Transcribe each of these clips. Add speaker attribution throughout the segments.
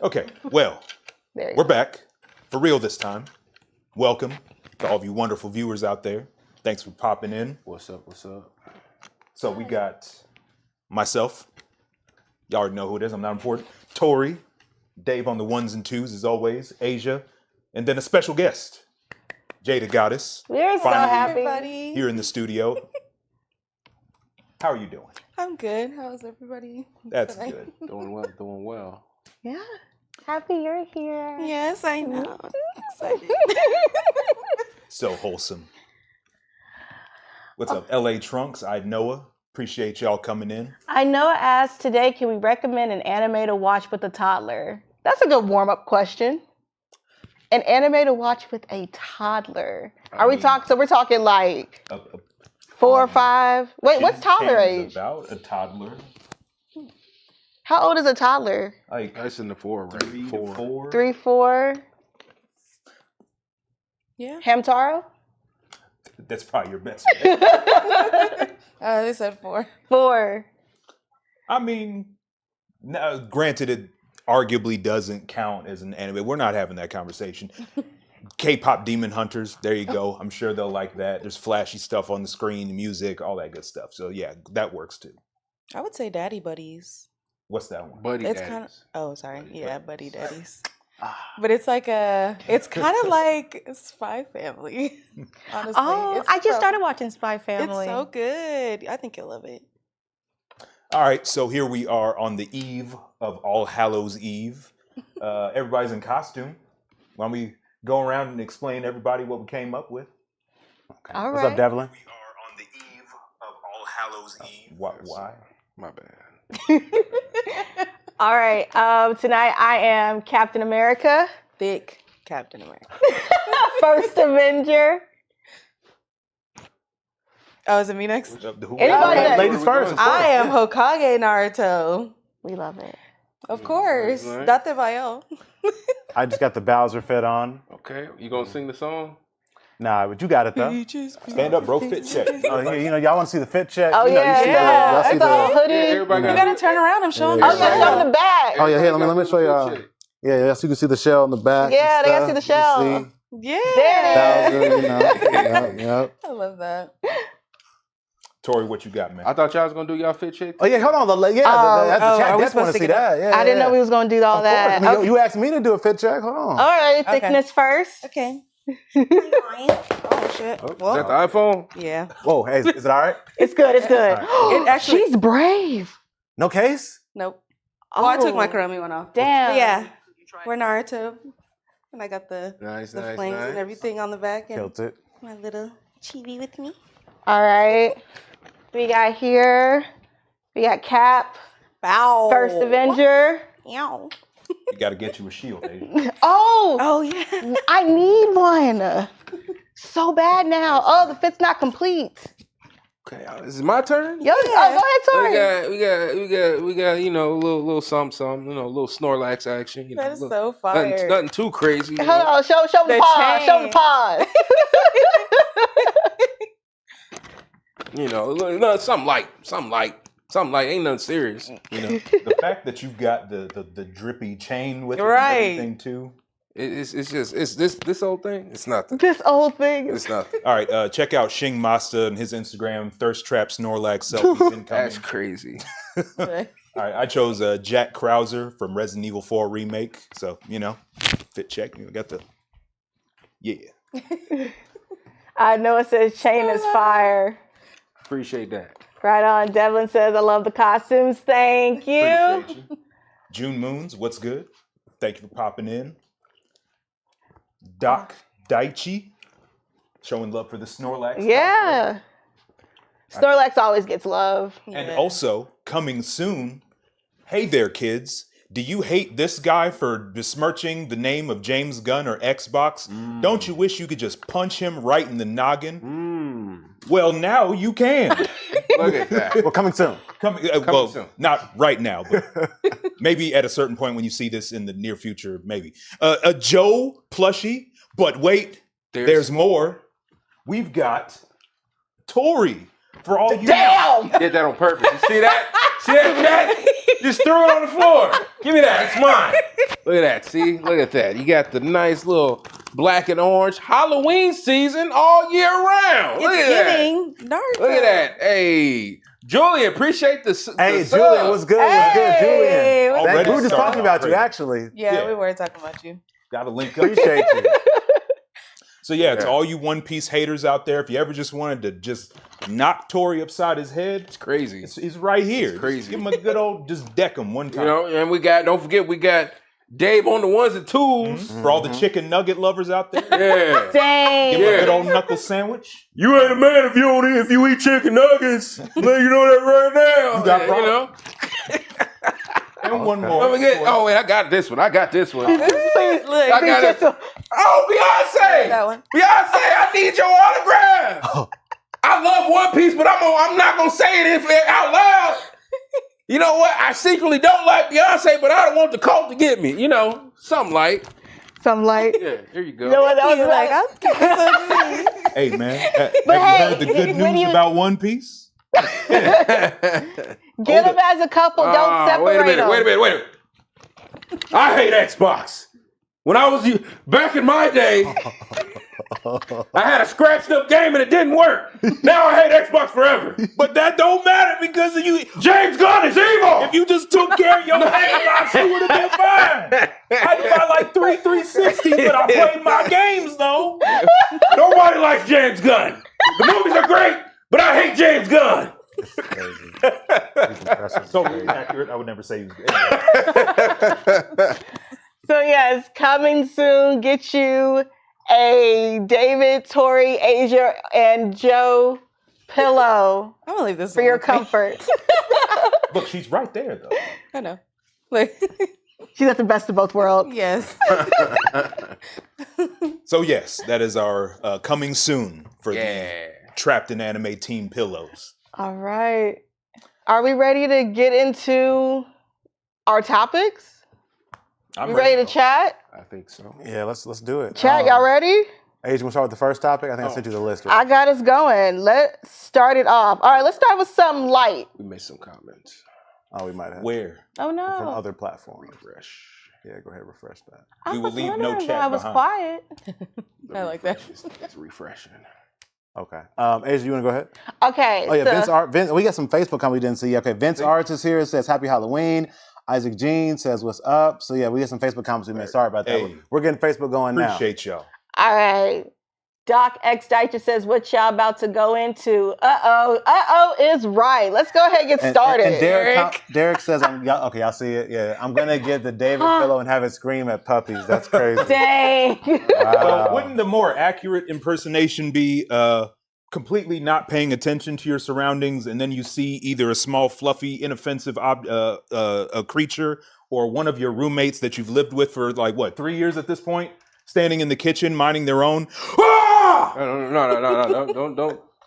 Speaker 1: Okay, well, we're back. For real this time. Welcome to all of you wonderful viewers out there. Thanks for popping in.
Speaker 2: What's up, what's up?
Speaker 1: So we got myself. Y'all already know who it is. I'm not important. Tori. Dave on the ones and twos, as always. Asia. And then a special guest. Jada Goddess.
Speaker 3: We're so happy.
Speaker 1: Here in the studio. How are you doing?
Speaker 4: I'm good. How's everybody?
Speaker 1: That's good.
Speaker 2: Doing well, doing well.
Speaker 3: Yeah. Happy you're here.
Speaker 4: Yes, I know. Excited.
Speaker 1: So wholesome. What's up, LA Trunks? I Noah. Appreciate y'all coming in.
Speaker 3: I know asked today, can we recommend an anime to watch with a toddler? That's a good warm-up question. An anime to watch with a toddler. We're talking like 4 or 5? Wait, what's toddler age?
Speaker 1: About a toddler.
Speaker 3: How old is a toddler?
Speaker 1: Like
Speaker 2: That's in the 4 range.
Speaker 1: 4.
Speaker 3: 3, 4?
Speaker 4: Yeah.
Speaker 3: Hamtaro?
Speaker 1: That's probably your best bet.
Speaker 4: They said 4.
Speaker 3: 4.
Speaker 1: I mean, now, granted, it arguably doesn't count as an anime. We're not having that conversation. K-pop Demon Hunters, there you go. I'm sure they'll like that. There's flashy stuff on the screen, music, all that good stuff. So yeah, that works too.
Speaker 4: I would say Daddy Buddies.
Speaker 1: What's that one?
Speaker 2: Buddy
Speaker 4: It's
Speaker 2: Daddies.
Speaker 4: kind of. Oh, sorry. Yeah, Buddy
Speaker 1: Buddies.
Speaker 4: Daddies. But it's like it's kind of like Spy Family. Honestly.
Speaker 3: Oh, I just started watching Spy Family.
Speaker 4: It's so good. I think you'll love it.
Speaker 1: All right, so here we are on the eve of All Hallows Eve. Everybody's in costume. Why don't we go around and explain to everybody what we came up with?
Speaker 2: Okay.
Speaker 3: All
Speaker 5: What's
Speaker 3: right.
Speaker 5: up, Devlin?
Speaker 1: We are on the eve of All Hallows Eve. Why?
Speaker 2: My bad.
Speaker 3: All right. Tonight I am Captain America,
Speaker 4: Thick Captain America.
Speaker 3: First Avenger.
Speaker 4: Oh, is it me next?
Speaker 3: Anybody
Speaker 5: Ladies first. Of course.
Speaker 4: I am Hokage Naruto.
Speaker 3: We love it.
Speaker 4: Of course.
Speaker 2: Right.
Speaker 4: Date Bayo.
Speaker 5: I just got the Bowser fit on.
Speaker 2: Okay, you gonna sing the song?
Speaker 5: Nah, but you got it though.
Speaker 1: Stand up, bro. Fit check.
Speaker 5: Oh, yeah, y'all want to see the fit check?
Speaker 3: Oh,
Speaker 5: you know,
Speaker 3: yeah.
Speaker 5: you see
Speaker 4: Yeah.
Speaker 5: y'all see
Speaker 3: It's all
Speaker 5: the.
Speaker 3: hoodie.
Speaker 2: Everybody
Speaker 4: You gotta turn around. I'm showing
Speaker 5: Yeah.
Speaker 3: Oh,
Speaker 4: them.
Speaker 3: yeah, show the back.
Speaker 5: Oh yeah, here. Let me show y'all. Yeah, so you can see the shell on the back.
Speaker 3: Yeah,
Speaker 5: and
Speaker 3: they gotta see the
Speaker 5: stuff.
Speaker 3: shell.
Speaker 5: You
Speaker 4: Yeah.
Speaker 3: There it
Speaker 5: see Bowser, yep.
Speaker 4: I love that.
Speaker 1: Tori, what you got, man?
Speaker 2: I thought y'all was gonna do y'all fit check.
Speaker 5: Oh yeah, hold on. That's the
Speaker 4: are
Speaker 5: chat.
Speaker 4: we
Speaker 5: Just want
Speaker 4: supposed
Speaker 5: to
Speaker 4: to
Speaker 5: see
Speaker 4: get
Speaker 5: that. Yeah,
Speaker 3: I didn't know we was gonna do all
Speaker 5: Of
Speaker 3: that.
Speaker 5: course. I mean,
Speaker 3: Okay.
Speaker 5: you asked me to do a fit check. Hold on.
Speaker 3: All right,
Speaker 4: Okay.
Speaker 3: thickness first.
Speaker 4: Okay. Oh shit.
Speaker 2: Oh, is
Speaker 4: Well,
Speaker 2: that the iPhone?
Speaker 4: yeah.
Speaker 5: Whoa, hey, is it all right?
Speaker 3: It's good. It's good.
Speaker 4: It actually-
Speaker 3: She's brave.
Speaker 5: No case?
Speaker 4: Nope. Oh, I took my
Speaker 3: Oh,
Speaker 4: Kurumi one off.
Speaker 3: Damn.
Speaker 4: But yeah. We're Naruto. And I got the
Speaker 2: Nice,
Speaker 4: flames and everything on the back and
Speaker 5: Killed it.
Speaker 4: my little chibi with me.
Speaker 3: All right. We got here. We got Cap,
Speaker 4: Bow.
Speaker 3: First Avenger.
Speaker 4: Ow.
Speaker 1: You got to get you a shield, Asia.
Speaker 3: Oh,
Speaker 4: Oh yeah.
Speaker 3: I need one. So bad now. Oh, the fit's not complete.
Speaker 2: Okay, is it my turn?
Speaker 3: Yo, oh, go ahead, Tori.
Speaker 2: We got, you know, a little something, you know, a little Snorlax action. You know,
Speaker 4: That is
Speaker 2: little-
Speaker 4: so fire.
Speaker 2: Nothing too crazy. You
Speaker 3: Hold
Speaker 2: know.
Speaker 3: on, show the
Speaker 4: The
Speaker 3: paws. Show the
Speaker 4: chain.
Speaker 3: paws.
Speaker 2: You know, no, something light. Ain't nothing serious. You know,
Speaker 1: The fact that you've got the drippy chain with it
Speaker 4: Right.
Speaker 1: and everything too.
Speaker 2: it's just this whole thing. It's nothing.
Speaker 3: This old thing.
Speaker 2: It's nothing.
Speaker 1: All right, check out Shing Masta and his Instagram, Thirst Trap Snorlax selfies incoming.
Speaker 2: That's crazy.
Speaker 1: All right, I chose Jack Krauser from Resident Evil 4 Remake. So, you know, fit check. You got the, yeah.
Speaker 3: I know it says chain is fire.
Speaker 2: Appreciate that.
Speaker 3: Right on. Devlin says, I love the costumes. Thank you.
Speaker 1: Appreciate you. June Moons, what's good? Thank you for popping in. Doc Daichi, showing love for the Snorlax.
Speaker 3: Yeah. Snorlax always gets love.
Speaker 1: And also, coming soon, hey there, kids. Do you hate this guy for besmirching the name of James Gunn or Xbox? Don't you wish you could just punch him right in the noggin? Well, now you can.
Speaker 2: Look at that.
Speaker 5: Well, coming soon.
Speaker 1: Well,
Speaker 2: soon.
Speaker 1: not right now, but maybe at a certain point when you see this in the near future, maybe. A Joe plushie, but wait, there's more. We've got Tori for all you.
Speaker 3: Damn!
Speaker 2: Did that on purpose. You see that? See that, Jack? Just threw it on the floor. Give me that. It's mine. Look at that. See? Look at that. You got the nice little black and orange Halloween season all year round. Look at that.
Speaker 4: Naruto.
Speaker 2: Look at that. Hey, Julian, appreciate the
Speaker 5: Hey,
Speaker 2: the
Speaker 5: Julian,
Speaker 2: sub.
Speaker 5: what's good?
Speaker 4: Hey,
Speaker 5: What's
Speaker 4: what's
Speaker 5: good, Julian?
Speaker 1: Already
Speaker 5: We were just
Speaker 1: started
Speaker 5: talking about you,
Speaker 1: already.
Speaker 5: actually.
Speaker 4: Yeah, we were talking about you.
Speaker 1: Gotta link up.
Speaker 5: Appreciate you.
Speaker 1: So yeah, to
Speaker 2: Yeah.
Speaker 1: all you One Piece haters out there, if you ever just wanted to just knock Tori upside his head,
Speaker 2: It's crazy.
Speaker 1: he's right here.
Speaker 2: It's crazy.
Speaker 1: Just give him a good old, just deck him one time.
Speaker 2: You know, and don't forget, we got Dave on the ones and twos.
Speaker 1: For all the chicken nugget lovers out there,
Speaker 2: Yeah.
Speaker 3: Dang.
Speaker 1: give him
Speaker 2: Yeah.
Speaker 1: a good old knuckle sandwich.
Speaker 2: You ain't a man if you eat chicken nuggets. Let you know that right now.
Speaker 1: You got
Speaker 2: you
Speaker 1: problems.
Speaker 2: know.
Speaker 1: And one more.
Speaker 2: Don't forget. Oh wait, I got this one.
Speaker 4: Please look.
Speaker 2: I got it. Oh, Beyonce!
Speaker 4: That one.
Speaker 2: Beyonce, I need your autograph. I love One Piece, but I'm not gonna say it out loud. You know what? I secretly don't like Beyonce, but I don't want the cult to get me. You know, something like.
Speaker 3: Some light.
Speaker 2: Yeah, here you go.
Speaker 3: You know what? That was
Speaker 4: You're like,
Speaker 3: like,
Speaker 1: Hey man, have
Speaker 3: But
Speaker 1: you
Speaker 3: hey,
Speaker 1: heard the good
Speaker 3: when
Speaker 1: news
Speaker 3: you-
Speaker 1: about One Piece?
Speaker 3: get them as a couple. Don't separate
Speaker 2: Wait a minute.
Speaker 3: them.
Speaker 2: Wait a minute. I hate Xbox. When I was back in my day, I had a scratched up game and it didn't work. Now I hate Xbox forever.
Speaker 1: But that don't matter because of you.
Speaker 2: James Gunn is evil.
Speaker 1: If you just took care of your Xbox, you would have been fine. I had to buy like 360, but I played my games though.
Speaker 2: Nobody likes James Gunn. The movies are great, but I hate James Gunn.
Speaker 1: Totally accurate. I would never say he was good.
Speaker 3: So yes, coming soon. Get you a David, Tori, Asia, and Joe pillow
Speaker 4: I'm gonna leave this
Speaker 3: for
Speaker 4: one
Speaker 3: your
Speaker 4: with me.
Speaker 3: comfort.
Speaker 1: Look, she's right there though.
Speaker 4: I know. Like,
Speaker 3: She's got the best of both worlds.
Speaker 4: yes.
Speaker 1: So yes, that is our coming soon for the Trapped in Anime Team pillows.
Speaker 3: All right. Are we ready to get into our topics?
Speaker 1: I'm
Speaker 3: You ready to chat?
Speaker 2: I think so.
Speaker 5: Yeah, let's do it.
Speaker 3: Chat, y'all ready?
Speaker 5: Age, you want to start with the first topic? I think I sent you the list.
Speaker 3: I got us going. Let's start it off. All right, let's start with something light.
Speaker 2: We made some comments.
Speaker 5: Oh, we might have.
Speaker 1: Where?
Speaker 3: Oh
Speaker 5: From
Speaker 3: no.
Speaker 5: other platforms.
Speaker 2: Refresh.
Speaker 5: Yeah, go ahead, refresh that.
Speaker 3: I
Speaker 1: We will
Speaker 3: was
Speaker 1: leave no
Speaker 3: wondering why
Speaker 1: chat
Speaker 3: I was
Speaker 1: behind.
Speaker 3: quiet.
Speaker 4: I like that.
Speaker 2: It's refreshing.
Speaker 5: Okay. Asia, you want to go ahead?
Speaker 3: Okay.
Speaker 5: Oh, yeah,
Speaker 3: so-
Speaker 5: Vince, we got some Facebook comments we didn't see. Okay, Vince Arts is here. It says, Happy Halloween. Isaac Jean says, what's up? So, yeah, we got some Facebook comments we missed. Sorry about that.
Speaker 1: Hey.
Speaker 5: We're getting Facebook going now.
Speaker 1: Appreciate y'all.
Speaker 3: All right. Doc X Dycher says, what y'all about to go into? Uh-oh is right. Let's go ahead and get started.
Speaker 5: And Derek says, okay, y'all see it? Yeah, I'm going to get the David pillow and have it scream at puppies. That's crazy.
Speaker 3: Dang.
Speaker 1: Well, wouldn't the more accurate impersonation be completely not paying attention to your surroundings, and then you see either a small, fluffy, inoffensive a creature, or one of your roommates that you've lived with for like what 3 years at this point, standing in the kitchen minding their own?
Speaker 2: No.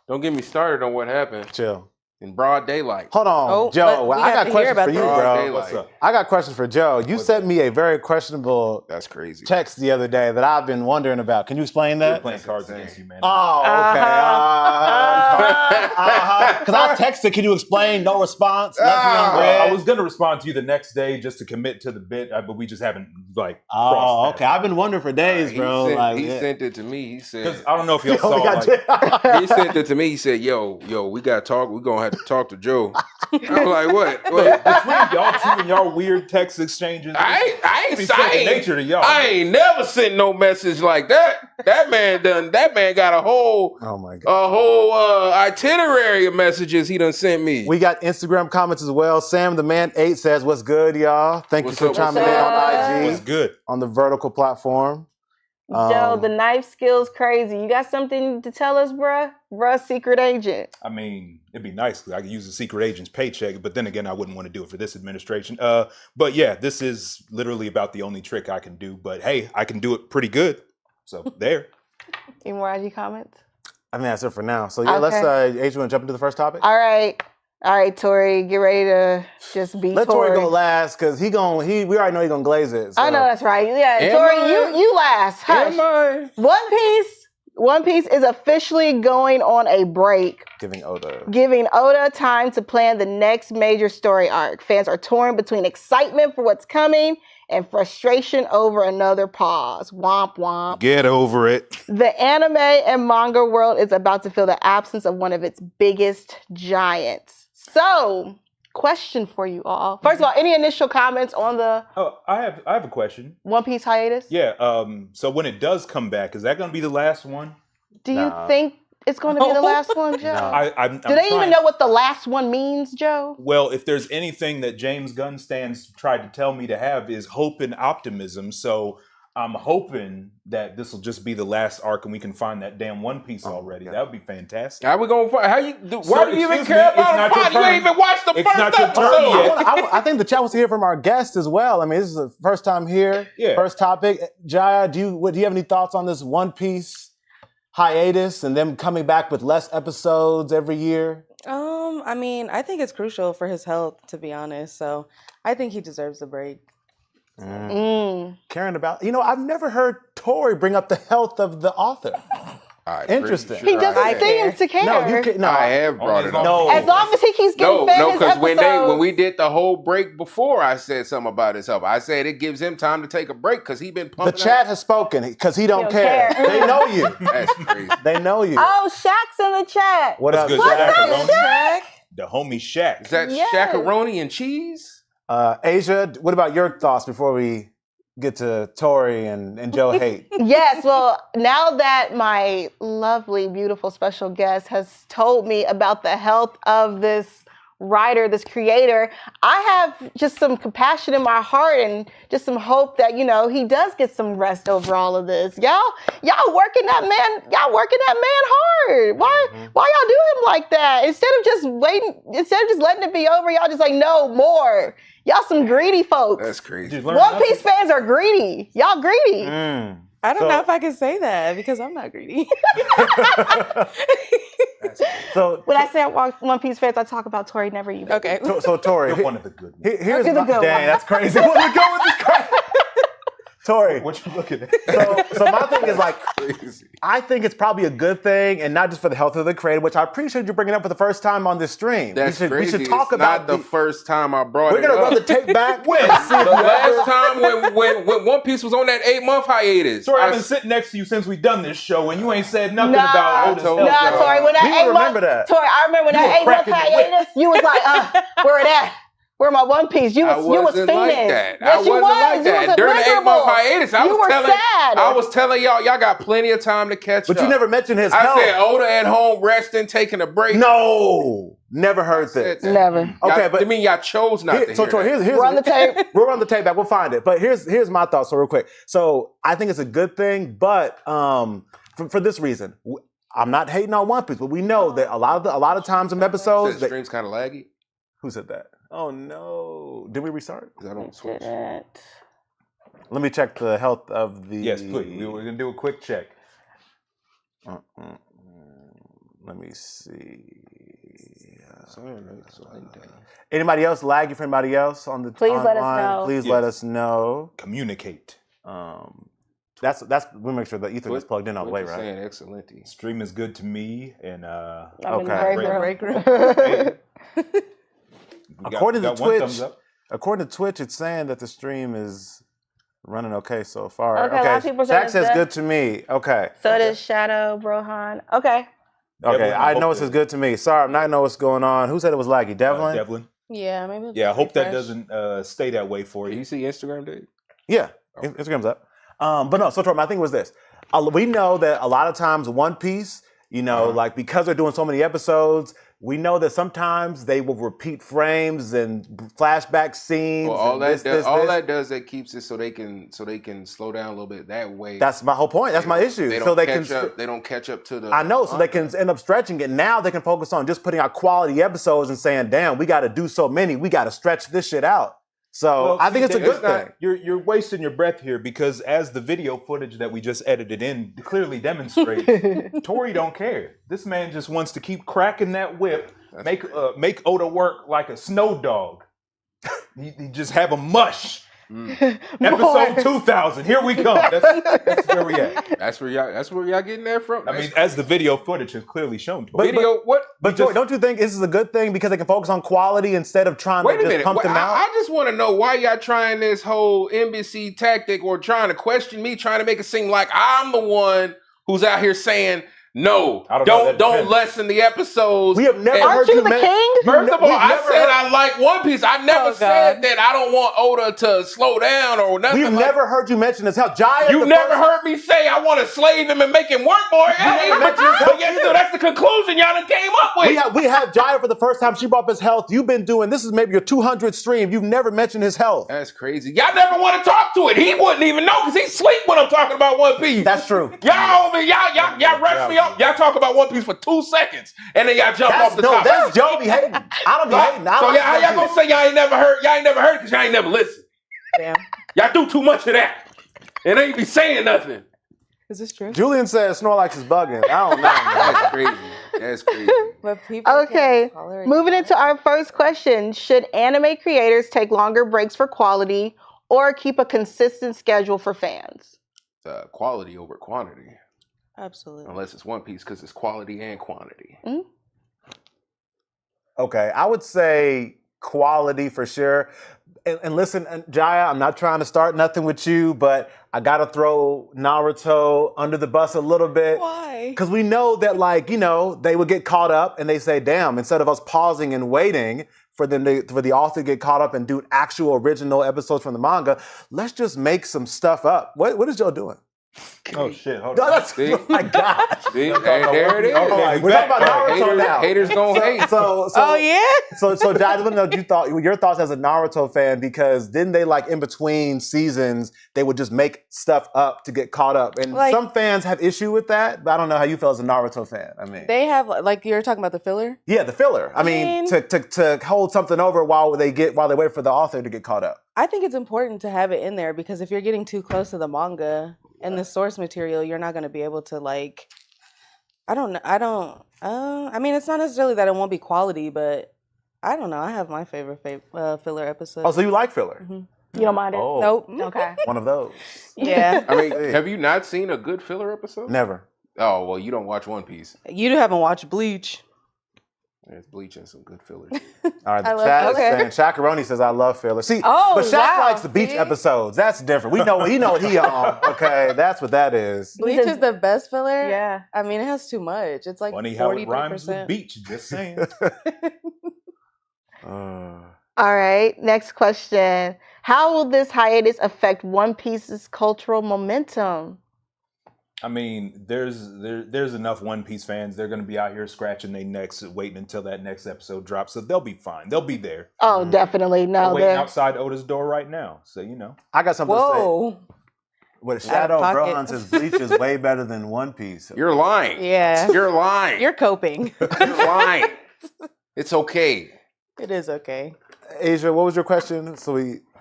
Speaker 2: Don't get me started on what happened
Speaker 5: Chill.
Speaker 2: in broad daylight.
Speaker 5: Hold on,
Speaker 4: Oh,
Speaker 5: Joe.
Speaker 4: but we
Speaker 5: I
Speaker 4: have
Speaker 5: got
Speaker 4: to hear
Speaker 5: questions for
Speaker 4: about
Speaker 5: you,
Speaker 4: this.
Speaker 5: bro.
Speaker 2: Daylight.
Speaker 1: What's up?
Speaker 5: I got questions for Joe. You sent me a very questionable
Speaker 2: That's crazy.
Speaker 5: text the other day that I've been wondering about. Can you explain
Speaker 1: We're
Speaker 5: that?
Speaker 1: playing cards against you, man.
Speaker 5: Oh, okay. Because I texted, can you explain? No response. Nothing unread.
Speaker 1: I was gonna respond to you the next day just to commit to the bit, but we just haven't like.
Speaker 5: Oh, okay. I've been wondering for days, bro.
Speaker 2: He sent it to me. He said,
Speaker 1: Because I don't know if y'all
Speaker 5: Oh,
Speaker 1: saw.
Speaker 5: we got
Speaker 1: Like,
Speaker 2: he sent it to me. He said, yo, we gotta talk. We're gonna have to talk to Joe. I'm like, what?
Speaker 1: between y'all two and y'all weird text exchanges,
Speaker 2: I
Speaker 1: it's
Speaker 2: ain't
Speaker 1: second nature to y'all.
Speaker 2: I ain't never sent no message like that. That man got a whole
Speaker 5: Oh my God.
Speaker 2: itinerary of messages he done sent me.
Speaker 5: We got Instagram comments as well. Sam the Man 8 says, "What's good, y'all? Thank
Speaker 2: What's
Speaker 5: you for
Speaker 2: up,
Speaker 5: chiming in
Speaker 3: what's
Speaker 5: on
Speaker 3: up?
Speaker 1: What's
Speaker 5: IG
Speaker 1: good?
Speaker 5: on the vertical platform."
Speaker 3: Joe, the knife skill's crazy. You got something to tell us, bruh? Bruh, secret agent.
Speaker 1: I mean, it'd be nice because I could use a secret agent's paycheck, but then again, I wouldn't want to do it for this administration. But yeah, this is literally about the only trick I can do. But hey, I can do it pretty good. So there.
Speaker 3: Any more IG comments?
Speaker 5: I think that's it for now. So yeah,
Speaker 3: Okay.
Speaker 5: let's. Age, you want to jump into the first topic?
Speaker 3: All right, Tori, get ready to just be
Speaker 5: Let
Speaker 3: Tori.
Speaker 5: Tori go last because we already know he's gonna glaze it. So.
Speaker 3: I know that's right. Yeah,
Speaker 2: Am
Speaker 3: Tori,
Speaker 2: I?
Speaker 3: you last. Hush.
Speaker 2: Am I?
Speaker 3: One Piece is officially going on a break,
Speaker 5: Giving Oda.
Speaker 3: giving Oda time to plan the next major story arc. Fans are torn between excitement for what's coming and frustration over another pause. Womp womp.
Speaker 1: Get over it.
Speaker 3: The anime and manga world is about to feel the absence of one of its biggest giants. So, question for you all. First of all, any initial comments on the
Speaker 1: Oh, I have a question.
Speaker 3: One Piece hiatus?
Speaker 1: Yeah. So when it does come back, is that going to be the last one?
Speaker 3: Do you
Speaker 5: No.
Speaker 3: think it's going to be the last one, Joe?
Speaker 5: No.
Speaker 1: I'm
Speaker 3: Do they even
Speaker 1: trying-
Speaker 3: know what the last one means, Joe?
Speaker 1: Well, if there's anything that James Gunn stands tried to tell me to have is hope and optimism. So I'm hoping that this will just be the last arc and we can find that damn One Piece already.
Speaker 5: God.
Speaker 1: That would be fantastic.
Speaker 2: How we gonna fight? How you? Why
Speaker 1: Sir,
Speaker 2: do you even
Speaker 1: excuse
Speaker 2: care
Speaker 1: me, it's
Speaker 2: about
Speaker 1: not
Speaker 2: a
Speaker 1: your
Speaker 2: fight? You
Speaker 1: turn.
Speaker 2: ain't even watched the
Speaker 1: It's
Speaker 2: first
Speaker 1: not your turn
Speaker 2: episode.
Speaker 1: yet.
Speaker 5: I think the chat wants to hear from our guest as well. I mean, this is the first time here.
Speaker 1: Yeah.
Speaker 5: First topic. Jaya, do you have any thoughts on this One Piece hiatus and them coming back with less episodes every year?
Speaker 4: I mean, I think it's crucial for his health, to be honest. So I think he deserves a break.
Speaker 5: Caring about, I've never heard Tori bring up the health of the author.
Speaker 2: I'm
Speaker 5: Interesting.
Speaker 2: pretty
Speaker 3: He
Speaker 2: sure I
Speaker 3: doesn't
Speaker 2: have.
Speaker 3: seem to care.
Speaker 5: No, you can't. No,
Speaker 2: I have brought it up.
Speaker 5: No.
Speaker 3: As long as he keeps getting fed his
Speaker 2: because when
Speaker 3: episodes.
Speaker 2: we did the whole break before, I said something about his health. I said it gives him time to take a break because he been
Speaker 5: The
Speaker 2: pumping.
Speaker 5: chat has spoken because he don't
Speaker 3: don't
Speaker 5: care.
Speaker 3: care.
Speaker 5: They know you.
Speaker 2: That's crazy.
Speaker 5: They know you.
Speaker 3: Oh, Shaq's in the chat.
Speaker 5: What
Speaker 1: That's
Speaker 5: up,
Speaker 1: good.
Speaker 3: What's
Speaker 5: Jack?
Speaker 3: up,
Speaker 1: Shaq?
Speaker 3: Shaq?
Speaker 1: The homie Shaq.
Speaker 2: Is that
Speaker 3: Yes.
Speaker 2: shakaroni and cheese?
Speaker 5: Asia, what about your thoughts before we get to Tori and Joe Hate?
Speaker 3: Yes, well, now that my lovely, beautiful, special guest has told me about the health of this writer, this creator, I have just some compassion in my heart and just some hope that, he does get some rest over all of this. Y'all working that man hard. Why y'all do him like that? Instead of just letting it be over, y'all just like, no, more. Y'all some greedy folks.
Speaker 2: That's crazy.
Speaker 1: Did you learn
Speaker 3: One
Speaker 1: nothing?
Speaker 3: Piece fans are greedy. Y'all greedy.
Speaker 4: I don't
Speaker 5: So-
Speaker 4: know if I can say that because I'm not greedy.
Speaker 5: So,
Speaker 3: When I say I walk One Piece fans, I talk about Tori Never You. Baby.
Speaker 4: Okay.
Speaker 5: so Tori,
Speaker 1: You're one of the good ones.
Speaker 5: here's
Speaker 3: You're the
Speaker 5: my,
Speaker 3: good
Speaker 5: dang,
Speaker 3: one.
Speaker 5: that's crazy. Where we go with this crap? Tori,
Speaker 1: What you looking at?
Speaker 5: so my thing is like,
Speaker 2: Crazy.
Speaker 5: I think it's probably a good thing, and not just for the health of the creator, which I appreciate you bringing up for the first time on this stream.
Speaker 2: That's
Speaker 5: we
Speaker 2: crazy.
Speaker 5: should talk
Speaker 2: It's
Speaker 5: about
Speaker 2: not the first time I brought
Speaker 5: We're
Speaker 2: it
Speaker 5: gonna
Speaker 2: up.
Speaker 5: run the tape back.
Speaker 1: When?
Speaker 5: and see if
Speaker 2: The
Speaker 5: you
Speaker 2: last
Speaker 5: ever-
Speaker 2: time when One Piece was on that 8-month hiatus.
Speaker 1: Tori,
Speaker 2: I
Speaker 1: I've been sitting next to you since we done this show, and you ain't said nothing
Speaker 3: Nah.
Speaker 1: about
Speaker 2: I
Speaker 1: Otis
Speaker 2: told
Speaker 1: health.
Speaker 2: y'all.
Speaker 3: Nah, Tori, when that
Speaker 5: We will
Speaker 3: 8 month,
Speaker 5: remember that.
Speaker 3: Tori, I remember when
Speaker 1: You
Speaker 3: that
Speaker 1: were
Speaker 3: 8 month
Speaker 1: cracking the whip.
Speaker 3: hiatus, you was like, where it at? Where my One Piece? You was
Speaker 2: wasn't
Speaker 3: fiending.
Speaker 2: like that.
Speaker 3: Yes,
Speaker 2: I
Speaker 3: you
Speaker 2: wasn't
Speaker 3: was.
Speaker 2: like
Speaker 3: You
Speaker 2: that.
Speaker 3: was
Speaker 2: During the 8-month
Speaker 3: miserable.
Speaker 2: hiatus, I
Speaker 3: You were sad.
Speaker 2: was telling y'all got plenty of time to catch
Speaker 5: But
Speaker 2: up.
Speaker 5: you never mentioned his
Speaker 2: I
Speaker 5: health.
Speaker 2: said Oda at home resting, taking a break.
Speaker 5: No, never heard
Speaker 2: Said
Speaker 5: this.
Speaker 2: that.
Speaker 3: Never.
Speaker 5: Okay,
Speaker 2: Y'all-
Speaker 5: but-
Speaker 2: I mean, y'all chose not to
Speaker 5: So
Speaker 2: hear
Speaker 5: Tori,
Speaker 2: that.
Speaker 5: here's
Speaker 3: Run the tape.
Speaker 5: We'll run the tape back. We'll find it. But here's my thoughts. So real quick. So I think it's a good thing, but for this reason, I'm not hating on One Piece, but we know that a lot of times in episodes,
Speaker 2: Said stream's kind of laggy.
Speaker 5: who said that? Oh no! Did we restart?
Speaker 2: Because I don't switch.
Speaker 3: Didn't.
Speaker 5: Let me check the health of the.
Speaker 1: Yes, please. We're gonna do a quick check.
Speaker 5: Let me see.
Speaker 2: Sorry, it's like that.
Speaker 5: Anybody else lagging for anybody else on the?
Speaker 3: Please let us
Speaker 5: online?
Speaker 3: know.
Speaker 5: Please
Speaker 1: Yes.
Speaker 5: let us know.
Speaker 1: Communicate.
Speaker 5: That's we make sure the Ethernet's plugged in all the way,
Speaker 2: What you
Speaker 5: right?
Speaker 2: saying, excellent.
Speaker 1: Stream is good to me, and
Speaker 3: I'm
Speaker 5: Okay.
Speaker 3: in the break
Speaker 4: Break
Speaker 3: room.
Speaker 1: we
Speaker 5: According to
Speaker 1: one
Speaker 5: Twitch-
Speaker 1: thumbs up.
Speaker 5: According to Twitch, it's saying that the stream is running okay so far.
Speaker 3: Okay, a lot of people say
Speaker 5: Shaq
Speaker 3: it's
Speaker 5: says
Speaker 3: good.
Speaker 5: good to me. Okay.
Speaker 3: So does Shadow Brohan. Okay.
Speaker 5: Okay,
Speaker 1: Devlin, I
Speaker 5: I know
Speaker 1: hope
Speaker 5: it's
Speaker 1: that-
Speaker 5: as good to me. Sorry, I'm not know what's going on. Who said it was laggy? Devlin?
Speaker 1: Devlin.
Speaker 4: Yeah, maybe.
Speaker 1: Yeah, I hope that
Speaker 4: refresh.
Speaker 1: doesn't stay that way for
Speaker 2: Do
Speaker 1: you.
Speaker 2: you see Instagram, Dave?
Speaker 5: Yeah, Instagram's up. But no, so Tor, my thing was this. We know that a lot of times One Piece, like because they're doing so many episodes, we know that sometimes they will repeat frames and flashback scenes.
Speaker 2: Well, all
Speaker 5: and
Speaker 2: that
Speaker 5: this,
Speaker 2: does,
Speaker 5: this,
Speaker 2: all
Speaker 5: this.
Speaker 2: that does that keeps it so they can slow down a little bit. That way,
Speaker 5: That's my whole point. That's my issue.
Speaker 2: They don't
Speaker 5: So they
Speaker 2: catch
Speaker 5: can.
Speaker 2: up. They don't catch up to the.
Speaker 5: I know, so they can end up stretching it. Now they can focus on just putting out quality episodes and saying, "Damn, we got to do so many. We got to stretch this shit out." So
Speaker 1: Well,
Speaker 5: I think it's a
Speaker 1: see,
Speaker 5: good thing.
Speaker 1: You're wasting your breath here because as the video footage that we just edited in clearly demonstrates, Tori don't care. This man just wants to keep cracking that whip, make Oda work like a snow dog. He just have a mush. Episode 2000. Here we come. That's where we at.
Speaker 2: That's where y'all getting that from.
Speaker 1: I mean, as the video footage has clearly shown.
Speaker 5: But Joey, don't you think this is a good thing because they can focus on quality instead of trying to just pump them out?
Speaker 2: I just want to know why y'all trying this whole NBC tactic or trying to question me, trying to make it seem like I'm the one who's out here saying, no, don't lessen the episodes.
Speaker 5: We have never heard
Speaker 3: you the king?
Speaker 2: First of all, I said I like One Piece. I never said that I don't want Oda to slow down or nothing.
Speaker 5: We've never heard you mention his health. Jaya,
Speaker 2: you never heard me say I want to slave him and make him work more. But yet still, that's the conclusion y'all done came up with.
Speaker 5: We have Jaya for the first time. She brought up his health. You've been doing, this is maybe your 200th stream. You've never mentioned his health.
Speaker 2: That's crazy. Y'all never want to talk to it. He wouldn't even know because he sleep when I'm talking about One Piece.
Speaker 5: That's true.
Speaker 2: Y'all rush me up. Y'all talk about One Piece for 2 seconds and then y'all jump off the top.
Speaker 5: That's Joe be hating. I don't be hating.
Speaker 2: So how y'all gonna say y'all ain't never heard? Y'all ain't never heard because y'all ain't never listened.
Speaker 4: Damn.
Speaker 2: Y'all do too much of that. And they ain't be saying nothing.
Speaker 4: Is this true?
Speaker 5: Julian says Snorlax is bugging. I don't know.
Speaker 2: That's crazy. That's crazy.
Speaker 4: But people
Speaker 3: Okay, moving into our first question. Should anime creators take longer breaks for quality or keep a consistent schedule for fans?
Speaker 2: Quality over quantity.
Speaker 4: Absolutely.
Speaker 2: Unless it's One Piece because it's quality and quantity.
Speaker 3: Mm-hmm.
Speaker 5: Okay, I would say quality for sure. And listen, Jaya, I'm not trying to start nothing with you, but I got to throw Naruto under the bus a little bit.
Speaker 4: Why?
Speaker 5: Because we know that, like, you know, they would get caught up and they say, damn, instead of us pausing and waiting for the author to get caught up and do actual original episodes from the manga, let's just make some stuff up. What is Joe doing?
Speaker 1: Oh shit! Hold
Speaker 5: No,
Speaker 1: on.
Speaker 5: oh my God.
Speaker 2: See, there it is.
Speaker 5: All right, we're talking about Naruto now.
Speaker 2: Haters gonna hate.
Speaker 5: So,
Speaker 4: Oh yeah.
Speaker 5: So Jai, let me know your thoughts as a Naruto fan, because didn't they, like, in between seasons they would just make stuff up to get caught up, and
Speaker 4: Like,
Speaker 5: some fans have issue with that. But I don't know how you feel as a Naruto fan. I mean,
Speaker 4: they have, like, you're talking about the filler.
Speaker 5: yeah, the filler. I mean, to hold something over while they wait for the author to get caught up.
Speaker 4: I think it's important to have it in there because if you're getting too close to the manga and the source material, you're not going to be able to, like, I mean, it's not necessarily that it won't be quality, but I don't know. I have my favorite filler episode.
Speaker 5: Oh, so you like filler?
Speaker 4: Mm-hmm.
Speaker 3: You don't mind it?
Speaker 5: Oh,
Speaker 4: Nope.
Speaker 3: Okay.
Speaker 5: one of those.
Speaker 4: Yeah.
Speaker 2: I mean, have you not seen a good filler episode?
Speaker 5: Never.
Speaker 2: Oh, well, you don't watch One Piece.
Speaker 4: You haven't watched Bleach.
Speaker 2: There's Bleach and some good fillers.
Speaker 5: All right,
Speaker 4: I
Speaker 5: the
Speaker 4: love
Speaker 5: chat is
Speaker 4: filler.
Speaker 5: saying Shakaroni says I love filler. See,
Speaker 3: Oh,
Speaker 5: but Shaq
Speaker 3: wow,
Speaker 5: likes the beach
Speaker 3: see?
Speaker 5: episodes. That's different. We know what he on. Okay, that's what that is.
Speaker 4: Bleach is the best filler.
Speaker 3: Yeah.
Speaker 4: I mean, it has too much. It's like
Speaker 1: Funny how it
Speaker 4: 43%.
Speaker 1: rhymes with beach. Just saying.
Speaker 3: All right. Next question. How will this hiatus affect One Piece's cultural momentum?
Speaker 1: I mean, there's enough One Piece fans. They're going to be out here scratching their necks, waiting until that next episode drops. So they'll be fine. They'll be there.
Speaker 3: Oh, definitely.
Speaker 1: They're
Speaker 3: No,
Speaker 1: waiting
Speaker 3: they're
Speaker 1: outside Oda's door right now. So you know.
Speaker 5: I got something to
Speaker 4: Whoa.
Speaker 5: say. With Shadow
Speaker 4: pocket.
Speaker 5: Brohan says Bleach is way better than One Piece.
Speaker 2: You're lying.
Speaker 4: Yeah.
Speaker 2: You're lying.
Speaker 4: You're coping.
Speaker 2: You're lying. It's okay.
Speaker 4: It is okay.
Speaker 5: Asia, what was your question?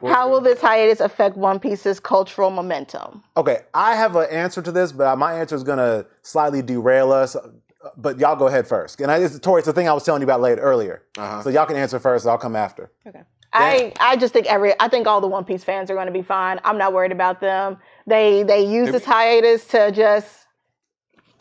Speaker 3: how will this hiatus affect One Piece's cultural momentum?
Speaker 5: Okay, I have an answer to this, but my answer is going to slightly derail us. But y'all go ahead first. And Tori, it's the thing I was telling you about earlier. So y'all can answer first, and I'll come after.
Speaker 4: Okay.
Speaker 3: I just think I think all the One Piece fans are going to be fine. I'm not worried about them. They use this hiatus to just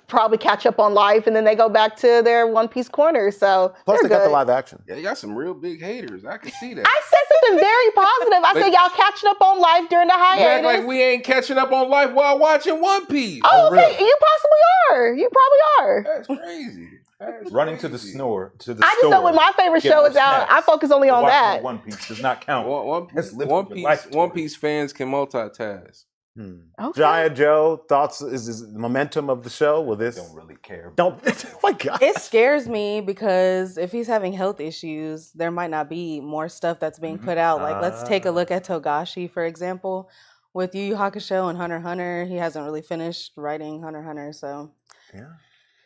Speaker 3: probably catch up on life, and then they go back to their One Piece corner. So
Speaker 5: Plus, they
Speaker 3: they're
Speaker 5: got the
Speaker 3: good.
Speaker 5: live action.
Speaker 2: Yeah, you got some real big haters. I can see that.
Speaker 3: I said something very positive. I said y'all catching up on life during the
Speaker 2: You act
Speaker 3: hiatus.
Speaker 2: like we ain't catching up on life while watching One Piece.
Speaker 3: Oh, okay.
Speaker 5: really?
Speaker 3: You possibly are. You probably are.
Speaker 2: That's crazy. That's
Speaker 1: Running to the
Speaker 2: crazy.
Speaker 1: store.
Speaker 3: I just know when my favorite
Speaker 1: Get
Speaker 3: show
Speaker 1: more
Speaker 3: is out,
Speaker 1: snacks.
Speaker 3: I focus only on
Speaker 1: Watching
Speaker 3: that.
Speaker 1: One Piece does not count. Let's live
Speaker 2: One
Speaker 1: your
Speaker 2: Piece.
Speaker 1: life,
Speaker 2: One
Speaker 1: Tori.
Speaker 2: Piece fans can multitask.
Speaker 3: Okay.
Speaker 5: Jaya, Joe, thoughts? Is the momentum of the show? Will this?
Speaker 1: Don't really care.
Speaker 5: Don't. Oh my God.
Speaker 4: It scares me because if he's having health issues, there might not be more stuff that's being put out. Like, let's take a look at Togashi, for example. With Yu Yu Hakusho and Hunter x Hunter, he hasn't really finished writing Hunter x Hunter, so
Speaker 5: Yeah.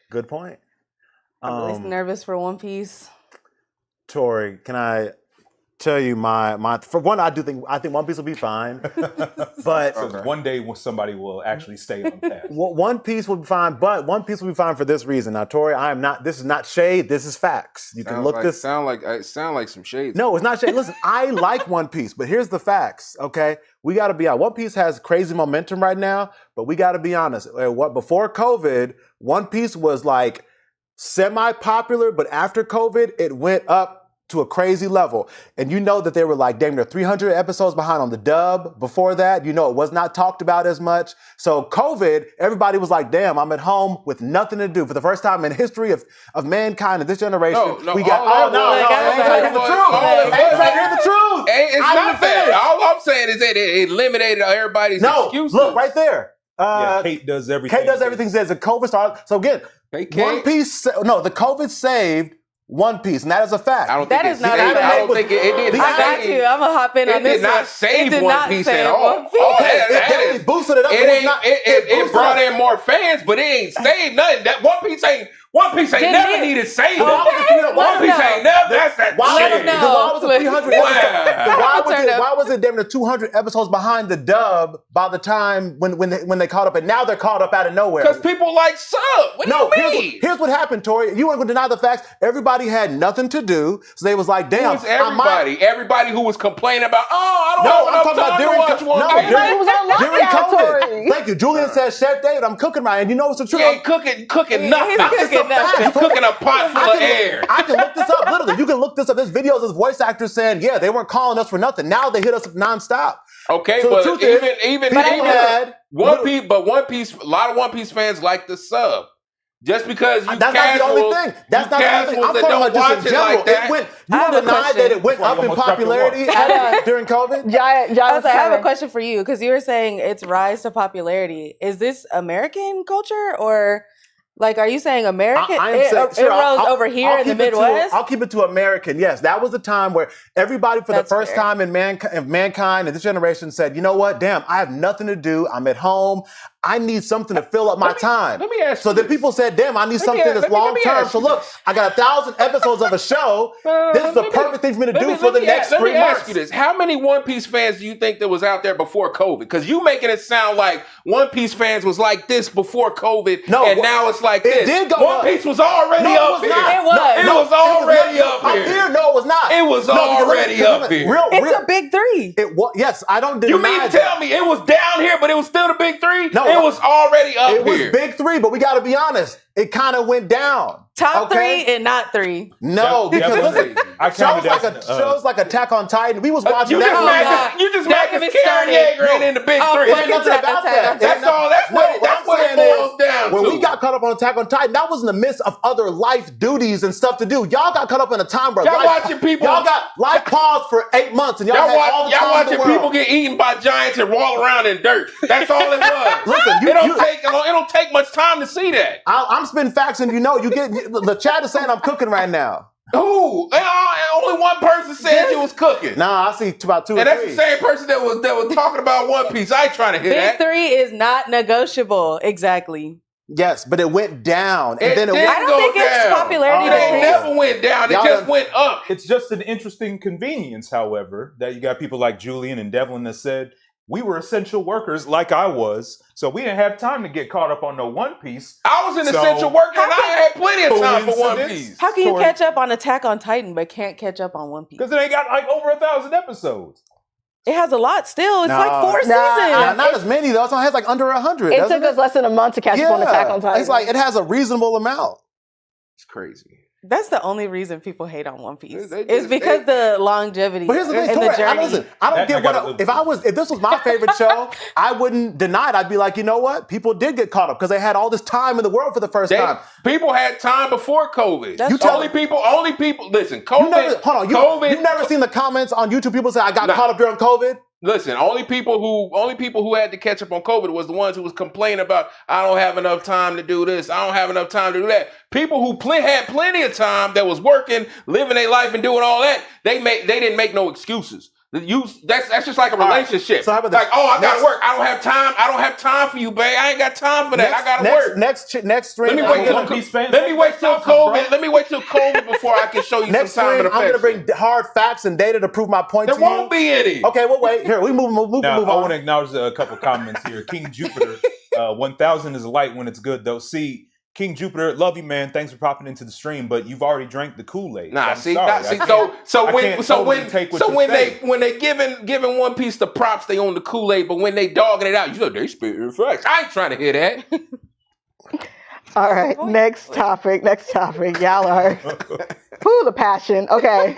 Speaker 5: Good point.
Speaker 4: I'm really nervous for One Piece.
Speaker 5: Tori, can I tell you my for one, I think One Piece will be fine, but
Speaker 1: So one day when somebody will actually stay on path.
Speaker 5: One Piece will be fine. But One Piece will be fine for this reason. Now, Tori, I am not. This is not shade. This is facts. You can look this.
Speaker 2: Sound like some shade.
Speaker 5: No, it's not shade. Listen, I like One Piece, but here's the facts. Okay, we got to be honest. One Piece has crazy momentum right now, but we got to be honest. What before COVID, One Piece was like semi-popular, but after COVID, it went up to a crazy level. And you know that they were like damn near 300 episodes behind on the dub before that. You know, it was not talked about as much. So COVID, everybody was like, damn, I'm at home with nothing to do. For the first time in history of mankind in this generation, we got, hear the truth.
Speaker 2: It's not that. All I'm saying is that it eliminated everybody's excuses.
Speaker 5: Look, right there.
Speaker 1: Kate does everything.
Speaker 5: Kate does everything says the COVID started. So again, One Piece, the COVID saved One Piece, and that is a fact.
Speaker 2: I don't think it did.
Speaker 4: I got you. I'm gonna hop in on this.
Speaker 2: It did not save One Piece at all.
Speaker 5: Okay, it definitely boosted it up.
Speaker 2: It brought in more fans, but it ain't saved nothing. That One Piece ain't never needed saving. One Piece ain't never. That's that shit.
Speaker 5: Why was it 300 episodes? Why was it damn near 200 episodes behind the dub by the time when they caught up, and now they're caught up out of nowhere?
Speaker 2: Because people like sub. What do you mean?
Speaker 5: Here's what happened, Tori. You weren't going to deny the facts. Everybody had nothing to do, so they was like, "Damn."
Speaker 2: Who was everybody? Everybody who was complaining about, I'm talking about
Speaker 5: during COVID. Thank you. Julian says, "Chef David, I'm cooking right," and you know it's the truth.
Speaker 2: He ain't cooking nothing. He's cooking a pot full of air.
Speaker 5: I can look this up. Literally, you can look this up. There's videos of voice actors saying, "Yeah, they weren't calling us for nothing. Now they hit us nonstop."
Speaker 2: Okay,
Speaker 5: so
Speaker 2: but even One Piece, but One Piece, a lot of One Piece fans like the sub. Just because that's
Speaker 5: not the only thing. That's not the only thing. I'm talking about just in general. You don't deny that it went up in popularity during COVID?
Speaker 4: I have a question for you, because you were saying its rise to popularity. Is this American culture, or like, are you saying American? It rose over here in the Midwest?
Speaker 5: I'll keep it to American. Yes, that was the time where everybody for the first time in mankind in this generation said, you know what? Damn, I have nothing to do. I'm at home. I need something to fill up my time.
Speaker 2: Let me ask
Speaker 5: you. So then people said, damn, I need something that's long term. So look, I got 1,000 episodes of a show. This is the perfect thing for me to do for the next 3 months.
Speaker 2: Let me ask you this. How many One Piece fans do you think that was out there before COVID? Because you making it sound like One Piece fans was like this before COVID, and now it's like this.
Speaker 5: It did go
Speaker 2: One Piece was already up here.
Speaker 4: It was.
Speaker 2: It was already up here.
Speaker 5: No, it was not.
Speaker 2: It was already up here.
Speaker 4: It's a big three.
Speaker 5: It was. Yes, I don't deny
Speaker 2: You mean to tell me it was down here, but it was still the big three?
Speaker 5: No,
Speaker 2: it was already up here.
Speaker 5: It was big three, but we got to be honest. It kind of went down.
Speaker 4: Top three and not three.
Speaker 5: No, because listen, shows like Attack on Titan. We was watching that.
Speaker 2: You just making Karen Yeager ain't in the big three.
Speaker 5: There's nothing about that.
Speaker 2: That's all. That's what it boils down to.
Speaker 5: When we got caught up on Attack on Titan, that was in the midst of other life duties and stuff to do. Y'all got caught up in a time where
Speaker 2: y'all
Speaker 5: got life paused for 8 months, and y'all had all the time
Speaker 2: watching people get eaten by giants and roll around in dirt. That's all it was.
Speaker 5: Listen,
Speaker 2: it don't take much time to see that.
Speaker 5: I'm spitting facts, and you get the chat is saying I'm cooking right now.
Speaker 2: Who? Only one person said you was cooking.
Speaker 5: Nah, I see about 2 or 3.
Speaker 2: And that's the same person that was talking about One Piece. I ain't trying to hear that.
Speaker 4: Big three is not negotiable. Exactly.
Speaker 5: Yes, but it went down, and then
Speaker 4: I don't think its popularity.
Speaker 2: It never went down. It just went up.
Speaker 1: It's just an interesting convenience, however, that you got people like Julian and Devlin that said we were essential workers, like I was, so we didn't have time to get caught up on no One Piece.
Speaker 2: I was an essential worker, and I had plenty of time for One Piece.
Speaker 4: How can you catch up on Attack on Titan but can't catch up on One Piece?
Speaker 1: Because it ain't got like over 1,000 episodes.
Speaker 4: It has a lot still. It's like 4 seasons.
Speaker 5: Not as many though. It has like under 100.
Speaker 3: It took us less than a month to catch up on Attack on Titan.
Speaker 5: It's like it has a reasonable amount.
Speaker 2: It's crazy.
Speaker 4: That's the only reason people hate on One Piece. It's because the longevity.
Speaker 5: But here's the thing,
Speaker 4: and the journey.
Speaker 5: I don't get what if this was my favorite show, I wouldn't deny it. I'd be like, you know what? People did get caught up because they had all this time in the world for the first time.
Speaker 2: People had time before COVID. Only people. Listen, COVID.
Speaker 5: You've never seen the comments on YouTube. People say I got caught up during COVID.
Speaker 2: Listen, only people who had to catch up on COVID was the ones who was complaining about, I don't have enough time to do this, I don't have enough time to do that. People who had plenty of time that was working, living their life and doing all that, they didn't make no excuses. That's just like a relationship.
Speaker 5: So how about
Speaker 2: like,
Speaker 5: this?
Speaker 2: I gotta work. I don't have time. I don't have time for you, babe. I ain't got time for that. I gotta work.
Speaker 5: Next stream.
Speaker 2: Let me wait till COVID. Let me wait till COVID before I can show you
Speaker 5: Next
Speaker 2: some time
Speaker 5: stream,
Speaker 2: and
Speaker 5: I'm
Speaker 2: affection.
Speaker 5: gonna bring hard facts and data to prove my point.
Speaker 2: There won't be any.
Speaker 5: Okay, well, wait. Here, we move
Speaker 1: Now,
Speaker 5: on.
Speaker 1: I want to acknowledge a couple comments here. King Jupiter, 1000 is light when it's good, though. See, King Jupiter, love you, man. Thanks for popping into the stream, but you've already drank the Kool-Aid.
Speaker 2: Nah,
Speaker 1: so
Speaker 2: when they giving One Piece the props, they own the Kool-Aid, but when they dogging it out, you know they spitting facts. I ain't trying to hear that.
Speaker 3: All right, next topic. Y'all are the passion. Okay.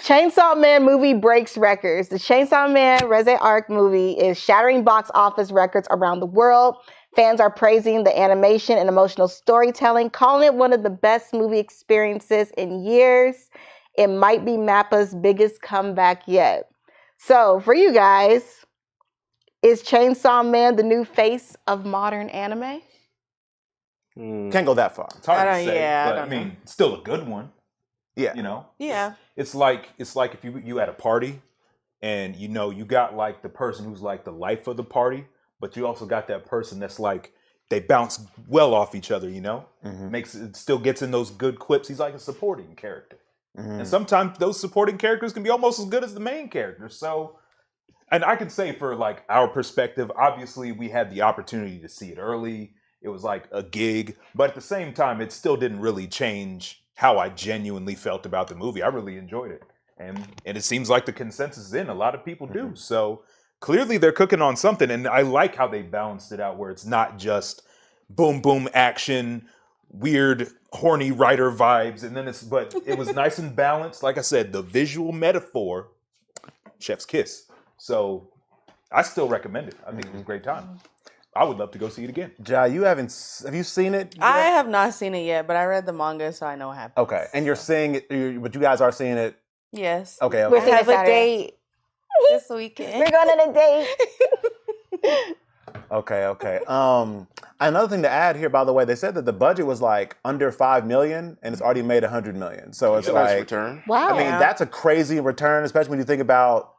Speaker 3: Chainsaw Man movie breaks records. The Chainsaw Man Reze Arc movie is shattering box office records around the world. Fans are praising the animation and emotional storytelling, calling it one of the best movie experiences in years. It might be MAPPA's biggest comeback yet. So, for you guys, is Chainsaw Man the new face of modern anime?
Speaker 5: Can't go that far.
Speaker 1: It's hard to
Speaker 4: I
Speaker 1: say,
Speaker 4: don't
Speaker 1: but I mean,
Speaker 4: know.
Speaker 1: it's still a good one.
Speaker 5: Yeah.
Speaker 1: You know?
Speaker 4: Yeah.
Speaker 1: It's like if you at a party and you got like the person who's like the life of the party, but you also got that person that's like they bounce well off each other, Makes it still gets in those good quips. He's like a supporting character. And sometimes those supporting characters can be almost as good as the main character. So, and I can say for like our perspective, obviously we had the opportunity to see it early. It was like a gig, but at the same time, it still didn't really change how I genuinely felt about the movie. I really enjoyed it. And it seems like the consensus is in. A lot of people do. So clearly they're cooking on something. And I like how they balanced it out where it's not just boom, boom, action, weird, horny writer vibes. And then but it was nice and balanced. Like I said, the visual metaphor, chef's kiss. So I still recommend it. I think it was a great time. I would love to go see it again.
Speaker 5: Jai, have you seen it yet?
Speaker 4: I have not seen it yet, but I read the manga, so I know what happens.
Speaker 5: Okay, and you're seeing it, but you guys are seeing it?
Speaker 4: Yes.
Speaker 5: Okay.
Speaker 3: We're
Speaker 4: I
Speaker 3: seeing it
Speaker 4: have a
Speaker 3: Saturday.
Speaker 4: date this weekend.
Speaker 3: We're going on a date.
Speaker 5: Okay. Another thing to add here, by the way, they said that the budget was like under $5 million, and it's already made $100 million. So it's like,
Speaker 2: return.
Speaker 3: Wow.
Speaker 5: I mean, that's a crazy return, especially when you think about.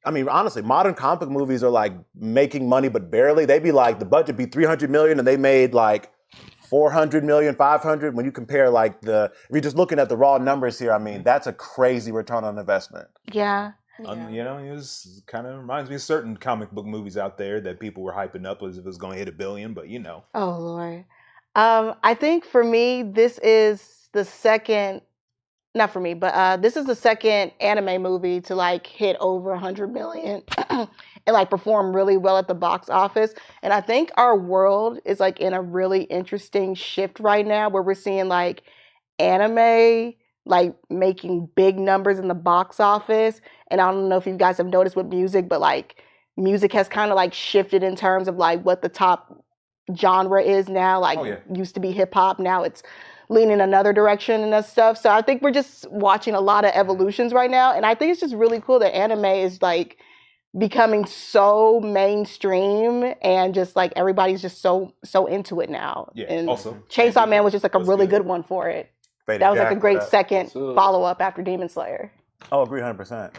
Speaker 5: I mean, honestly, modern comic movies are like making money, but barely. They'd be like, the budget be $300 million, and they made like $400 million, $500. When you compare like if you're just looking at the raw numbers here, I mean, that's a crazy return on investment.
Speaker 3: Yeah.
Speaker 1: It kind of reminds me of certain comic book movies out there that people were hyping up as if it was going to hit $1 billion, but
Speaker 3: Oh, Lord. I think for me, this is the second, not for me, but this is the second anime movie to like hit over 100 million and like perform really well at the box office. And I think our world is like in a really interesting shift right now where we're seeing like anime like making big numbers in the box office. And I don't know if you guys have noticed with music, but like music has kind of like shifted in terms of like what the top genre is now. Like used to be hip hop, now it's leaning another direction and that stuff. So I think we're just watching a lot of evolutions right now. And I think it's just really cool that anime is like becoming so mainstream and just like everybody's just so into it now.
Speaker 1: Yeah.
Speaker 3: And
Speaker 1: Also,
Speaker 3: Chainsaw Man was just like a really
Speaker 1: good.
Speaker 3: good one for it. That was like a great second follow-up after Demon Slayer.
Speaker 5: Oh, agree 100%.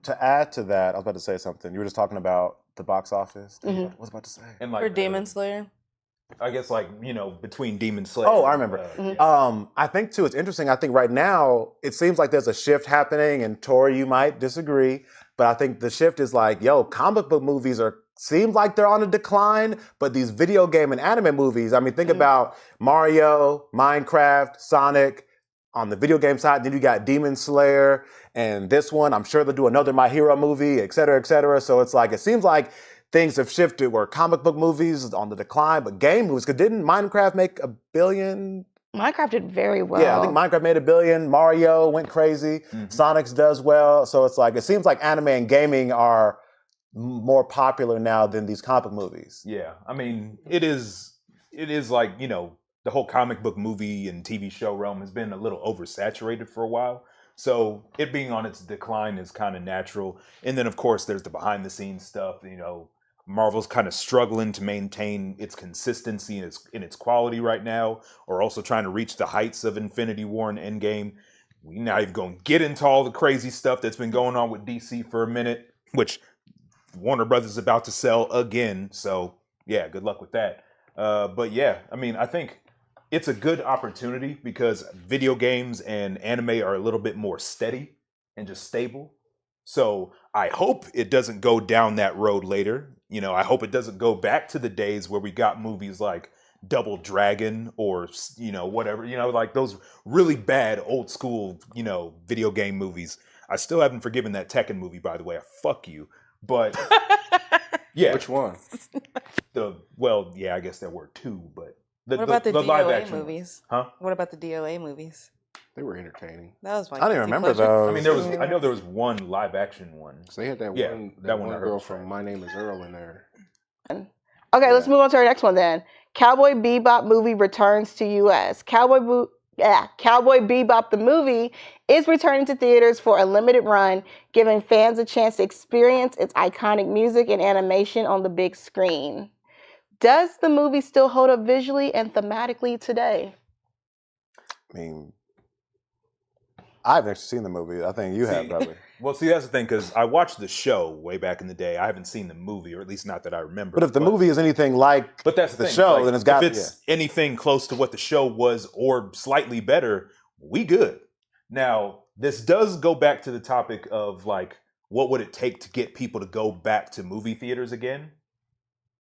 Speaker 5: To add to that, I was about to say something. You were just talking about the box office. What was I about to say?
Speaker 1: And like
Speaker 4: For Demon Slayer.
Speaker 1: I guess like, between Demon Slayer.
Speaker 5: Oh, I remember. I think too, it's interesting. I think right now, it seems like there's a shift happening, and Tori, you might disagree, but I think the shift is like, comic book movies seem like they're on a decline, but these video game and anime movies, I mean, think about Mario, Minecraft, Sonic. On the video game side, then you got Demon Slayer, and this one, I'm sure they'll do another My Hero movie, et cetera, et cetera. So it's like, it seems like things have shifted where comic book movies on the decline, but game movies, because didn't Minecraft make $1 billion?
Speaker 3: Minecraft did very well.
Speaker 5: Yeah, I think Minecraft made $1 billion. Mario went crazy. Sonic's does well. So it's like, it seems like anime and gaming are more popular now than these comic movies.
Speaker 1: Yeah, I mean, it is like, the whole comic book movie and TV show realm has been a little oversaturated for a while. So it being on its decline is kind of natural. And then, of course, there's the behind the scenes stuff. Marvel's kind of struggling to maintain its consistency in its quality right now, or also trying to reach the heights of Infinity War and Endgame. We're not even going to get into all the crazy stuff that's been going on with DC for a minute, which Warner Brothers is about to sell again. So, yeah, good luck with that. But yeah, I mean, I think it's a good opportunity because video games and anime are a little bit more steady and just stable. So I hope it doesn't go down that road later. You know, I hope it doesn't go back to the days where we got movies like Double Dragon or, you know, whatever, you know, like those really bad old school, you know, video game movies. I still haven't forgiven that Tekken movie, by the way. Fuck you. But yeah.
Speaker 2: Which one?
Speaker 1: I guess there were two, but
Speaker 4: what about the
Speaker 1: live
Speaker 4: DOA
Speaker 1: action
Speaker 4: movies?
Speaker 1: Huh?
Speaker 4: What about the DOA movies?
Speaker 2: They were entertaining.
Speaker 4: That was my
Speaker 5: I don't even
Speaker 4: guilty
Speaker 5: remember
Speaker 4: pleasure.
Speaker 5: those.
Speaker 1: I mean, I know there was one live action one.
Speaker 2: So they had that
Speaker 1: Yeah,
Speaker 2: one,
Speaker 1: that one I
Speaker 2: one
Speaker 1: heard
Speaker 2: girl
Speaker 1: was
Speaker 2: from
Speaker 1: trash.
Speaker 2: My Name Is Earl in there.
Speaker 3: Okay, let's move on to our next one then. Cowboy Bebop movie returns to U.S. Cowboy Bebop the movie is returning to theaters for a limited run, giving fans a chance to experience its iconic music and animation on the big screen. Does the movie still hold up visually and thematically today?
Speaker 5: I mean, I've actually seen the movie. I think you have, probably.
Speaker 1: Well, see, that's the thing, because I watched the show way back in the day. I haven't seen the movie, or at least not that I remember.
Speaker 5: But if the movie is anything like
Speaker 1: but that's
Speaker 5: the
Speaker 1: thing,
Speaker 5: show,
Speaker 1: like,
Speaker 5: then it's got
Speaker 1: if it's anything close to what the show was or slightly better, we good. Now, this does go back to the topic of, like, what would it take to get people to go back to movie theaters again?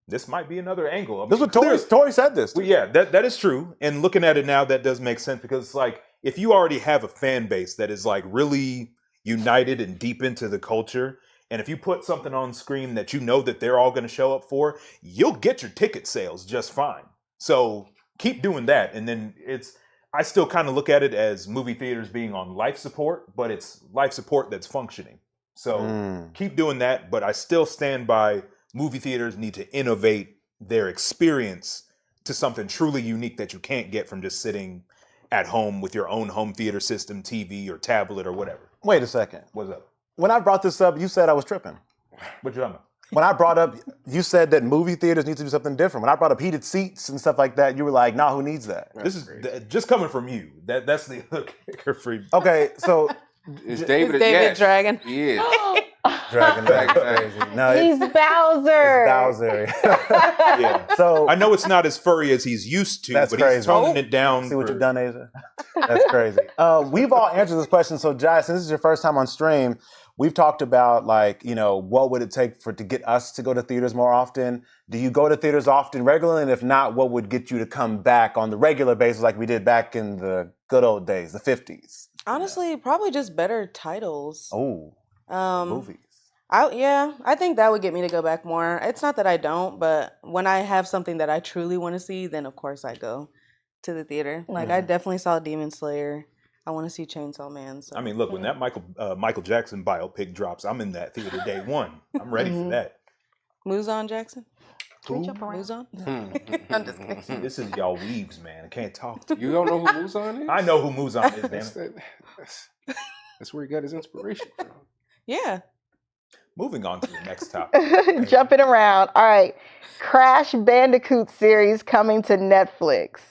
Speaker 1: This might be another angle. I mean,
Speaker 5: This is what Tori said this.
Speaker 1: well, yeah, that is true. And looking at it now, that does make sense because it's like if you already have a fan base that is like really united and deep into the culture, and if you put something on screen that you know that they're all going to show up for, you'll get your ticket sales just fine. So keep doing that. And then I still kind of look at it as movie theaters being on life support, but it's life support that's functioning. So keep doing that. But I still stand by movie theaters need to innovate their experience to something truly unique that you can't get from just sitting at home with your own home theater system, TV or tablet or whatever.
Speaker 5: Wait a second.
Speaker 1: What's up?
Speaker 5: When I brought this up, you said I was tripping.
Speaker 1: What you talking about?
Speaker 5: When I brought up, you said that movie theaters need to do something different. When I brought up heated seats and stuff like that, you were like, nah, who needs that?
Speaker 1: This is just coming from you. That's the kicker for you.
Speaker 5: Okay, so
Speaker 2: It's David.
Speaker 4: It's David
Speaker 2: yes.
Speaker 4: Dragon.
Speaker 2: Yeah.
Speaker 5: Dragon crazy. No,
Speaker 3: He's Bowser.
Speaker 5: it's Bowser.
Speaker 1: Yeah.
Speaker 5: So
Speaker 1: I know it's not as furry as he's used to,
Speaker 5: That's
Speaker 1: but
Speaker 5: crazy.
Speaker 1: he's toning it down.
Speaker 5: see what you've done, Asia? That's crazy. We've all answered this question. So, Jai, since this is your first time on stream, we've talked about, like, you know, what would it take to get us to go to theaters more often? Do you go to theaters often regularly? And if not, what would get you to come back on the regular basis like we did back in the good old days, the 50s?
Speaker 4: Honestly, probably just better titles.
Speaker 5: Oh, movies.
Speaker 4: I think that would get me to go back more. It's not that I don't, but when I have something that I truly want to see, then of course I go to the theater. Like I definitely saw Demon Slayer. I want to see Chainsaw Man. So.
Speaker 1: I mean, look, when that Michael Jackson biopic drops, I'm in that theater day one. I'm ready for that.
Speaker 4: Muzan Jackson?
Speaker 3: Can we jump around?
Speaker 4: Muzan? I'm just kidding.
Speaker 1: See, this is y'all weaves, man. I can't talk to you.
Speaker 2: You don't know who Muzan is?
Speaker 1: I know who Muzan is, damn it.
Speaker 2: That's where he got his inspiration from.
Speaker 4: Yeah.
Speaker 1: Moving on to the next topic.
Speaker 3: Jumping around. All right. Crash Bandicoot series coming to Netflix.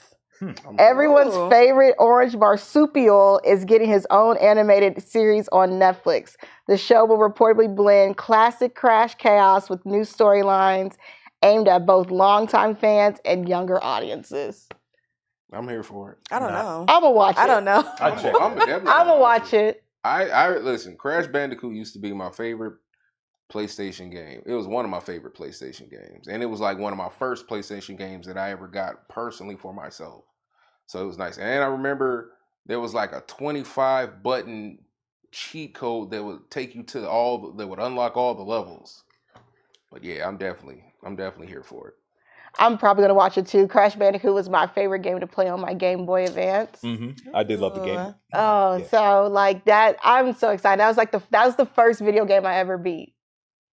Speaker 3: Everyone's
Speaker 4: Ooh.
Speaker 3: favorite orange marsupial is getting his own animated series on Netflix. The show will reportedly blend classic Crash chaos with new storylines aimed at both longtime fans and younger audiences.
Speaker 2: I'm here for it.
Speaker 4: I don't know.
Speaker 3: I'm gonna watch it.
Speaker 4: I don't know.
Speaker 1: I check.
Speaker 2: I'm
Speaker 3: gonna watch it.
Speaker 2: I listen. Crash Bandicoot used to be my favorite PlayStation game. It was one of my favorite PlayStation games, and it was like one of my first PlayStation games that I ever got personally for myself. So it was nice. And I remember there was like a 25 button cheat code that would take you to that would unlock all the levels. But yeah, I'm definitely here for it.
Speaker 3: I'm probably gonna watch it too. Crash Bandicoot was my favorite game to play on my Game Boy Advance.
Speaker 1: I did love the game.
Speaker 3: Oh,
Speaker 1: Yeah.
Speaker 3: so like that, I'm so excited. That was the first video game I ever beat.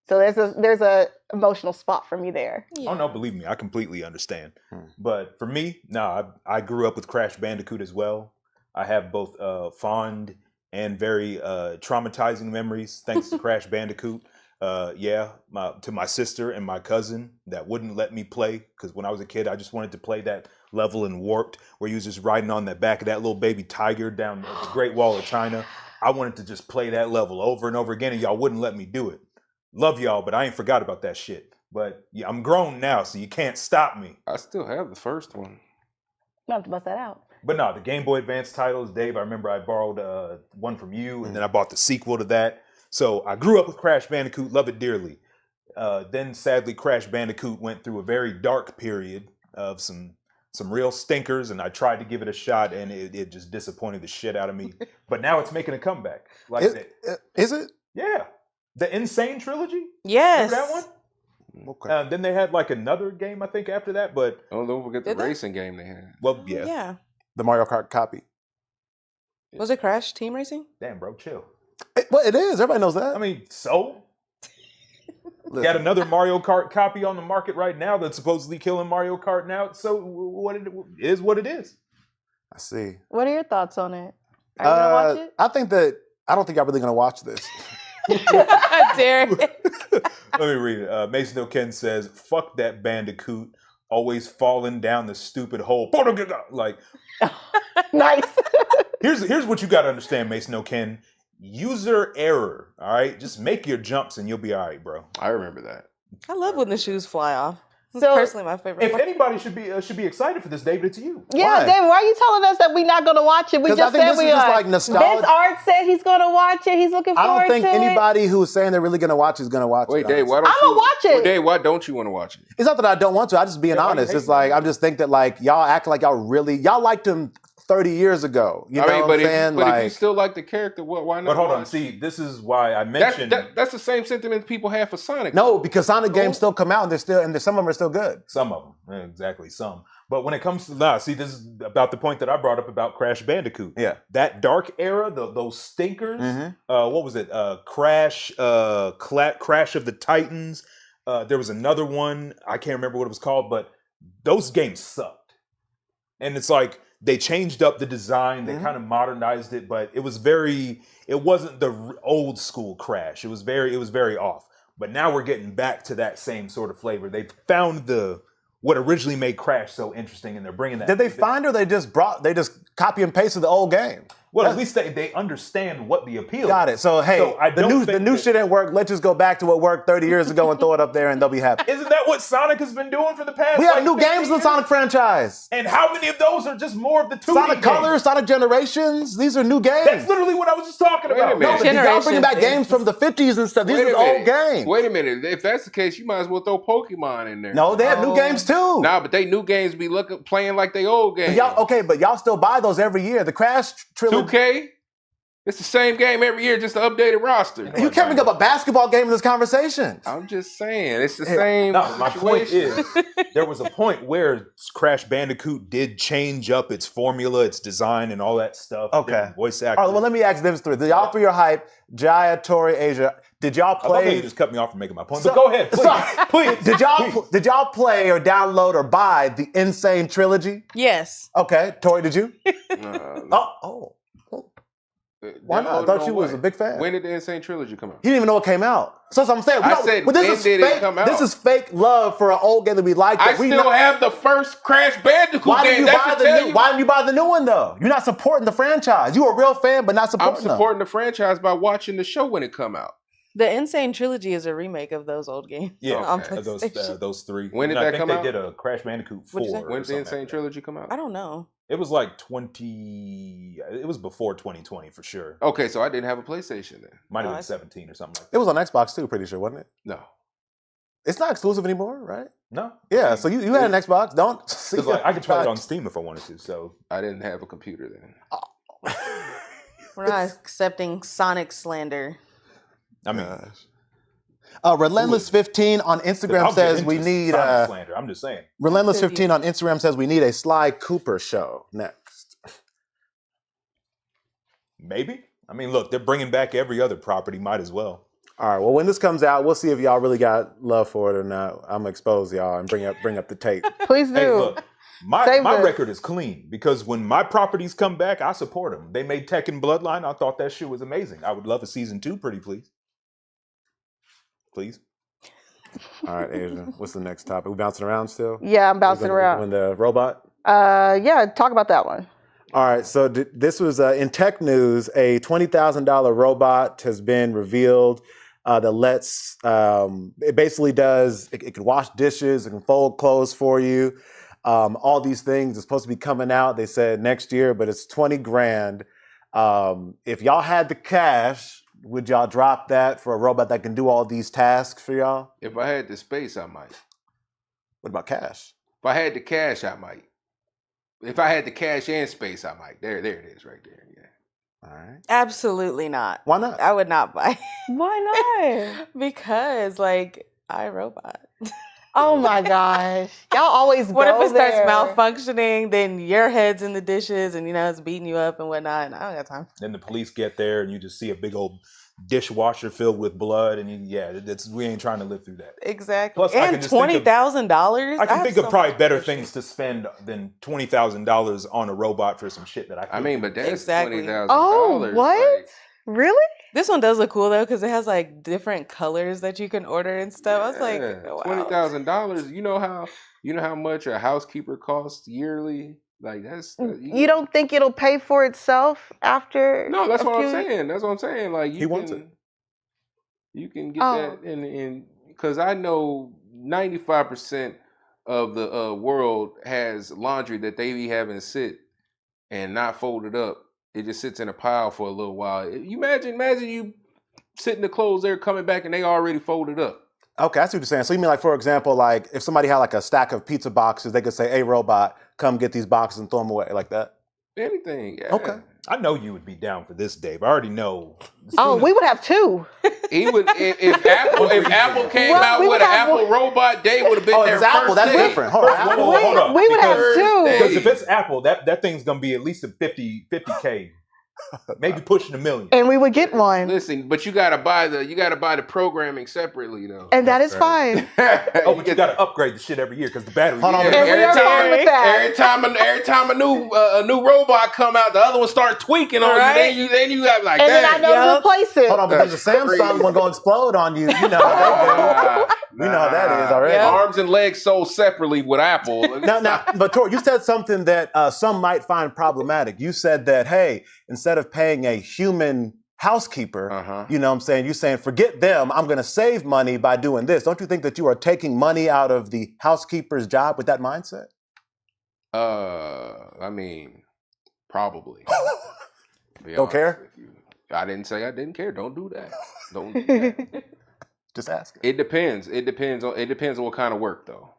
Speaker 3: So there's a emotional spot for me there.
Speaker 1: Oh no, believe me, I completely understand. But for me, I grew up with Crash Bandicoot as well. I have both fond and very traumatizing memories thanks to Crash Bandicoot. to my sister and my cousin that wouldn't let me play because when I was a kid, I just wanted to play that level in Warped where you was just riding on the back of that little baby tiger down the Great Wall of China. I wanted to just play that level over and over again, and y'all wouldn't let me do it. Love y'all, but I ain't forgot about that shit. But yeah, I'm grown now, so you can't stop me.
Speaker 2: I still have the first one.
Speaker 3: You have to bust that out.
Speaker 1: But no, the Game Boy Advance titles, Dave, I remember I borrowed one from you, and then I bought the sequel to that. So I grew up with Crash Bandicoot, love it dearly. Then sadly, Crash Bandicoot went through a very dark period of some real stinkers, and I tried to give it a shot, and it just disappointed the shit out of me. But now it's making a comeback.
Speaker 5: Is it?
Speaker 1: Yeah. The Insane Trilogy?
Speaker 4: Yes.
Speaker 1: Remember that one?
Speaker 5: Okay.
Speaker 1: Then they had like another game, I think, after that, but...
Speaker 2: Oh, don't forget the
Speaker 4: Did they?
Speaker 2: racing game they had.
Speaker 1: Well, yeah.
Speaker 4: Yeah.
Speaker 5: The Mario Kart copy.
Speaker 4: Was it Crash Team Racing?
Speaker 1: Damn, bro, chill.
Speaker 5: Well, it is. Everybody knows that.
Speaker 1: I mean, so?
Speaker 5: Listen.
Speaker 1: Got another Mario Kart copy on the market right now that's supposedly killing Mario Kart now. So what it is what it is.
Speaker 5: I see.
Speaker 3: What are your thoughts on it? Are you gonna watch it?
Speaker 5: I don't think I'm really gonna watch this.
Speaker 4: Derek.
Speaker 1: Let me read it. Mason O'Ken says, "Fuck that Bandicoot, always falling down the stupid hole." Like,
Speaker 3: Nice.
Speaker 1: here's what you got to understand, Mason O'Ken. User error. All right, just make your jumps and you'll be all right, bro.
Speaker 2: I remember that.
Speaker 4: I love when the shoes fly off. It's
Speaker 3: So,
Speaker 4: personally my favorite.
Speaker 1: If
Speaker 4: part.
Speaker 1: anybody should be excited for this, David, it's you.
Speaker 3: Yeah,
Speaker 5: Why?
Speaker 3: David, why are you telling us that we're not gonna watch it? We
Speaker 5: 'Cause I
Speaker 3: just
Speaker 5: think
Speaker 3: said
Speaker 5: this
Speaker 3: we
Speaker 5: is just
Speaker 3: are.
Speaker 5: like nostalgia.
Speaker 3: Vince Art said he's gonna watch it. He's looking
Speaker 5: I
Speaker 3: forward
Speaker 5: don't think
Speaker 3: to it.
Speaker 5: anybody who's saying they're really gonna watch is gonna watch
Speaker 2: Wait,
Speaker 5: it.
Speaker 2: Dave, why don't
Speaker 3: I'm
Speaker 2: you
Speaker 3: gonna watch it.
Speaker 2: Well, Dave, why don't you want to watch it?
Speaker 5: It's not that I don't want to. I just being
Speaker 1: Yeah, why you
Speaker 5: honest.
Speaker 1: hate
Speaker 5: It's like
Speaker 1: me?
Speaker 5: I just think that like y'all act like y'all liked him 30 years ago. You know what I'm
Speaker 2: but
Speaker 5: saying?
Speaker 2: if you still like the character, why not?
Speaker 1: But hold on,
Speaker 2: watch?
Speaker 1: see, this is why I mentioned
Speaker 2: That's the same sentiment people have for Sonic.
Speaker 5: no, because Sonic games still come out and some of them are still good.
Speaker 1: some of them, exactly some. But when it comes to see, this is about the point that I brought up about Crash Bandicoot.
Speaker 5: Yeah.
Speaker 1: That dark era, those stinkers.
Speaker 5: Mhm.
Speaker 1: What was it? Crash of the Titans. There was another one. I can't remember what it was called, but those games sucked. And it's like they changed up the design. They kind of modernized it, but it wasn't the old school Crash. It was very off. But now we're getting back to that same sort of flavor. They found what originally made Crash so interesting, and they're bringing that.
Speaker 5: Did they find or they just copy and pasted the old game?
Speaker 1: Well, at least they understand what the appeal.
Speaker 5: Got it. So hey,
Speaker 1: So I
Speaker 5: the
Speaker 1: don't
Speaker 5: new
Speaker 1: think that-
Speaker 5: shit didn't work. Let's just go back to what worked 30 years ago and throw it up there, and they'll be happy.
Speaker 1: Isn't that what Sonic has been doing for the past?
Speaker 5: We have
Speaker 1: like,
Speaker 5: new
Speaker 1: 15
Speaker 5: games in the
Speaker 1: years?
Speaker 5: Sonic franchise.
Speaker 1: And how many of those are just more of the 2D
Speaker 5: Sonic
Speaker 1: games?
Speaker 5: Colors, Sonic Generations. These are new games.
Speaker 1: That's literally what I was just talking
Speaker 2: Wait a
Speaker 1: about.
Speaker 2: minute.
Speaker 5: No, but y'all bringing back
Speaker 4: Generations
Speaker 5: games from the 50s and stuff. These are old games.
Speaker 2: Wait a minute. If that's the case, you might as well throw Pokemon in there.
Speaker 5: No, they have new games too.
Speaker 2: Nah, but they new games be playing like they old games.
Speaker 5: But y'all still buy those every year. The Crash trilogy.
Speaker 2: 2K? It's the same game every year, just an updated roster.
Speaker 5: You can't bring up a basketball game in this conversation.
Speaker 2: I'm just saying, it's the same
Speaker 1: No, my point
Speaker 2: situation.
Speaker 1: is, there was a point where Crash Bandicoot did change up its formula, its design, and all that stuff.
Speaker 5: Okay.
Speaker 1: Different voice actors.
Speaker 5: All right, well, let me ask them three. Y'all three are hype. Jaya, Tori, Asia. Did y'all
Speaker 1: I love how
Speaker 5: play?
Speaker 1: you just cut me off from making my point. But go ahead, please.
Speaker 5: Sorry.
Speaker 1: Please.
Speaker 5: Did y'all play or download or buy the Insane Trilogy?
Speaker 4: Yes.
Speaker 5: Okay, Tori, did you? Oh. Why not? I thought you was a big fan.
Speaker 2: When did the Insane Trilogy come out?
Speaker 5: He didn't even know it came out. So that's what I'm saying.
Speaker 2: I said,
Speaker 5: this
Speaker 2: when
Speaker 5: is
Speaker 2: did it
Speaker 5: fake,
Speaker 2: come out?
Speaker 5: This is fake love for an old game that we like.
Speaker 2: I
Speaker 5: That we
Speaker 2: still
Speaker 5: know-
Speaker 2: have the first Crash Bandicoot
Speaker 5: Why
Speaker 2: game.
Speaker 5: didn't you buy the new? Why didn't you buy the new one though? You're not supporting the franchise. You a real fan, but not
Speaker 2: I'm
Speaker 5: supporting them.
Speaker 2: supporting the franchise by watching the show when it come out.
Speaker 4: The Insane Trilogy is a remake of those old games.
Speaker 1: Yeah,
Speaker 4: on
Speaker 1: those three.
Speaker 2: When did
Speaker 1: And
Speaker 2: that
Speaker 1: I think
Speaker 2: come
Speaker 1: they
Speaker 2: out?
Speaker 1: did a Crash Bandicoot 4.
Speaker 4: What'd you say?
Speaker 1: or
Speaker 2: When's the
Speaker 1: something
Speaker 2: Insane
Speaker 1: after that.
Speaker 2: Trilogy come out?
Speaker 4: I don't know.
Speaker 1: It was like 20. It was before 2020 for sure.
Speaker 2: Okay, so I didn't have a PlayStation then.
Speaker 1: Might have
Speaker 4: Oh, I
Speaker 1: been
Speaker 4: see.
Speaker 1: 17 or something like
Speaker 5: It
Speaker 1: that.
Speaker 5: was on Xbox too, pretty sure, wasn't it?
Speaker 2: No.
Speaker 5: It's not exclusive anymore, right?
Speaker 1: No.
Speaker 5: Yeah. So you had an Xbox. Don't.
Speaker 1: Because like, I could try it on Steam if I wanted to. So
Speaker 2: I didn't have a computer then.
Speaker 4: We're not accepting Sonic slander.
Speaker 1: I mean,
Speaker 5: Relentless 15 on Instagram
Speaker 1: I'll get
Speaker 5: says
Speaker 1: into
Speaker 5: we need.
Speaker 1: Sonic slander. I'm just saying.
Speaker 5: Relentless 15 on Instagram says we need a Sly Cooper show next.
Speaker 1: Maybe. I mean, look, they're bringing back every other property. Might as well.
Speaker 5: All right. Well, when this comes out, we'll see if y'all really got love for it or not. I'm gonna expose y'all and bring up the tape.
Speaker 3: Please do.
Speaker 1: Hey, look, my
Speaker 3: Save this.
Speaker 1: record is clean because when my properties come back, I support them. They made Tekken Bloodline. I thought that shit was amazing. I would love a season 2, pretty please. please.
Speaker 5: All right, Asia. What's the next topic? We bouncing around still?
Speaker 3: Yeah, I'm bouncing around.
Speaker 5: Doing the robot?
Speaker 3: Yeah, talk about that one.
Speaker 5: All right, so this was in tech news. A $20,000 robot has been revealed that lets, it basically does, it can wash dishes, it can fold clothes for you. All these things are supposed to be coming out, they said next year, but it's 20 grand. If y'all had the cash, would y'all drop that for a robot that can do all these tasks for y'all?
Speaker 2: If I had the space, I might.
Speaker 5: What about cash?
Speaker 2: If I had the cash, I might. If I had the cash and space, I might. There it is, right there. Yeah.
Speaker 5: All right.
Speaker 4: Absolutely not.
Speaker 5: Why not?
Speaker 4: I would not buy.
Speaker 3: Why not?
Speaker 4: Because like iRobot.
Speaker 3: Oh my gosh. Y'all always
Speaker 4: What
Speaker 3: go
Speaker 4: if it starts
Speaker 3: there.
Speaker 4: malfunctioning? Then your head's in the dishes, and it's beating you up and whatnot. And I don't got time.
Speaker 1: Then the police get there, and you just see a big old dishwasher filled with blood, and we ain't trying to live through that.
Speaker 4: Exactly.
Speaker 1: Plus, I can
Speaker 4: and
Speaker 1: just think of-
Speaker 4: $20,000.
Speaker 1: I can think of probably better things to spend than $20,000 on a robot for some shit that I.
Speaker 2: I mean, but that's
Speaker 4: Exactly.
Speaker 2: $20,000.
Speaker 3: Oh, what? Really?
Speaker 4: This one does look cool though, because it has like different colors that you can order and stuff. I was like, wow.
Speaker 2: $20,000. You know how much a housekeeper costs yearly? Like that's
Speaker 3: You don't think it'll pay for itself after?
Speaker 2: No, that's
Speaker 3: a
Speaker 2: what I'm
Speaker 3: few-
Speaker 2: saying. That's what I'm saying. Like
Speaker 5: He wants it.
Speaker 2: You can get that in because I know 95% of the world has laundry that they be having to sit and not folded up. It just sits in a pile for a little while. You imagine you sitting the clothes there coming back and they already folded up.
Speaker 5: Okay, I see what you're saying. So you mean like, for example, like if somebody had like a stack of pizza boxes, they could say, "Hey, robot, come get these boxes and throw them away," like that?
Speaker 2: Anything, yeah.
Speaker 5: Okay.
Speaker 1: I know you would be down for this, Dave. I already know.
Speaker 3: Oh, we would have two.
Speaker 2: He would if Apple came
Speaker 3: Well,
Speaker 2: out
Speaker 3: we
Speaker 2: with
Speaker 3: would
Speaker 2: an
Speaker 3: have
Speaker 2: Apple
Speaker 3: one.
Speaker 2: robot, Dave would have been
Speaker 5: Oh,
Speaker 2: there
Speaker 5: if it's Apple,
Speaker 2: first
Speaker 5: that's
Speaker 2: day.
Speaker 5: different. Hold on, Apple.
Speaker 1: Hold up.
Speaker 3: We would have two.
Speaker 1: Because if it's Apple, that thing's gonna be at least a 50K, maybe pushing $1 million.
Speaker 3: And we would get one.
Speaker 2: Listen, but you gotta buy the programming separately though.
Speaker 3: And that is fine.
Speaker 1: Oh, but you gotta upgrade the shit every year because the battery.
Speaker 5: Hold on.
Speaker 3: And we are fine with that.
Speaker 2: Every time a new robot come out, the other one start tweaking on
Speaker 4: Right?
Speaker 2: you. Then you have like,
Speaker 3: And then I know to replace it.
Speaker 5: Hold on, but then the Samsung one gonna explode on you. You know how they do. You know how that is already.
Speaker 4: Yeah.
Speaker 2: Arms and legs sold separately with Apple.
Speaker 5: Now, but Tor, you said something that some might find problematic. You said that, hey, instead of paying a human housekeeper, you know what I'm saying? You're saying, forget them, I'm going to save money by doing this. Don't you think that you are taking money out of the housekeeper's job with that mindset?
Speaker 2: I mean, probably.
Speaker 5: Don't care?
Speaker 2: I didn't say I didn't care. Don't do that. Don't do that.
Speaker 5: Just ask.
Speaker 2: It depends. It depends on what kind of work though.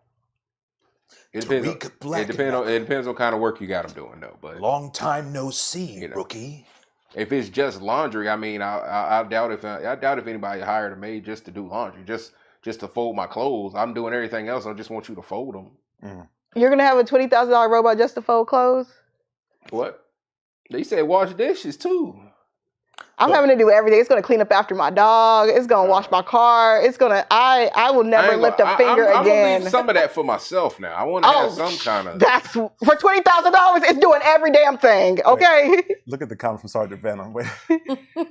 Speaker 2: It depends on what kind of work you got them doing though. But
Speaker 1: Long time no see, rookie.
Speaker 2: if it's just laundry, I mean, I doubt if anybody hired a maid just to do laundry, just to fold my clothes. I'm doing everything else. I just want you to fold them.
Speaker 3: You're gonna have a $20,000 robot just to fold clothes?
Speaker 2: What? They said wash dishes too.
Speaker 3: I'm having to do everything. It's gonna clean up after my dog. It's gonna wash my car. It's gonna. I will never lift a finger
Speaker 2: I'm
Speaker 3: again.
Speaker 2: gonna leave some of that for myself now. I want to have some kind of.
Speaker 3: That's for $20,000. It's doing every damn thing. Okay.
Speaker 5: Look at the comment from Sergeant Venom. Wait.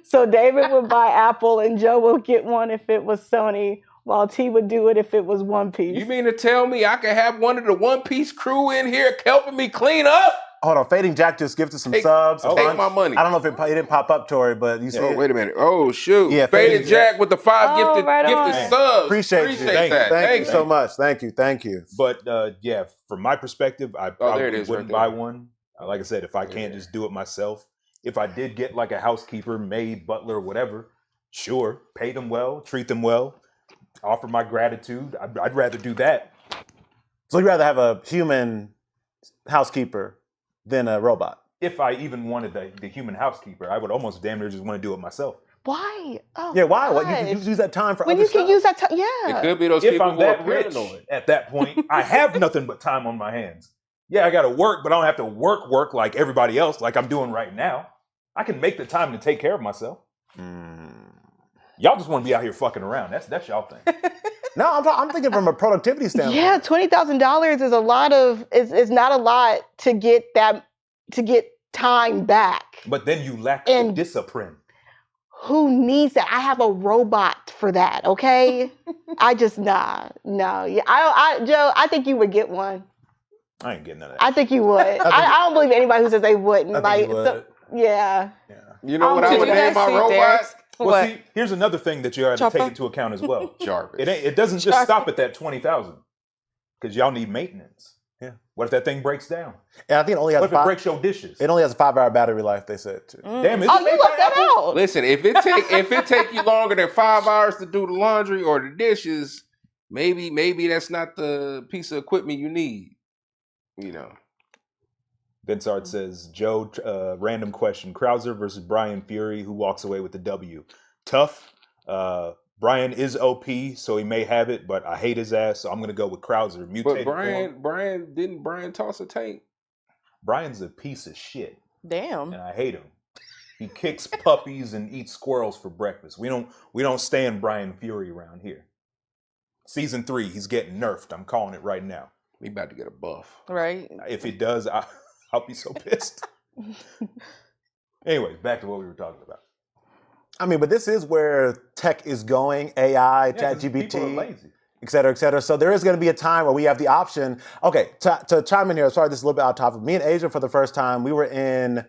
Speaker 3: So David would buy Apple and Joe will get one if it was Sony, while T would do it if it was One Piece.
Speaker 2: You mean to tell me I could have one of the One Piece crew in here helping me clean up?
Speaker 5: Hold on, Fading Jack just gifted some subs.
Speaker 2: Take my money.
Speaker 5: I don't know if it didn't pop up, Tori, but you see it?
Speaker 2: Wait a minute. Oh, shoot.
Speaker 5: Yeah,
Speaker 2: Faded Jack with the 5 gifted
Speaker 3: right
Speaker 2: subs.
Speaker 5: Appreciate you.
Speaker 2: that.
Speaker 5: Thank you so much. Thank you.
Speaker 1: But from my perspective, I
Speaker 2: there it
Speaker 1: probably
Speaker 2: is,
Speaker 1: wouldn't
Speaker 2: right
Speaker 1: buy
Speaker 2: there.
Speaker 1: one. Like I said, if I can't just do it myself, if I did get like a housekeeper, maid, butler, whatever, sure, pay them well, treat them well, offer my gratitude. I'd rather do that.
Speaker 5: So you'd rather have a human housekeeper than a robot?
Speaker 1: If I even wanted the human housekeeper, I would almost damn near just want to do it myself.
Speaker 3: Why? Oh,
Speaker 5: Yeah, why? What,
Speaker 3: gosh.
Speaker 5: you use that time for
Speaker 3: When
Speaker 5: other
Speaker 3: you can
Speaker 5: stuff?
Speaker 3: use that time,
Speaker 2: It
Speaker 3: yeah.
Speaker 2: could be those
Speaker 1: If
Speaker 2: people
Speaker 1: I'm
Speaker 2: who are
Speaker 1: that rich
Speaker 2: paranoid.
Speaker 1: at that point, I have nothing but time on my hands. Yeah, I got to work, but I don't have to work like everybody else, like I'm doing right now. I can make the time to take care of myself. Y'all just want to be out here fucking around. That's y'all thing.
Speaker 5: No, I'm thinking from a productivity standpoint.
Speaker 3: Yeah, $20,000 is a lot of. Is not a lot to get time back.
Speaker 1: But then you lack the
Speaker 3: And-
Speaker 1: discipline.
Speaker 3: Who needs that? I have a robot for that, okay? I just, no. Yeah, Joe, I think you would get one.
Speaker 1: I ain't getting none of that.
Speaker 3: I think you would. I don't believe anybody who says they wouldn't.
Speaker 5: I think you would.
Speaker 3: So, yeah.
Speaker 2: You know what I
Speaker 4: Did
Speaker 2: would
Speaker 4: you
Speaker 2: name
Speaker 4: guys
Speaker 2: my
Speaker 4: see
Speaker 2: robot?
Speaker 4: Derek's-
Speaker 1: Well,
Speaker 4: What?
Speaker 1: see, here's another thing that you have to
Speaker 4: Chopper?
Speaker 1: take into account as well.
Speaker 2: Jarvis.
Speaker 1: It doesn't just stop at that 20,000 because y'all need maintenance.
Speaker 5: Yeah.
Speaker 1: What if that thing breaks down?
Speaker 5: And I think it only has
Speaker 1: What if it breaks your dishes?
Speaker 5: It only has a 5-hour battery life. They said too.
Speaker 1: Damn, is
Speaker 3: Oh,
Speaker 1: it
Speaker 3: you
Speaker 1: made
Speaker 3: left
Speaker 1: by
Speaker 3: that
Speaker 1: Apple?
Speaker 3: out.
Speaker 2: Listen, if it take you longer than 5 hours to do the laundry or the dishes, maybe that's not the piece of equipment you need. You know.
Speaker 1: Vinsart says, Joe, random question. Krauser versus Brian Fury, who walks away with the W? Tough. Brian is OP, so he may have it, but I hate his ass, so I'm going to go with Krauser.
Speaker 2: But
Speaker 1: Mutated form.
Speaker 2: Brian toss a tank?
Speaker 1: Brian's a piece of shit,
Speaker 4: Damn.
Speaker 1: and I hate him. He kicks puppies and eats squirrels for breakfast. We don't stand Brian Fury around here. Season 3, he's getting nerfed. I'm calling it right now.
Speaker 2: He about to get a buff.
Speaker 4: Right.
Speaker 1: If it does, I'll be so pissed. Anyways, back to what we were talking about.
Speaker 5: I mean, but this is where tech is going, AI,
Speaker 1: 'Cause people are
Speaker 5: ChatGPT,
Speaker 1: lazy.
Speaker 5: et cetera, et cetera. So there is going to be a time where we have the option. Okay, to chime in here, sorry, this is a little bit out topic. Me and Asia, for the first time, we were in,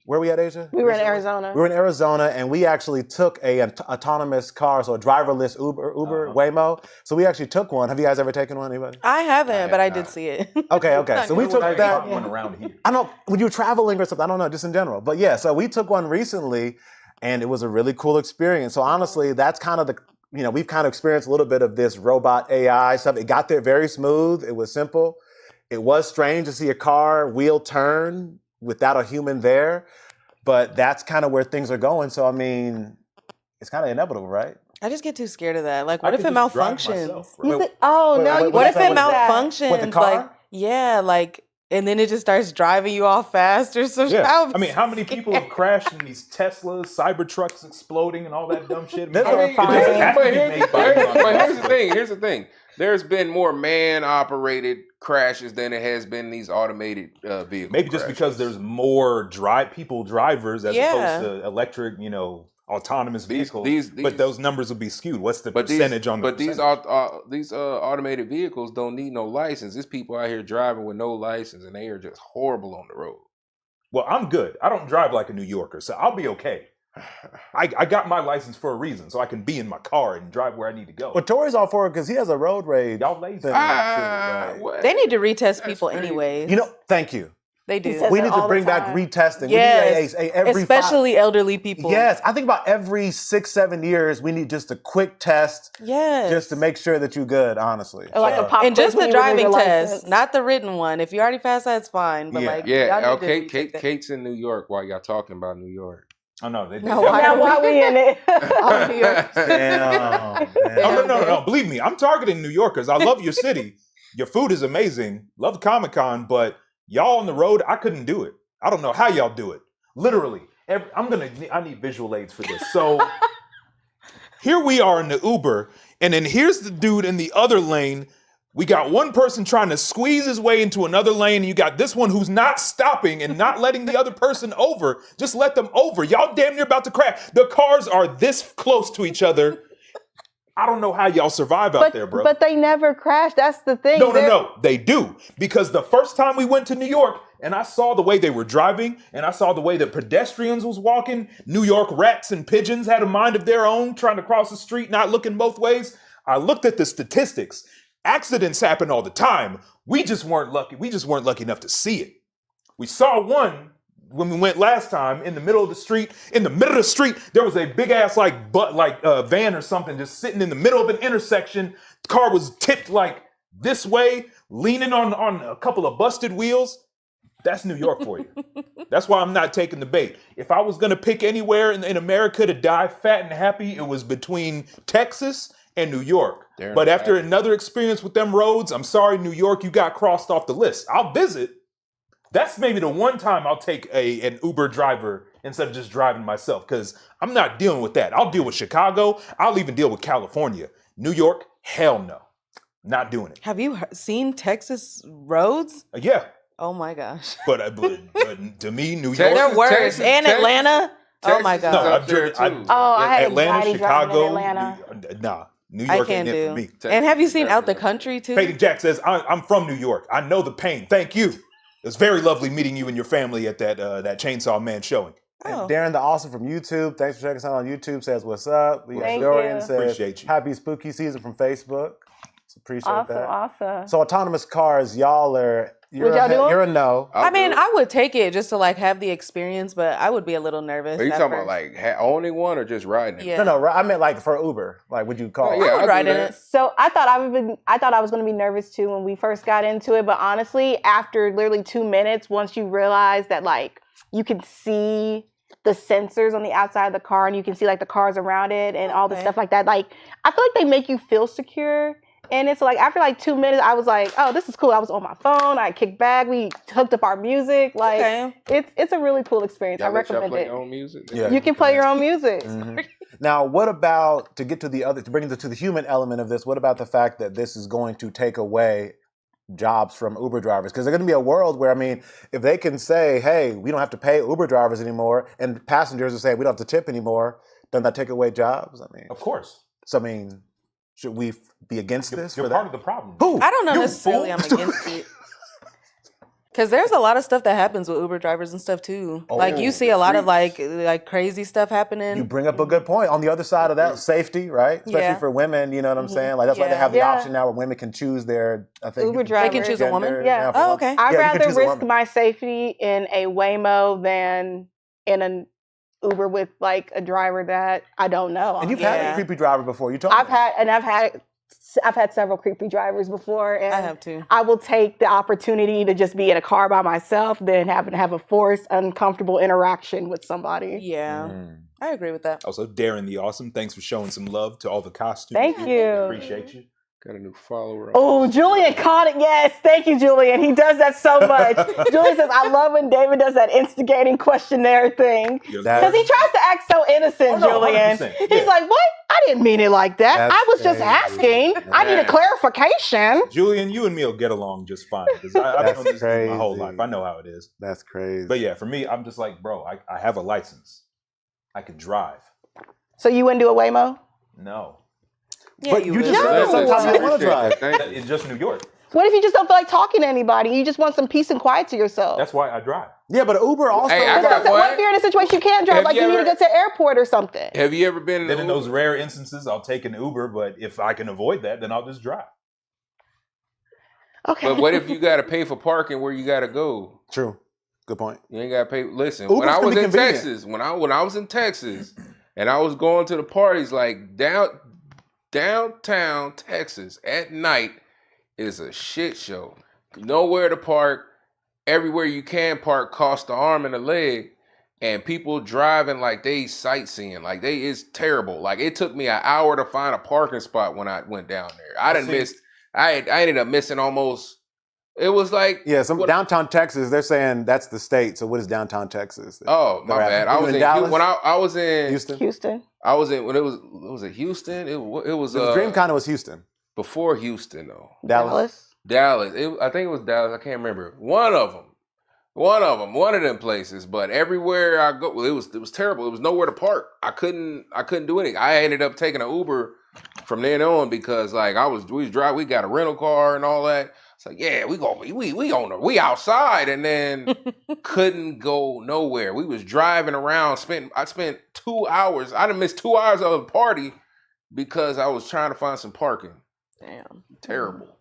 Speaker 5: where we at, Asia?
Speaker 3: We were in Arizona.
Speaker 5: We were in Arizona, and we actually took an autonomous car, so a driverless Uber Waymo. So we actually took one. Have you guys ever taken one, anybody?
Speaker 4: I haven't, but I
Speaker 2: have
Speaker 4: did
Speaker 2: not.
Speaker 4: see it.
Speaker 5: Okay. So we took
Speaker 1: I
Speaker 5: that.
Speaker 1: got one around here.
Speaker 5: I don't know, when you're traveling or something, I don't know, just in general. But yeah, so we took one recently, and it was a really cool experience. So honestly, that's kind of we've kind of experienced a little bit of this robot AI stuff. It got there very smooth. It was simple. It was strange to see a car wheel turn without a human there, but that's kind of where things are going. So, I mean, it's kind of inevitable, right?
Speaker 4: I just get too scared of that. Like,
Speaker 1: I
Speaker 4: what if
Speaker 1: could
Speaker 4: it
Speaker 1: just drive
Speaker 4: malfunctions?
Speaker 1: myself, bro.
Speaker 3: You no, you
Speaker 4: What if it
Speaker 3: can't do that.
Speaker 4: malfunctions?
Speaker 5: With the car?
Speaker 4: Like, yeah, like, and then it just starts driving you off fast or something.
Speaker 1: Yeah, I mean, how many people have crashed in these Teslas, Cybertrucks exploding, and all that dumb shit?
Speaker 5: This
Speaker 2: I mean,
Speaker 5: is fine.
Speaker 2: but here's the thing. There's been more man-operated crashes than it has been these automated vehicles.
Speaker 1: Maybe just because there's more drivers as opposed to electric, autonomous vehicles. But those numbers will be skewed. What's the percentage on the percentage?
Speaker 2: These automated vehicles don't need no license. There's people out here driving with no license, and they are just horrible on the road.
Speaker 1: Well, I'm good. I don't drive like a New Yorker, so I'll be okay. I got my license for a reason, so I can be in my car and drive where I need to go.
Speaker 5: But Tori's all for it because he has a road rage.
Speaker 1: Y'all lazy.
Speaker 5: thing, too, right?
Speaker 2: What?
Speaker 4: They need to retest people
Speaker 2: crazy.
Speaker 4: anyways.
Speaker 5: Thank you.
Speaker 4: They do.
Speaker 3: says
Speaker 5: We
Speaker 3: it
Speaker 5: need
Speaker 3: all
Speaker 5: to
Speaker 3: the
Speaker 5: bring back
Speaker 3: time.
Speaker 5: retesting.
Speaker 4: Yes,
Speaker 5: We need every
Speaker 4: especially elderly people.
Speaker 5: Yes, I think about every 6-7 years, we need just a quick test
Speaker 4: Yes.
Speaker 5: just to make sure that you're good, honestly.
Speaker 3: Or like a pop
Speaker 4: And just
Speaker 3: quiz
Speaker 4: the
Speaker 3: when you renew
Speaker 4: driving
Speaker 3: your
Speaker 4: test,
Speaker 3: license.
Speaker 4: not the written one. If you already passed that, it's fine. But
Speaker 5: Yeah.
Speaker 4: like,
Speaker 2: Yeah,
Speaker 4: y'all
Speaker 2: okay.
Speaker 4: need to retake that.
Speaker 2: Kate's in New York while y'all talking about New York.
Speaker 1: Oh, no. They
Speaker 3: Now why we in it?
Speaker 4: Oh, New York.
Speaker 5: Damn.
Speaker 1: Oh, no. Believe me, I'm targeting New Yorkers. I love your city. Your food is amazing. Love Comic-Con, but y'all on the road, I couldn't do it. I don't know how y'all do it. Literally. I need visual aids for this. So here we are in the Uber, and then here's the dude in the other lane. We got one person trying to squeeze his way into another lane, and you got this one who's not stopping and not letting the other person over. Just let them over. Y'all damn near about to crash. The cars are this close to each other. I don't know how y'all survive out there, bro.
Speaker 3: But they never crash. That's the thing.
Speaker 1: No. They do. Because the first time we went to New York and I saw the way they were driving and I saw the way that pedestrians was walking, New York rats and pigeons had a mind of their own trying to cross the street, not looking both ways. I looked at the statistics. Accidents happen all the time. We just weren't lucky. We just weren't lucky enough to see it. We saw one when we went last time in the middle of the street. In the middle of the street, there was a big ass van or something just sitting in the middle of an intersection. The car was tipped like this way, leaning on a couple of busted wheels. That's New York for you. That's why I'm not taking the bait. If I was gonna pick anywhere in America to die fat and happy, it was between Texas and New York. But after another experience with them roads, I'm sorry, New York, you got crossed off the list. I'll visit. That's maybe the one time I'll take an Uber driver instead of just driving myself, because I'm not dealing with that. I'll deal with Chicago. I'll even deal with California. New York, hell no. Not doing it.
Speaker 4: Have you seen Texas roads?
Speaker 1: Yeah.
Speaker 4: Oh my gosh.
Speaker 1: But to me, New York.
Speaker 4: They're worse. And Atlanta. Oh my
Speaker 2: Texas
Speaker 4: God.
Speaker 2: is
Speaker 1: No,
Speaker 2: up
Speaker 1: I've
Speaker 2: there,
Speaker 1: driven.
Speaker 2: too.
Speaker 3: Oh, I had
Speaker 1: Atlanta,
Speaker 3: anxiety driving in
Speaker 1: Chicago.
Speaker 3: Atlanta.
Speaker 1: Nah, New
Speaker 4: I
Speaker 1: York
Speaker 4: can't
Speaker 1: ain't it for
Speaker 4: do.
Speaker 1: me.
Speaker 2: Texas
Speaker 4: And have you
Speaker 2: is
Speaker 4: seen Out the
Speaker 2: definitely-
Speaker 4: Country too?
Speaker 1: Peyton Jack says, I'm from New York. I know the pain. Thank you. It's very lovely meeting you and your family at that Chainsaw Man showing.
Speaker 4: Oh.
Speaker 5: And Darren the Awesome from YouTube, thanks for checking us out on YouTube, says what's up. We got
Speaker 3: Thank
Speaker 5: Dorian
Speaker 3: you.
Speaker 5: says
Speaker 1: Appreciate you.
Speaker 5: happy spooky season from Facebook. So appreciate
Speaker 3: Awesome,
Speaker 5: that.
Speaker 3: awesome.
Speaker 5: So autonomous cars, y'all are
Speaker 3: Would y'all do 'em?
Speaker 5: you're a no.
Speaker 4: I mean,
Speaker 2: do it.
Speaker 4: I would take it just to like have the experience, but I would be a little nervous.
Speaker 2: Are you
Speaker 4: at
Speaker 2: talking about
Speaker 4: first.
Speaker 2: like owning one or just riding it?
Speaker 4: Yeah.
Speaker 5: No, I meant like for Uber. Like, would you call?
Speaker 2: Oh, yeah,
Speaker 4: I
Speaker 2: I'll
Speaker 4: would
Speaker 2: do
Speaker 4: ride in
Speaker 2: that.
Speaker 4: it.
Speaker 3: So I thought I was going to be nervous too when we first got into it, but honestly, after literally 2 minutes, once you realize that like you can see the sensors on the outside of the car and you can see like the cars around it and all the
Speaker 4: Okay.
Speaker 3: stuff like that, like I feel like they make you feel secure. And it's like after like 2 minutes, I was like, "Oh, this is cool." I was on my phone. I kicked back. We hooked up our music. Like
Speaker 4: Okay.
Speaker 3: it's a really cool experience. I
Speaker 2: Y'all let y'all
Speaker 3: recommend
Speaker 2: play
Speaker 3: it.
Speaker 2: your own music?
Speaker 5: Yeah.
Speaker 3: You can play your own music.
Speaker 5: Mhm. Now, what about to bring it to the human element of this? What about the fact that this is going to take away jobs from Uber drivers? Because there's going to be a world where, I mean, if they can say, "Hey, we don't have to pay Uber drivers anymore," and passengers will say, "We don't have to tip anymore," doesn't that take away jobs? I mean,
Speaker 1: Of course.
Speaker 5: so I mean, should we be against this?
Speaker 1: You're
Speaker 5: for
Speaker 1: part
Speaker 5: that?
Speaker 1: of the problem.
Speaker 5: Who?
Speaker 4: I don't know
Speaker 5: You
Speaker 4: necessarily
Speaker 5: fool.
Speaker 4: I'm against it. Because there's a lot of stuff that happens with Uber drivers and stuff too. Like you
Speaker 5: Oh,
Speaker 4: see a lot of like crazy stuff happening.
Speaker 5: You bring up a good point. On the other side of that, safety, right? Especially
Speaker 4: Yeah.
Speaker 5: for women, you know what I'm saying? Like that's why they have the
Speaker 3: Yeah.
Speaker 5: option now where women can choose their I think
Speaker 3: Uber
Speaker 5: you
Speaker 3: driver.
Speaker 4: They can choose a woman?
Speaker 5: gender,
Speaker 3: Yeah.
Speaker 5: for
Speaker 4: Oh,
Speaker 5: one.
Speaker 4: okay.
Speaker 3: I'd
Speaker 5: Yeah, you can
Speaker 3: rather
Speaker 5: choose a
Speaker 3: risk
Speaker 5: woman.
Speaker 3: my safety in a Waymo than in an Uber with like a driver that I don't know.
Speaker 5: And you've
Speaker 4: Yeah.
Speaker 5: had a creepy driver before. You told
Speaker 3: I've
Speaker 5: me.
Speaker 3: had several creepy drivers before, and
Speaker 4: I have too.
Speaker 3: I will take the opportunity to just be in a car by myself than having to have a forced, uncomfortable interaction with somebody.
Speaker 4: Yeah. I agree with that.
Speaker 1: Also, Darren the Awesome, thanks for showing some love to all the costumes.
Speaker 3: Thank you.
Speaker 1: Appreciate you.
Speaker 2: Got a new follower.
Speaker 3: Oh, Julian caught it. Yes, thank you, Julian. He does that so much. Julian says, "I love when David does that instigating questionnaire thing." Because he tries to act so innocent,
Speaker 1: Oh, no,
Speaker 3: Julian.
Speaker 1: 100%,
Speaker 3: He's
Speaker 1: yeah.
Speaker 3: like, "What? I didn't mean it like that.
Speaker 5: That's
Speaker 3: I was just
Speaker 5: crazy.
Speaker 3: asking. I need a clarification."
Speaker 1: Julian, you and me will get along just fine. Because I've
Speaker 5: That's
Speaker 1: known this dude my whole
Speaker 5: crazy.
Speaker 1: life. I know how it is.
Speaker 5: That's crazy.
Speaker 1: But yeah, for me, I'm just like, bro, I have a license. I can drive.
Speaker 3: So you wouldn't do a Waymo?
Speaker 1: No.
Speaker 4: Yeah,
Speaker 5: But
Speaker 4: you
Speaker 5: you
Speaker 4: would.
Speaker 5: just said sometimes you don't want to drive.
Speaker 1: It's just New York.
Speaker 3: What if you just don't feel like talking to anybody? You just want some peace and quiet to yourself.
Speaker 1: That's why I drive.
Speaker 5: Yeah, but Uber also.
Speaker 2: Hey, I
Speaker 3: But
Speaker 2: got
Speaker 3: what
Speaker 2: one.
Speaker 3: if you're in a situation you can't drive?
Speaker 2: Have
Speaker 3: Like
Speaker 2: you
Speaker 3: you need to
Speaker 2: ever-
Speaker 3: go to the airport or something.
Speaker 2: Have you ever been in
Speaker 1: Then in
Speaker 2: Uber?
Speaker 1: those rare instances, I'll take an Uber. But if I can avoid that, then I'll just drive.
Speaker 3: Okay.
Speaker 2: But what if you got to pay for parking where you got to go?
Speaker 5: True. Good point.
Speaker 2: You ain't got to pay. Listen,
Speaker 5: Uber's
Speaker 2: when I
Speaker 5: can
Speaker 2: was
Speaker 5: be
Speaker 2: in
Speaker 5: convenient.
Speaker 2: Texas, when I was in Texas, and I was going to the parties, like downtown Texas at night is a shit show. Nowhere to park. Everywhere you can park costs an arm and a leg. And people driving like they sightseeing, like it's terrible. Like it took me an hour to find a parking spot when I went down there. I ended up missing almost. It was like
Speaker 5: Yeah, some
Speaker 2: what-
Speaker 5: downtown Texas, they're saying that's the state. So what is downtown Texas?
Speaker 2: Oh my
Speaker 5: They're
Speaker 2: bad.
Speaker 5: asking.
Speaker 2: I
Speaker 5: You
Speaker 2: was
Speaker 5: in
Speaker 2: in
Speaker 5: Dallas?
Speaker 2: when I was in
Speaker 5: Houston?
Speaker 3: Houston.
Speaker 2: I was in when it was it Houston? It was
Speaker 5: The dream kind of was Houston.
Speaker 2: before Houston though.
Speaker 5: Dallas.
Speaker 2: Dallas. I think it was Dallas. I can't remember. One of them places. But everywhere I go, it was terrible. It was nowhere to park. I couldn't do anything. I ended up taking an Uber from then on because like we was driving. We got a rental car and all that. It's like yeah, we outside, and then couldn't go nowhere. We was driving around. I spent 2 hours. I done missed 2 hours of a party because I was trying to find some parking.
Speaker 4: Damn.
Speaker 2: Terrible.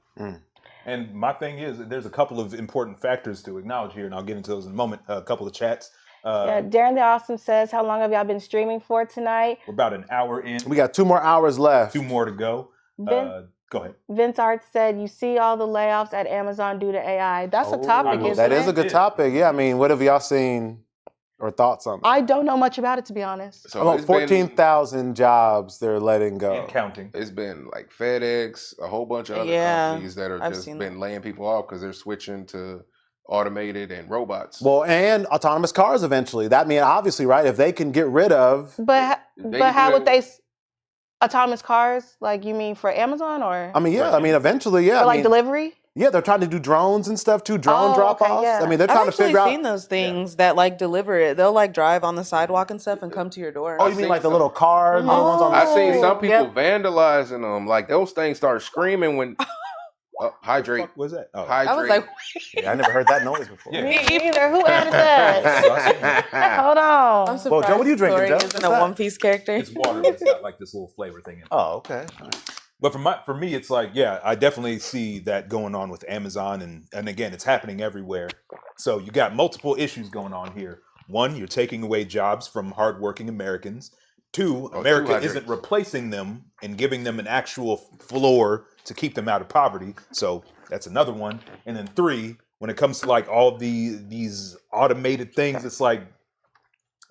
Speaker 1: And my thing is, there's a couple of important factors to acknowledge here, and I'll get into those in a moment. A couple of chats.
Speaker 3: Yeah, Darren the Awesome says, "How long have y'all been streaming for tonight?"
Speaker 1: We're about an hour in.
Speaker 5: We got 2 more hours left.
Speaker 1: 2 more to go. Go ahead.
Speaker 3: Vince Art said, "You see all the layoffs at Amazon due to AI." That's a topic, isn't
Speaker 5: That
Speaker 3: it?
Speaker 5: is a good topic. Yeah, I mean, what have y'all seen or thoughts on that?
Speaker 3: I don't know much about it, to be honest.
Speaker 2: So
Speaker 5: About
Speaker 2: it's been-
Speaker 5: 14,000 jobs they're letting go.
Speaker 1: And counting.
Speaker 2: It's been like FedEx, a whole bunch of other
Speaker 4: Yeah,
Speaker 2: companies that are
Speaker 4: I've
Speaker 2: just
Speaker 4: seen
Speaker 2: been laying people off because they're switching to automated and robots.
Speaker 5: Well, and autonomous cars eventually. That means obviously, right? If they can get rid of,
Speaker 3: But
Speaker 2: They
Speaker 3: but how
Speaker 2: do
Speaker 3: would they autonomous cars? Like you mean for Amazon or
Speaker 5: I mean, yeah, I mean, eventually, yeah.
Speaker 3: for
Speaker 5: I
Speaker 3: like
Speaker 5: mean,
Speaker 3: delivery?
Speaker 5: Yeah, they're trying to do drones and stuff too, drone
Speaker 3: Oh,
Speaker 5: drop-offs.
Speaker 3: okay, yeah.
Speaker 5: I mean, they're
Speaker 4: I've
Speaker 5: trying to
Speaker 4: actually
Speaker 5: figure
Speaker 4: seen
Speaker 5: out.
Speaker 4: those things that like deliver it. They'll like drive on the sidewalk and stuff and come to your door.
Speaker 5: Oh,
Speaker 2: I
Speaker 5: you mean
Speaker 2: seen
Speaker 5: like the
Speaker 2: some-
Speaker 5: little cars, the ones on the
Speaker 2: I seen
Speaker 5: street?
Speaker 2: some people
Speaker 4: Yep.
Speaker 2: vandalizing them. Like those things start screaming when hydrate.
Speaker 1: What was that? Oh,
Speaker 2: Hydrate.
Speaker 4: I was like,
Speaker 5: Yeah, I never heard that noise before.
Speaker 1: Yeah.
Speaker 3: Me neither. Who added that? Hold
Speaker 4: I'm
Speaker 3: on.
Speaker 4: surprised
Speaker 5: Well, Joe, what are you drinking,
Speaker 4: Tori
Speaker 5: Joe?
Speaker 4: isn't
Speaker 5: What's
Speaker 4: a
Speaker 5: that?
Speaker 4: One Piece character.
Speaker 1: it's water, but it's got like this little flavor thing in it.
Speaker 5: Oh, okay.
Speaker 1: But for me, it's like, yeah, I definitely see that going on with Amazon, and again, it's happening everywhere. So you got multiple issues going on here. One, you're taking away jobs from hardworking Americans. Two,
Speaker 2: Oh,
Speaker 1: America
Speaker 2: 200.
Speaker 1: isn't replacing them and giving them an actual floor to keep them out of poverty. So that's another one. And then three, when it comes to like all these automated things, it's like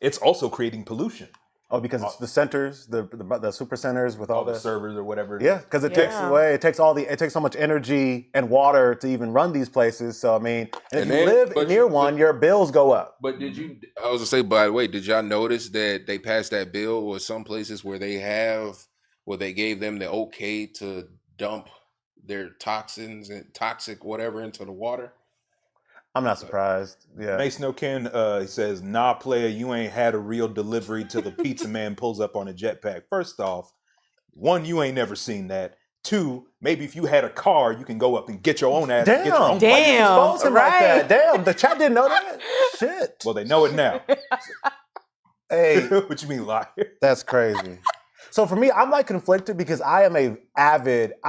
Speaker 1: it's also creating pollution.
Speaker 5: Oh, because it's the centers, the super centers with
Speaker 1: All
Speaker 5: all
Speaker 1: the
Speaker 5: the
Speaker 1: servers or whatever.
Speaker 5: yeah, because it takes
Speaker 4: Yeah.
Speaker 5: away. It takes so much energy and water to even run these places. So I mean, and if
Speaker 2: And
Speaker 5: you
Speaker 2: then-
Speaker 5: live
Speaker 2: but
Speaker 5: near
Speaker 2: you-
Speaker 5: one, your bills go up.
Speaker 2: But did you? I was gonna say, by the way, did y'all notice that they passed that bill with some places where they gave them the okay to dump their toxins and toxic whatever into the water?
Speaker 5: I'm not surprised. Yeah.
Speaker 1: Mace No Ken, he says, nah, player, you ain't had a real delivery till the pizza man pulls up on a jetpack. First off, one, you ain't never seen that. Two, maybe if you had a car, you can go up and get your own ass.
Speaker 5: Damn.
Speaker 1: Get your own
Speaker 4: Damn.
Speaker 1: plane.
Speaker 5: Expose him like
Speaker 4: right.
Speaker 5: that. Damn, the chat didn't know that. Shit.
Speaker 1: Well, they know it now.
Speaker 5: Hey,
Speaker 1: What you mean, liar?
Speaker 5: that's crazy. So for me, I'm like conflicted because I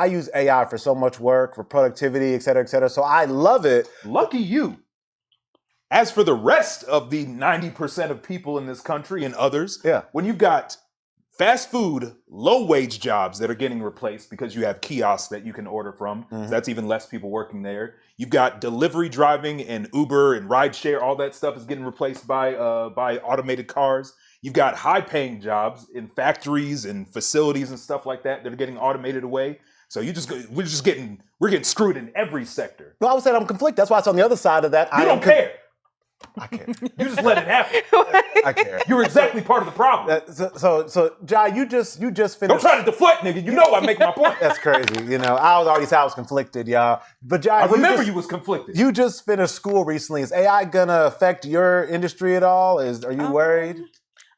Speaker 5: use AI for so much work, for productivity, et cetera, et cetera. So I love it.
Speaker 1: Lucky you. As for the rest of the 90% of people in this country and others,
Speaker 5: Yeah.
Speaker 1: when you've got fast food, low wage jobs that are getting replaced because you have kiosks that you can order from, so that's even less people working there. You've got delivery driving and Uber and rideshare, all that stuff is getting replaced by automated cars. You've got high paying jobs in factories and facilities and stuff like that that are getting automated away. So we're getting screwed in every sector.
Speaker 5: Well, I would say I'm conflicted. That's why it's on the other side of that.
Speaker 1: You don't care.
Speaker 5: I care.
Speaker 1: You just let it happen.
Speaker 5: I care.
Speaker 1: You're exactly part of the problem.
Speaker 5: So Jai, you just finished.
Speaker 1: Don't try to deflect, nigga. You know I make my point.
Speaker 5: That's crazy. You know, I was already said I was conflicted, y'all. But Jai,
Speaker 1: I remember you was conflicted.
Speaker 5: You just finished school recently. Is AI gonna affect your industry at all? Are you worried?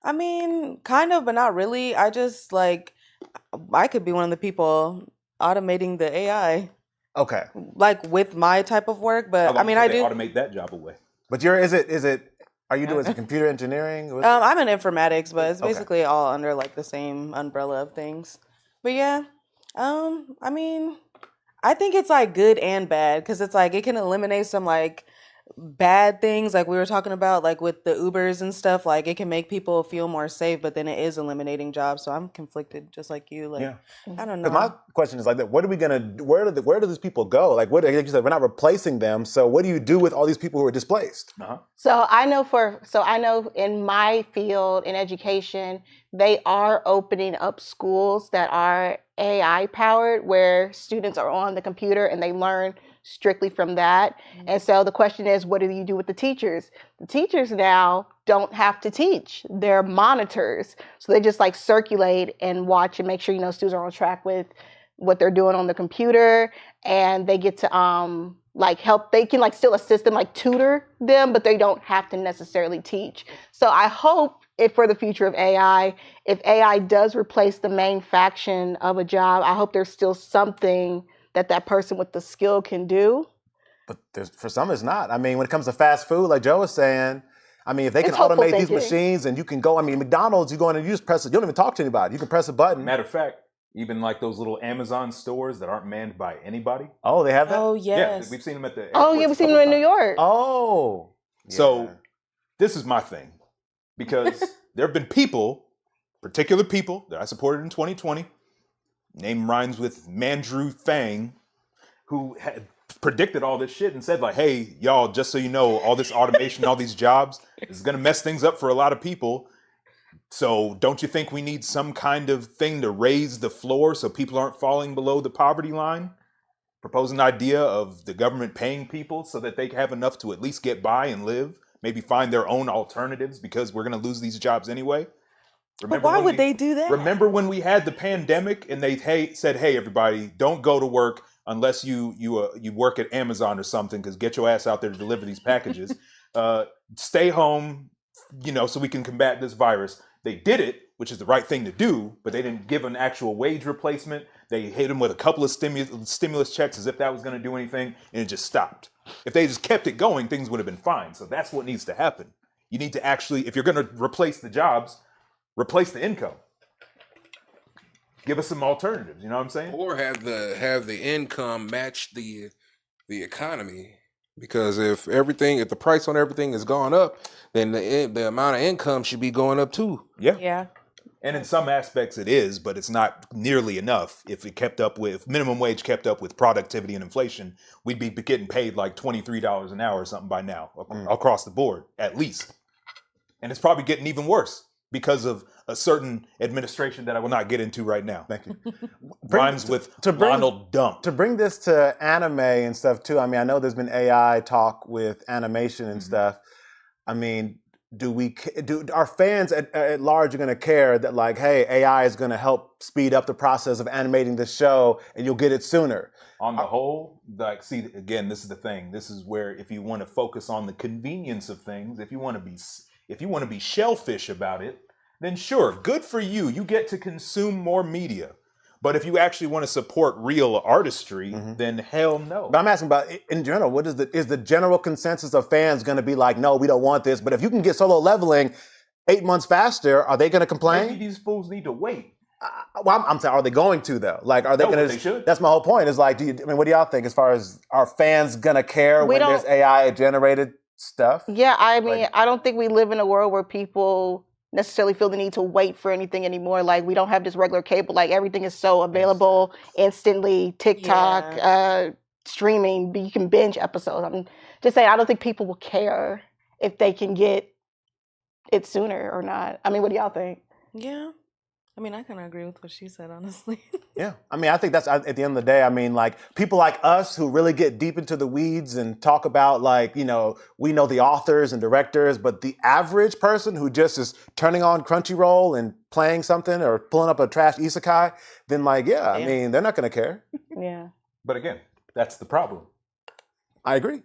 Speaker 4: I mean, kind of, but not really. I just like, I could be one of the people automating the AI,
Speaker 5: Okay.
Speaker 4: like with my type of work.
Speaker 1: How
Speaker 4: But
Speaker 1: long
Speaker 4: I mean,
Speaker 1: till
Speaker 4: I
Speaker 1: they
Speaker 4: do.
Speaker 1: automate that job away.
Speaker 5: But is it? Are you doing computer engineering?
Speaker 4: I'm in informatics, but it's
Speaker 5: Okay.
Speaker 4: basically all under like the same umbrella of things. But yeah, I mean, I think it's like good and bad because it's like it can eliminate some like bad things like we were talking about, like with the Ubers and stuff. Like it can make people feel more safe, but then it is eliminating jobs. So I'm conflicted, just like you. Like
Speaker 5: Yeah.
Speaker 4: I don't know.
Speaker 5: Because my question is like that. What are we gonna? Where do these people go? Like like you said, we're not replacing them. So what do you do with all these people who are displaced?
Speaker 3: So I know in my field in education, they are opening up schools that are AI powered where students are on the computer and they learn strictly from that. And so the question is, what do you do with the teachers? The teachers now don't have to teach. They're monitors. So they just like circulate and watch and make sure, students are on track with what they're doing on the computer, and they get to like help. They can like still assist them, like tutor them, but they don't have to necessarily teach. So I hope for the future of AI, if AI does replace the main faction of a job, I hope there's still something that person with the skill can do.
Speaker 5: But for some, it's not. I mean, when it comes to fast food, like Joe was saying, I mean, if they can
Speaker 3: It's hopeful
Speaker 5: automate these
Speaker 3: thinking.
Speaker 5: machines and you can go, I mean, McDonald's, you go in and you just press it. You don't even talk to anybody. You can press a button.
Speaker 1: Matter of fact, even like those little Amazon stores that aren't manned by anybody.
Speaker 5: Oh, they have that?
Speaker 4: Oh
Speaker 1: Yeah,
Speaker 4: yes.
Speaker 1: we've seen them at the
Speaker 3: Oh yeah,
Speaker 1: airports
Speaker 3: we've
Speaker 1: a
Speaker 3: seen
Speaker 1: couple
Speaker 3: them in New
Speaker 1: times.
Speaker 3: York.
Speaker 5: Oh.
Speaker 1: So
Speaker 5: Yeah.
Speaker 1: this is my thing, because there have been particular people that I supported in 2020, name rhymes with Mandrew Fang, who had predicted all this shit and said like, hey, y'all, just so you know, all this automation, all these jobs is going to mess things up for a lot of people. So don't you think we need some kind of thing to raise the floor so people aren't falling below the poverty line? Propose an idea of the government paying people so that they have enough to at least get by and live, maybe find their own alternatives because we're going to lose these jobs anyway.
Speaker 4: But why would they do that?
Speaker 1: Remember when we had the pandemic and they said, hey, everybody, don't go to work unless you work at Amazon or something, because get your ass out there to deliver these packages. Stay home, so we can combat this virus. They did it, which is the right thing to do, but they didn't give an actual wage replacement. They hit them with a couple of stimulus checks as if that was going to do anything, and it just stopped. If they just kept it going, things would have been fine. So that's what needs to happen. You need to actually, if you're going to replace the jobs, replace the income. Give us some alternatives. You know what I'm saying?
Speaker 2: Or have the income match the economy. Because if the price on everything has gone up, then the amount of income should be going up too.
Speaker 4: Yeah.
Speaker 1: And in some aspects it is, but it's not nearly enough. If minimum wage kept up with productivity and inflation, we'd be getting paid like $23 an hour or something by now across the board, at least. And it's probably getting even worse because of a certain administration that I will not get into right now.
Speaker 5: Thank you.
Speaker 1: Rhymes with Donald Dump.
Speaker 5: To bring this to anime and stuff too, I mean, I know there's been AI talk with animation and stuff. I mean, do our fans at large are going to care that, like, hey, AI is going to help speed up the process of animating the show and you'll get it sooner?
Speaker 1: On the whole, like, see, again, this is the thing. This is where, if you want to focus on the convenience of things, if you want to be shellfish about it, then sure, good for you. You get to consume more media. But if you actually want to support real artistry, then hell no.
Speaker 5: But I'm asking about, in general, is the general consensus of fans going to be like, no, we don't want this? But if you can get Solo Leveling 8 months faster, are they going to complain?
Speaker 1: Maybe these fools need to wait.
Speaker 5: I'm saying, are they going to though? Like, are they going to?
Speaker 1: They should.
Speaker 5: That's my whole point. Is like, what do y'all think as far as, are fans going to care when there's AI generated stuff?
Speaker 3: Yeah, I mean, I don't think we live in a world where people necessarily feel the need to wait for anything anymore. Like, we don't have this regular cable. Like, everything is so available instantly. TikTok, streaming, you can binge episodes. I'm just saying, I don't think people will care if they can get it sooner or not. I mean, what do y'all think?
Speaker 4: Yeah. I mean, I kind of agree with what she said, honestly.
Speaker 5: Yeah. I mean, I think that's, at the end of the day, I mean, like, people like us who really get deep into the weeds and talk about, like, we know the authors and directors, but the average person who just is turning on Crunchyroll and playing something or pulling up a trash isekai, then, like, I mean, they're not going to care.
Speaker 3: Yeah.
Speaker 1: But again, that's the problem.
Speaker 5: I agree.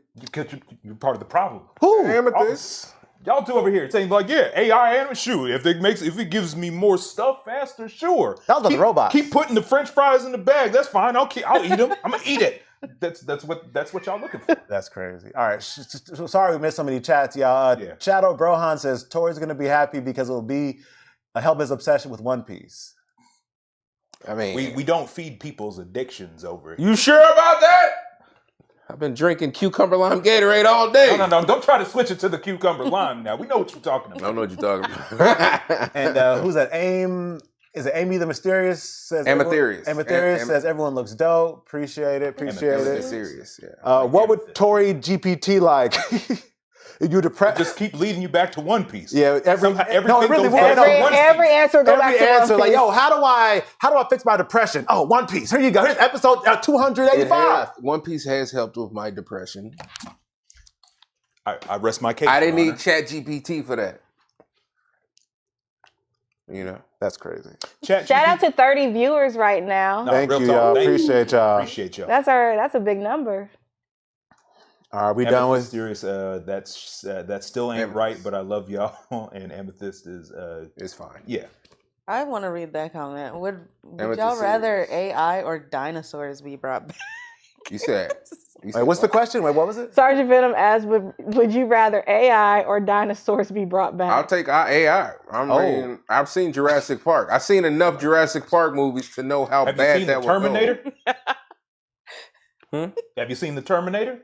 Speaker 1: You're part of the problem.
Speaker 5: Who?
Speaker 2: Amethyst.
Speaker 1: Y'all two over here saying, like, yeah, AI anime, sure. If it gives me more stuff faster, sure.
Speaker 5: That was the robots.
Speaker 1: Keep putting the French fries in the bag. That's fine. I'll eat them. I'm gonna eat it. That's what y'all looking for.
Speaker 5: That's crazy. All right. Sorry we missed so many chats, y'all. Shadow Brohan says Tori's gonna be happy because it'll be help his obsession with One Piece.
Speaker 2: I mean,
Speaker 1: we don't feed people's addictions over it.
Speaker 2: You sure about that? I've been drinking cucumber lime Gatorade all day.
Speaker 1: No. Don't try to switch it to the cucumber lime now. We know what you're talking about.
Speaker 2: I don't know what you're talking about.
Speaker 5: And who's that? Is it Amy the Mysterious? Says
Speaker 2: Amatherius.
Speaker 5: Says everyone looks dope. Appreciate it.
Speaker 2: Serious, yeah.
Speaker 5: What would Tori GPT like? If you're depressed,
Speaker 1: just keep leading you back to One Piece.
Speaker 5: Yeah, every answer go
Speaker 3: back to One Piece.
Speaker 5: Like, yo, how do I fix my depression? Oh, One Piece. Here you go. Here's episode 285.
Speaker 2: One Piece has helped with my depression.
Speaker 1: I rest my case.
Speaker 2: I didn't need ChatGPT for that.
Speaker 5: That's crazy.
Speaker 3: Shout out to 30 viewers right now.
Speaker 5: No, thank you, y'all. Appreciate y'all.
Speaker 3: That's a big number.
Speaker 5: Are we done with
Speaker 1: Mysterious? That still ain't right, but I love y'all. And Amethyst is fine. Yeah.
Speaker 4: I want to read that comment. Would y'all rather AI or dinosaurs be brought back?
Speaker 2: You said
Speaker 5: what's the question? Wait, what was it?
Speaker 3: Sergeant Venom asked, would you rather AI or dinosaurs be brought back?
Speaker 2: I'll take AI. I've seen Jurassic Park. I've seen enough Jurassic Park movies to know how bad that was.
Speaker 1: Have you seen the Terminator? Have you seen the Terminator?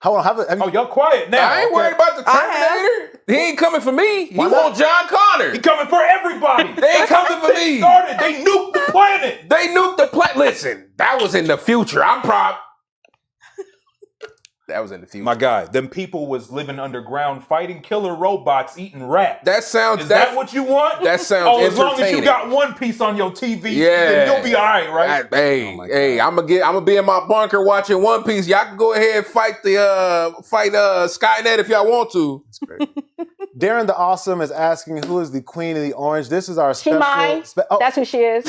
Speaker 5: Y'all
Speaker 1: quiet now.
Speaker 2: I ain't worried about the Terminator. He ain't coming for me. He want John Connor.
Speaker 1: He coming for everybody.
Speaker 2: They ain't coming for me.
Speaker 1: They nuked the planet.
Speaker 2: They nuked the planet. Listen, that was in the future. That was in the future.
Speaker 1: My guy, them people was living underground, fighting killer robots, eating rats.
Speaker 2: Is
Speaker 1: that what you want?
Speaker 2: That sounds
Speaker 1: as long as you got One Piece on your TV, then you'll be all right, right?
Speaker 2: I'm gonna be in my bunker watching One Piece. Y'all can go ahead and fight Skynet if y'all want to.
Speaker 5: That's great. Darren the Awesome is asking who is the queen of the orange. This is our special.
Speaker 3: She mine. That's who she is.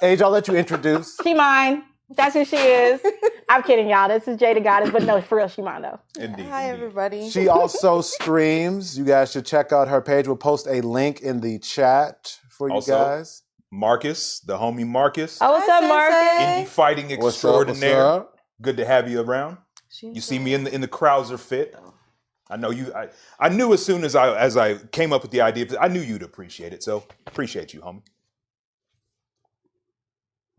Speaker 5: Age, I'll let you introduce.
Speaker 3: She mine. That's who she is. I'm kidding, y'all. This is Jada Goddess, but no, for real, she mine though.
Speaker 1: Indeed.
Speaker 4: Hi,
Speaker 1: indeed.
Speaker 4: everybody.
Speaker 5: She also streams. You guys should check out her page. We'll post a link in the chat for you
Speaker 1: Also,
Speaker 5: guys.
Speaker 1: Marcus, the homie Marcus,
Speaker 3: Oh, what's up, Marcus?
Speaker 1: indie fighting
Speaker 2: What's up?
Speaker 1: extraordinaire.
Speaker 2: What's up?
Speaker 1: Good to have you around. You see me in the Krauser fit. I know you. I knew as soon as I came up with the idea, I knew you'd appreciate it. So appreciate you, homie.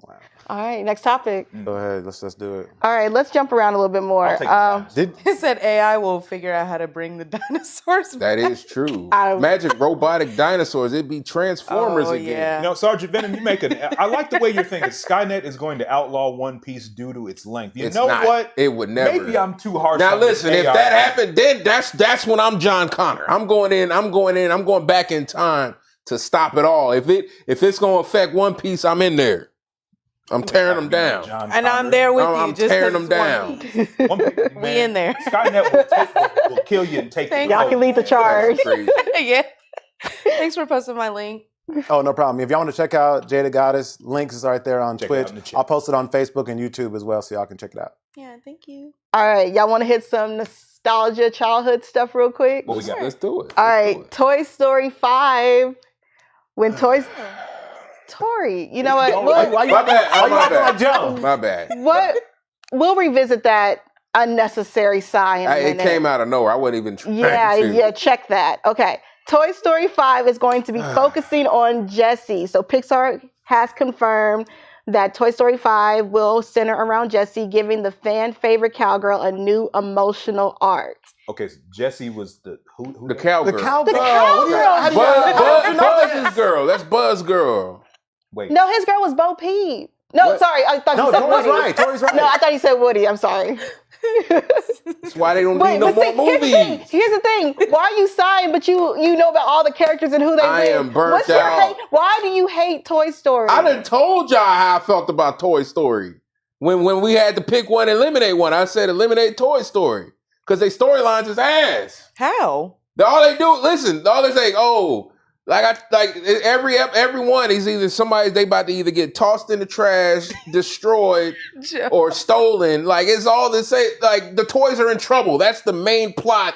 Speaker 5: Wow.
Speaker 3: All right, next topic.
Speaker 5: Go ahead. Let's do it.
Speaker 3: All right, let's jump around a little bit more.
Speaker 1: I'll take the
Speaker 5: Did
Speaker 4: It said AI will figure out how to bring the dinosaurs back.
Speaker 2: That is true.
Speaker 3: I-
Speaker 2: Magic robotic dinosaurs. It'd be Transformers
Speaker 4: Oh,
Speaker 2: again.
Speaker 4: yeah.
Speaker 1: You know, Sergeant Venom, you make I like the way you're thinking. Skynet is going to outlaw One Piece due to its length. You
Speaker 2: It's
Speaker 1: know
Speaker 2: not.
Speaker 1: what?
Speaker 2: It would never.
Speaker 1: Maybe I'm too harsh.
Speaker 2: Now
Speaker 1: on this
Speaker 2: listen, if
Speaker 1: AI.
Speaker 2: that happened, then that's when I'm John Connor. I'm going back in time to stop it all. If it's gonna affect One Piece, I'm in there. I'm tearing them down.
Speaker 1: John
Speaker 4: And I'm
Speaker 1: Connor.
Speaker 4: there with you.
Speaker 2: I'm
Speaker 4: just
Speaker 2: tearing
Speaker 4: 'cause
Speaker 2: them
Speaker 4: it's
Speaker 2: down.
Speaker 4: one-
Speaker 1: One Piece,
Speaker 4: We
Speaker 1: man,
Speaker 4: in there.
Speaker 1: Skynet will kill you and take
Speaker 4: Thank
Speaker 1: you.
Speaker 3: Y'all can lead the charge.
Speaker 2: That's crazy.
Speaker 4: Yeah. Thanks for posting my link.
Speaker 5: Oh, no problem. If y'all want to check out Jada Goddess, links is right there on
Speaker 1: Check it out
Speaker 5: Twitch.
Speaker 1: in the chat.
Speaker 5: I'll post it on Facebook and YouTube as well, so y'all can check it out.
Speaker 4: Yeah, thank you.
Speaker 3: All right, y'all want to hit some nostalgia, childhood stuff real quick?
Speaker 1: What we got?
Speaker 2: Let's do it.
Speaker 3: All
Speaker 2: Let's do
Speaker 3: right,
Speaker 2: it.
Speaker 3: Toy Story 5. When Tori, you know what?
Speaker 5: Why you
Speaker 2: My bad.
Speaker 5: why you
Speaker 2: My
Speaker 5: acting
Speaker 2: bad.
Speaker 5: like Joe?
Speaker 2: My bad.
Speaker 3: What? We'll revisit that unnecessary sigh in a
Speaker 2: It
Speaker 3: minute.
Speaker 2: came out of nowhere. I wasn't even trying to.
Speaker 3: Yeah, check that. Okay. Toy Story 5 is going to be focusing on Jessie. So Pixar has confirmed that Toy Story 5 will center around Jessie, giving the fan favorite cowgirl a new emotional arc.
Speaker 1: Okay, so Jesse was the who?
Speaker 2: The cowgirl.
Speaker 5: The cowgirl.
Speaker 3: The
Speaker 5: What do you know? How do you know?
Speaker 2: Buzz's girl. That's Buzz girl.
Speaker 1: Wait.
Speaker 3: No, his girl was Bo Peep. No,
Speaker 2: What?
Speaker 3: sorry, I thought
Speaker 5: No,
Speaker 3: you said
Speaker 5: Tori's
Speaker 3: Woody.
Speaker 5: right. Tori's right.
Speaker 3: No, I thought you said Woody. I'm sorry.
Speaker 2: That's why they don't
Speaker 3: Wait,
Speaker 2: need no
Speaker 3: but
Speaker 2: more
Speaker 3: see, here's the thing.
Speaker 2: movies.
Speaker 3: Here's the thing. Why are you sighing, but you know about all the characters and who they
Speaker 2: I
Speaker 3: with?
Speaker 2: am burnt
Speaker 3: What's your
Speaker 2: out.
Speaker 3: hate? Why do you hate Toy Story?
Speaker 2: I done told y'all how I felt about Toy Story. When we had to pick one, eliminate one, I said eliminate Toy Story. Because they storylines is ass.
Speaker 4: How?
Speaker 2: All they do, listen, all they say, every one is either somebody they about to either get tossed in the trash, destroyed, or stolen. Like it's all the same. Like the toys are in trouble. That's the main plot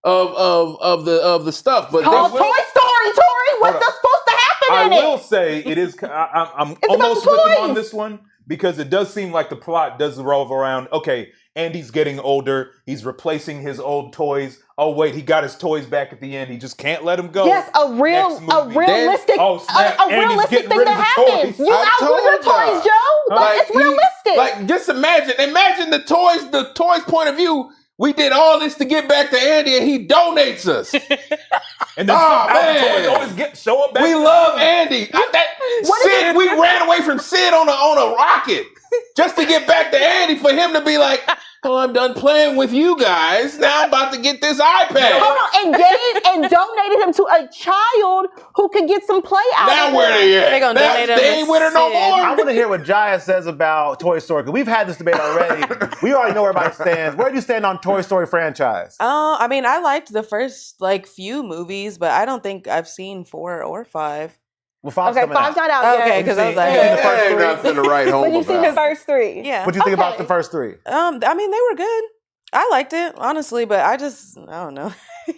Speaker 2: of the stuff. But
Speaker 3: called
Speaker 2: they-
Speaker 3: Toy Story, Tori. What's
Speaker 1: Hold on.
Speaker 3: supposed to happen
Speaker 1: I
Speaker 3: in
Speaker 1: will
Speaker 3: it?
Speaker 1: say it is. I'm
Speaker 3: It's
Speaker 1: almost
Speaker 3: about
Speaker 1: with them
Speaker 3: toys.
Speaker 1: on this one because it does seem like the plot does revolve around. Okay, Andy's getting older. He's replacing his old toys. Oh wait, he got his toys back at the end. He just can't let them go.
Speaker 3: Yes, a
Speaker 1: Next movie.
Speaker 3: realistic,
Speaker 1: Oh, snap.
Speaker 3: a
Speaker 1: Andy's
Speaker 3: realistic
Speaker 1: getting
Speaker 3: thing
Speaker 1: rid of
Speaker 3: that
Speaker 1: the
Speaker 3: happens.
Speaker 1: toys.
Speaker 3: You
Speaker 2: I
Speaker 3: outgrew your
Speaker 2: told y'all.
Speaker 3: toys, Joe. Like it's realistic.
Speaker 2: Like just imagine the toys' point of view. We did all this to get back to Andy, and he donates us.
Speaker 1: And then
Speaker 2: Oh,
Speaker 1: somehow the
Speaker 2: man.
Speaker 1: toys always show up back.
Speaker 2: We love Andy.
Speaker 3: What is
Speaker 2: Sid, we ran away from Sid on a rocket just to get back to Andy for him to be like, "Oh, I'm done playing with you guys. Now I'm about to get this iPad."
Speaker 3: Hold on, and gave and donated him to a child who could get some play out of
Speaker 2: Now
Speaker 3: it.
Speaker 2: where they at?
Speaker 4: They gonna donate him
Speaker 2: They
Speaker 4: to
Speaker 2: ain't with her no
Speaker 4: Sid.
Speaker 2: more.
Speaker 5: I want to hear what Jaya says about Toy Story, because we've had this debate already. We already know where everybody stands. Where do you stand on Toy Story franchise?
Speaker 4: I mean, I liked the first few movies, but I don't think I've seen 4 or 5.
Speaker 5: Well, Five's
Speaker 3: Okay,
Speaker 5: coming
Speaker 3: Five's
Speaker 5: out.
Speaker 3: not out
Speaker 4: Okay,
Speaker 3: yet.
Speaker 4: because I was like,
Speaker 5: Yeah. the first
Speaker 2: Ain't
Speaker 5: three.
Speaker 2: nothing to write home
Speaker 3: But you've seen the
Speaker 2: about.
Speaker 3: first 3.
Speaker 4: yeah.
Speaker 5: What do you think about
Speaker 3: Okay.
Speaker 5: the first 3?
Speaker 4: I mean, they were good. I liked it, honestly, but I don't know.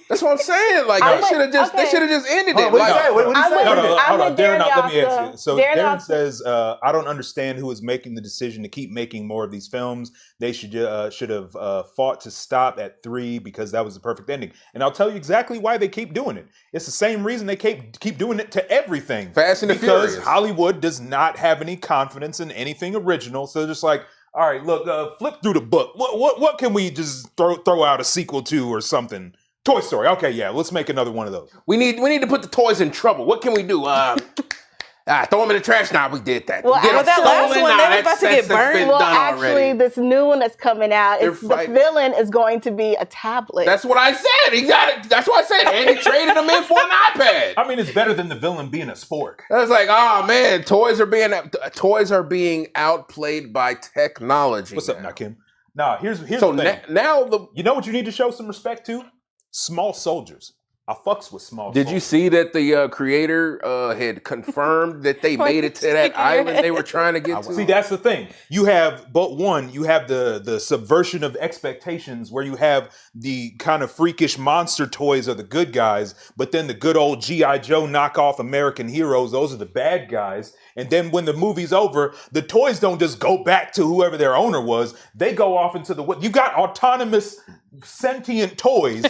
Speaker 2: That's what I'm saying. Like
Speaker 3: I'm
Speaker 2: they should have just
Speaker 3: okay.
Speaker 2: ended
Speaker 5: Hold
Speaker 2: it.
Speaker 5: on, what do you
Speaker 2: Like,
Speaker 5: say? What do you
Speaker 3: I'm
Speaker 5: say?
Speaker 3: with-
Speaker 1: No, no,
Speaker 3: I'm
Speaker 1: hold on.
Speaker 3: with
Speaker 1: Darren,
Speaker 3: Darren
Speaker 1: let me
Speaker 3: Yasta.
Speaker 1: answer. So
Speaker 3: Darren
Speaker 1: Darren
Speaker 3: Yasta.
Speaker 1: says, I don't understand who is making the decision to keep making more of these films. They should have fought to stop at 3 because that was the perfect ending. And I'll tell you exactly why they keep doing it. It's the same reason they keep doing it to everything.
Speaker 2: Fast and the
Speaker 1: because
Speaker 2: Furious.
Speaker 1: Hollywood does not have any confidence in anything original. So they're just like, all right, look, flip through the book. What can we just throw out a sequel to or something? Toy Story. Okay, yeah, let's make another one of those.
Speaker 2: we need to put the toys in trouble. What can we do? Throw them in the trash. Nah, we did that.
Speaker 3: Well,
Speaker 2: Get 'em
Speaker 3: well, that
Speaker 4: last
Speaker 2: stolen?
Speaker 4: one,
Speaker 2: Nah,
Speaker 4: they was
Speaker 2: that's-
Speaker 4: about to
Speaker 2: that's-
Speaker 4: get
Speaker 2: that's
Speaker 4: burned.
Speaker 2: been
Speaker 3: Well,
Speaker 2: done
Speaker 3: actually,
Speaker 2: already.
Speaker 3: this new one that's coming out,
Speaker 2: They're
Speaker 3: the
Speaker 2: fighting.
Speaker 3: villain is going to be a tablet.
Speaker 2: That's what I said. He got it. That's what I said. Andy traded him in for an iPad.
Speaker 1: I mean, it's better than the villain being a spork.
Speaker 2: I was like, oh man, toys are being outplayed by technology.
Speaker 1: What's up,
Speaker 2: now.
Speaker 1: Nakim? Nah, here's
Speaker 2: So
Speaker 1: the thing.
Speaker 2: now the
Speaker 1: You know what you need to show some respect to? Small soldiers. I fucks with small.
Speaker 2: Did you see that the creator had confirmed that they made it to that island they were trying to get to?
Speaker 1: See, that's the thing. You have you have the subversion of expectations where you have the kind of freakish monster toys are the good guys, but then the good old G.I. Joe knockoff American heroes, those are the bad guys. And then when the movie's over, the toys don't just go back to whoever their owner was. They go off into the you got autonomous sentient toys.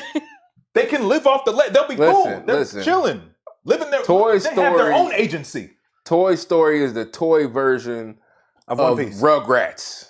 Speaker 1: They can live off the they'll be cool. They're chilling. Living their
Speaker 2: Toy
Speaker 1: they
Speaker 2: Story
Speaker 1: have their own agency.
Speaker 2: Toy Story is the toy version
Speaker 5: of
Speaker 2: of
Speaker 5: One Piece.
Speaker 2: Rugrats.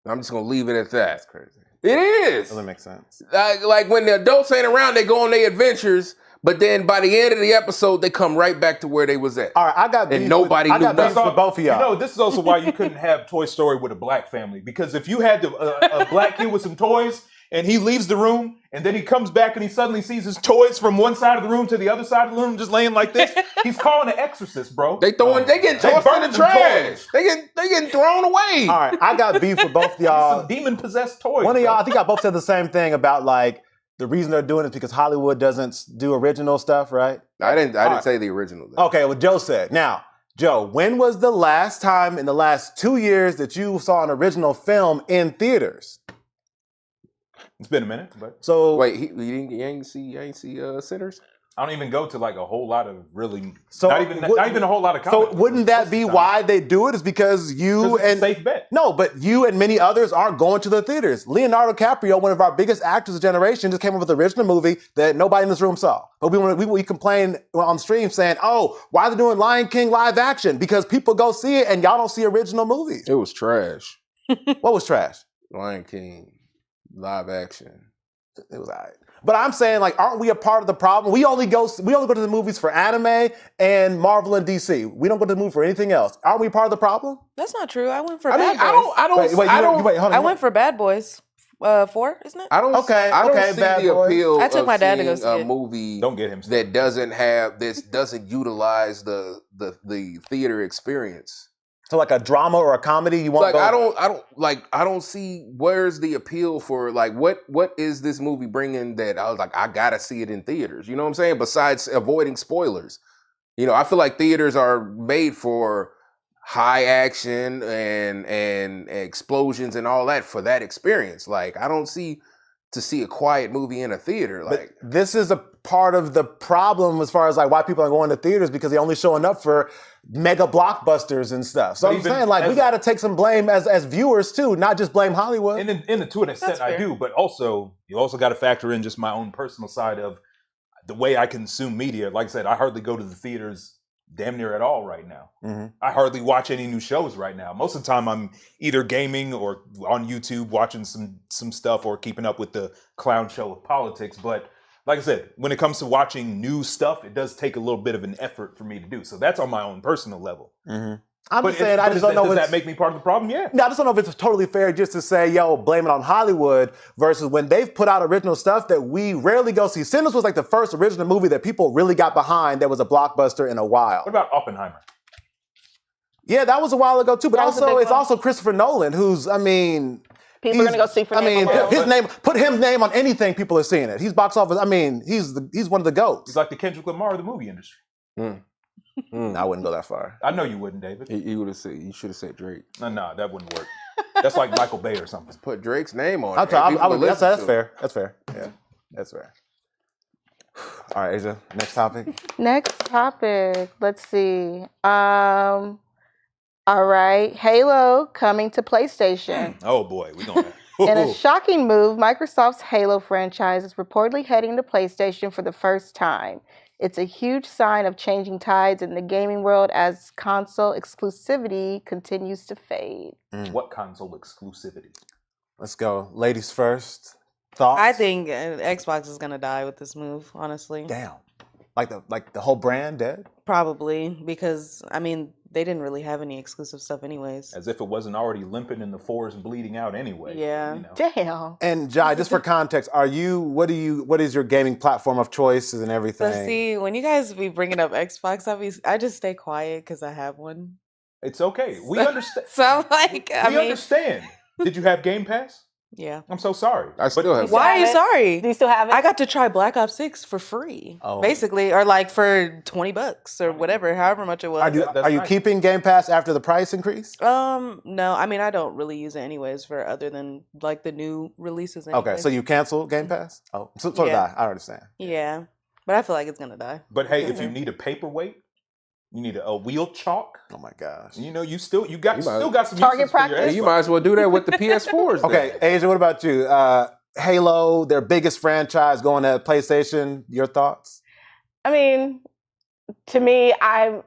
Speaker 2: I'm just gonna leave it at that.
Speaker 5: That's crazy.
Speaker 2: It is.
Speaker 5: Doesn't make sense.
Speaker 2: Like when the adults ain't around, they go on their adventures, but then by the end of the episode, they come right back to where they was at.
Speaker 5: All right, I got beef
Speaker 2: nobody
Speaker 5: with, I got
Speaker 2: knew
Speaker 5: beef with both of y'all.
Speaker 1: You know, this is also why you couldn't have Toy Story with a black family, because if you had a black kid with some toys and he leaves the room and then he comes back and he suddenly sees his toys from one side of the room to the other side of the room just laying like this, he's calling an exorcist, bro.
Speaker 2: They getting tossed in the trash. They getting thrown away.
Speaker 5: All right, I got beef with both of y'all.
Speaker 1: Some demon-possessed toys.
Speaker 5: One of y'all,
Speaker 1: bro.
Speaker 5: I think y'all both said the same thing about like the reason they're doing it is because Hollywood doesn't do original stuff, right?
Speaker 2: I didn't say the original.
Speaker 5: Okay, well, Joe said. Now, Joe, when was the last time in the last 2 years that you saw an original film in theaters?
Speaker 1: It's been a minute, but
Speaker 5: So
Speaker 2: Wait, you ain't see Sinners?
Speaker 1: I don't even go to like a whole lot of really,
Speaker 5: So
Speaker 1: not even a whole lot of
Speaker 5: So
Speaker 1: comic
Speaker 5: wouldn't that
Speaker 1: books
Speaker 5: be
Speaker 1: most of the
Speaker 5: why
Speaker 1: time.
Speaker 5: they do it? Is because you
Speaker 1: It's a
Speaker 5: and
Speaker 1: safe bet.
Speaker 5: no, but you and many others aren't going to the theaters. Leonardo DiCaprio, one of our biggest actors of the generation, just came up with an original movie that nobody in this room saw. But we complain on stream saying, "Oh, why are they doing Lion King live action?" Because people go see it and y'all don't see original movies.
Speaker 2: It was trash.
Speaker 5: What was trash?
Speaker 2: Lion King live action.
Speaker 5: It was all right. But I'm saying, like, aren't we a part of the problem? We only go to the movies for anime and Marvel and DC. We don't go to the movie for anything else. Aren't we part of the problem?
Speaker 4: That's not true. I went for
Speaker 2: I mean,
Speaker 4: Bad Boys.
Speaker 5: Wait, hold on.
Speaker 4: I went for Bad Boys 4, isn't it?
Speaker 2: I don't
Speaker 5: Okay,
Speaker 2: see
Speaker 5: Bad
Speaker 2: the
Speaker 5: Boys.
Speaker 2: appeal
Speaker 4: I took
Speaker 2: of
Speaker 4: my dad to go
Speaker 2: seeing
Speaker 4: see
Speaker 2: a
Speaker 4: it.
Speaker 2: movie
Speaker 1: Don't get him started.
Speaker 2: that doesn't utilize the theater experience.
Speaker 5: So like a drama or a comedy, you want
Speaker 2: Like I don't see where's the appeal for like what is this movie bringing that I was like I gotta see it in theaters. You know what I'm saying? Besides avoiding spoilers, you know I feel like theaters are made for high action and explosions and all that for that experience. Like I don't see to see a quiet movie in a theater. Like
Speaker 5: this is a part of the problem as far as like why people are going to theaters because they're only showing up for mega blockbusters and stuff. So
Speaker 1: But
Speaker 5: I'm
Speaker 1: even
Speaker 5: saying like we
Speaker 1: as-
Speaker 5: got to take some blame as viewers too, not just blame Hollywood.
Speaker 1: And to an extent,
Speaker 4: That's
Speaker 1: I
Speaker 4: fair.
Speaker 1: do, but also you also got to factor in just my own personal side of the way I consume media. Like I said, I hardly go to the theaters damn near at all right now.
Speaker 5: Mhm.
Speaker 1: I hardly watch any new shows right now. Most of the time, I'm either gaming or on YouTube watching some stuff or keeping up with the clown show of politics. But like I said, when it comes to watching new stuff, it does take a little bit of an effort for me to do. So that's on my own personal level.
Speaker 5: I'm just saying, I just don't know.
Speaker 1: Does
Speaker 5: Does
Speaker 1: that make me part of the problem? Yeah.
Speaker 5: No, I just don't know if it's totally fair just to say, yo, blame it on Hollywood versus when they've put out original stuff that we rarely go see. Sinners was like the first original movie that people really got behind that was a blockbuster in a while.
Speaker 1: What about Oppenheimer?
Speaker 5: Yeah, that was a while ago too, but
Speaker 3: That was a
Speaker 5: also
Speaker 3: big
Speaker 5: it's
Speaker 3: one.
Speaker 5: also Christopher Nolan, who's, I mean...
Speaker 3: People are gonna go see for
Speaker 5: his name, put him name on anything, people are seeing it. He's box office, I mean, he's one of the GOATs.
Speaker 1: He's like the Kendrick Lamar of the movie industry.
Speaker 5: I wouldn't go that far.
Speaker 1: I know you wouldn't, David.
Speaker 2: you should have said Drake.
Speaker 1: No, that wouldn't work. That's like Michael Bay or something.
Speaker 2: Put Drake's name on
Speaker 5: I'll
Speaker 2: it.
Speaker 5: try,
Speaker 2: People will
Speaker 5: that's
Speaker 2: listen to it.
Speaker 5: fair. That's fair. Yeah, that's fair. All right, Asia, next topic.
Speaker 3: Next topic. Let's see. All right. Halo coming to PlayStation.
Speaker 1: Oh boy, we gonna.
Speaker 3: In a shocking move, Microsoft's Halo franchise is reportedly heading to PlayStation for the first time. It's a huge sign of changing tides in the gaming world as console exclusivity continues to fade.
Speaker 1: What console exclusivity?
Speaker 5: Let's go. Ladies first. Thoughts?
Speaker 4: I think Xbox is gonna die with this move. Honestly,
Speaker 5: Damn. Like the whole brand dead?
Speaker 4: probably because I mean they didn't really have any exclusive stuff anyways.
Speaker 1: As if it wasn't already limping in the forest, bleeding out anyway.
Speaker 4: Yeah.
Speaker 1: You know.
Speaker 3: Damn.
Speaker 5: And Jai, just for context, what is your gaming platform of choices and everything?
Speaker 4: So see, when you guys be bringing up Xbox, I just stay quiet because I have one.
Speaker 1: It's okay. We understand.
Speaker 4: So I'm like,
Speaker 1: We understand. Did you have Game Pass?
Speaker 4: Yeah.
Speaker 1: I'm so sorry.
Speaker 2: I still have.
Speaker 4: Why are you
Speaker 3: have it?
Speaker 4: sorry?
Speaker 3: Do you still have it?
Speaker 4: I got to try Black Ops 6 for free, basically, or like for $20 or whatever, however much it was.
Speaker 5: Are you keeping Game Pass after the price increase?
Speaker 4: No, I mean I don't really use it anyways for other than like the new releases. Anyway.
Speaker 5: Okay, so you cancel Game Pass? Oh, so did I. I understand.
Speaker 4: Yeah, but I feel like it's gonna die.
Speaker 1: But hey, if you need a paperweight, you need a wheel chalk.
Speaker 5: Oh my gosh!
Speaker 1: You know, you still got some
Speaker 3: Target
Speaker 1: uses for your
Speaker 3: practice.
Speaker 2: You might as well do that with the PS4s.
Speaker 5: Okay, Asia, what about you? Halo, their biggest franchise, going to PlayStation. Your thoughts?
Speaker 3: I mean, to me, I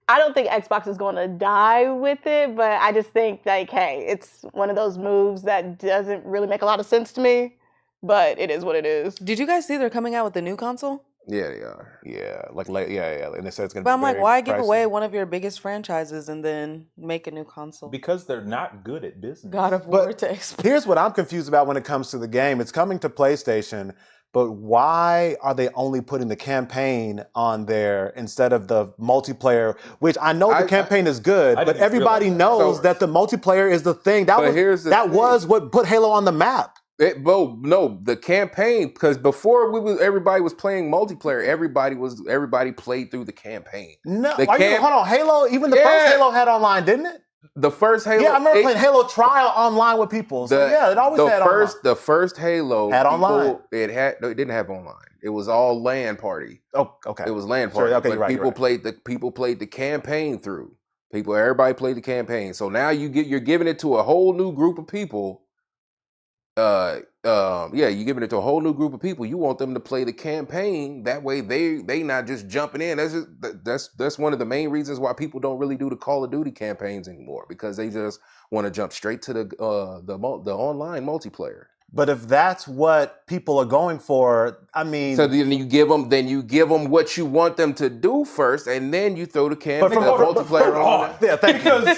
Speaker 3: don't think Xbox is going to die with it, but I just think like, hey, it's one of those moves that doesn't really make a lot of sense to me, but it is what it is.
Speaker 4: Did you guys see they're coming out with a new console?
Speaker 2: Yeah, they are.
Speaker 5: Yeah, and they said it's going to be.
Speaker 4: But I'm like,
Speaker 5: very
Speaker 4: why give
Speaker 5: pricey.
Speaker 4: away one of your biggest franchises and then make a new console?
Speaker 1: because they're not good at business.
Speaker 4: God of War to Xbox.
Speaker 5: Here's what I'm confused about when it comes to the game. It's coming to PlayStation, but why are they only putting the campaign on there instead of the multiplayer? Which I know the campaign is good,
Speaker 1: I
Speaker 5: but
Speaker 1: didn't
Speaker 5: everybody
Speaker 1: realize
Speaker 5: knows that the multiplayer is the thing. That was what put Halo on the map.
Speaker 2: The campaign, because before everybody was playing multiplayer, everybody played through the campaign.
Speaker 5: No, hold on, Halo. Even the first Halo had online, didn't it?
Speaker 2: The first Halo,
Speaker 5: yeah, I remember playing Halo Trial online with people. So it always had online.
Speaker 2: The first Halo
Speaker 5: had online.
Speaker 2: It didn't have online. It was all LAN party.
Speaker 5: Oh, okay.
Speaker 2: It was LAN party.
Speaker 5: Sure, okay,
Speaker 2: but
Speaker 5: you're right,
Speaker 2: people played the campaign through. Everybody played the campaign. So now you're giving it to a whole new group of people. You're giving it to a whole new group of people. You want them to play the campaign. That way they not just jumping in. That's one of the main reasons why people don't really do the Call of Duty campaigns anymore, because they just want to jump straight to the online multiplayer.
Speaker 5: But if that's what people are going for, I mean,
Speaker 2: so then you give them what you want them to do first, and then you throw the campaign multiplayer on.
Speaker 5: Yeah, thank you.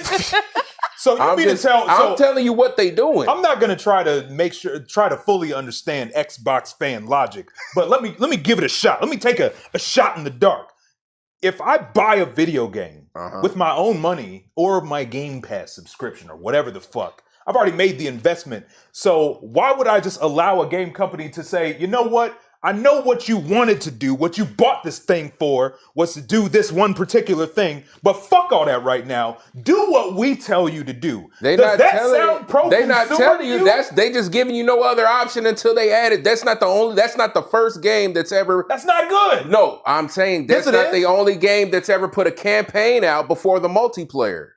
Speaker 1: So
Speaker 2: I'm telling you what they doing.
Speaker 1: I'm not going to try to fully understand Xbox fan logic, but let me give it a shot. Let me take a shot in the dark. If I buy a video game with my own money or my Game Pass subscription or whatever the fuck, I've already made the investment. So why would I just allow a game company to say, you know what? I know what you wanted to do, what you bought this thing for was to do this one particular thing, but fuck all that right now. Do what we tell you to do.
Speaker 2: They're not telling you. They just giving you no other option until they add it. That's not the first game that's ever.
Speaker 1: That's not good.
Speaker 2: No, I'm saying that's not the only game that's ever put a campaign out before the multiplayer.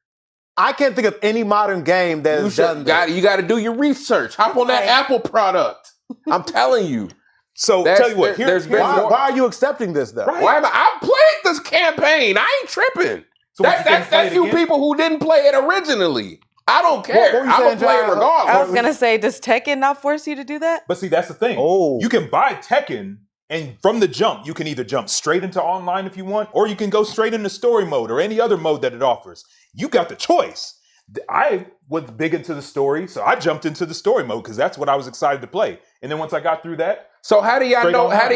Speaker 5: I can't think of any modern game that has done that.
Speaker 2: You got to do your research. Hop on that Apple product. I'm telling you.
Speaker 5: So tell you what, why are you accepting this though?
Speaker 2: Right. I played this campaign. I ain't tripping. So that's you people who didn't play it originally. I don't care. I'm gonna play it regardless.
Speaker 4: I was gonna say, does Tekken not force you to do that?
Speaker 1: But see, that's the thing. You can buy Tekken, and from the jump, you can either jump straight into online if you want, or you can go straight into story mode or any other mode that it offers. You got the choice. I was big into the story, so I jumped into the story mode because that's what I was excited to play. And then once I got through that.
Speaker 2: So how do y'all know? How do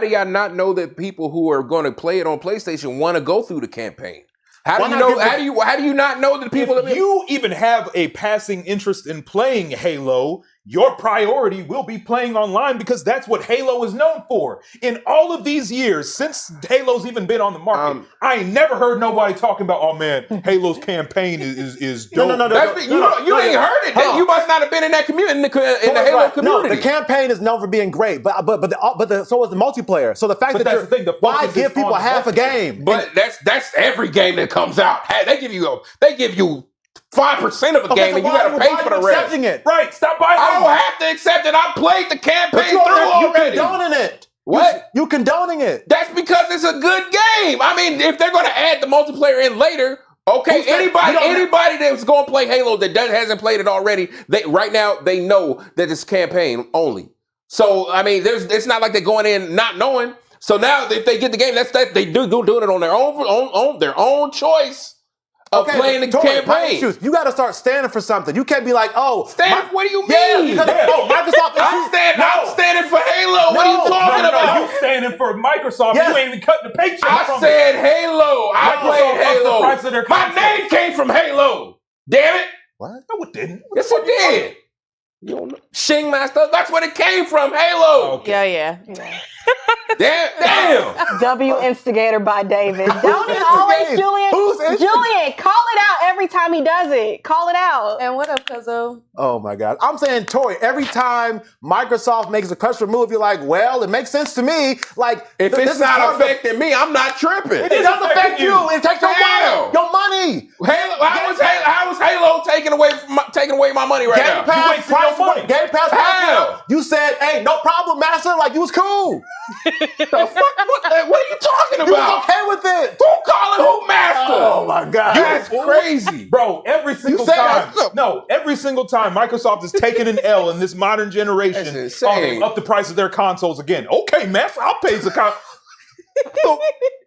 Speaker 2: y'all not know that people who are going to play it on PlayStation want to go through the campaign? How do you know? How do you not know that people?
Speaker 1: If you even have a passing interest in playing Halo, your priority will be playing online because that's what Halo is known for. In all of these years, since Halo's even been on the market, I ain't never heard nobody talking about, oh man, Halo's campaign is dope.
Speaker 2: No. You ain't heard it. You must not have been in that community, in the Halo community.
Speaker 5: No, the campaign is known for being great, but so is the multiplayer. So the fact why give people half a game?
Speaker 2: But that's every game that comes out. Hey, they give you 5% of a game, and you got to pay for the rest.
Speaker 5: Accepting it,
Speaker 1: right? Stop buying.
Speaker 2: I don't have to accept it. I played the campaign through already.
Speaker 5: You condoning it?
Speaker 2: What?
Speaker 5: You condoning it?
Speaker 2: That's because it's a good game. I mean, if they're going to add the multiplayer in later, okay. Anybody that's going to play Halo that hasn't played it already, right now they know that it's campaign only. So I mean, it's not like they're going in not knowing. So now if they get the game, they do it on their own choice. Playing the campaign.
Speaker 5: You got to start standing for something. You can't be like,
Speaker 2: what do you mean?
Speaker 5: Microsoft.
Speaker 2: I'm standing for Halo. What are you talking about?
Speaker 1: You standing for Microsoft. You ain't even cutting the paycheck.
Speaker 2: I said Halo. I played Halo. My name came from Halo. Damn it.
Speaker 5: What?
Speaker 1: No, it didn't.
Speaker 2: Yes, it did. You don't know. Shing Master, that's where it came from, Halo.
Speaker 1: Okay.
Speaker 4: Yeah.
Speaker 2: Damn.
Speaker 3: W instigator by David. Don't he always, Julian?
Speaker 5: Who's instigator?
Speaker 3: Julian, call it out every time he does it. Call it out.
Speaker 4: And what up, Cuzzo?
Speaker 5: Oh my God. I'm saying, Tori, every time Microsoft makes a customer move, you're like, well, it makes sense to me. Like,
Speaker 2: If
Speaker 5: this
Speaker 2: it's
Speaker 5: is
Speaker 2: not
Speaker 5: part of the-
Speaker 2: affecting me, I'm not tripping.
Speaker 5: It doesn't affect you. It takes your
Speaker 2: How?
Speaker 5: money. Your money.
Speaker 2: How is Halo taking away my money right
Speaker 5: Game
Speaker 2: now?
Speaker 5: Pass,
Speaker 1: wasting your money.
Speaker 5: Game Pass.
Speaker 2: How?
Speaker 5: You said, hey, no problem, master. Like, you was cool.
Speaker 2: The fuck? What are you talking
Speaker 5: You was
Speaker 2: about?
Speaker 5: okay with it.
Speaker 2: Who calling who master?
Speaker 5: Oh my God.
Speaker 2: That's crazy.
Speaker 1: Bro, every single
Speaker 5: said
Speaker 1: time.
Speaker 5: that.
Speaker 1: No, every single time Microsoft is taking an L in this modern generation.
Speaker 2: That's insane.
Speaker 1: Oh, they up the price of their consoles again. Okay, master, I'll pay the so,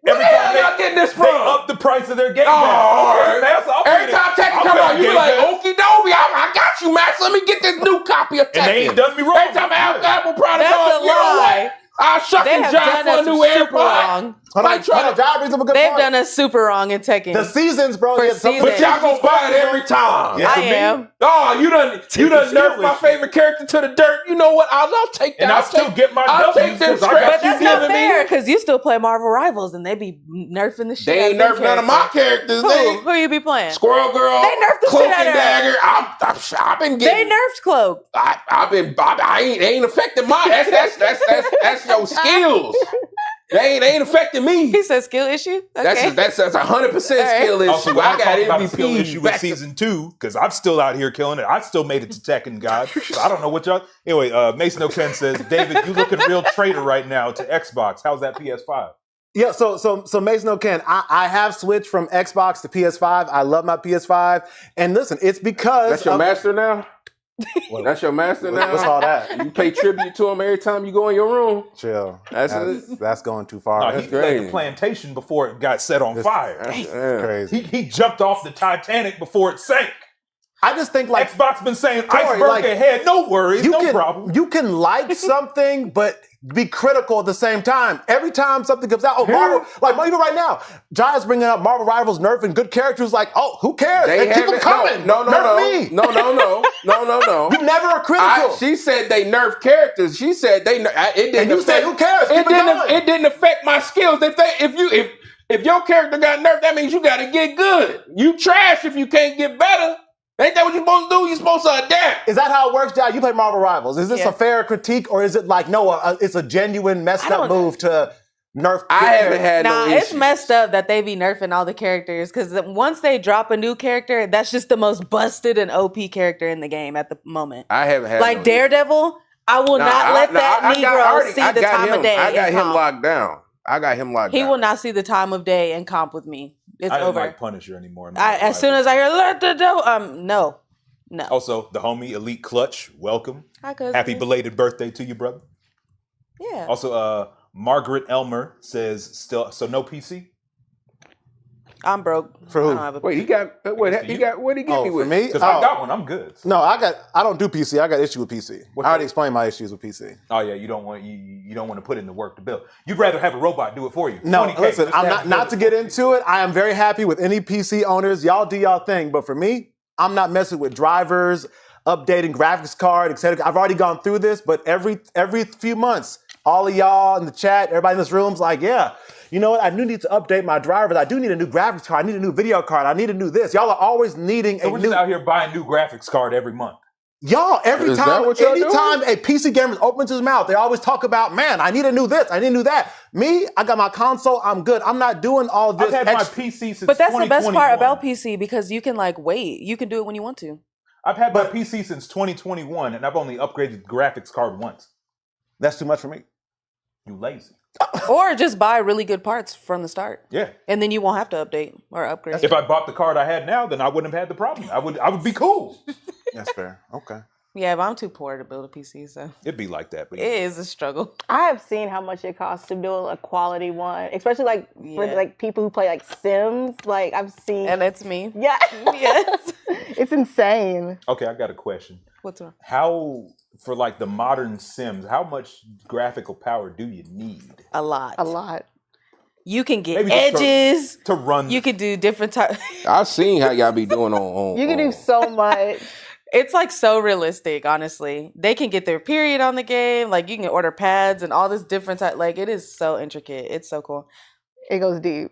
Speaker 2: Where
Speaker 1: every
Speaker 2: the hell
Speaker 1: time
Speaker 2: y'all getting this
Speaker 1: they
Speaker 2: from?
Speaker 1: up the price of their game
Speaker 2: Oh, all
Speaker 1: pass. Okay,
Speaker 2: right.
Speaker 1: master, I'll pay
Speaker 2: Every time Tekken
Speaker 1: I'll
Speaker 2: come
Speaker 1: pay
Speaker 2: out,
Speaker 1: the
Speaker 2: you be
Speaker 1: Game
Speaker 2: like,
Speaker 1: Pass.
Speaker 2: okie dokie, I got you, Max. Let me get this new copy of Tekken.
Speaker 1: And they ain't done me wrong.
Speaker 2: Every time Apple product
Speaker 4: That's
Speaker 2: comes,
Speaker 4: a
Speaker 2: you know
Speaker 4: lie.
Speaker 2: what? I'll shuck
Speaker 4: They
Speaker 2: and
Speaker 4: have
Speaker 2: jive
Speaker 4: done
Speaker 2: for a
Speaker 4: us
Speaker 2: new
Speaker 4: super
Speaker 2: AirPod.
Speaker 4: wrong.
Speaker 2: Might try to-
Speaker 5: John brings up a good
Speaker 4: They've
Speaker 5: point.
Speaker 4: done us super wrong in Tekken.
Speaker 5: The seasons, bro.
Speaker 4: For
Speaker 5: yeah, some-
Speaker 4: seasons.
Speaker 2: But y'all gonna buy it every time.
Speaker 5: Yeah.
Speaker 4: I am.
Speaker 2: Oh, you done nerfed my
Speaker 1: issue.
Speaker 2: favorite character to the dirt. You know what? I'll take that.
Speaker 1: And I still get my
Speaker 2: I'll
Speaker 1: W's
Speaker 2: take them
Speaker 1: 'cause I
Speaker 2: scraps
Speaker 1: got
Speaker 4: But
Speaker 2: you
Speaker 4: that's not
Speaker 2: giving
Speaker 4: fair
Speaker 2: me.
Speaker 4: because you still play Marvel Rivals and they be nerfing the shit.
Speaker 2: They ain't
Speaker 4: out of
Speaker 2: nerfed none of my characters. They
Speaker 4: Who you be playing?
Speaker 2: Squirrel Girl,
Speaker 4: They nerfed the
Speaker 2: Cloak
Speaker 4: shit out
Speaker 2: and
Speaker 4: of her.
Speaker 2: Dagger. I've been
Speaker 4: They
Speaker 2: getting.
Speaker 4: nerfed Cloak.
Speaker 2: I ain't affecting my. That's your skills. They ain't affecting me.
Speaker 4: He said skill issue. Okay.
Speaker 2: That's 100%
Speaker 4: All right.
Speaker 2: skill issue.
Speaker 1: Also,
Speaker 2: I got
Speaker 1: talk about the skill
Speaker 2: MVP
Speaker 1: issue with
Speaker 2: back to-
Speaker 1: season 2 because I'm still out here killing it. I still made it to Tekken God. So I don't know what y'all. Anyway, Mason O'Ken says, David, you looking real traitor right now to Xbox. How's that PS5?
Speaker 5: Yeah, so Mason O'Ken, I have switched from Xbox to PS5. I love my PS5. And listen, it's because
Speaker 2: That's your
Speaker 5: of-
Speaker 2: master now? That's your master now?
Speaker 5: What's all that?
Speaker 2: You pay tribute to him every time you go in your room.
Speaker 5: Chill.
Speaker 2: That's
Speaker 5: That's going too far.
Speaker 1: No,
Speaker 5: That's
Speaker 1: he fled
Speaker 2: crazy.
Speaker 1: the plantation before it got set on fire.
Speaker 5: crazy.
Speaker 1: He jumped off the Titanic before it sank.
Speaker 5: I just think like
Speaker 1: Xbox been saying
Speaker 5: Tori,
Speaker 1: iceberg
Speaker 5: like,
Speaker 1: ahead, no worries, no problem.
Speaker 5: You can like something, but be critical at the same time. Every time something comes out, Marvel, like even right now, Giants bringing up Marvel Rivals nerfing good characters. Like, oh, who cares? They keep them coming. Nerf me.
Speaker 2: No.
Speaker 5: You never are critical.
Speaker 2: She said they nerf characters. She said it didn't.
Speaker 5: And you said, who cares? Keep it going.
Speaker 2: It didn't affect my skills. If your character got nerfed, that means you got to get good. You trash if you can't get better. Ain't that what you're supposed to do? You're supposed to adapt.
Speaker 5: Is that how it works, Jai? You play Marvel Rivals. Is this
Speaker 4: Yeah.
Speaker 5: a fair critique, or is it like, no, it's a genuine messed up move to nerf?
Speaker 2: I haven't had
Speaker 4: Nah,
Speaker 2: no
Speaker 4: it's
Speaker 2: issues.
Speaker 4: messed up that they be nerfing all the characters because once they drop a new character, that's just the most busted and OP character in the game at the moment.
Speaker 2: I haven't had
Speaker 4: Like
Speaker 2: no
Speaker 4: Daredevil, I will not let that Negro see the time of day.
Speaker 2: I got
Speaker 4: in
Speaker 2: him
Speaker 4: comp.
Speaker 2: locked down.
Speaker 4: He will not see the time of day and comp with me. It's
Speaker 1: I don't
Speaker 4: over.
Speaker 1: like Punisher anymore.
Speaker 4: As soon as I hear let the door, no.
Speaker 1: Also, the homie Elite Clutch, welcome.
Speaker 4: Hi, cousin.
Speaker 1: Happy belated birthday to you, brother.
Speaker 4: Yeah.
Speaker 1: Also, Margaret Elmer says, so no PC?
Speaker 4: I'm broke.
Speaker 5: For who?
Speaker 4: I don't have a
Speaker 2: Wait, he got what did he get me
Speaker 5: For
Speaker 2: with?
Speaker 5: me?
Speaker 1: Because I got one, I'm good.
Speaker 5: No, I don't do PC. I got issue with PC. I already explained my issues with PC.
Speaker 1: Oh yeah, you don't want to put in the work to build. You'd rather have a robot do it for you.
Speaker 5: No,
Speaker 1: 20K,
Speaker 5: listen,
Speaker 1: just
Speaker 5: I'm
Speaker 1: have
Speaker 5: not
Speaker 1: it
Speaker 5: to
Speaker 1: build
Speaker 5: get into it. I am very happy with any PC owners. Y'all do y'all thing. But for me, I'm not messing with drivers, updating graphics card, etc. I've already gone through this, but every few months, all of y'all in the chat, everybody in this room's like, yeah, you know what? I do need to update my drivers. I do need a new graphics card. I need a new video card. I need a new this. Y'all are always needing
Speaker 1: So
Speaker 5: a
Speaker 1: we're
Speaker 5: new.
Speaker 1: just out here buying new graphics card every month.
Speaker 5: Y'all, every
Speaker 2: Is that
Speaker 5: time,
Speaker 2: what y'all
Speaker 5: anytime a PC gamer opens his mouth, they always talk about, man, I need a new this, I need a new that. Me, I got my console, I'm good. I'm not doing all this.
Speaker 1: I've had my PC since
Speaker 4: But that's the best part
Speaker 1: 2021.
Speaker 4: about PC because you can like wait. You can do it when you want to.
Speaker 1: I've had my PC since 2021, and I've only upgraded the graphics card once.
Speaker 5: That's too much for me.
Speaker 1: You lazy.
Speaker 4: Or just buy really good parts from the start.
Speaker 1: Yeah.
Speaker 4: And then you won't have to update or upgrade.
Speaker 1: If I bought the card I had now, then I wouldn't have had the problem. I would be cool.
Speaker 5: That's fair. Okay.
Speaker 4: Yeah, but I'm too poor to build a PC, so
Speaker 1: It'd be like that. But
Speaker 4: it is a struggle.
Speaker 3: I have seen how much it costs to build a quality one, especially like for
Speaker 4: Yeah.
Speaker 3: like people who play like Sims. Like I've seen,
Speaker 4: And it's me.
Speaker 3: yeah,
Speaker 4: Yes.
Speaker 3: it's insane.
Speaker 1: okay, I got a question.
Speaker 4: What's wrong?
Speaker 1: How, for like the modern Sims, how much graphical power do you need
Speaker 4: A lot.
Speaker 3: A lot.
Speaker 4: You can get
Speaker 1: Maybe just
Speaker 4: edges.
Speaker 1: to run?
Speaker 4: You can do different types.
Speaker 2: I've seen how y'all be doing on
Speaker 3: You can do so much.
Speaker 4: It's like so realistic, honestly. They can get their period on the game. Like you can order pads and all this different type. Like it is so intricate. It's so cool.
Speaker 3: It goes deep.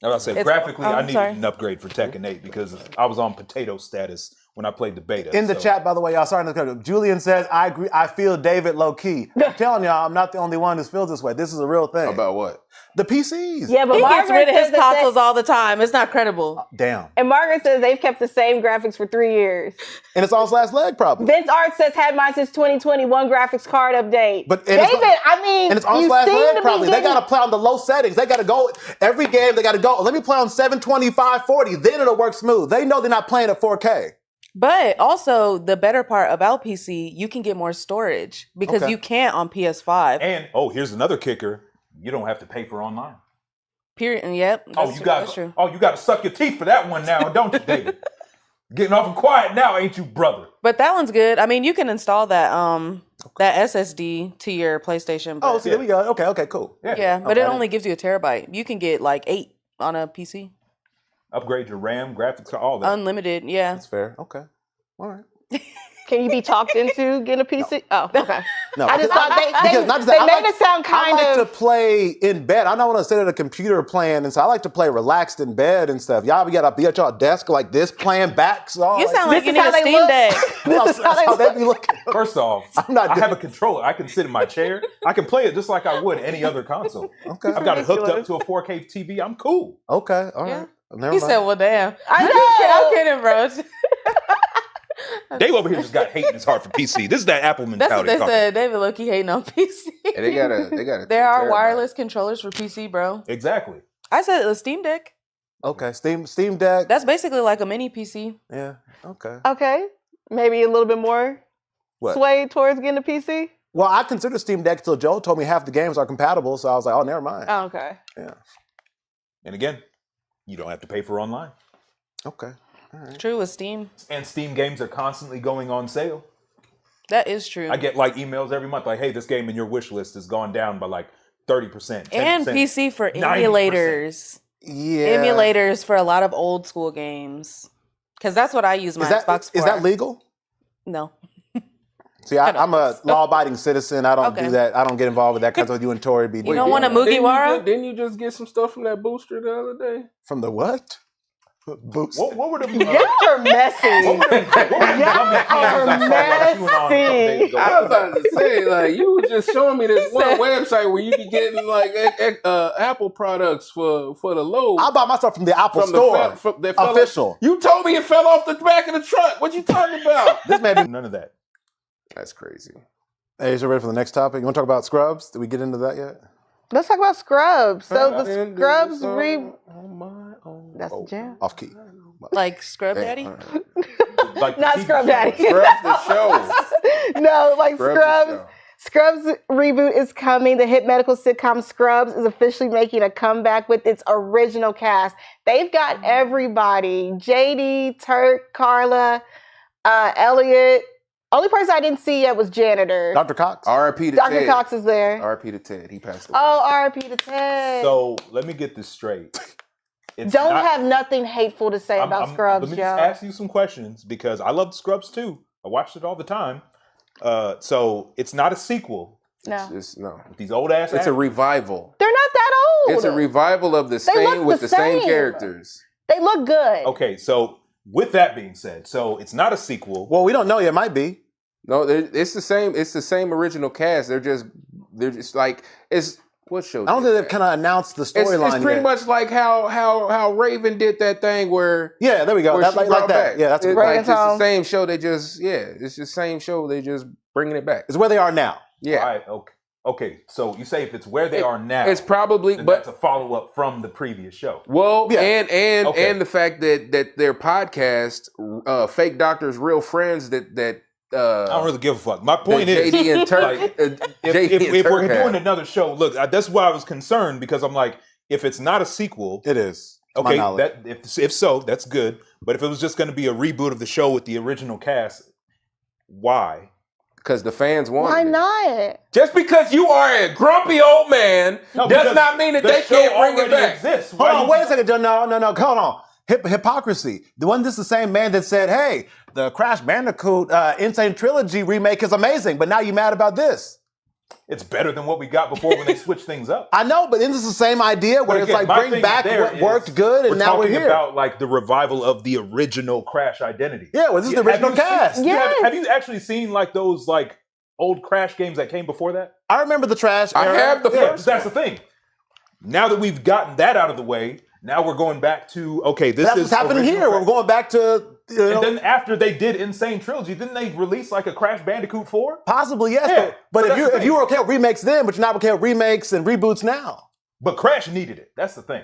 Speaker 1: I was say
Speaker 4: It's-
Speaker 1: graphically,
Speaker 4: oh,
Speaker 1: I
Speaker 4: I'm
Speaker 1: needed
Speaker 4: sorry.
Speaker 1: an upgrade for Tekken 8 because I was on potato status when I played the beta.
Speaker 5: In the
Speaker 1: so-
Speaker 5: chat, by the way, y'all, sorry to cut you. Julian says, I agree. I feel David low key. I'm telling y'all, I'm not the only one who feels this way. This is a real thing.
Speaker 2: About what?
Speaker 5: The PCs.
Speaker 3: Yeah, but
Speaker 4: He gets
Speaker 3: Margaret
Speaker 4: rid of his
Speaker 3: says that
Speaker 4: consoles all the time. It's not credible.
Speaker 5: Damn.
Speaker 3: and Margaret says they've kept the same graphics for 3 years.
Speaker 5: And it's on its last leg, probably.
Speaker 3: Vince Art says had mine since 2021 graphics card update.
Speaker 5: But- and
Speaker 3: David,
Speaker 5: it's-
Speaker 3: I mean,
Speaker 5: And it's on
Speaker 3: you
Speaker 5: its last
Speaker 3: seem
Speaker 5: leg,
Speaker 3: to
Speaker 5: probably.
Speaker 3: be
Speaker 5: They
Speaker 3: getting...
Speaker 5: got to play on the low settings. They got to go. Every game, they got to go. Let me play on 720, 540. Then it'll work smooth. They know they're not playing at 4K.
Speaker 4: But also the better part about PC, you can get more storage because
Speaker 5: Okay.
Speaker 4: you can't on PS5.
Speaker 1: And here's another kicker: you don't have to pay for online.
Speaker 4: Period. And yep. That's
Speaker 1: That's
Speaker 4: true.
Speaker 1: you got to suck your teeth for that one now, don't you, David? Getting off and quiet now, ain't you, brother?
Speaker 4: But that one's good. I mean, you can install that that SSD to your PlayStation. But,
Speaker 5: Oh, see, there we go. Okay, cool.
Speaker 4: yeah, but
Speaker 5: Okay.
Speaker 4: it only gives you a terabyte. You can get like 8 on a PC.
Speaker 1: Upgrade your RAM, graphics, all that.
Speaker 4: Unlimited, yeah.
Speaker 5: That's fair. Okay. All right.
Speaker 3: Can you be talked into getting a PC? Oh, okay.
Speaker 5: No,
Speaker 3: I just thought
Speaker 5: because not just
Speaker 3: they
Speaker 5: that,
Speaker 3: made it sound
Speaker 5: I
Speaker 3: kind
Speaker 5: like to
Speaker 3: of...
Speaker 5: play in bed. I don't want to sit at a computer playing, and so I like to play relaxed in bed and stuff. Y'all gotta be at y'all desk like this, playing backs. All
Speaker 4: You sound like
Speaker 3: This
Speaker 4: you
Speaker 3: is
Speaker 4: need
Speaker 3: how
Speaker 4: a
Speaker 3: they
Speaker 4: Steam
Speaker 3: look.
Speaker 4: Deck.
Speaker 3: This is how
Speaker 5: how
Speaker 3: they
Speaker 5: they be looking.
Speaker 1: First off,
Speaker 5: I'm not
Speaker 1: I
Speaker 5: doing-
Speaker 1: have a controller. I can sit in my chair. I can play it just like I would any other console.
Speaker 5: Okay.
Speaker 1: I've got it hooked up to a 4K TV. I'm cool.
Speaker 5: Okay. All
Speaker 4: Yeah.
Speaker 5: right. Never
Speaker 4: He
Speaker 5: mind.
Speaker 4: said, well, damn.
Speaker 3: I
Speaker 4: I'm
Speaker 3: know.
Speaker 4: kidding, bro.
Speaker 1: Dave over here just got hate in his heart for PC. This is that Apple
Speaker 4: That's
Speaker 1: mentality.
Speaker 4: what they
Speaker 1: talking.
Speaker 4: said. David Loki hating on PC.
Speaker 2: And they got a.
Speaker 4: There are
Speaker 2: terabyte.
Speaker 4: wireless controllers for PC, bro.
Speaker 1: Exactly.
Speaker 4: I said the Steam Deck.
Speaker 5: Okay. Steam Deck.
Speaker 4: That's basically like a mini PC.
Speaker 5: Yeah. Okay.
Speaker 3: Okay. Maybe a little bit more
Speaker 5: What?
Speaker 3: swayed towards getting a PC?
Speaker 5: Well, I consider Steam Deck till Joe told me half the games are compatible, so I was like, oh, never mind.
Speaker 3: Oh, okay.
Speaker 5: Yeah.
Speaker 1: And again, you don't have to pay for online.
Speaker 5: Okay. All right.
Speaker 4: True with Steam.
Speaker 1: And Steam games are constantly going on sale.
Speaker 4: That is true.
Speaker 1: I get like emails every month like, hey, this game in your wish list has gone down by like 30%. 10%.
Speaker 4: and PC for
Speaker 1: 90%.
Speaker 4: emulators.
Speaker 5: Yeah.
Speaker 4: Emulators for a lot of old school games. Because that's what I use my Xbox for.
Speaker 5: Is that legal?
Speaker 4: No.
Speaker 5: See, I'm a law-abiding citizen. I don't
Speaker 4: Okay.
Speaker 5: do that. I don't get involved with that because you and Tori be
Speaker 4: You don't want a
Speaker 2: Didn't you
Speaker 4: Mugiwara?
Speaker 2: Didn't you just get some stuff from that booster the other day?
Speaker 5: From the what? Boost.
Speaker 1: What were the
Speaker 3: Y'all are messy.
Speaker 1: Y'all
Speaker 3: are messy.
Speaker 2: I was about to say, like, you was just showing me this one website where you be getting like Apple products for the low.
Speaker 5: I bought my stuff from the Apple
Speaker 2: From the
Speaker 5: Store.
Speaker 2: that fell
Speaker 5: Official.
Speaker 2: off- you told me it fell off the back of the truck. What you talking about?
Speaker 5: This may be.
Speaker 1: None of that.
Speaker 2: That's crazy.
Speaker 5: Hey, is you ready for the next topic? You want to talk about Scrubs? Did we get into that yet?
Speaker 3: Let's talk about Scrubs. So
Speaker 2: I
Speaker 3: the
Speaker 2: didn't do
Speaker 3: Scrubs
Speaker 2: this on my own.
Speaker 3: That's the jam.
Speaker 5: Off key.
Speaker 4: Like Scrub
Speaker 2: Hey,
Speaker 4: Daddy?
Speaker 2: all right.
Speaker 1: Like the
Speaker 3: Not
Speaker 1: TV
Speaker 3: Scrub
Speaker 1: show.
Speaker 3: Daddy.
Speaker 2: Scrubs the show.
Speaker 3: No, like
Speaker 2: Scrubs the
Speaker 3: Scrubs.
Speaker 2: show.
Speaker 3: Scrubs reboot is coming. The hit medical sitcom Scrubs is officially making a comeback with its original cast. They've got everybody: JD, Turk, Carla, Elliot. Only person I didn't see yet was janitor.
Speaker 5: Dr. Cox?
Speaker 2: R.I.P. to
Speaker 3: Dr.
Speaker 2: Ted.
Speaker 3: Cox is there.
Speaker 2: R.I.P. to Ted. He passed away.
Speaker 3: Oh, R.I.P. to Ted.
Speaker 1: So let me get this straight. It's
Speaker 3: Don't
Speaker 1: not-
Speaker 3: have nothing hateful to say about Scrubs,
Speaker 1: Let me
Speaker 3: Joe.
Speaker 1: just ask you some questions because I love Scrubs too. I watched it all the time. So it's not a sequel.
Speaker 3: No,
Speaker 2: No.
Speaker 1: With these old ass.
Speaker 2: It's a revival.
Speaker 3: they're not that old.
Speaker 2: It's a revival of the
Speaker 3: look
Speaker 2: same with
Speaker 3: the
Speaker 2: the same
Speaker 3: same.
Speaker 2: characters.
Speaker 3: They look good.
Speaker 1: Okay, so with that being said, so it's not a sequel.
Speaker 5: Well, we don't know yet. Might be.
Speaker 2: No, it's the same. It's the same original cast. They're just like it's what show?
Speaker 5: I don't think they've kind of announced the
Speaker 2: It's
Speaker 5: storyline
Speaker 2: pretty
Speaker 5: yet.
Speaker 2: much like how Raven did that thing where.
Speaker 5: Yeah, there we go.
Speaker 2: where
Speaker 5: That,
Speaker 2: she
Speaker 5: like
Speaker 2: brought
Speaker 5: that.
Speaker 2: back.
Speaker 5: Yeah, that's
Speaker 2: it's,
Speaker 5: great.
Speaker 2: like, it's the
Speaker 3: Home.
Speaker 2: same show. They just it's the same show. They just bringing it back.
Speaker 5: It's where they are now.
Speaker 2: Yeah,
Speaker 1: Right, okay. So you say if it's where they are now,
Speaker 2: it's probably
Speaker 1: then
Speaker 2: but
Speaker 1: that's a follow up from the previous show.
Speaker 2: well,
Speaker 5: Yeah.
Speaker 2: and
Speaker 1: Okay.
Speaker 2: and the fact that their podcast, Fake Doctors, Real Friends, that
Speaker 1: I don't really give a fuck. My point
Speaker 2: that
Speaker 1: is,
Speaker 2: JD and Turk,
Speaker 1: like, if
Speaker 2: JD and Turk
Speaker 1: we're
Speaker 2: had.
Speaker 1: doing another show, look, that's why I was concerned because I'm like, if it's not a sequel,
Speaker 5: It is. to my
Speaker 1: okay,
Speaker 5: knowledge.
Speaker 1: that if so, that's good. But if it was just going to be a reboot of the show with the original cast, why?
Speaker 2: because the fans want
Speaker 3: Why
Speaker 2: it.
Speaker 3: not?
Speaker 2: Just because you are a grumpy old man
Speaker 1: No,
Speaker 2: does
Speaker 1: because
Speaker 2: not mean that
Speaker 1: the
Speaker 2: they
Speaker 1: show
Speaker 2: can't bring it
Speaker 1: already
Speaker 2: back.
Speaker 1: exists.
Speaker 5: Hold
Speaker 1: Why
Speaker 5: on,
Speaker 1: you-
Speaker 5: wait a second. No. Hold on. Hypocrisy. Wasn't this the same man that said, hey, the Crash Bandicoot Insane Trilogy remake is amazing, but now you're mad about this.
Speaker 1: It's better than what we got before when they switched things up.
Speaker 5: I know, but isn't this the same idea where
Speaker 1: But
Speaker 5: it's
Speaker 1: again,
Speaker 5: like
Speaker 1: my
Speaker 5: bring
Speaker 1: thing
Speaker 5: back
Speaker 1: there
Speaker 5: what
Speaker 1: is
Speaker 5: worked good and now we're
Speaker 1: talking
Speaker 5: here?
Speaker 1: about like the revival of the original Crash identity.
Speaker 5: Yeah, well, this is the original cast.
Speaker 3: Yes.
Speaker 1: Have you actually seen like those like old Crash games that came before that?
Speaker 5: I remember the Trash
Speaker 2: I
Speaker 5: era.
Speaker 2: have the
Speaker 1: Yeah,
Speaker 2: first.
Speaker 1: that's the thing. Now that we've gotten that out of the way, now we're going back to okay. This
Speaker 5: That's
Speaker 1: is
Speaker 5: what's happening
Speaker 1: original
Speaker 5: here.
Speaker 1: Crash.
Speaker 5: We're going back to
Speaker 1: And then after they did Insane Trilogy, didn't they release like a Crash Bandicoot 4?
Speaker 5: possibly yes,
Speaker 1: Yeah,
Speaker 5: but
Speaker 1: so
Speaker 5: if
Speaker 1: that's the
Speaker 5: if you
Speaker 1: thing.
Speaker 5: were okay with remakes then, but you're not okay with remakes and reboots now,
Speaker 1: But Crash needed it. That's the thing.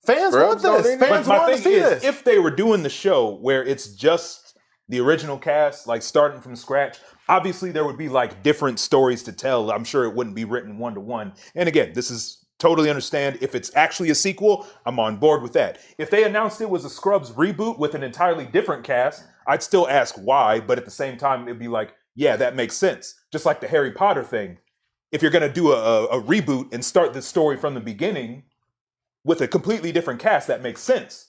Speaker 5: fans
Speaker 2: Scrubs
Speaker 5: want
Speaker 2: don't
Speaker 5: this.
Speaker 2: need it.
Speaker 5: Fans
Speaker 1: But my
Speaker 5: want to
Speaker 1: thing
Speaker 5: see
Speaker 1: is,
Speaker 5: this.
Speaker 1: if they were doing the show where it's just the original cast, like starting from scratch, obviously there would be like different stories to tell. I'm sure it wouldn't be written one to one. And again, this is totally understand. If it's actually a sequel, I'm on board with that. If they announced it was a Scrubs reboot with an entirely different cast, I'd still ask why, but at the same time, it'd be like, yeah, that makes sense. Just like the Harry Potter thing. If you're going to do a reboot and start the story from the beginning with a completely different cast, that makes sense.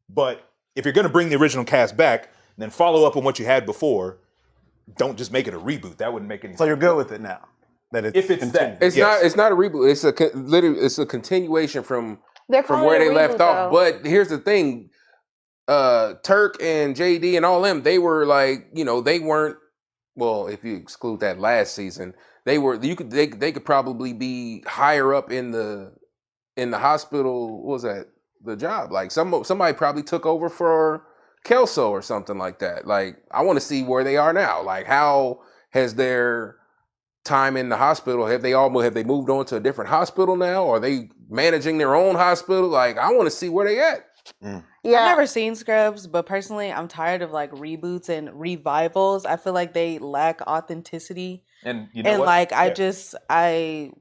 Speaker 1: But if you're going to bring the original cast back, then follow up on what you had before. Don't just make it a reboot. That wouldn't make any sense.
Speaker 5: So you're good with it now. That it's
Speaker 1: If it's
Speaker 5: continued.
Speaker 1: that.
Speaker 2: It's
Speaker 1: Yes.
Speaker 2: not. It's not a reboot. It's literally. It's a continuation from
Speaker 3: They're calling
Speaker 2: where
Speaker 3: it a
Speaker 2: they left
Speaker 3: reboot,
Speaker 2: off.
Speaker 3: though.
Speaker 2: But here's the thing: Turk and JD and all them, they were like, they weren't. Well, if you exclude that last season, they were. They could probably be higher up in the hospital. What was that? The job, like somebody probably took over for Kelso or something like that. Like, I want to see where they are now. Like, how has their time in the hospital? Have they moved on to a different hospital now? Or are they managing their own hospital? Like, I want to see where they at.
Speaker 3: Yeah.
Speaker 4: I've never seen Scrubs, but personally, I'm tired of like reboots and revivals. I feel like they lack authenticity,
Speaker 1: And you know
Speaker 4: and
Speaker 1: what?
Speaker 4: like
Speaker 1: Yeah.
Speaker 4: I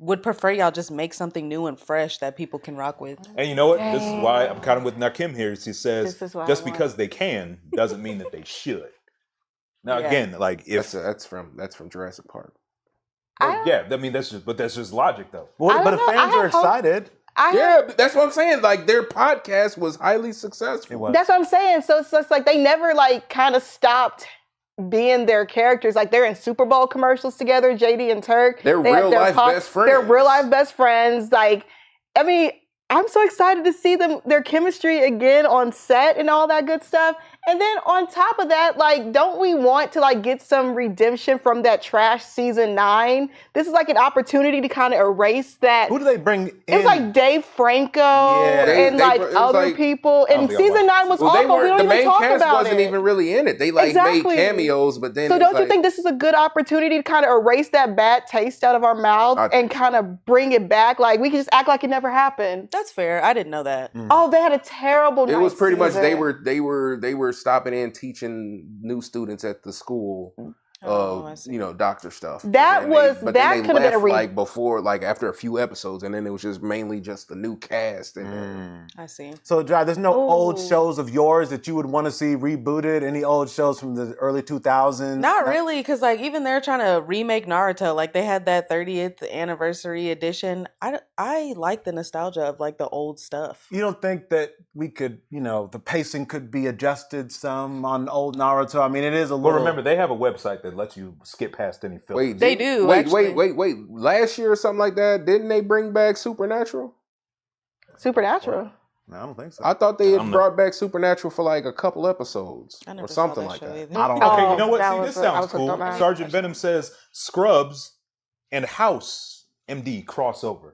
Speaker 4: would prefer y'all just make something new and fresh that people can rock with.
Speaker 1: And you know what? This is why I'm kind of with Nakim here. He says
Speaker 3: This is why
Speaker 1: just
Speaker 3: I want-
Speaker 1: because they can doesn't mean that they should. Now
Speaker 4: Yeah.
Speaker 1: again, like if
Speaker 2: That's from Jurassic Park.
Speaker 3: I-
Speaker 1: yeah, I mean that's just logic though.
Speaker 5: Well,
Speaker 3: I
Speaker 5: but
Speaker 3: don't
Speaker 5: if
Speaker 3: know. I
Speaker 5: fans are
Speaker 3: have hope.
Speaker 5: excited,
Speaker 2: Yeah, but that's what I'm saying. Like, their podcast was highly successful.
Speaker 5: it was.
Speaker 3: That's what I'm saying. So it's just like they never like kind of stopped being their characters. Like they're in Super Bowl commercials together, JD and Turk.
Speaker 2: They're
Speaker 3: They have
Speaker 2: real
Speaker 3: their
Speaker 2: life best friends.
Speaker 3: They're real life best friends. Like, I mean, I'm so excited to see their chemistry again on set and all that good stuff. And then on top of that, like, don't we want to like get some redemption from that trash season 9? This is like an opportunity to kind of erase that.
Speaker 5: Who do they bring in?
Speaker 3: It was like Dave Franco
Speaker 5: Yeah.
Speaker 3: and
Speaker 2: They-
Speaker 3: like
Speaker 2: it was
Speaker 3: other
Speaker 2: like-
Speaker 3: people.
Speaker 1: I don't
Speaker 3: And
Speaker 1: think I
Speaker 3: season
Speaker 1: watched
Speaker 3: 9 was
Speaker 2: Well, they
Speaker 3: awful. We
Speaker 2: weren't.
Speaker 3: don't
Speaker 2: The
Speaker 3: even
Speaker 2: main
Speaker 3: talk
Speaker 2: cast
Speaker 3: about
Speaker 2: wasn't
Speaker 3: it.
Speaker 2: even really in it. They like
Speaker 3: Exactly.
Speaker 2: made cameos, but then
Speaker 3: So
Speaker 2: it's
Speaker 3: don't you
Speaker 2: like-
Speaker 3: think this is a good opportunity to kind of erase that bad taste out of our mouth and kind of bring it back? Like we can just act like it never happened.
Speaker 4: That's fair. I didn't know that.
Speaker 3: Oh, they had a terrible
Speaker 2: It was
Speaker 3: night
Speaker 2: pretty much they
Speaker 3: season.
Speaker 2: were stopping in teaching new students at the school
Speaker 4: Oh, I see.
Speaker 2: doctor stuff.
Speaker 3: That
Speaker 2: But then they
Speaker 3: could have been a
Speaker 2: left, like before, like after a few episodes, and then it was just mainly just the new cast. And
Speaker 4: I see.
Speaker 5: So, Dry, there's no old
Speaker 3: Ooh.
Speaker 5: shows of yours that you would want to see rebooted? Any old shows from the early 2000s?
Speaker 4: Not really, because like even they're trying to remake Naruto. Like they had that 30th anniversary edition. I like the nostalgia of like the old stuff.
Speaker 5: You don't think that we could, the pacing could be adjusted some on old Naruto? I mean, it is a
Speaker 1: Well,
Speaker 5: little.
Speaker 1: remember they have a website that lets you skip past any film.
Speaker 2: wait,
Speaker 4: They do,
Speaker 2: Wait,
Speaker 4: actually.
Speaker 2: wait. Last year or something like that, didn't they bring back Supernatural?
Speaker 3: Supernatural.
Speaker 5: No, I don't think so.
Speaker 2: I thought they
Speaker 1: I
Speaker 2: had
Speaker 1: don't know.
Speaker 2: brought back Supernatural for like a couple episodes
Speaker 4: I never
Speaker 2: or
Speaker 4: saw
Speaker 2: something
Speaker 4: that
Speaker 2: like
Speaker 4: show
Speaker 2: that.
Speaker 4: either.
Speaker 5: I don't know.
Speaker 1: Okay,
Speaker 3: Oh,
Speaker 1: you know what?
Speaker 3: that
Speaker 1: See,
Speaker 3: was
Speaker 1: this
Speaker 3: I
Speaker 1: sounds
Speaker 3: was hooked
Speaker 1: cool.
Speaker 3: on that.
Speaker 1: Sergeant Venom says Scrubs and House MD crossover.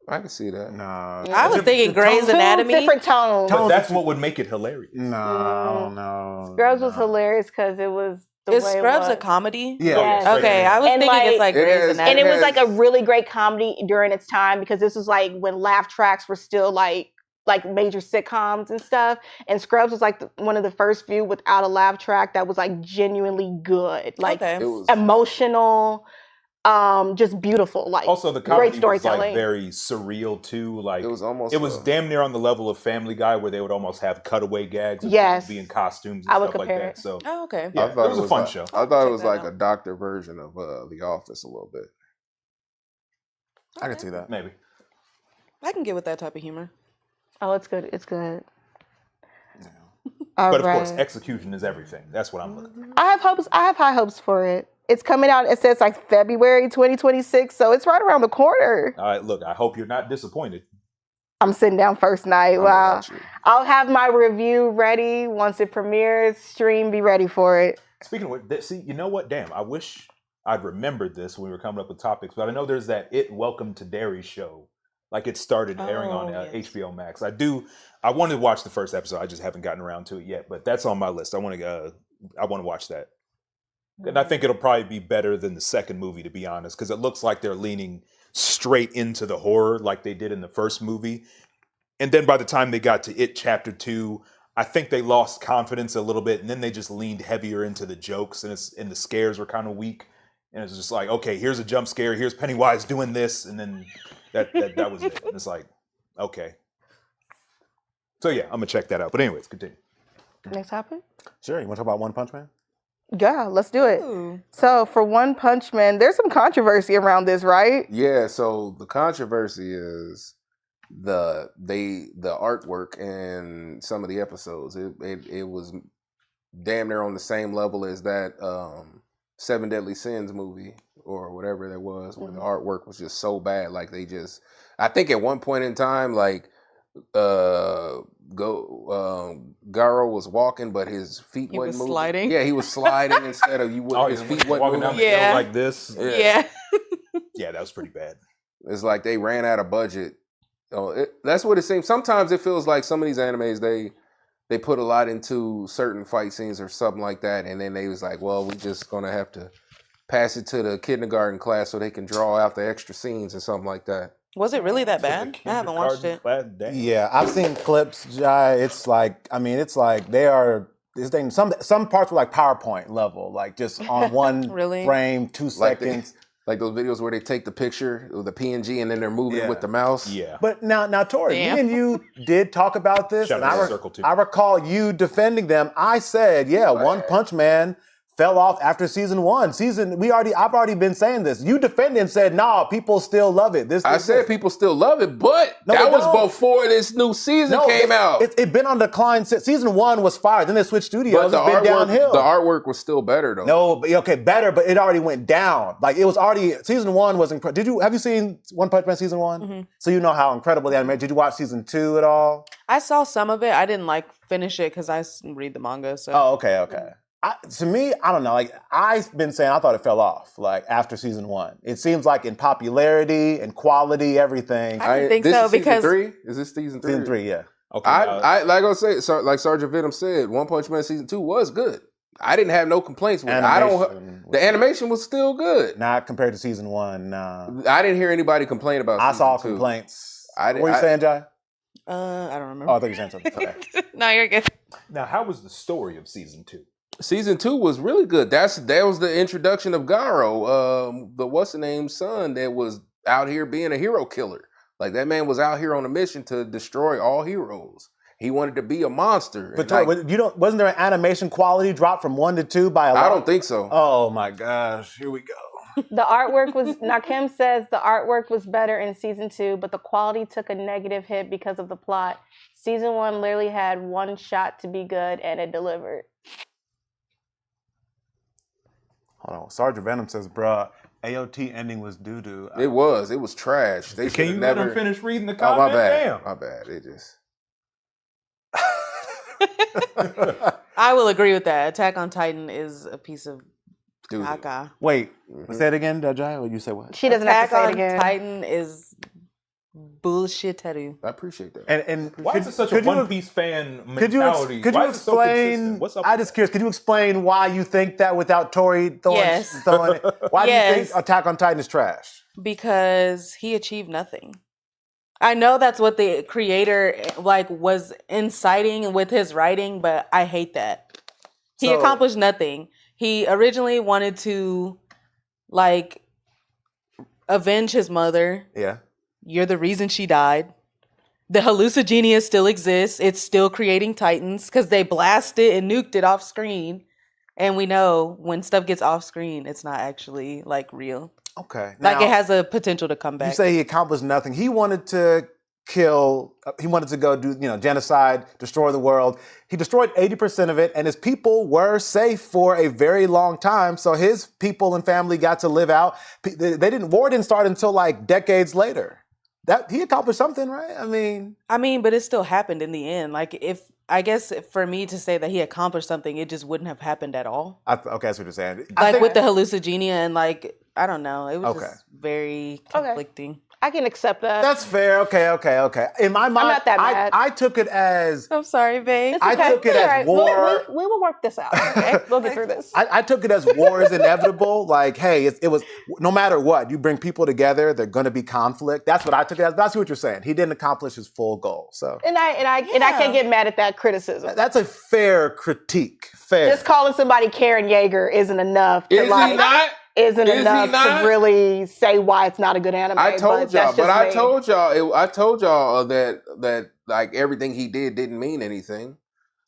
Speaker 2: I can see that.
Speaker 5: No.
Speaker 4: I was thinking Grey's
Speaker 3: Two
Speaker 4: Anatomy.
Speaker 3: different tones.
Speaker 1: But that's what would make it hilarious.
Speaker 5: No, no.
Speaker 3: Scrubs was
Speaker 5: no.
Speaker 3: hilarious because it was the
Speaker 4: Is
Speaker 3: way it
Speaker 4: Scrubs a
Speaker 3: was.
Speaker 4: comedy?
Speaker 5: Yeah.
Speaker 3: Yes.
Speaker 4: Okay, I was
Speaker 3: And,
Speaker 4: thinking
Speaker 3: like-
Speaker 4: it's like
Speaker 2: It
Speaker 4: Grey's
Speaker 2: has-
Speaker 4: Anatomy.
Speaker 3: And it was like a
Speaker 2: has-
Speaker 3: really great comedy during its time because this was like when laugh tracks were still like major sitcoms and stuff. And Scrubs was like one of the first few without a laugh track that was like genuinely good, like
Speaker 4: okay.
Speaker 2: It was
Speaker 3: emotional, just beautiful. Like
Speaker 1: Also, the
Speaker 3: great
Speaker 1: comedy was
Speaker 3: storytelling.
Speaker 1: like very surreal too. Like
Speaker 2: it was almost
Speaker 1: it was damn near on the level of Family Guy, where they would almost have cutaway gags of
Speaker 3: Yes.
Speaker 1: people be in costumes and
Speaker 3: I would
Speaker 1: stuff like
Speaker 3: compare
Speaker 1: that.
Speaker 3: it.
Speaker 1: So
Speaker 4: Oh, okay.
Speaker 1: yeah,
Speaker 2: I thought
Speaker 1: it was a fun
Speaker 2: like,
Speaker 1: show.
Speaker 2: I thought
Speaker 4: Check
Speaker 2: it was
Speaker 4: that
Speaker 2: like
Speaker 4: out.
Speaker 2: a doctor version of The Office a little bit.
Speaker 5: I can see that.
Speaker 1: Maybe.
Speaker 4: I can get with that type of humor.
Speaker 3: Oh, it's good. It's good. All
Speaker 1: But of
Speaker 3: right.
Speaker 1: course, execution is everything. That's what I'm looking for.
Speaker 3: I have hopes. I have high hopes for it. It's coming out. It says like February 2026, so it's right around the corner.
Speaker 1: All right, look, I hope you're not disappointed.
Speaker 3: I'm sitting down first night.
Speaker 2: I'm gonna
Speaker 3: Wow.
Speaker 2: watch it.
Speaker 3: I'll have my review ready once it premieres. Stream, be ready for it.
Speaker 1: Speaking of which, see, you know what? Damn, I wish I'd remembered this when we were coming up with topics, but I know there's that Welcome to Derry show. Like it started airing on
Speaker 4: yes.
Speaker 1: HBO Max. I wanted to watch the first episode. I just haven't gotten around to it yet, but that's on my list. I want to watch that. And I think it'll probably be better than the second movie, to be honest, because it looks like they're leaning straight into the horror like they did in the first movie. And then by the time they got to Chapter 2, I think they lost confidence a little bit, and then they just leaned heavier into the jokes, and the scares were kind of weak. And it's just like, okay, here's a jump scare, here's Pennywise doing this, and then that was it. And it's like, okay. So yeah, I'm gonna check that out. But anyways, continue.
Speaker 3: Next topic?
Speaker 5: Sure. You want to talk about One Punch Man?
Speaker 3: Yeah, let's do it.
Speaker 4: Ooh.
Speaker 3: So for One Punch Man, there's some controversy around this, right?
Speaker 2: Yeah, so the controversy is the artwork in some of the episodes. It was damn near on the same level as that Seven Deadly Sins movie or whatever that was, where the artwork was just so bad. Like I think at one point in time, like Garo was walking, but his feet
Speaker 4: He
Speaker 2: wasn't
Speaker 4: was
Speaker 2: moving.
Speaker 4: sliding.
Speaker 2: Yeah, he was sliding instead of his feet wasn't
Speaker 1: walking
Speaker 2: moving.
Speaker 1: down the
Speaker 4: Yeah.
Speaker 1: hill like this.
Speaker 4: Yeah.
Speaker 1: Yeah, that was pretty bad.
Speaker 2: It's like they ran out of budget. That's what it seems. Sometimes it feels like some of these animes they put a lot into certain fight scenes or something like that, and then they was like, well, we just gonna have to pass it to the kindergarten class so they can draw out the extra scenes or something like that.
Speaker 4: Was it really that bad? I haven't watched it.
Speaker 5: Yeah, I've seen clips, Jai. It's like, they are. This thing, some parts were like PowerPoint level, like just on one
Speaker 4: Really?
Speaker 5: frame, 2
Speaker 2: Like
Speaker 5: seconds.
Speaker 2: Like those videos where they take the picture of the PNG and then they're moving
Speaker 5: Yeah.
Speaker 2: with the mouse.
Speaker 1: Yeah.
Speaker 5: But now, Tori,
Speaker 4: Damn.
Speaker 5: me and you did talk about this,
Speaker 1: Shout
Speaker 5: and
Speaker 1: out to Circle Two.
Speaker 5: I recall you defending them. I said, yeah, One Punch Man fell off after season 1. I've already been saying this. You defended and said, nah, people still love it.
Speaker 2: I said people still love it, but
Speaker 5: No,
Speaker 2: that
Speaker 5: they
Speaker 2: was
Speaker 5: don't.
Speaker 2: before this new season came out.
Speaker 5: It's been on decline since season 1 was fire. Then they switched studios.
Speaker 2: But
Speaker 5: It's been downhill.
Speaker 2: the artwork was still better though.
Speaker 5: No, but okay, better, but it already went down. Like it was already season 1 was incredible. Have you seen One Punch Man season 1?
Speaker 4: Mm-hmm.
Speaker 5: So you know how incredible the anime. Did you watch season 2 at all?
Speaker 4: I saw some of it. I didn't finish it because I read the manga. So
Speaker 5: Oh, okay. To me, I don't know. Like I've been saying, I thought it fell off. Like after season 1, it seems like in popularity and quality, everything.
Speaker 4: I didn't think
Speaker 2: this
Speaker 4: so
Speaker 2: is season
Speaker 4: because
Speaker 2: 3? Is this season 3?
Speaker 5: Season 3, yeah.
Speaker 1: Okay.
Speaker 2: I like I say, like Sergeant Venom said, One Punch Man season 2 was good. I didn't have no complaints with it. The animation was still good.
Speaker 5: Not compared to season 1. Nah.
Speaker 2: I didn't hear anybody complain about.
Speaker 5: I saw
Speaker 2: season 2.
Speaker 5: complaints. What were you saying, Jai?
Speaker 4: I don't remember.
Speaker 5: Oh, I thought you were saying something. Okay.
Speaker 4: No, you're good.
Speaker 1: Now, how was the story of season 2?
Speaker 2: Season 2 was really good. That was the introduction of Garo, the what's the name son that was out here being a hero killer. Like that man was out here on a mission to destroy all heroes. He wanted to be a monster.
Speaker 5: But wasn't there an animation quality drop from 1 to 2 by a lot?
Speaker 2: I don't think so.
Speaker 5: Oh my gosh, here we go.
Speaker 3: The artwork was, now Kim says the artwork was better in season 2, but the quality took a negative hit because of the plot. Season 1 literally had one shot to be good and it delivered.
Speaker 5: Hold on. Sergeant Venom says, bruh, AOT ending was doo-doo.
Speaker 2: It was trash. They
Speaker 1: Can you
Speaker 2: should've
Speaker 1: let
Speaker 2: never
Speaker 1: him finish reading the
Speaker 2: Oh,
Speaker 1: comment?
Speaker 2: my bad.
Speaker 1: Damn.
Speaker 2: My bad. It just
Speaker 4: I will agree with that. Attack on Titan is a piece of
Speaker 2: dude.
Speaker 4: caca.
Speaker 5: Wait, say it again, Jai, or you say what?
Speaker 3: She doesn't have to say it
Speaker 4: Attack on
Speaker 3: again.
Speaker 4: Titan is bullshit.
Speaker 2: I appreciate that.
Speaker 5: And
Speaker 1: Why is it such a One Piece fan
Speaker 5: Could you
Speaker 1: mentality?
Speaker 5: could
Speaker 1: Why
Speaker 5: you
Speaker 1: is it so consistent?
Speaker 5: explain?
Speaker 1: What's up
Speaker 5: I
Speaker 1: with
Speaker 5: just
Speaker 1: that?
Speaker 5: curious. Could you explain why you think that without Tori throwing it? Why do you
Speaker 4: Yes.
Speaker 5: think Attack on Titan is trash?
Speaker 4: Because he achieved nothing. I know that's what the creator was inciting with his writing, but I hate that. He
Speaker 5: So-
Speaker 4: accomplished nothing. He originally wanted to avenge his mother.
Speaker 5: Yeah.
Speaker 4: You're the reason she died. The hallucigenia still exists. It's still creating titans because they blasted and nuked it off screen. And we know when stuff gets off screen, it's not actually real.
Speaker 5: Okay.
Speaker 4: It
Speaker 5: Now,
Speaker 4: has a potential to come
Speaker 5: you
Speaker 4: back.
Speaker 5: say he accomplished nothing. He wanted to kill. He wanted to go do genocide, destroy the world. He destroyed 80% of it, and his people were safe for a very long time. So his people and family got to live out. War didn't start until like decades later. That he accomplished something, right? I mean,
Speaker 4: but it still happened in the end. Like I guess for me to say that he accomplished something, it just wouldn't have happened at all.
Speaker 5: okay, that's what you're saying.
Speaker 4: Like with the hallucinogen and like, I don't know. It was
Speaker 5: Okay.
Speaker 4: just very conflicting.
Speaker 3: I can accept that.
Speaker 5: That's fair. Okay. In my mind,
Speaker 3: I'm not that mad.
Speaker 5: I took it as
Speaker 4: I'm sorry, babe.
Speaker 3: It's
Speaker 5: I
Speaker 3: okay.
Speaker 5: took it
Speaker 3: It's
Speaker 5: as
Speaker 3: all right.
Speaker 5: war.
Speaker 3: We will work this out. Okay, we'll get through this.
Speaker 5: I took it as war is inevitable. Like, hey, it was no matter what, you bring people together, they're going to be conflict. That's what I took it as. That's what you're saying. He didn't accomplish his full goal. So,
Speaker 3: And I can't get mad at that criticism.
Speaker 5: that's a fair critique. Fair.
Speaker 3: Just calling somebody Karen Yeager isn't enough.
Speaker 2: Is he not?
Speaker 3: Isn't
Speaker 2: Is he
Speaker 3: enough
Speaker 2: not?
Speaker 3: to really say why it's not a good anime.
Speaker 2: I told y'all, but I
Speaker 3: me.
Speaker 2: told y'all that like everything he did didn't mean anything.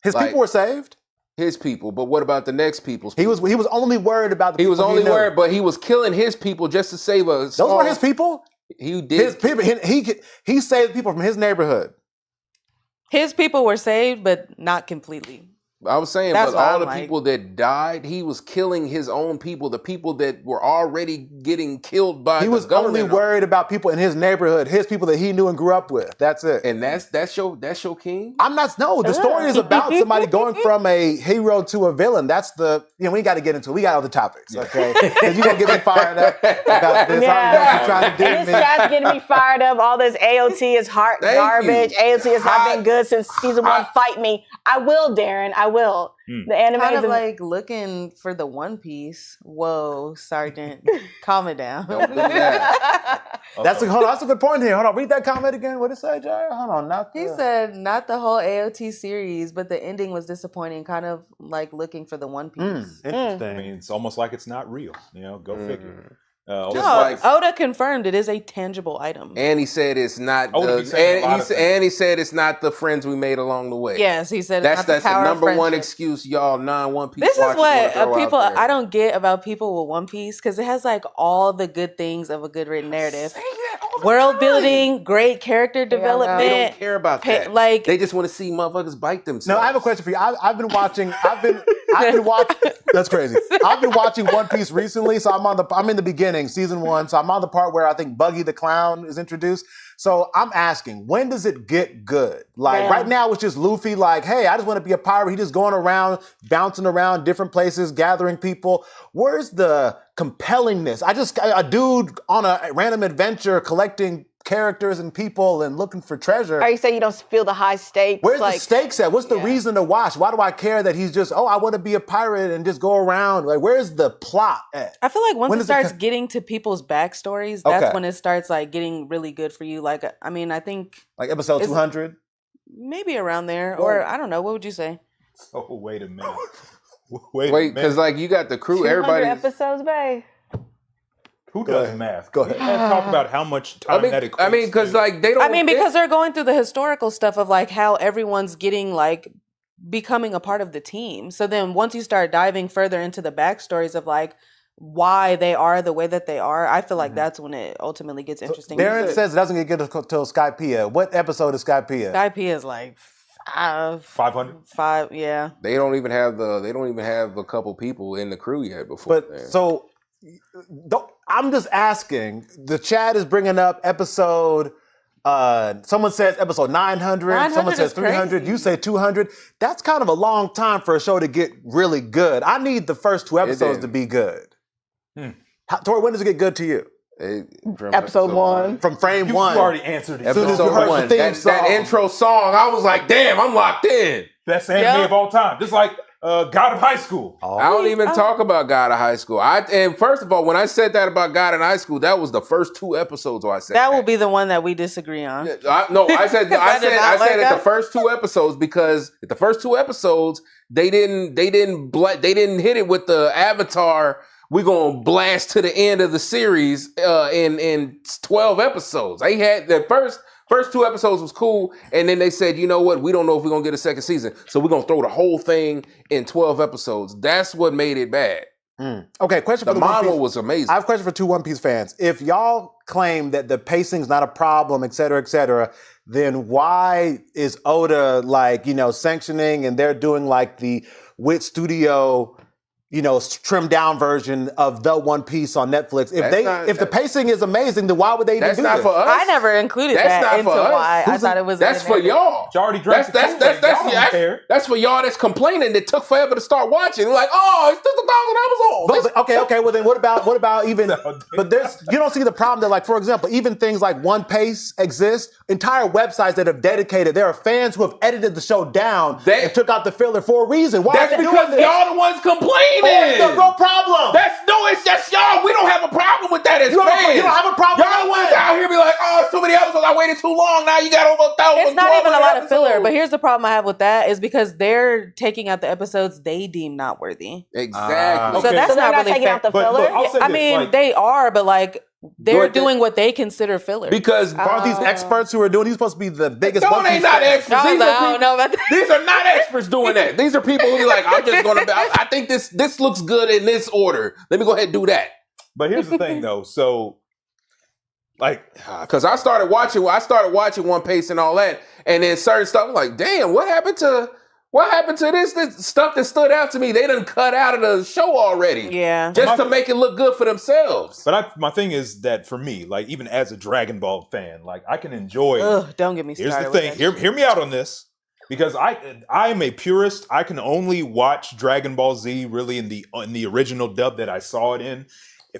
Speaker 5: His
Speaker 2: like-
Speaker 5: people were saved.
Speaker 2: His people, but what about the next people's
Speaker 5: He
Speaker 2: people?
Speaker 5: was only worried about the
Speaker 2: He
Speaker 5: people
Speaker 2: was only
Speaker 5: knew.
Speaker 2: worried, but he was killing his people just to save us.
Speaker 5: Those were his people.
Speaker 2: He did.
Speaker 5: His people. He saved people from his neighborhood.
Speaker 4: His people were saved, but not completely.
Speaker 2: I was saying,
Speaker 4: That's
Speaker 2: but
Speaker 4: what
Speaker 2: all
Speaker 4: I'm
Speaker 2: the
Speaker 4: like.
Speaker 2: people that died, he was killing his own people, the people that were already getting killed by
Speaker 5: He
Speaker 2: the
Speaker 5: was only
Speaker 2: government.
Speaker 5: worried about people in his neighborhood, his people that he knew and grew up with. That's it.
Speaker 2: And that's your king?
Speaker 5: I'm not. No, the story is about somebody going from a hero to a villain. That's the. We got to get into it. We got other topics, okay? Because you're gonna get me fired up about this.
Speaker 3: Yeah.
Speaker 5: I don't know if you're trying to do
Speaker 3: And
Speaker 5: me.
Speaker 3: this chat's getting me fired up. All this AOT is
Speaker 2: Thank
Speaker 3: garbage.
Speaker 2: you.
Speaker 3: AOT has not
Speaker 2: Hot.
Speaker 3: been good since season 1. Fight me. I will, Darren. I will. The anime
Speaker 4: Kind
Speaker 3: is
Speaker 4: of like looking for the One Piece. Whoa, Sergeant, calm it down.
Speaker 2: Don't do that.
Speaker 5: That's a good point here. Hold on, read that comment again. What did it say, Jay? Hold on, not
Speaker 4: He
Speaker 5: the-
Speaker 4: said not the whole AOT series, but the ending was disappointing. Kind of like looking for the One Piece.
Speaker 5: Interesting.
Speaker 1: I mean, it's almost like it's not real. Go figure.
Speaker 2: Just
Speaker 4: No,
Speaker 2: like-
Speaker 4: Oda confirmed it is a tangible item.
Speaker 2: And he said it's not.
Speaker 1: Oh, he said a lot of things.
Speaker 2: And he said it's not the friends we made along the way.
Speaker 4: Yes, he said
Speaker 2: That's
Speaker 4: it's not
Speaker 2: the
Speaker 4: the power
Speaker 2: number
Speaker 4: of
Speaker 2: one
Speaker 4: friendship.
Speaker 2: excuse y'all non-One Piece.
Speaker 4: This is
Speaker 2: watchers
Speaker 4: what
Speaker 2: wanna throw out
Speaker 4: people
Speaker 2: there.
Speaker 4: I don't get about people with One Piece because it has like all the good things of a good written narrative.
Speaker 2: Say that all the
Speaker 4: World
Speaker 2: time.
Speaker 4: building, great character
Speaker 2: They
Speaker 4: development.
Speaker 2: don't care about that.
Speaker 4: Like
Speaker 2: They just want to see motherfuckers bite themselves.
Speaker 5: No, I have a question for you. I've been watching. I've been watching. That's crazy. I've been watching One Piece recently, so I'm in the beginning, season 1. So I'm on the part where I think Buggy the Clown is introduced. So I'm asking, when does it get good? Like
Speaker 3: Damn.
Speaker 5: right now, it's just Luffy. Like, hey, I just want to be a pirate. He's just going around, bouncing around different places, gathering people. Where's the compellingness? A dude on a random adventure collecting characters and people and looking for treasure.
Speaker 3: Are you saying you don't feel the high stakes?
Speaker 5: Where's the stakes at? What's the
Speaker 3: Yeah.
Speaker 5: reason to watch? Why do I care that he's just, I want to be a pirate and just go around? Like, where's the plot at?
Speaker 4: I feel like once
Speaker 5: When
Speaker 4: it
Speaker 5: does it
Speaker 4: starts
Speaker 5: co-
Speaker 4: getting to people's backstories, that's
Speaker 5: Okay.
Speaker 4: when it starts like getting really good for you. Like, I mean, I think
Speaker 5: Like episode
Speaker 4: Is-
Speaker 5: 200?
Speaker 4: maybe around there, or I don't know. What would you say?
Speaker 1: Oh, wait a minute. Wait,
Speaker 2: Wait, because like you got the crew,
Speaker 3: 200
Speaker 2: everybody.
Speaker 3: episodes, babe.
Speaker 1: who
Speaker 5: Go
Speaker 1: does
Speaker 5: ahead.
Speaker 1: math?
Speaker 5: Go ahead.
Speaker 1: Talk about how much time that equates.
Speaker 2: I mean, because
Speaker 1: to.
Speaker 2: like they don't.
Speaker 4: I mean, because they're going through the historical stuff of like how everyone's getting like becoming a part of the team. So then once you start diving further into the backstories of like why they are the way that they are, I feel like that's when it ultimately gets interesting.
Speaker 5: Darren says it doesn't get good until Skypea. What episode is Skypea?
Speaker 4: Skype is like
Speaker 1: 500?
Speaker 4: five, yeah.
Speaker 2: they don't even have a couple people in the crew yet before.
Speaker 5: But so I'm just asking. The chat is bringing up episode. Someone says episode 900.
Speaker 4: 900
Speaker 5: Someone says
Speaker 4: is
Speaker 5: 300.
Speaker 4: crazy.
Speaker 5: You say 200. That's kind of a long time for a show to get really good. I need the first 2 episodes
Speaker 2: is.
Speaker 5: to be good. Tori, when does it get good to you?
Speaker 2: From
Speaker 3: Episode 1.
Speaker 5: From frame
Speaker 1: You
Speaker 5: 1.
Speaker 1: already answered it.
Speaker 5: As soon as you
Speaker 2: Episode
Speaker 5: heard the
Speaker 2: one,
Speaker 5: theme
Speaker 2: that
Speaker 5: song.
Speaker 2: intro song, I was like, damn, I'm locked in.
Speaker 1: Best anime
Speaker 4: Yeah.
Speaker 1: of all time. Just like God of High School.
Speaker 2: I don't even talk about God of High School. And first of all, when I said that about God in High School, that was the first 2 episodes where I said
Speaker 4: That will be the one that we disagree on.
Speaker 2: I said
Speaker 4: did not
Speaker 2: at
Speaker 4: like
Speaker 2: the
Speaker 4: that.
Speaker 2: first 2 episodes because at the first 2 episodes they didn't hit it with the Avatar. We're gonna blast to the end of the series in 12 episodes. They had the first 2 episodes was cool, and then they said, you know what, we don't know if we're gonna get a second season, so we're gonna throw the whole thing in 12 episodes. That's what made it bad.
Speaker 5: Okay, question
Speaker 2: The
Speaker 5: for the One
Speaker 2: model
Speaker 5: Piece.
Speaker 2: was amazing.
Speaker 5: I have a question for two One Piece fans. If y'all claim that the pacing's not a problem, et cetera, then why is Oda like, sanctioning and they're doing like the Wit Studio, trimmed down version of the One Piece on Netflix? If the pacing is amazing, then why would they even
Speaker 2: That's
Speaker 5: do
Speaker 2: not
Speaker 5: this?
Speaker 2: for us.
Speaker 4: I never included
Speaker 2: That's
Speaker 4: that
Speaker 2: not
Speaker 4: into
Speaker 2: for us.
Speaker 4: why I thought it was.
Speaker 2: That's
Speaker 4: in
Speaker 2: for
Speaker 4: there.
Speaker 2: y'all.
Speaker 1: You already drank the Kool-Aid. Y'all don't care.
Speaker 2: That's for y'all that's complaining that took forever to start watching. Like, oh, it's just 1,000 episodes.
Speaker 5: Okay. Well, then what about even? But you don't see the problem that, like, for example, even things like One Piece exist. Entire websites that have dedicated. There are fans who have edited the show down and took out the filler for a reason. Why?
Speaker 2: That's because y'all the ones complaining.
Speaker 5: What's the real problem?
Speaker 2: It's just y'all. We don't have a problem with that as
Speaker 5: You
Speaker 2: fans.
Speaker 5: don't have a problem.
Speaker 2: Y'all the ones out here be like, oh, it's too many episodes. I waited too long. Now you got over 1,000.
Speaker 4: It's not even a lot of filler, but here's the problem I have with that is because they're taking out the episodes they deem not worthy.
Speaker 2: Exactly.
Speaker 4: So that's
Speaker 3: So they're
Speaker 4: not really
Speaker 3: taking
Speaker 4: fair.
Speaker 3: out the
Speaker 1: But
Speaker 3: filler.
Speaker 1: look, I'll say
Speaker 4: I
Speaker 1: this,
Speaker 4: mean,
Speaker 1: like-
Speaker 4: they are, but like they're doing what they consider filler.
Speaker 2: Because
Speaker 5: Aren't these experts who are doing? He's supposed to be the biggest.
Speaker 2: no,
Speaker 5: One
Speaker 2: they
Speaker 5: Piece
Speaker 2: not
Speaker 5: fan.
Speaker 2: experts.
Speaker 4: I don't know about that.
Speaker 2: These are not experts doing that. These are people who be like, I'm just gonna. I think this looks good in this order. Let me go ahead and do that.
Speaker 1: But here's the thing, though. So, like,
Speaker 2: Because I started watching One Piece and all that, and then certain stuff. I'm like, damn, what happened to this stuff that stood out to me? They done cut out of the show already.
Speaker 4: Yeah.
Speaker 2: Just to make it look good for themselves.
Speaker 1: but my thing is that for me, like, even as a Dragon Ball fan, like, I can enjoy.
Speaker 4: Ugh, don't get me started.
Speaker 1: Here's the
Speaker 4: with
Speaker 1: thing.
Speaker 4: that
Speaker 1: Hear me out on this, because I am a purist. I can only watch Dragon Ball Z really in the original dub that I saw it in.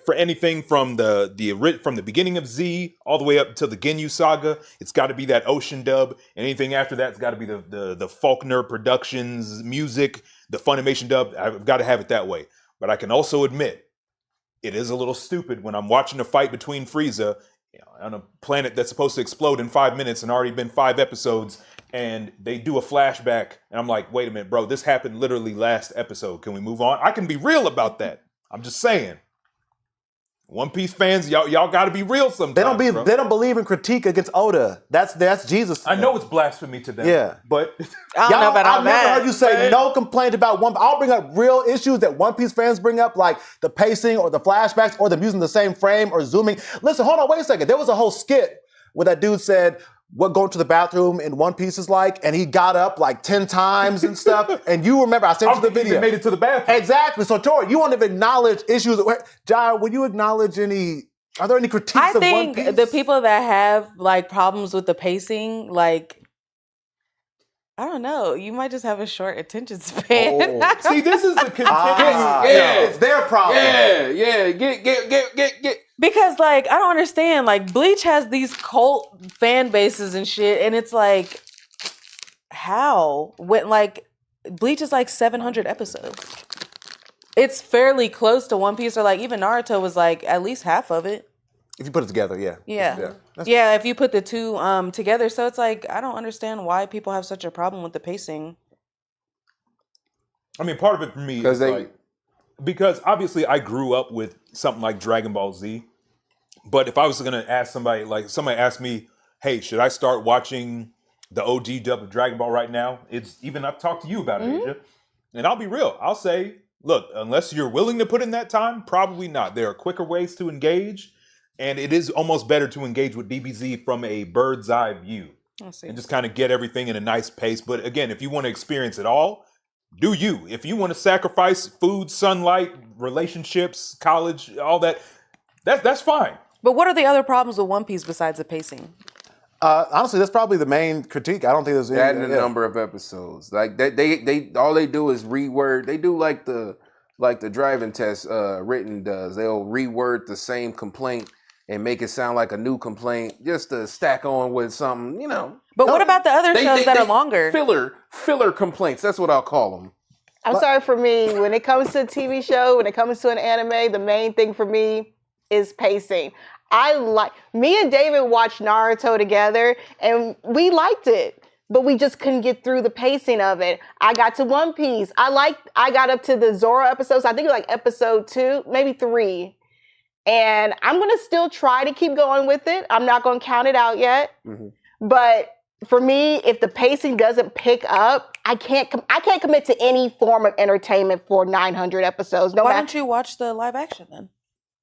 Speaker 1: For anything from the beginning of Z all the way up to the Ginyu Saga, it's got to be that Ocean dub. And anything after that, it's got to be the Faulkner Productions music, the Funimation dub. I've got to have it that way. But I can also admit, it is a little stupid when I'm watching a fight between Frieza on a planet that's supposed to explode in 5 minutes and already been 5 episodes, and they do a flashback, and I'm like, wait a minute, bro, this happened literally last episode. Can we move on? I can be real about that. I'm just saying. One Piece fans, y'all got to be real sometimes.
Speaker 5: They don't believe in critique against Oda. That's Jesus.
Speaker 1: I know it's blasphemy to them.
Speaker 5: Yeah.
Speaker 1: But
Speaker 4: I don't know about all
Speaker 5: I've never
Speaker 4: that.
Speaker 5: heard you say no complaint about One. I'll bring up real issues that One Piece fans bring up, like the pacing or the flashbacks or them using the same frame or zooming. Listen, hold on, wait a second. There was a whole skit where that dude said what going to the bathroom in One Piece is like, and he got up like 10 times and stuff. And you remember, I sent you the video.
Speaker 1: Made it to the bathroom.
Speaker 5: Exactly. So, Tori, you want to acknowledge issues. Jai, will you acknowledge any? Are there any critiques
Speaker 4: I
Speaker 5: of One
Speaker 4: think
Speaker 5: Piece?
Speaker 4: the people that have like problems with the pacing, like I don't know, you might just have a short attention span.
Speaker 5: Oh.
Speaker 1: See, this is the continuous.
Speaker 2: Yeah.
Speaker 5: It's their problem.
Speaker 2: Yeah. Get.
Speaker 4: Because like I don't understand, like Bleach has these cult fan bases and shit, and it's like how when like Bleach is like 700 episodes. It's fairly close to One Piece, or like even Naruto was like at least half of it.
Speaker 5: If you put it together, yeah.
Speaker 4: Yeah, if you put the two together, so it's like I don't understand why people have such a problem with the pacing.
Speaker 1: I mean, part of it for me is because obviously I grew up with something like Dragon Ball Z. But if I was going to ask somebody, like somebody asked me, hey, should I start watching the OG dub of Dragon Ball right now? I've talked to you about it, Asia. And I'll be real. I'll say, look, unless you're willing to put in that time, probably not. There are quicker ways to engage. And it is almost better to engage with DBZ from a bird's eye view. And just kind of get everything in a nice pace. But again, if you want to experience it all, do you. If you want to sacrifice food, sunlight, relationships, college, all that's fine.
Speaker 4: But what are the other problems with One Piece besides the pacing?
Speaker 5: Honestly, that's probably the main critique. I don't think there's
Speaker 2: That and the number of episodes. Like they all they do is reword. They do like the driving test written does. They'll reword the same complaint and make it sound like a new complaint just to stack on with something,
Speaker 4: But what about the other shows that are longer?
Speaker 2: Filler complaints. That's what I'll call them.
Speaker 3: I'm sorry, for me, when it comes to a TV show, when it comes to an anime, the main thing for me is pacing. Me and David watched Naruto together and we liked it, but we just couldn't get through the pacing of it. I got to One Piece. I got up to the Zoro episodes. I think it was like episode 2, maybe 3. And I'm going to still try to keep going with it. I'm not going to count it out yet. Mm-hmm. But for me, if the pacing doesn't pick up, I can't commit to any form of entertainment for 900 episodes. No
Speaker 4: Why
Speaker 3: matter.
Speaker 4: don't you watch the live action then?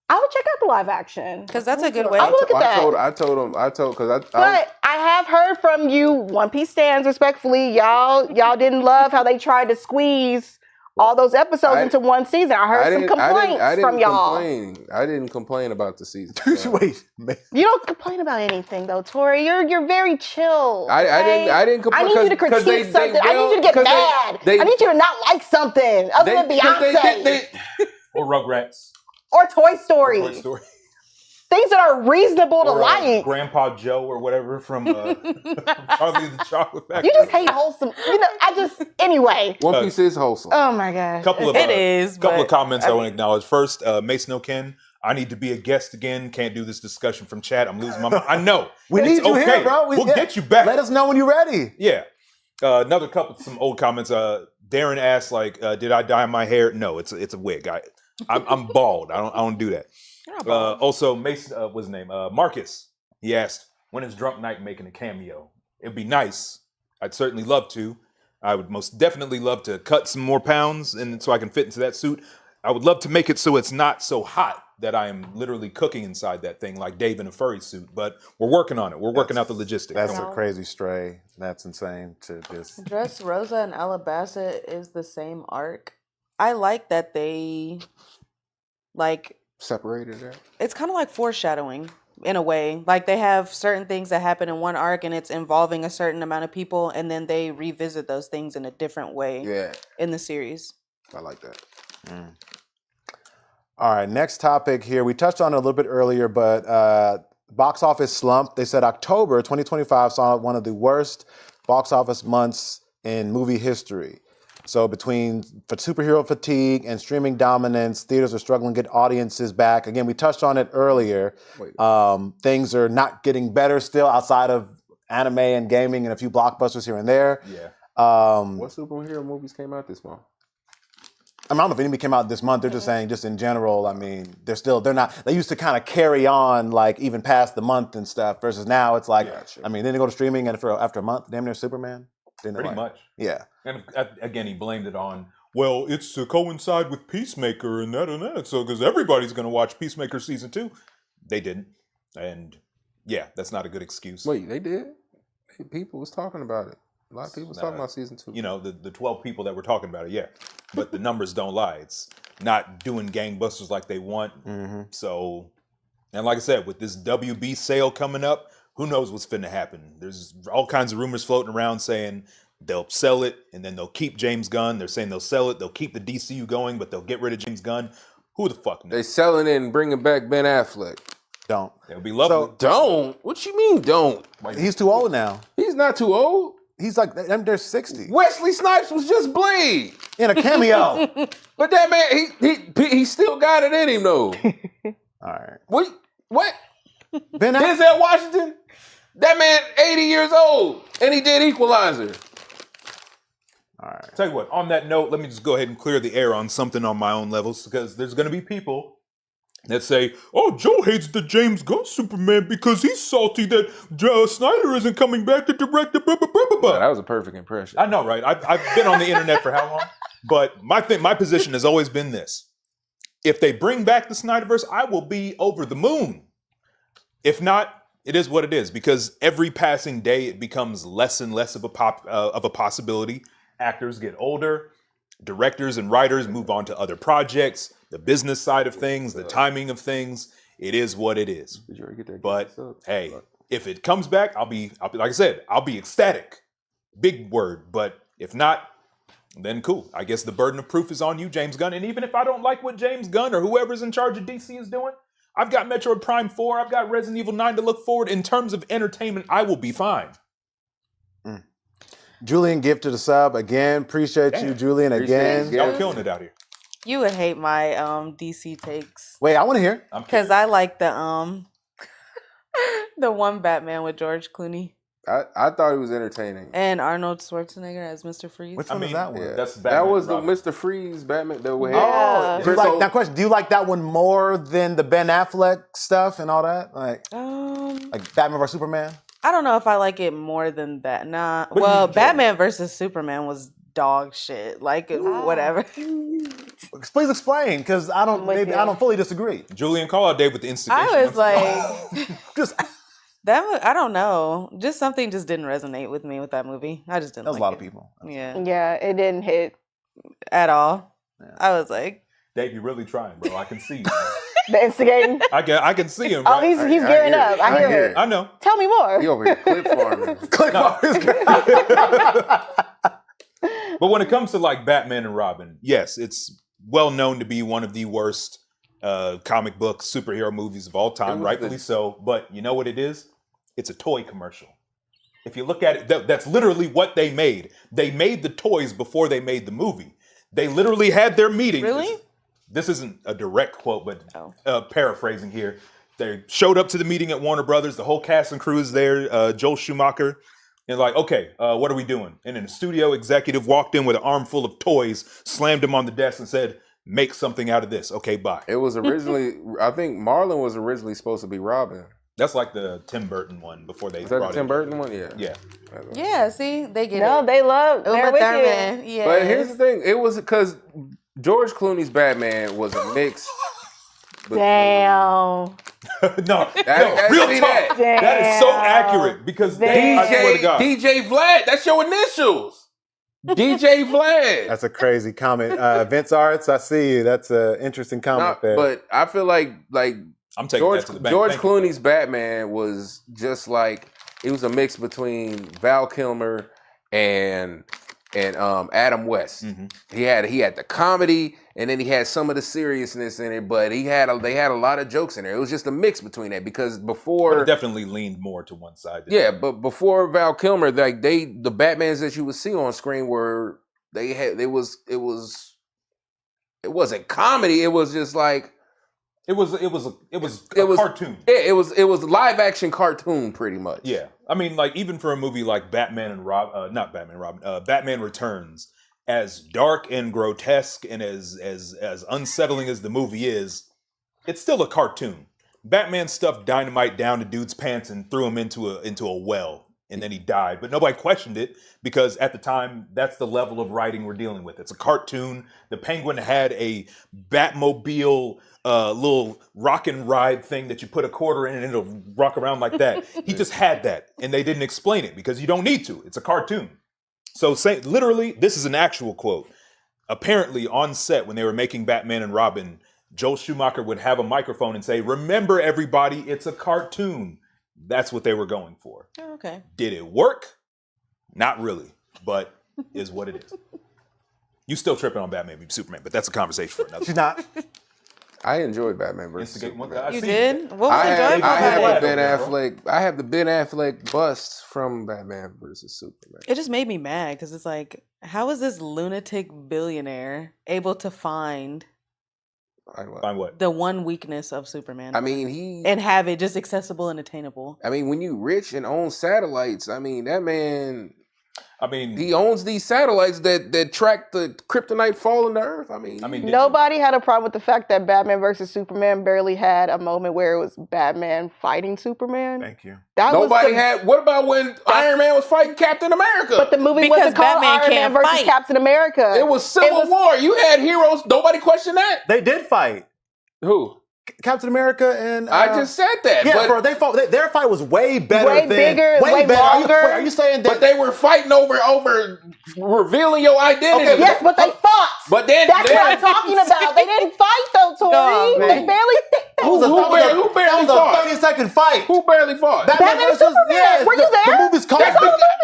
Speaker 3: I would check out the live action.
Speaker 4: Because that's a good way.
Speaker 3: I would look at that.
Speaker 2: I told him, because
Speaker 3: But I have heard from you, One Piece stands, respectfully, y'all didn't love how they tried to squeeze all those episodes into one season. I heard some complaints from y'all.
Speaker 2: I didn't complain about the season.
Speaker 5: Wait,
Speaker 3: You don't complain about anything though, Tori. You're very chill.
Speaker 2: I didn't complain.
Speaker 3: I need you to critique something. I need you to get mad. I need you to not like something other than Beyonce
Speaker 1: Or Rugrats.
Speaker 3: or Toy Story.
Speaker 1: Toy Story.
Speaker 3: Things that are reasonable to
Speaker 1: Or,
Speaker 3: like.
Speaker 1: Grandpa Joe or whatever from Charlie the Chocolate Factory.
Speaker 3: You just hate wholesome. Anyway.
Speaker 2: One Piece is wholesome.
Speaker 3: Oh my gosh.
Speaker 1: Couple of
Speaker 4: but
Speaker 1: comments I want to acknowledge. First, Mace No Ken, I need to be a guest again. Can't do this discussion from chat. I'm losing my mind. I know.
Speaker 5: we need you here, bro.
Speaker 1: We'll get you back.
Speaker 5: Let us know when you're ready.
Speaker 1: Yeah. Some old comments. Darren asked, did I dye my hair? No, it's a wig. I'm bald. I don't do that. Also, Mace, what's his name? Marcus. He asked, when is Drunk Knight making a cameo? It'd be nice. I'd certainly love to. I would most definitely love to cut some more pounds and so I can fit into that suit. I would love to make it so it's not so hot that I am literally cooking inside that thing like Dave in a furry suit. But we're working on it. We're working out the logistics.
Speaker 5: That's a crazy stray. That's insane to just...
Speaker 4: Dressrosa and Alabasta is the same arc. I like that they,
Speaker 2: Separated that.
Speaker 4: it's kind of like foreshadowing in a way. Like they have certain things that happen in one arc and it's involving a certain amount of people and then they revisit those things in a different way in the series.
Speaker 2: I like that.
Speaker 5: All right, next topic here. We touched on it a little bit earlier, but box office slump. They said October 2025 saw one of the worst box office months in movie history. So between superhero fatigue and streaming dominance, theaters are struggling to get audiences back. Again, we touched on it earlier. Things are not getting better still outside of anime and gaming and a few blockbusters here and there.
Speaker 1: Yeah.
Speaker 2: What superhero movies came out this month?
Speaker 5: I don't know if any came out this month. They're just saying, just in general, I mean, they're not, they used to kind of carry on like even past the month and stuff versus now it's like, I mean, then they go to streaming and after a month, damn near Superman.
Speaker 1: Pretty much.
Speaker 5: Yeah.
Speaker 1: And again, he blamed it on, well, it's to coincide with Peacemaker and that. So, because everybody's going to watch Peacemaker season 2. They didn't. And yeah, that's not a good excuse.
Speaker 2: Wait, they did? People was talking about it. A lot of people was talking about season 2.
Speaker 1: You know, the 12 people that were talking about it, yeah. But the numbers don't lie. It's not doing gangbusters like they want. So, and like I said, with this WB sale coming up, who knows what's finna happen? There's all kinds of rumors floating around saying they'll sell it and then they'll keep James Gunn. They're saying they'll sell it. They'll keep the DCU going, but they'll get rid of James Gunn. Who the fuck knows?
Speaker 2: They selling it and bringing back Ben Affleck.
Speaker 5: Don't.
Speaker 1: It'll be lovely.
Speaker 2: Don't? What you mean don't?
Speaker 5: He's too old now.
Speaker 2: He's not too old.
Speaker 5: He's like, they're 60.
Speaker 2: Wesley Snipes was just Blade.
Speaker 5: In a cameo.
Speaker 2: But that man, he still got it in him though.
Speaker 5: All right.
Speaker 2: What?
Speaker 5: Ben Affleck.
Speaker 2: Denzel Washington? That man 80 years old and he did Equalizer.
Speaker 5: All right.
Speaker 1: Tell you what, on that note, let me just go ahead and clear the air on something on my own levels because there's going to be people that say, oh, Joe hates the James Gunn Superman because he's salty that Snyder isn't coming back to direct the blah, blah, blah, blah, blah.
Speaker 2: Yeah, that was a perfect impression.
Speaker 1: I know, right? I've been on the internet for how long? But my position has always been this. If they bring back the Snyderverse, I will be over the moon. If not, it is what it is because every passing day it becomes less and less of a possibility. Actors get older, directors and writers move on to other projects, the business side of things, the timing of things. It is what it is.
Speaker 2: Did you already get that?
Speaker 1: But hey, if it comes back, I'll be like I said, I'll be ecstatic. Big word, but if not, then cool. I guess the burden of proof is on you, James Gunn. And even if I don't like what James Gunn or whoever's in charge of DC is doing, I've got Metroid Prime 4, I've got Resident Evil 9 to look forward. In terms of entertainment, I will be fine.
Speaker 5: Julian gifted a sub again. Appreciate you, Julian, again.
Speaker 1: Y'all killing it out here.
Speaker 4: You would hate my DC takes.
Speaker 5: Wait, I want to hear.
Speaker 4: Because I like the one Batman with George Clooney.
Speaker 2: I thought it was entertaining.
Speaker 4: And Arnold Schwarzenegger as Mr. Freeze.
Speaker 5: Which one is that one?
Speaker 2: Yeah.
Speaker 1: That's Batman,
Speaker 2: that was
Speaker 1: Robin.
Speaker 2: the Mr. Freeze Batman that we had.
Speaker 4: Yeah.
Speaker 5: Do you like that question? Do you like that one more than the Ben Affleck stuff and all that? Like Batman vs Superman?
Speaker 4: I don't know if I like it more than that. Nah.
Speaker 1: What do you
Speaker 4: Well,
Speaker 1: enjoy?
Speaker 4: Batman versus Superman was dog shit. Like whatever.
Speaker 5: Please explain, because I don't fully disagree.
Speaker 1: Julian, call out Dave with the instigation.
Speaker 4: I was like,
Speaker 5: Just
Speaker 4: I don't know. Just something just didn't resonate with me with that movie. I just didn't.
Speaker 5: that was
Speaker 4: like
Speaker 5: a lot of
Speaker 4: it.
Speaker 5: people.
Speaker 4: Yeah,
Speaker 3: Yeah, it didn't hit.
Speaker 4: at all.
Speaker 5: Yeah.
Speaker 4: I was like,
Speaker 1: Dave, you're really trying, bro. I can see you.
Speaker 3: The instigating.
Speaker 1: I can see him.
Speaker 3: Oh,
Speaker 1: Right?
Speaker 3: he's
Speaker 2: I
Speaker 3: gearing
Speaker 2: hear it.
Speaker 3: up. I hear it.
Speaker 1: I know.
Speaker 3: Tell me more.
Speaker 2: You over here clip farming.
Speaker 5: Click off his
Speaker 1: But when it comes to like Batman and Robin, yes, it's well known to be one of the worst comic book superhero movies of all time, rightfully so. But you know what it is? It's a toy commercial. If you look at it, that's literally what they made. They made the toys before they made the movie. They literally had their meeting.
Speaker 4: really?
Speaker 1: This isn't a direct quote, but paraphrasing here. They showed up to the meeting at Warner Brothers. The whole cast and crew is there. Joel Schumacher. And like, okay, what are we doing? And then a studio executive walked in with an armful of toys, slammed him on the desk and said, make something out of this. Okay, bye.
Speaker 2: It was originally, I think Marlon was originally supposed to be Robin.
Speaker 1: That's like the Tim Burton one before they
Speaker 2: Was that the
Speaker 1: brought
Speaker 2: Tim
Speaker 1: it.
Speaker 2: Burton one? Yeah.
Speaker 1: Yeah.
Speaker 4: Yeah. See, they get
Speaker 3: No,
Speaker 4: it.
Speaker 3: they love. They're
Speaker 4: Uma
Speaker 3: with you.
Speaker 4: Thurman. Yeah.
Speaker 2: But here's the thing. It was because George Clooney's Batman was a mix.
Speaker 3: Damn.
Speaker 1: No,
Speaker 2: That-
Speaker 1: real
Speaker 2: see
Speaker 1: talk.
Speaker 2: that?
Speaker 1: That is so accurate because
Speaker 3: Damn.
Speaker 1: I swear to God.
Speaker 2: DJ Vlad, that's your initials. DJ Vlad.
Speaker 5: That's a crazy comment. Vince Arts, I see you. That's an interesting comment there.
Speaker 2: But I feel like
Speaker 1: I'm taking
Speaker 2: George
Speaker 1: that to the bank.
Speaker 2: George
Speaker 1: Thank you.
Speaker 2: Clooney's Batman was just like it was a mix between Val Kilmer and Adam West.
Speaker 1: Mhm.
Speaker 2: He had the comedy and then he had some of the seriousness in it, but they had a lot of jokes in there. It was just a mix between that because
Speaker 1: But
Speaker 2: before
Speaker 1: it definitely leaned more to one side. than
Speaker 2: yeah,
Speaker 1: the other.
Speaker 2: but before Val Kilmer, like the Batmans that you would see on screen were it wasn't comedy. It was just like
Speaker 1: it was a cartoon.
Speaker 2: Yeah, it was live action cartoon pretty much.
Speaker 1: Yeah, I mean, like even for a movie like Batman and Batman Returns, as dark and grotesque and as unsettling as the movie is, it's still a cartoon. Batman stuffed dynamite down the dude's pants and threw him into a well, and then he died. But nobody questioned it because at the time, that's the level of writing we're dealing with. It's a cartoon. The Penguin had a Batmobile. Little rock and ride thing that you put a quarter in and it'll rock around like that. He just had that, and they didn't explain it because you don't need to. It's a cartoon. So, literally, this is an actual quote. Apparently, on set when they were making Batman and Robin, Joel Schumacher would have a microphone and say, "Remember, everybody, it's a cartoon." That's what they were going for.
Speaker 4: Oh, okay.
Speaker 1: Did it work? Not really, but is what it is. You still tripping on Batman v Superman, but that's a conversation for another.
Speaker 5: She's not.
Speaker 2: I enjoyed Batman versus
Speaker 1: Instigate one
Speaker 2: Superman.
Speaker 1: guy.
Speaker 4: You
Speaker 1: see
Speaker 4: did? What was
Speaker 2: I
Speaker 4: enjoyable
Speaker 2: have
Speaker 4: about
Speaker 2: the
Speaker 4: it?
Speaker 2: Ben Affleck. I have the Ben Affleck bust from Batman versus Superman.
Speaker 4: It just made me mad because it's like, how is this lunatic billionaire able to find
Speaker 1: Find what?
Speaker 4: the one weakness of Superman
Speaker 2: I mean,
Speaker 4: and have it just accessible and attainable?
Speaker 2: I mean, when you rich and own satellites, I mean, that man,
Speaker 1: I mean,
Speaker 2: he owns these satellites that track the kryptonite falling to Earth. I mean,
Speaker 1: did
Speaker 3: Nobody had a problem with the fact that Batman versus Superman barely had a moment where it was Batman fighting Superman.
Speaker 5: Thank you.
Speaker 3: That was
Speaker 2: nobody
Speaker 3: the-
Speaker 2: had. What about when Iron Man was fighting Captain America?
Speaker 3: But the movie
Speaker 4: Because
Speaker 3: wasn't called
Speaker 4: Batman
Speaker 3: Iron Man
Speaker 4: can't
Speaker 3: versus
Speaker 4: fight.
Speaker 3: Captain America.
Speaker 2: it was Civil
Speaker 3: was-
Speaker 2: War. You had heroes. Nobody questioned that.
Speaker 5: They did fight.
Speaker 2: Who?
Speaker 5: Captain America and
Speaker 2: I just said that.
Speaker 5: yeah,
Speaker 2: but,
Speaker 5: bro. They fought. Their fight was way better.
Speaker 3: Way bigger, way
Speaker 5: better.
Speaker 3: longer.
Speaker 5: Are you saying that?
Speaker 2: but they were fighting over revealing your identity.
Speaker 5: Okay,
Speaker 3: Yes, but they fought.
Speaker 2: But then
Speaker 3: That's what I'm talking about. They didn't fight though, Tori.
Speaker 4: God,
Speaker 3: They
Speaker 4: man.
Speaker 3: barely.
Speaker 2: Who barely
Speaker 5: that was
Speaker 2: fought?
Speaker 5: a 30-second fight.
Speaker 2: Who barely fought?
Speaker 3: Batman and Superman. Were you there?
Speaker 5: The movie's called.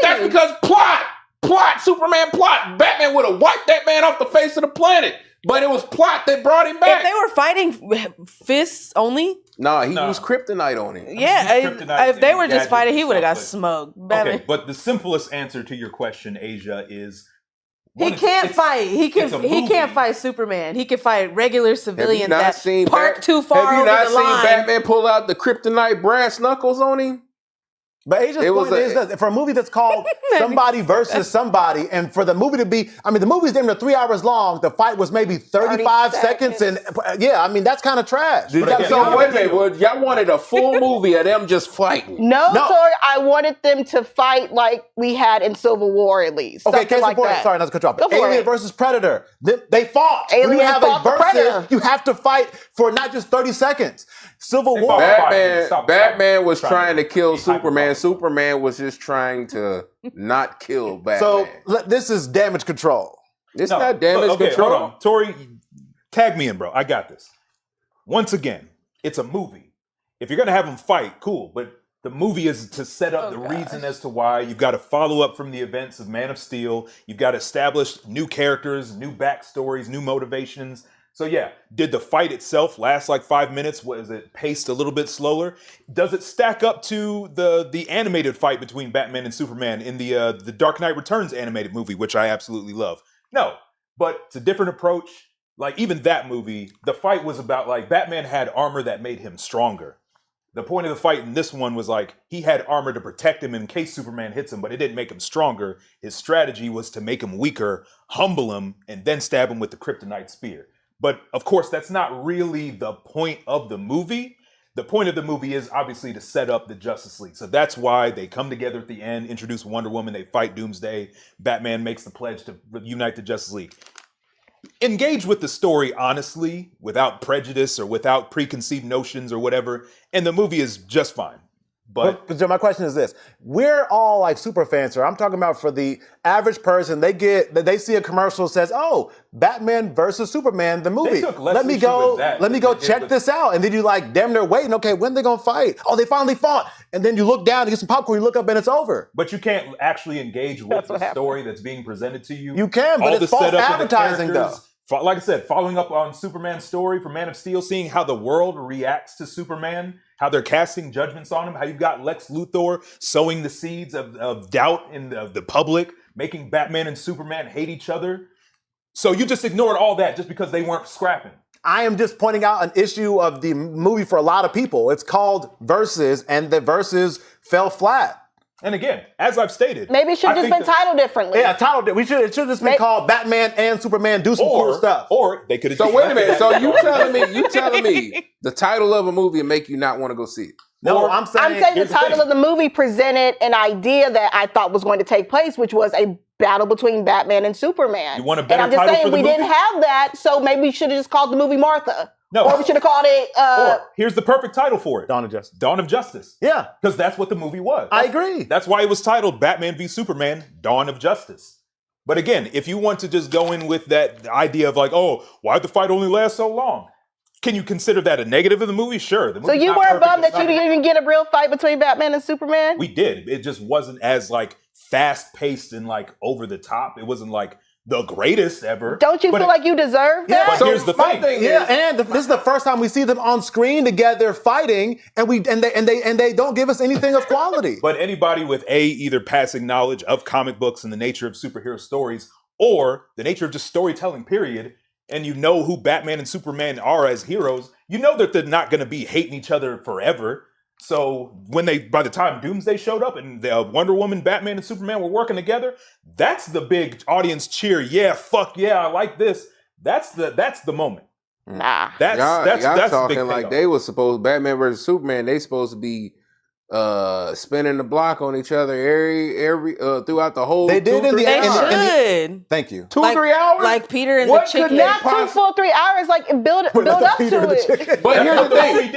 Speaker 2: That's because plot, Superman plot. Batman would have wiped that man off the face of the planet. But it was plot that brought him
Speaker 4: If
Speaker 2: back.
Speaker 4: they were fighting fists only,
Speaker 2: Nah, he
Speaker 1: Nah.
Speaker 2: used kryptonite on him.
Speaker 4: yeah.
Speaker 1: Kryptonite
Speaker 4: If they
Speaker 1: and
Speaker 4: were just
Speaker 1: gadgets
Speaker 4: fighting, he
Speaker 1: and
Speaker 4: would have got
Speaker 1: stuff,
Speaker 4: smoked.
Speaker 1: Okay,
Speaker 4: Batman.
Speaker 1: but the simplest answer to your question, Asia, is
Speaker 4: He
Speaker 1: one,
Speaker 4: can't
Speaker 1: it's-
Speaker 4: fight. He
Speaker 1: it's a
Speaker 4: can. He can't
Speaker 1: movie.
Speaker 4: fight Superman. He can fight regular civilians that park too far
Speaker 2: Have you
Speaker 4: over
Speaker 2: not
Speaker 4: the
Speaker 2: seen
Speaker 4: line.
Speaker 2: Batman pull out the kryptonite brass knuckles on him?
Speaker 5: But Asia's point is that for a movie that's called Somebody versus Somebody, and for the movie to be, I mean, the movie's damn near 3 hours long. The fight was maybe 35 seconds, and I mean, that's kind of trash.
Speaker 2: So wait a minute, well, y'all wanted a full movie of them just fighting?
Speaker 3: No, Tori, I wanted them to fight like we had in Civil War at least.
Speaker 5: Okay,
Speaker 3: Something like that.
Speaker 5: Sorry, not to cut you off.
Speaker 3: Go for
Speaker 5: Alien
Speaker 3: it.
Speaker 5: versus Predator. They fought.
Speaker 3: Alien
Speaker 5: when you have
Speaker 3: fought
Speaker 5: a
Speaker 3: the
Speaker 5: versus,
Speaker 3: Predator.
Speaker 5: you have to fight for not just 30 seconds. Civil War.
Speaker 2: Batman was trying to kill Superman. Superman was just trying to not kill Batman.
Speaker 5: So this is damage control.
Speaker 2: It's not damage control.
Speaker 1: Hold on. Tori, tag me in, bro. I got this. Once again, it's a movie. If you're going to have them fight, cool. But the movie is to set up the reason as to why. You've got to follow up from the events of Man of Steel. You've got to establish new characters, new backstories, new motivations. So yeah, did the fight itself last like 5 minutes? Was it paced a little bit slower? Does it stack up to the animated fight between Batman and Superman in the Dark Knight Returns animated movie, which I absolutely love? No, but it's a different approach. Like even that movie, the fight was about like Batman had armor that made him stronger. The point of the fight in this one was like he had armor to protect him in case Superman hits him, but it didn't make him stronger. His strategy was to make him weaker, humble him, and then stab him with the kryptonite spear. But of course, that's not really the point of the movie. The point of the movie is obviously to set up the Justice League. So that's why they come together at the end, introduce Wonder Woman, they fight Doomsday. Batman makes the pledge to unite the Justice League. Engage with the story honestly, without prejudice or without preconceived notions or whatever, and the movie is just fine. But
Speaker 5: Joe, my question is this. We're all like super fans here. I'm talking about for the average person, they see a commercial that says, oh, Batman versus Superman, the movie. Let me go check this out. And then you like damn near waiting, okay, when they gonna fight? Oh, they finally fought. And then you look down, you get some popcorn, you look up and it's over.
Speaker 1: But you can't actually engage with the story that's being presented to you.
Speaker 5: You can, but it's false advertising though.
Speaker 1: Like I said, following up on Superman's story from Man of Steel, seeing how the world reacts to Superman, how they're casting judgments on him, how you've got Lex Luthor sowing the seeds of doubt in the public, making Batman and Superman hate each other. So you just ignored all that just because they weren't scrapping.
Speaker 5: I am just pointing out an issue of the movie for a lot of people. It's called Versus, and the Versus fell flat.
Speaker 1: And again, as I've stated,
Speaker 3: maybe it should have just been titled differently.
Speaker 5: Yeah, titled it. It should have just been called Batman and Superman do some cool stuff.
Speaker 1: Or they could have.
Speaker 2: So wait a minute. So you telling me the title of a movie will make you not want to go see it?
Speaker 5: No, I'm saying
Speaker 3: the title of the movie presented an idea that I thought was going to take place, which was a battle between Batman and Superman.
Speaker 1: You want a better
Speaker 3: title for the movie? And I'm just saying we didn't have that, so maybe we should have just called the movie Martha.
Speaker 1: No.
Speaker 3: Or we should have called it...
Speaker 1: or here's the perfect title for it.
Speaker 5: Dawn of Justice.
Speaker 1: Dawn of Justice.
Speaker 5: Yeah.
Speaker 1: Because that's what the movie was.
Speaker 5: I agree.
Speaker 1: That's why it was titled Batman v Superman, Dawn of Justice. But again, if you want to just go in with that idea of like, oh, why'd the fight only last so long? Can you consider that a negative of the movie? Sure. The
Speaker 3: so you weren't bummed that you didn't even get a real fight between Batman and Superman?
Speaker 1: We did. It just wasn't as like fast-paced and like over the top. It wasn't like the greatest ever.
Speaker 3: Don't you feel like you deserve that?
Speaker 1: Yeah, but here's the thing.
Speaker 5: This is the first time we see them on screen together fighting, and they don't give us anything of quality.
Speaker 1: But anybody with either passing knowledge of comic books and the nature of superhero stories, or the nature of just storytelling, period, and you know who Batman and Superman are as heroes, you know that they're not going to be hating each other forever. So by the time Doomsday showed up and Wonder Woman, Batman, and Superman were working together, that's the big audience cheer. Yeah, fuck yeah, I like this. That's the moment.
Speaker 3: Nah,
Speaker 2: that's talking
Speaker 1: the big
Speaker 2: like they was supposed Batman versus Superman. They supposed to be spinning the block on each other every throughout the whole.
Speaker 5: They did in the
Speaker 4: should.
Speaker 5: Thank you.
Speaker 2: 2 or 3 hours,
Speaker 4: like Peter and the chicken.
Speaker 3: Not 2 full 3 hours. Like build up to it.
Speaker 2: But here's the thing.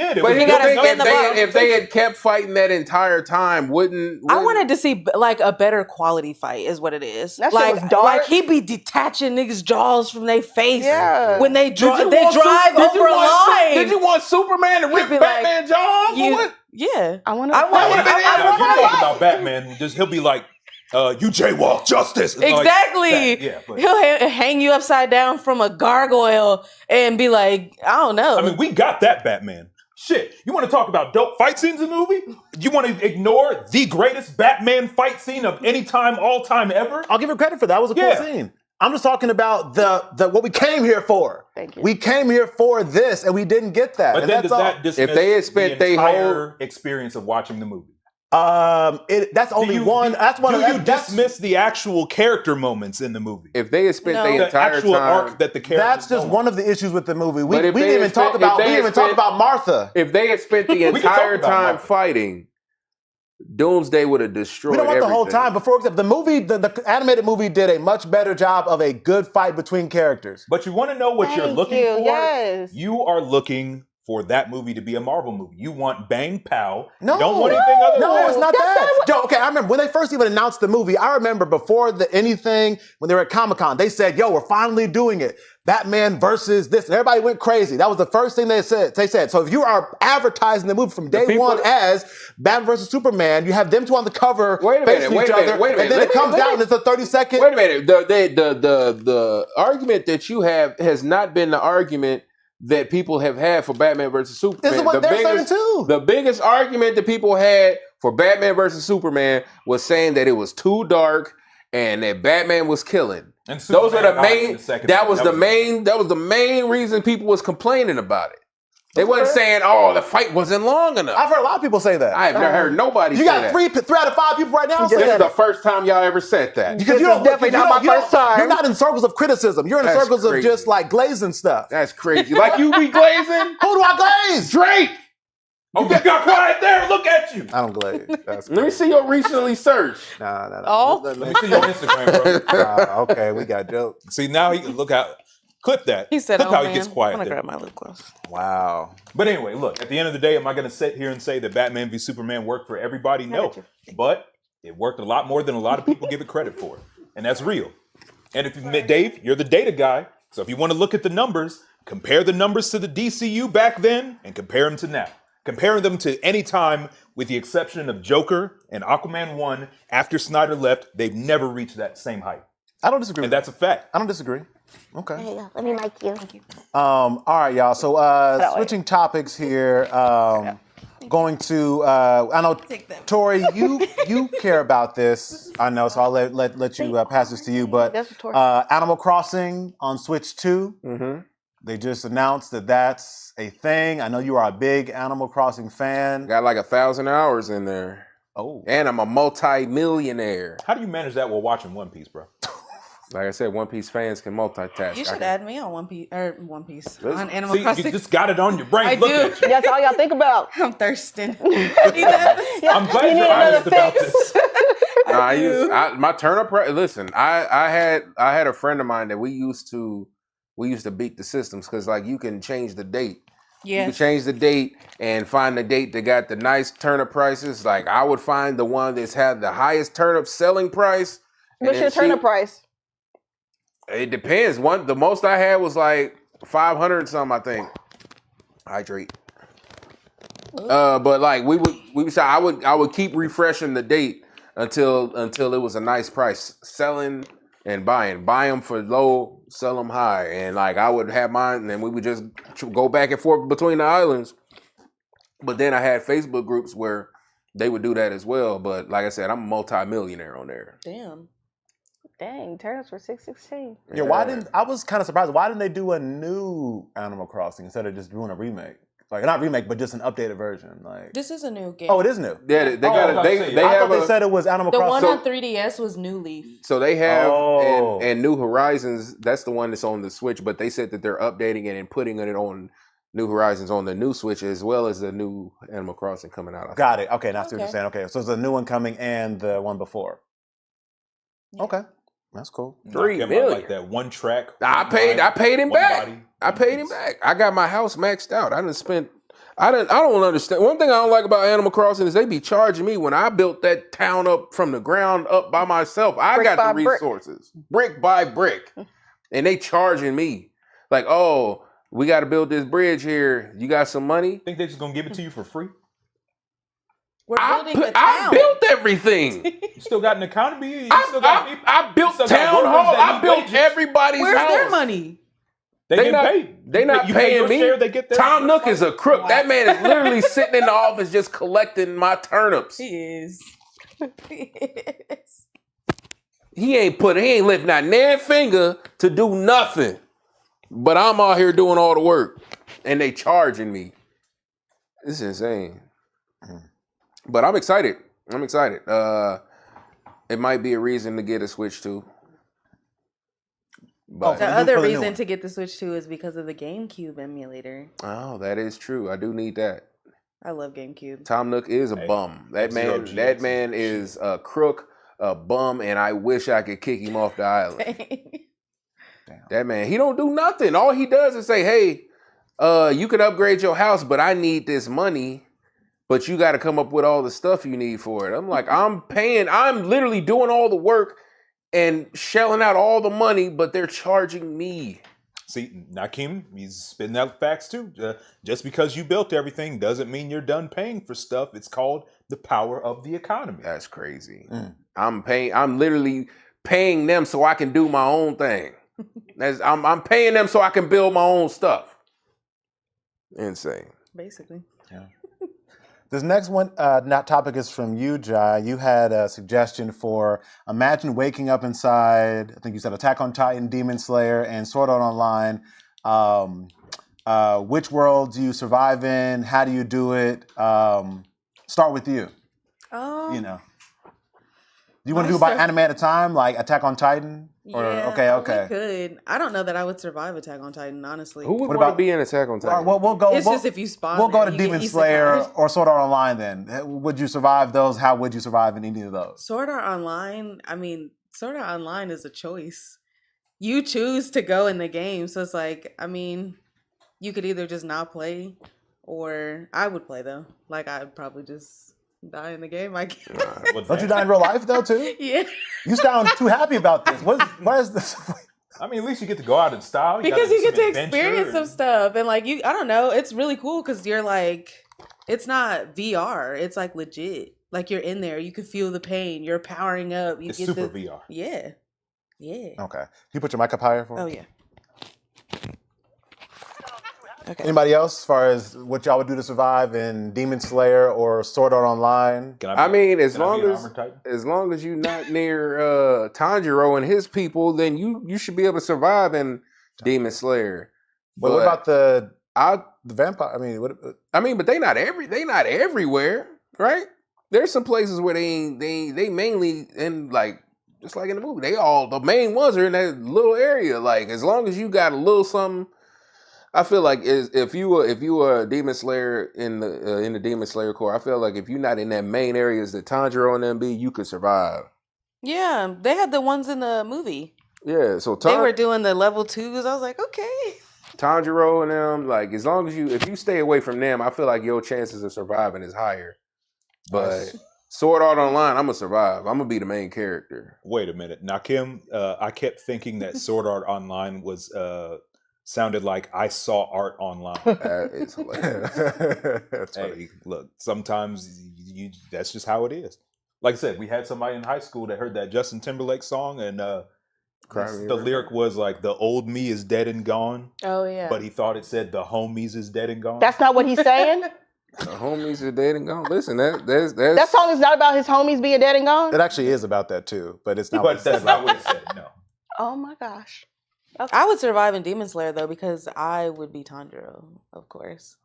Speaker 1: If
Speaker 2: they had kept fighting that entire time, wouldn't
Speaker 4: I wanted to see like a better quality fight? Is what it is.
Speaker 3: That shit was dark.
Speaker 4: Like he be detaching niggas' jaws from their face.
Speaker 3: Yeah.
Speaker 4: When they drive over a line.
Speaker 2: Did you want Superman to rip Batman jaws?
Speaker 4: Yeah,
Speaker 1: I want to talk about Batman. He'll be like, "You jaywalk, justice."
Speaker 4: Exactly.
Speaker 1: Like
Speaker 4: He'll hang you upside down from a gargoyle and be like, I don't know.
Speaker 1: I mean, we got that Batman. Shit, you want to talk about dope fight scenes in the movie? You want to ignore the greatest Batman fight scene of any time, all time ever?
Speaker 5: I'll give her credit for that. It was a cool scene. I'm just talking about the what we came here for.
Speaker 3: Thank you.
Speaker 5: We came here for this, and we didn't get that.
Speaker 1: But
Speaker 5: and
Speaker 1: then does that dismiss
Speaker 2: if they had spent
Speaker 1: the entire experience of watching the movie?
Speaker 5: That's only one. That's one.
Speaker 1: Do you
Speaker 5: That's
Speaker 1: dismiss the actual character moments in the movie?
Speaker 2: If they had spent
Speaker 4: No.
Speaker 2: the
Speaker 1: The
Speaker 2: entire
Speaker 1: actual
Speaker 2: time,
Speaker 1: arc that the characters
Speaker 5: that's just
Speaker 1: go on.
Speaker 5: one of the issues with the movie. We
Speaker 2: But if
Speaker 5: didn't
Speaker 2: they
Speaker 5: even
Speaker 2: had
Speaker 5: talk
Speaker 2: spent-
Speaker 5: about.
Speaker 2: if they
Speaker 5: We
Speaker 2: had
Speaker 5: didn't even talk
Speaker 2: spent-
Speaker 5: about Martha.
Speaker 2: if they had spent the
Speaker 1: We can talk
Speaker 2: entire
Speaker 1: about
Speaker 2: time
Speaker 1: Martha.
Speaker 2: fighting, Doomsday would have destroyed.
Speaker 5: We don't want the whole
Speaker 2: everything.
Speaker 5: time. But for example, the movie, the animated movie, did a much better job of a good fight between characters.
Speaker 1: But you want to know what you're
Speaker 3: Thank
Speaker 1: looking
Speaker 3: you,
Speaker 1: for?
Speaker 3: yes.
Speaker 1: You are looking for that movie to be a Marvel movie. You want bang pow.
Speaker 5: No.
Speaker 1: You don't want anything other than
Speaker 5: No,
Speaker 1: that.
Speaker 5: it's not
Speaker 3: That's
Speaker 5: that.
Speaker 3: not what-
Speaker 5: Joe, okay, I remember when they first even announced the movie. I remember before anything, when they were at Comic-Con, they said, "Yo, we're finally doing it. Batman versus this," and everybody went crazy. That was the first thing they said. So if you are advertising the movie from day
Speaker 2: people-
Speaker 5: one as Batman versus Superman, you have them two on the cover
Speaker 2: Wait a minute,
Speaker 5: facing
Speaker 2: wait
Speaker 5: each
Speaker 2: a minute,
Speaker 5: other,
Speaker 2: wait a
Speaker 5: and
Speaker 2: minute.
Speaker 5: then
Speaker 2: Let
Speaker 5: it
Speaker 2: me-
Speaker 5: comes
Speaker 2: let
Speaker 5: out
Speaker 2: me-
Speaker 5: and it's a 30-second.
Speaker 2: Wait a minute. The argument that you have has not been the argument that people have had for Batman versus Superman.
Speaker 5: This is what they're saying too.
Speaker 2: The biggest argument that people had for Batman versus Superman was saying that it was too dark and that Batman was killing.
Speaker 1: And
Speaker 2: Those are
Speaker 1: Superman
Speaker 2: the
Speaker 1: died in
Speaker 2: main.
Speaker 1: the second
Speaker 2: That
Speaker 1: movie.
Speaker 2: was the main reason people was complaining about it. They wasn't saying, "Oh, the fight wasn't long enough."
Speaker 5: I've heard a lot of people say that.
Speaker 2: I have never heard nobody
Speaker 5: you
Speaker 2: say
Speaker 5: got
Speaker 2: that.
Speaker 5: three out of five people right now
Speaker 2: This
Speaker 5: saying
Speaker 2: is the
Speaker 5: that.
Speaker 2: first time y'all ever said that.
Speaker 5: Because
Speaker 3: This is definitely not my first time.
Speaker 5: You're not in circles of criticism. You're in
Speaker 2: That's
Speaker 5: circles
Speaker 2: crazy.
Speaker 5: of just like glazing stuff.
Speaker 2: That's crazy. Like you be glazing?
Speaker 5: Who do I glaze?
Speaker 2: Drake!
Speaker 1: Oh, you got quiet there. Look at you.
Speaker 5: I don't glaze. That's
Speaker 2: Let me see your recently search.
Speaker 5: Nah.
Speaker 4: Oh.
Speaker 1: Let me see your Instagram, bro.
Speaker 5: Okay, we got jokes.
Speaker 1: See, now he look how clip that.
Speaker 4: He said,
Speaker 1: Clip
Speaker 4: "Oh
Speaker 1: how
Speaker 4: man,
Speaker 1: he gets
Speaker 4: I'm
Speaker 1: quiet
Speaker 4: gonna
Speaker 1: there.
Speaker 4: grab my lip gloss."
Speaker 5: Wow.
Speaker 1: But anyway, look, at the end of the day, am I going to sit here and say that Batman v Superman worked for everybody? No. But it worked a lot more than a lot of people give it credit for. And that's real. And if you admit, Dave, you're the data guy. So if you want to look at the numbers, compare the numbers to the DCU back then and compare them to now. Comparing them to any time with the exception of Joker and Aquaman 1 after Snyder left, they've never reached that same height.
Speaker 5: I don't disagree.
Speaker 1: And
Speaker 5: with
Speaker 1: that's a fact.
Speaker 5: I don't disagree. Okay.
Speaker 3: There you go. Let me mic you.
Speaker 5: All right, y'all. So switching topics here. Going to I know Tori, you care about this. I know, so I'll let you pass this to you. But
Speaker 3: That's what Tori-
Speaker 5: Animal Crossing on Switch 2.
Speaker 2: Mm-hmm.
Speaker 5: They just announced that that's a thing. I know you are a big Animal Crossing fan.
Speaker 2: Got like 1,000 hours in there.
Speaker 5: Oh.
Speaker 2: And I'm a multi-millionaire.
Speaker 1: How do you manage that while watching One Piece, bro?
Speaker 2: Like I said, One Piece fans can multitask.
Speaker 4: You should add me on One Piece
Speaker 2: Listen,
Speaker 4: on Animal
Speaker 1: See,
Speaker 4: Crossing.
Speaker 1: you just got it on your brain.
Speaker 4: I
Speaker 1: Look
Speaker 4: do.
Speaker 1: at you.
Speaker 3: That's all y'all think about.
Speaker 4: I'm thirsting. Need that?
Speaker 3: Yeah,
Speaker 1: I'm glad
Speaker 3: you need
Speaker 1: you're
Speaker 3: another
Speaker 1: honest about
Speaker 3: fix.
Speaker 1: this.
Speaker 2: My turnip. Listen, I had a friend of mine that we used to beat the systems because like you can change the date. You can
Speaker 4: Yes.
Speaker 2: change the date and find the date that got the nice turnip prices. Like I would find the one that's had the highest turnip selling price. and
Speaker 3: What's
Speaker 2: then
Speaker 3: your turnip price?
Speaker 2: It depends. The most I had was like 500 and something, I think. Hydrate. But like I would keep refreshing the date until it was a nice price. Selling and buying. Buy them for low, sell them high. And like I would have mine and then we would just go back and forth between the islands. But then I had Facebook groups where they would do that as well. But like I said, I'm a multi-millionaire on there.
Speaker 4: Damn.
Speaker 3: Dang, turnips were $6.16.
Speaker 5: Yeah, I was kind of surprised. Why didn't they do a new Animal Crossing instead of just doing a remake? Like not remake, but just an updated version. Like
Speaker 4: This is a new game.
Speaker 5: oh, it is new.
Speaker 2: Yeah, they
Speaker 1: I was
Speaker 2: got
Speaker 1: about to
Speaker 2: they
Speaker 1: say,
Speaker 2: they
Speaker 5: I
Speaker 2: have
Speaker 5: thought they said it was Animal
Speaker 4: the
Speaker 5: Crossing.
Speaker 4: one on 3DS was New Leaf.
Speaker 2: So they have
Speaker 5: Oh.
Speaker 2: and New Horizons. That's the one that's on the Switch. But they said that they're updating it and putting it on New Horizons on the new Switch as well as the new Animal Crossing coming out.
Speaker 5: Got it. Okay, now I see what you're
Speaker 4: Okay.
Speaker 5: saying. Okay, so there's a new one coming and the one before.
Speaker 4: Yeah.
Speaker 5: Okay, that's cool.
Speaker 2: $3
Speaker 1: Knock him out
Speaker 2: million.
Speaker 1: like that one track.
Speaker 2: I
Speaker 1: one
Speaker 2: paid
Speaker 1: line,
Speaker 2: him
Speaker 1: one
Speaker 2: back.
Speaker 1: body.
Speaker 2: I paid him back. I got my house maxed out. I don't understand. One thing I don't like about Animal Crossing is they be charging me when I built that town up from the ground up by myself. I
Speaker 3: Brick
Speaker 2: got
Speaker 3: by
Speaker 2: the
Speaker 3: brick.
Speaker 2: resources, brick by brick, and they charging me like, oh, we got to build this bridge here. You got some money?
Speaker 1: Think they're just gonna give it to you for free?
Speaker 4: We're building a
Speaker 2: I
Speaker 4: town.
Speaker 2: built everything.
Speaker 1: You still got an economy? You still got people?
Speaker 2: I built
Speaker 1: still got
Speaker 2: town
Speaker 1: workers
Speaker 2: hall.
Speaker 1: that
Speaker 2: I
Speaker 1: need
Speaker 2: built
Speaker 1: wages.
Speaker 2: everybody's
Speaker 4: Where's
Speaker 2: house.
Speaker 4: their money?
Speaker 1: They
Speaker 2: They
Speaker 1: get
Speaker 2: not-
Speaker 1: paid.
Speaker 2: they not
Speaker 1: You pay
Speaker 2: paying
Speaker 1: your
Speaker 2: me.
Speaker 1: share, they get their
Speaker 2: Tom Nook is a crook.
Speaker 4: Wow.
Speaker 2: That man is literally sitting in the office just collecting my turnips.
Speaker 4: He is. He is.
Speaker 2: He ain't lifting not nan finger to do nothing. But I'm out here doing all the work. And they charging me. This is insane. But I'm excited. I'm excited. It might be a reason to get a Switch too. But
Speaker 4: The
Speaker 5: For the
Speaker 4: other
Speaker 5: new
Speaker 4: reason
Speaker 5: one.
Speaker 4: to get the Switch 2 is because of the GameCube emulator.
Speaker 2: oh, that is true. I do need that.
Speaker 4: I love GameCube.
Speaker 2: Tom Nook is a
Speaker 1: Hey,
Speaker 2: bum. That
Speaker 1: F-Zero
Speaker 2: man.
Speaker 1: GX
Speaker 2: That
Speaker 1: is
Speaker 2: man
Speaker 1: the
Speaker 2: is
Speaker 1: shit.
Speaker 2: a crook, a bum, and I wish I could kick him off the island. That man, he don't do nothing. All he does is say, "Hey, you could upgrade your house, but I need this money. But you got to come up with all the stuff you need for it." I'm like, I'm literally doing all the work and shelling out all the money, but they're charging me.
Speaker 1: See, Nakim, he's spitting out facts too. Just because you built everything doesn't mean you're done paying for stuff. It's called the power of the economy.
Speaker 2: That's crazy.
Speaker 5: Mm.
Speaker 2: I'm literally paying them so I can do my own thing. I'm paying them so I can build my own stuff. Insane.
Speaker 4: Basically.
Speaker 5: This next one, topic is from you, Jai. You had a suggestion for imagine waking up inside, I think you said Attack on Titan, Demon Slayer, and Sword Art Online. Which world do you survive in? How do you do it? Start with you. You know. Do you want to do by anime at a time, like Attack on Titan? Or,
Speaker 4: Yeah,
Speaker 5: okay.
Speaker 4: we could. I don't know that I would survive Attack on Titan, honestly.
Speaker 2: Who would
Speaker 5: What
Speaker 2: want to
Speaker 5: about-
Speaker 2: be in Attack on Titan?
Speaker 5: We'll go.
Speaker 4: It's just if you spawn
Speaker 5: We'll go
Speaker 4: there,
Speaker 5: to
Speaker 4: you get
Speaker 5: Demon Slayer
Speaker 4: isekai'd.
Speaker 5: or Sword Art Online then. Would you survive those? How would you survive in any of those?
Speaker 4: Sword Art Online, I mean, Sword Art Online is a choice. You choose to go in the game. So it's like, I mean, you could either just not play or I would play though. Like I'd probably just die in the game, I guess.
Speaker 5: Don't you die in real life though too?
Speaker 4: Yeah.
Speaker 5: You sound too happy about this. What is this?
Speaker 1: I mean, at least you get to go out in style.
Speaker 4: Because you get to
Speaker 1: some
Speaker 4: experience
Speaker 1: adventure
Speaker 4: some stuff and like I don't know, it's really cool because you're like, it's not VR, it's like legit. Like you're in there, you can feel the pain, you're powering up. You
Speaker 1: It's
Speaker 4: get
Speaker 1: super
Speaker 4: the,
Speaker 1: VR.
Speaker 4: Yeah.
Speaker 5: Okay. Can you put your mic up higher for me?
Speaker 4: Oh yeah. Okay.
Speaker 5: Anybody else, as far as what y'all would do to survive in Demon Slayer or Sword Art Online?
Speaker 1: Can
Speaker 2: I mean, as
Speaker 1: can I
Speaker 2: long
Speaker 1: be an
Speaker 2: as
Speaker 1: armored titan?
Speaker 2: you're not near Tanjiro and his people, then you should be able to survive in Demon Slayer.
Speaker 5: But what about the
Speaker 2: I
Speaker 5: vampire? I mean,
Speaker 2: but they not everywhere, right? There's some places where they mainly in like just like in the movie, the main ones are in that little area. Like as long as you got a little something, I feel like if you were a Demon Slayer in the Demon Slayer Corps, I feel like if you're not in that main areas that Tanjiro and them be, you could survive.
Speaker 4: Yeah, they had the ones in the movie.
Speaker 2: Yeah, so
Speaker 4: They were doing the level 2s. I was like, okay.
Speaker 2: Tanjiro and them, like as long as if you stay away from them, I feel like your chances of surviving is higher. But Sword Art Online, I'm gonna survive. I'm gonna be the main character.
Speaker 1: Wait a minute. Now, Kim, I kept thinking that Sword Art Online was sounded like I saw art online.
Speaker 2: That is hilarious.
Speaker 5: That's funny.
Speaker 1: Hey, look, sometimes that's just how it is. Like I said, we had somebody in high school that heard that Justin Timberlake song, and the lyric was like, "The old me is dead and gone,"
Speaker 4: Oh yeah.
Speaker 1: but he thought it said, "The homies is dead and gone."
Speaker 3: That's not what he's saying.
Speaker 2: The homies are dead and gone. Listen, that's
Speaker 3: That song is not about his homies being dead and gone.
Speaker 5: It actually is about that too, but it's not.
Speaker 1: But that's not what it said. No.
Speaker 3: Oh my gosh.
Speaker 4: I would survive in Demon Slayer though because I would be Tanjiro, of course.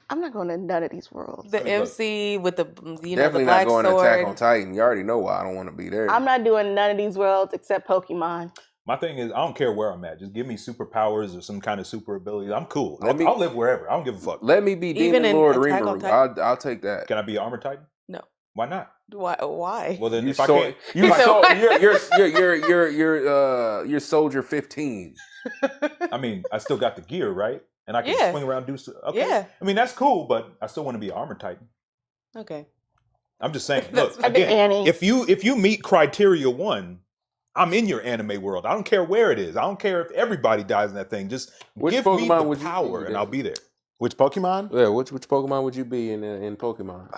Speaker 3: I'm not going to none of these worlds.
Speaker 4: The MC with the
Speaker 2: definitely
Speaker 4: the
Speaker 2: not
Speaker 4: black
Speaker 2: going to
Speaker 4: sword.
Speaker 2: Attack on Titan. You already know why I don't want to be there.
Speaker 3: I'm not doing none of these worlds except Pokemon.
Speaker 1: My thing is, I don't care where I'm at. Just give me superpowers or some kind of super ability. I'm cool.
Speaker 2: Let me-
Speaker 1: I'll live wherever. I don't give a fuck.
Speaker 2: Let me be
Speaker 4: Even
Speaker 2: Demon
Speaker 4: in
Speaker 2: Lord
Speaker 4: Attack on
Speaker 2: Rimuru. I'll take that.
Speaker 1: Can I be Armor Titan?
Speaker 4: No.
Speaker 1: Why not?
Speaker 4: Why?
Speaker 1: Well, then
Speaker 2: You
Speaker 1: if I
Speaker 2: so-
Speaker 1: can't,
Speaker 2: You
Speaker 4: So
Speaker 2: so
Speaker 4: what?
Speaker 2: you're Soldier 15.
Speaker 1: I mean, I still got the gear, right? And I can
Speaker 4: Yeah.
Speaker 1: swing around, do stuff. Okay.
Speaker 4: Yeah.
Speaker 1: I mean, that's cool, but I still want to be an Armor Titan.
Speaker 4: Okay.
Speaker 1: I'm just saying.
Speaker 4: That's
Speaker 1: Look,
Speaker 3: I think
Speaker 1: again,
Speaker 3: Annie.
Speaker 1: if you meet criteria 1, I'm in your anime world. I don't care where it is. I don't care if everybody dies in that thing. Just
Speaker 2: Which
Speaker 1: give
Speaker 2: Pokemon
Speaker 1: me the
Speaker 2: would you be
Speaker 1: power, and
Speaker 2: then?
Speaker 1: I'll be there.
Speaker 5: Which Pokemon?
Speaker 2: Yeah, which Pokemon would you be in Pokemon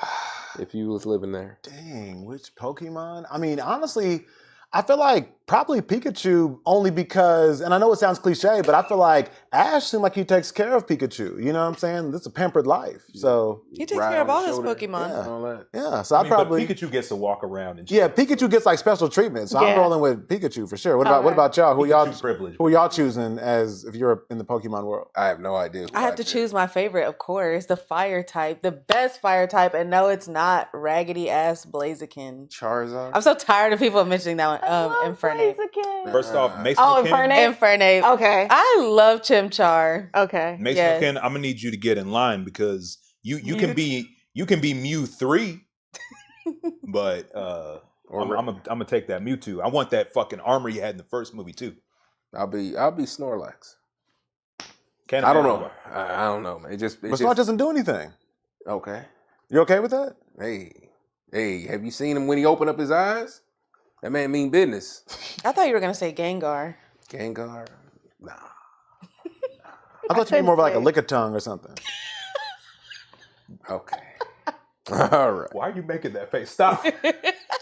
Speaker 2: if you was living there?
Speaker 5: Dang, which Pokemon? I mean, honestly, I feel like probably Pikachu only because, and I know it sounds cliche, but I feel like Ash seems like he takes care of Pikachu. You know what I'm saying? This is a pampered life. So
Speaker 4: He takes
Speaker 2: Ride
Speaker 4: care of
Speaker 2: on
Speaker 4: all
Speaker 2: the
Speaker 4: his
Speaker 2: shoulder.
Speaker 4: Pokemon.
Speaker 5: Yeah.
Speaker 2: All that.
Speaker 5: yeah, so I
Speaker 1: But
Speaker 5: probably
Speaker 1: Pikachu gets to walk around and shit.
Speaker 5: yeah, Pikachu gets like special treatment. So I'm
Speaker 3: Yeah.
Speaker 5: rolling with Pikachu for sure. What about y'all?
Speaker 1: Pikachu privilege.
Speaker 5: Who y'all choosing as if you're in the Pokemon world?
Speaker 2: I have no idea.
Speaker 4: I have to choose my favorite, of course, the fire type, the best fire type, and no, it's not raggedy ass Blaziken.
Speaker 2: Charizard.
Speaker 4: I'm so tired of people mentioning that one. Infernape.
Speaker 1: First off, Mason
Speaker 3: Oh,
Speaker 1: McKin.
Speaker 3: Infernape?
Speaker 4: Infernape.
Speaker 3: Okay.
Speaker 4: I love Chimchar.
Speaker 3: Okay.
Speaker 1: Mason
Speaker 4: Yes.
Speaker 1: McKin, I'm gonna need you to get in line because you can be Mew 3, but I'm gonna take that Mewtwo. I want that fucking armor you had in the first movie too.
Speaker 2: I'll be Snorlax.
Speaker 1: Can't
Speaker 2: I don't
Speaker 1: imagine
Speaker 2: know. I don't know, man.
Speaker 5: But Snorlax doesn't do anything.
Speaker 2: Okay.
Speaker 5: You okay with that?
Speaker 2: Hey, have you seen him when he opened up his eyes? That man mean business.
Speaker 4: I thought you were gonna say Gengar.
Speaker 2: Gengar? Nah.
Speaker 5: I thought you'd be more of like a Lickitung or something.
Speaker 2: Okay. All right.
Speaker 1: Why are you making that face? Stop.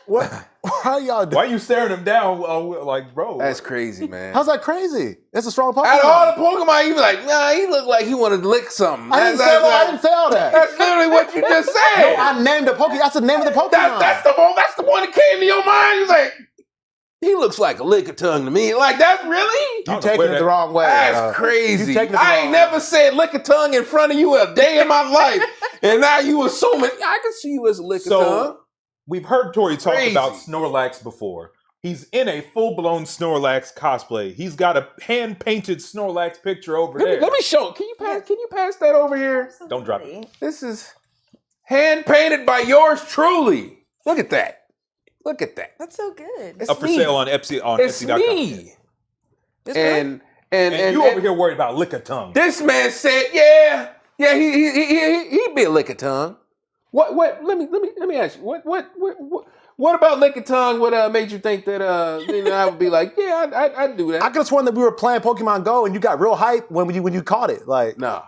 Speaker 5: What? Why y'all doing?
Speaker 1: Why are you staring him down? Like, bro.
Speaker 2: That's crazy, man.
Speaker 5: How's that crazy? It's a strong Pokemon.
Speaker 2: Out of all the Pokemon, you be like, nah, he looked like he wanted to lick something.
Speaker 5: I didn't say all that.
Speaker 2: That's literally what you just said.
Speaker 5: I named the Pokemon. That's the name of the Pokemon.
Speaker 2: That's the one that came to your mind. You're like, he looks like a Lickitung to me. Like, that's really?
Speaker 5: You taking it the wrong way.
Speaker 2: That's crazy.
Speaker 5: You taking it the
Speaker 2: I
Speaker 5: wrong
Speaker 2: ain't
Speaker 5: way.
Speaker 2: never said Lickitung in front of you a day in my life. And now you assuming, I can see you as a Lickitung.
Speaker 1: So we've heard Tori talk
Speaker 2: Crazy.
Speaker 1: about Snorlax before. He's in a full-blown Snorlax cosplay. He's got a hand-painted Snorlax picture over there.
Speaker 2: Let me show. Can you pass that over here?
Speaker 1: Don't drop it.
Speaker 2: This is hand painted by yours truly. Look at that. Look at that.
Speaker 4: That's so good.
Speaker 2: It's
Speaker 1: Up for
Speaker 2: me.
Speaker 1: sale on Etsy on
Speaker 2: It's
Speaker 1: Etsy.com.
Speaker 2: me.
Speaker 4: It's
Speaker 2: And
Speaker 1: you over here worried about Lickitung.
Speaker 2: this man said, yeah, he'd be a Lickitung. What? Let me ask you. What about Lickitung? What made you think that I would be like, yeah, I'd do that.
Speaker 5: I could have sworn that we were playing Pokemon Go and you got real hype when you caught it. Like,
Speaker 2: No.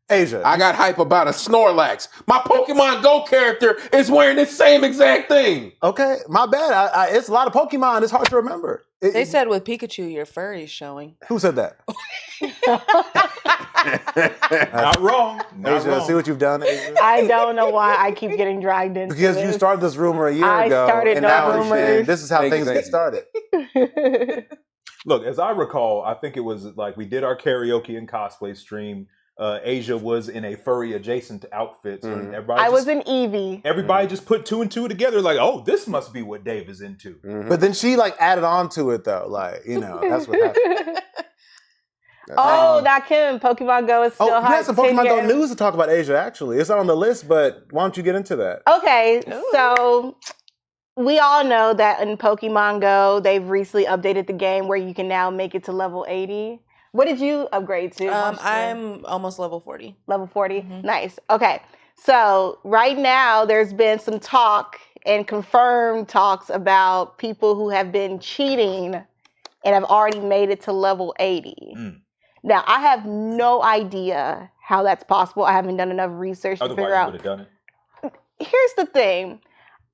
Speaker 5: Asia.
Speaker 2: I got hype about a Snorlax. My Pokemon Go character is wearing the same exact thing.
Speaker 5: Okay, my bad. It's a lot of Pokemon. It's hard to remember.
Speaker 4: They said with Pikachu, your fur is showing.
Speaker 5: Who said that?
Speaker 1: Not wrong. Not
Speaker 5: Asia,
Speaker 1: wrong.
Speaker 5: see what you've done, Asia?
Speaker 3: I don't know why I keep getting dragged into
Speaker 5: Because
Speaker 3: this.
Speaker 5: you started this rumor a year
Speaker 3: I
Speaker 5: ago.
Speaker 3: started
Speaker 5: and
Speaker 3: no
Speaker 5: now
Speaker 3: rumors.
Speaker 5: this is how
Speaker 2: Thank you,
Speaker 5: things
Speaker 2: thank
Speaker 5: get
Speaker 2: you.
Speaker 5: started.
Speaker 1: Look, as I recall, I think it was like we did our karaoke and cosplay stream. Asia was in a furry adjacent outfit. So everybody
Speaker 3: I was an Eevee.
Speaker 1: Everybody just put two and two together, like, oh, this must be what Dave is into.
Speaker 5: But then she like added on to it though. Like, that's what happened.
Speaker 3: Oh, not Kim. Pokemon Go is still
Speaker 5: Oh,
Speaker 3: hot.
Speaker 5: we had some
Speaker 3: 10
Speaker 5: Pokemon Go
Speaker 3: years.
Speaker 5: news to talk about Asia, actually. It's not on the list, but why don't you get into that?
Speaker 3: Okay, so we all know that in Pokemon Go, they've recently updated the game where you can now make it to level 80. What did you upgrade to?
Speaker 4: I'm almost level 40.
Speaker 3: Level 40? Nice. Okay. So right now there's been some talk and confirmed talks about people who have been cheating and have already made it to level 80. Now, I have no idea how that's possible. I haven't done enough research to
Speaker 1: Otherwise,
Speaker 3: figure
Speaker 1: you
Speaker 3: out.
Speaker 1: would have done it.
Speaker 3: Here's the thing.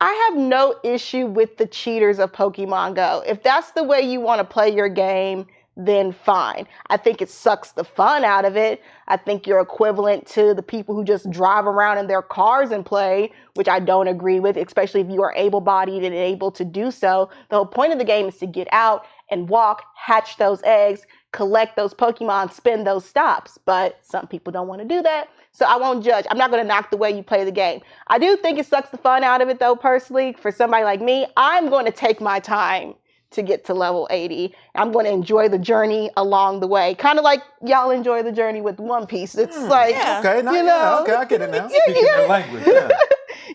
Speaker 3: I have no issue with the cheaters of Pokemon Go. If that's the way you want to play your game, then fine. I think it sucks the fun out of it. I think you're equivalent to the people who just drive around in their cars and play, which I don't agree with, especially if you are able-bodied and able to do so. The whole point of the game is to get out and walk, hatch those eggs, collect those Pokemon, spin those stops. But some people don't want to do that, so I won't judge. I'm not going to knock the way you play the game. I do think it sucks the fun out of it, though, personally. For somebody like me, I'm going to take my time to get to level 80. I'm going to enjoy the journey along the way. Kind of like y'all enjoy the journey with One Piece. It's like,
Speaker 5: Okay,
Speaker 3: you know.
Speaker 5: okay, I get it now.
Speaker 1: Speaking their language. Yeah.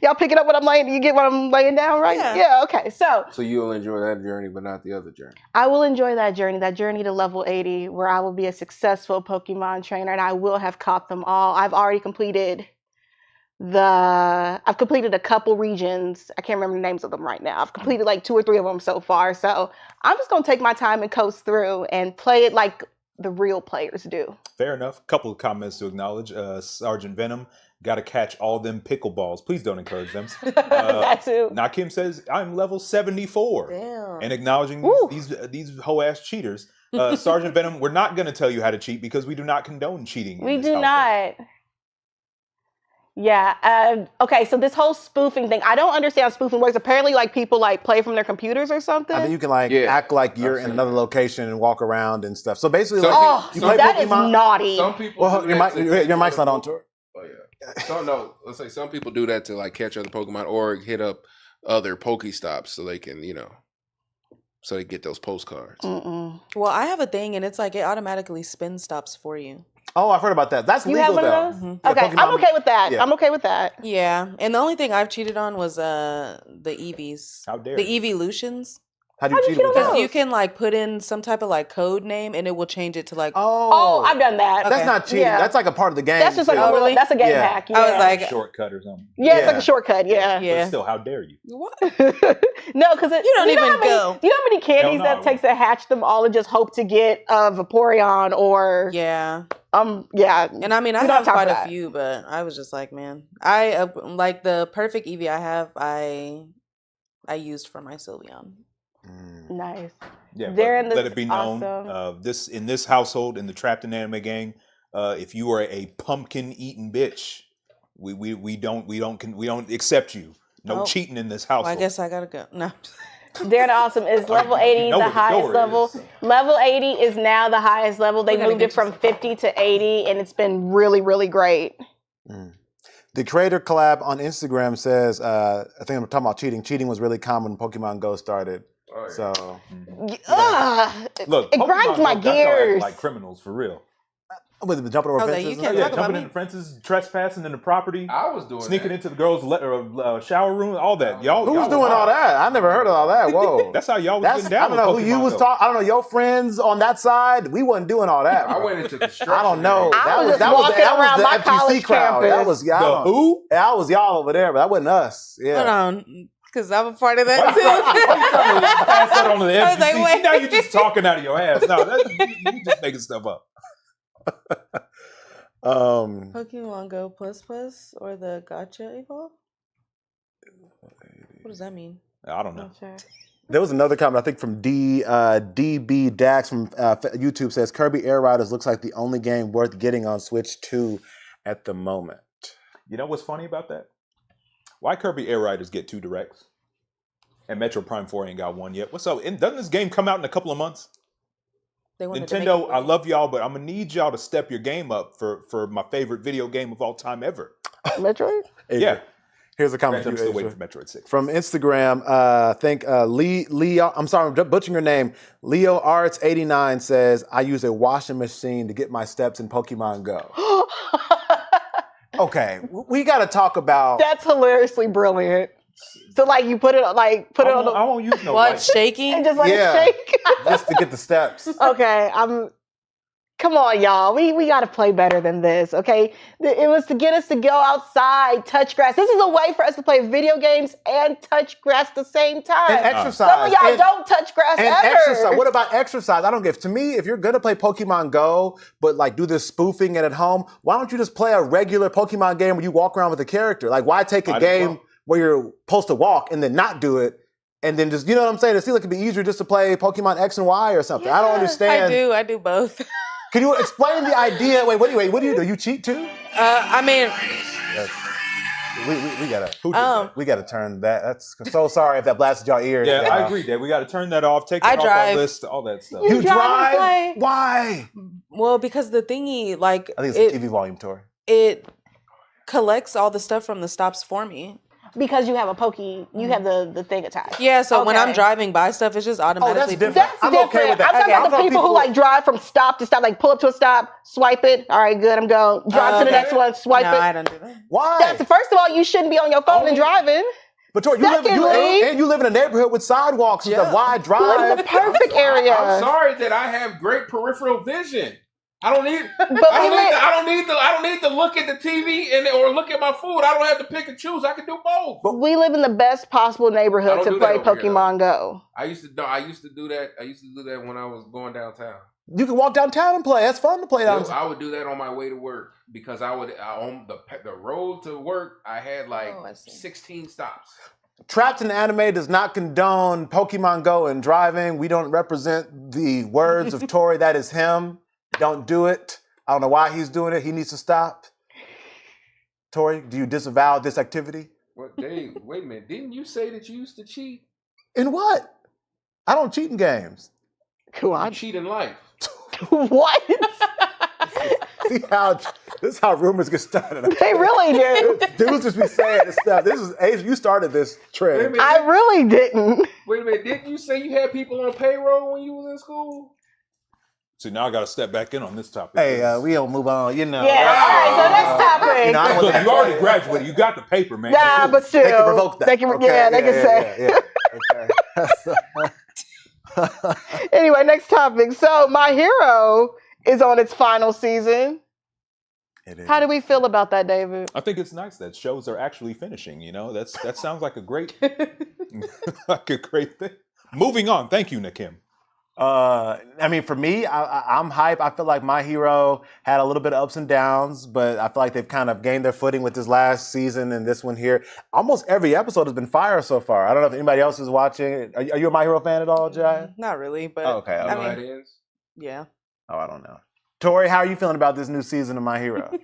Speaker 3: Y'all picking up what I'm laying, you get what I'm laying down, right? Yeah, okay. So
Speaker 2: you'll enjoy that journey, but not the other journey.
Speaker 3: I will enjoy that journey to level 80, where I will be a successful Pokemon trainer and I will have caught them all. I've already completed I've completed a couple regions. I can't remember the names of them right now. I've completed like 2 or 3 of them so far. So I'm just going to take my time and coast through and play it like the real players do.
Speaker 1: Fair enough. Couple of comments to acknowledge. Sergeant Venom Got to catch all them pickleballs. Please don't encourage them.
Speaker 3: That too.
Speaker 1: Nakim says, I'm level 74.
Speaker 4: Damn.
Speaker 1: And acknowledging these hoe-ass cheaters. Sergeant Venom, we're not going to tell you how to cheat because we do not condone cheating.
Speaker 3: We do not. Yeah. Okay. So this whole spoofing thing, I don't understand how spoofing works. Apparently, like people like play from their computers or something.
Speaker 5: I think you can like act like you're in another location and walk around and stuff. So basically,
Speaker 3: you play that Pokemon. Is naughty.
Speaker 2: Some people.
Speaker 5: Well, your mic's not on tour.
Speaker 2: Oh yeah. So no, let's say some people do that to like catch other Pokemon or hit up other Pokestops so they can, so they get those postcards.
Speaker 3: Mm-mm.
Speaker 4: Well, I have a thing, and it's like it automatically spin stops for you.
Speaker 5: Oh, I've heard about that. That's legal,
Speaker 3: have one
Speaker 5: though.
Speaker 3: Of those?
Speaker 5: Mm-hmm.
Speaker 3: Okay,
Speaker 5: Pokemon,
Speaker 3: I'm okay with that.
Speaker 5: Yeah.
Speaker 3: I'm okay with that.
Speaker 4: Yeah, and the only thing I've cheated on was the EVs.
Speaker 1: How dare
Speaker 4: the
Speaker 1: you.
Speaker 4: evolutions.
Speaker 5: How do you cheat with that?
Speaker 4: Because you can like put in some type of like code name, and it will change it to like.
Speaker 3: Oh, I've done that.
Speaker 5: That's not cheating.
Speaker 3: Yeah.
Speaker 5: That's like a part of the game.
Speaker 3: That's just like
Speaker 5: too.
Speaker 3: really? That's a game
Speaker 5: Yeah.
Speaker 3: hack. Yeah.
Speaker 4: I was like,
Speaker 1: shortcut or something.
Speaker 3: Yeah, it's like a shortcut. Yeah.
Speaker 4: Yeah.
Speaker 1: But still, how dare you?
Speaker 4: What?
Speaker 3: No, because
Speaker 4: You don't even go.
Speaker 3: You know how many candies
Speaker 1: Hell no.
Speaker 3: that takes to hatch them all and just hope to get a Vaporeon or
Speaker 4: Yeah.
Speaker 3: yeah.
Speaker 4: And I mean, I
Speaker 3: We don't
Speaker 4: have
Speaker 3: talk
Speaker 4: quite
Speaker 3: for
Speaker 4: a
Speaker 3: that.
Speaker 4: few, but I was just like, man, I like the perfect Eevee I have. I used for my Sylveon.
Speaker 3: Nice.
Speaker 1: Yeah,
Speaker 3: They're in
Speaker 1: let
Speaker 3: this
Speaker 1: it be known,
Speaker 3: awesome-
Speaker 1: in this household, in the Trapped in Anime gang, if you are a pumpkin eating bitch, we don't accept you. No
Speaker 4: Oh.
Speaker 1: cheating in this
Speaker 4: Well,
Speaker 1: household.
Speaker 4: I guess I gotta go. No.
Speaker 3: Darren Awesome is level 80,
Speaker 1: you know
Speaker 3: the
Speaker 1: where the
Speaker 3: highest
Speaker 1: door
Speaker 3: level.
Speaker 1: is.
Speaker 3: Level 80 is now the highest level. They
Speaker 4: We gotta
Speaker 3: moved
Speaker 4: get
Speaker 3: it from
Speaker 4: you some
Speaker 3: 50 to 80, and it's been really, really great.
Speaker 5: The creator collab on Instagram says, I think I'm talking about cheating. Cheating was really common when Pokemon Go started.
Speaker 2: Oh, yeah.
Speaker 5: So,
Speaker 1: Look,
Speaker 3: it
Speaker 1: Pokemon
Speaker 3: grinds my
Speaker 1: Go, that's how I act
Speaker 3: gears.
Speaker 1: like criminals for real.
Speaker 5: with the jumping over
Speaker 4: I was like,
Speaker 5: fences.
Speaker 4: you can't
Speaker 1: Yeah,
Speaker 4: talk about
Speaker 1: jumping
Speaker 4: me.
Speaker 1: into fences, trespassing into property,
Speaker 2: I was doing
Speaker 1: sneaking
Speaker 2: that.
Speaker 1: into the girls' shower room, all that. Y'all,
Speaker 5: Who was
Speaker 1: y'all
Speaker 5: doing all that? I never heard of all that. Whoa.
Speaker 1: That's how y'all was
Speaker 5: That's,
Speaker 1: getting down.
Speaker 5: I don't know
Speaker 1: with
Speaker 5: who you
Speaker 1: Pokemon
Speaker 5: was
Speaker 1: Go.
Speaker 5: talking. I don't know your friends on that side. We wasn't doing all that.
Speaker 2: I
Speaker 5: bro.
Speaker 2: went into construction.
Speaker 5: I don't know.
Speaker 3: I was just walking around my
Speaker 5: FGC
Speaker 3: college
Speaker 5: crowd. That
Speaker 3: campus.
Speaker 5: was
Speaker 1: The who?
Speaker 5: That was y'all over there, but that wasn't us. Yeah.
Speaker 4: Hold on, because I'm a part of that
Speaker 1: Why
Speaker 4: too.
Speaker 1: you trying to pass that on to the
Speaker 4: I was like,
Speaker 1: FGC?
Speaker 4: wait.
Speaker 1: Now you're just talking out of your ass. No, you just making stuff up.
Speaker 4: Pokemon Go Plus Plus or the Gacha Evolve? What does that mean?
Speaker 1: I don't know.
Speaker 5: There was another comment, I think, from DB Dax from YouTube says Kirby Air Riders looks like the only game worth getting on Switch 2 at the moment.
Speaker 1: You know what's funny about that? Why Kirby Air Riders get 2 directs? And Metro Prime 4 ain't got one yet. What's up? And doesn't this game come out in a couple of months?
Speaker 4: They wanted to make
Speaker 1: Nintendo,
Speaker 4: it
Speaker 1: I love y'all, but I'm gonna need y'all to step your game up for my favorite video game of all time ever.
Speaker 3: Metroid?
Speaker 1: Yeah.
Speaker 5: Here's a comment
Speaker 1: I'm
Speaker 5: from
Speaker 1: still
Speaker 5: you,
Speaker 1: waiting
Speaker 5: Asia.
Speaker 1: for Metroid 6.
Speaker 5: From Instagram, I think Leo, I'm sorry, I'm butchering your name. Leo Arts 89 says, I use a washing machine to get my steps in Pokemon Go. Okay, we got to talk about.
Speaker 3: That's hilariously brilliant. So like you put it on
Speaker 1: I
Speaker 3: the
Speaker 1: won't use no
Speaker 4: What,
Speaker 1: light.
Speaker 4: shaking?
Speaker 3: and just let
Speaker 5: Yeah.
Speaker 3: it shake.
Speaker 5: Just to get the steps.
Speaker 3: Okay, come on, y'all. We got to play better than this, okay? It was to get us to go outside, touch grass. This is a way for us to play video games and touch grass at the same time.
Speaker 5: And exercise.
Speaker 3: Some of y'all
Speaker 5: And-
Speaker 3: don't touch grass
Speaker 5: And
Speaker 3: ever.
Speaker 5: exercise. What about exercise? I don't get. To me, if you're gonna play Pokemon Go, but like do this spoofing and at home, why don't you just play a regular Pokemon game where you walk around with a character? Like, why take a
Speaker 1: I
Speaker 5: game
Speaker 1: don't.
Speaker 5: where you're supposed to walk and then not do it, and then just, you know what I'm saying? It seems like it'd be easier just to play Pokemon X and Y or something. I don't understand.
Speaker 4: I do both.
Speaker 5: Can you explain the idea? Wait, what do you do? You cheat too?
Speaker 4: I mean,
Speaker 5: We gotta.
Speaker 1: Who did that?
Speaker 5: We gotta turn that. That's so sorry if that blasted your ears.
Speaker 1: Yeah, I agree, Dad. We got to turn that off, take
Speaker 4: I
Speaker 1: it off our
Speaker 4: drive.
Speaker 1: list, all that stuff.
Speaker 3: You
Speaker 5: You
Speaker 3: drive
Speaker 5: drive?
Speaker 3: and play?
Speaker 5: Why?
Speaker 4: well, because the thingy, like,
Speaker 5: I think it's a TV volume tour.
Speaker 4: it collects all the stuff from the stops for me.
Speaker 3: Because you have you have the thing attached.
Speaker 4: Yeah, so when I'm
Speaker 3: Okay.
Speaker 4: driving by stuff, it's just automatically.
Speaker 5: different.
Speaker 3: That's
Speaker 5: I'm
Speaker 3: different.
Speaker 5: okay with that.
Speaker 3: I'm talking
Speaker 5: Okay,
Speaker 3: about
Speaker 5: I'm
Speaker 3: the
Speaker 5: talking
Speaker 3: people who
Speaker 5: people-
Speaker 3: like drive from stop to stop, like pull up to a stop, swipe it. All right, good, I'm going. Drive to the
Speaker 4: Okay.
Speaker 3: next one, swipe
Speaker 4: No,
Speaker 3: it.
Speaker 4: I don't do that.
Speaker 5: Why?
Speaker 3: That's first of all, you shouldn't be on your phone and driving.
Speaker 5: But Tori,
Speaker 3: Secondly-
Speaker 5: you live in a neighborhood with sidewalks and stuff. Why
Speaker 3: You live in
Speaker 5: drive?
Speaker 3: the perfect area.
Speaker 2: I'm sorry that I have great peripheral vision. I don't need.
Speaker 3: But
Speaker 2: I don't need to look at the TV or look at my food. I don't have to pick and choose. I can do both.
Speaker 3: we live in the best possible
Speaker 2: I
Speaker 3: neighborhood
Speaker 2: don't
Speaker 3: to
Speaker 2: do that
Speaker 3: play
Speaker 2: over here,
Speaker 3: Pokemon Go.
Speaker 2: I used to do that. I used to do that when I was going downtown.
Speaker 5: You can walk downtown and play. That's fun to play downtown.
Speaker 2: I would do that on my way to work because on the road to work, I had like 16 stops.
Speaker 5: Trapped in Anime does not condone Pokemon Go and driving. We don't represent the words of Tori. That is him. Don't do it. I don't know why he's doing it. He needs to stop. Tori, do you disavow this activity?
Speaker 2: What, Dave? Wait a minute. Didn't you say that you used to cheat?
Speaker 5: In what? I don't cheat in games.
Speaker 2: You cheat in life.
Speaker 3: What?
Speaker 5: See how this is how rumors get started.
Speaker 3: They really do.
Speaker 5: Dudes just be saying this stuff. This is Asia. You started this trend.
Speaker 3: I really didn't.
Speaker 2: Wait a minute. Didn't you say you had people on payroll when you was in school?
Speaker 1: So now I got to step back in on this topic.
Speaker 5: Hey, we don't move on. You know.
Speaker 3: Yeah. All right. So next topic.
Speaker 5: You know, I
Speaker 1: Look, you already graduated. You got the paper, man.
Speaker 3: Yeah, but still,
Speaker 5: They can revoke that.
Speaker 3: They can,
Speaker 5: Okay,
Speaker 3: yeah, they can say.
Speaker 5: Okay.
Speaker 3: Anyway, next topic. So, My Hero is on its final season.
Speaker 5: It is.
Speaker 3: How do we feel about that, David?
Speaker 1: I think it's nice that shows are actually finishing. You know, that sounds like a great, like a great thing. Moving on. Thank you, Nakim.
Speaker 5: I mean, for me, I'm hype. I feel like My Hero had a little bit of ups and downs, but I feel like they've kind of gained their footing with this last season and this one here. Almost every episode has been fire so far. I don't know if anybody else is watching. Are you a My Hero fan at all, Jai?
Speaker 4: Not really, but
Speaker 5: Oh, okay.
Speaker 2: You
Speaker 5: I
Speaker 2: know
Speaker 5: mean,
Speaker 2: how it is?
Speaker 4: yeah.
Speaker 5: I don't know. Tori, how are you feeling about this new season of My Hero?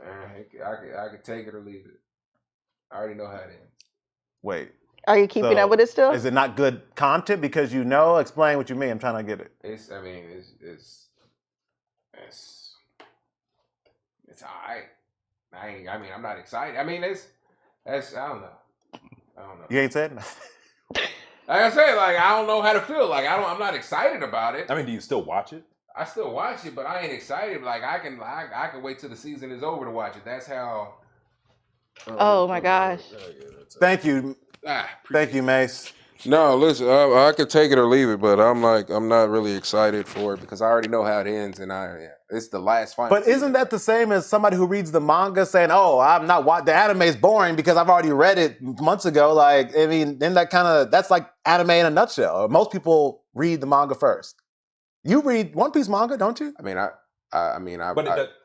Speaker 2: I could take it or leave it. I already know how it ends.
Speaker 5: Wait.
Speaker 3: Are you keeping
Speaker 5: So,
Speaker 3: up with it still?
Speaker 5: Is it not good content because you know? Explain what you mean. I'm trying to get it.
Speaker 2: It's all right. I'm not excited. I mean, that's I don't know.
Speaker 5: You ain't said nothing.
Speaker 2: Like I said, like I don't know how to feel. Like I'm not excited about it.
Speaker 1: I mean, do you still watch it?
Speaker 2: I still watch it, but I ain't excited. Like I can wait till the season is over to watch it. That's how.
Speaker 3: Oh my gosh.
Speaker 5: Thank you. Thank you, Mace.
Speaker 2: No, listen, I could take it or leave it, but I'm not really excited for it because I already know how it ends, and it's the last final.
Speaker 5: But isn't that the same as somebody who reads the manga saying, "Oh, I'm not the anime is boring because I've already read it months ago"? Like, I mean, then that's like anime in a nutshell. Most people read the manga first. You read One Piece manga, don't you?
Speaker 2: I mean,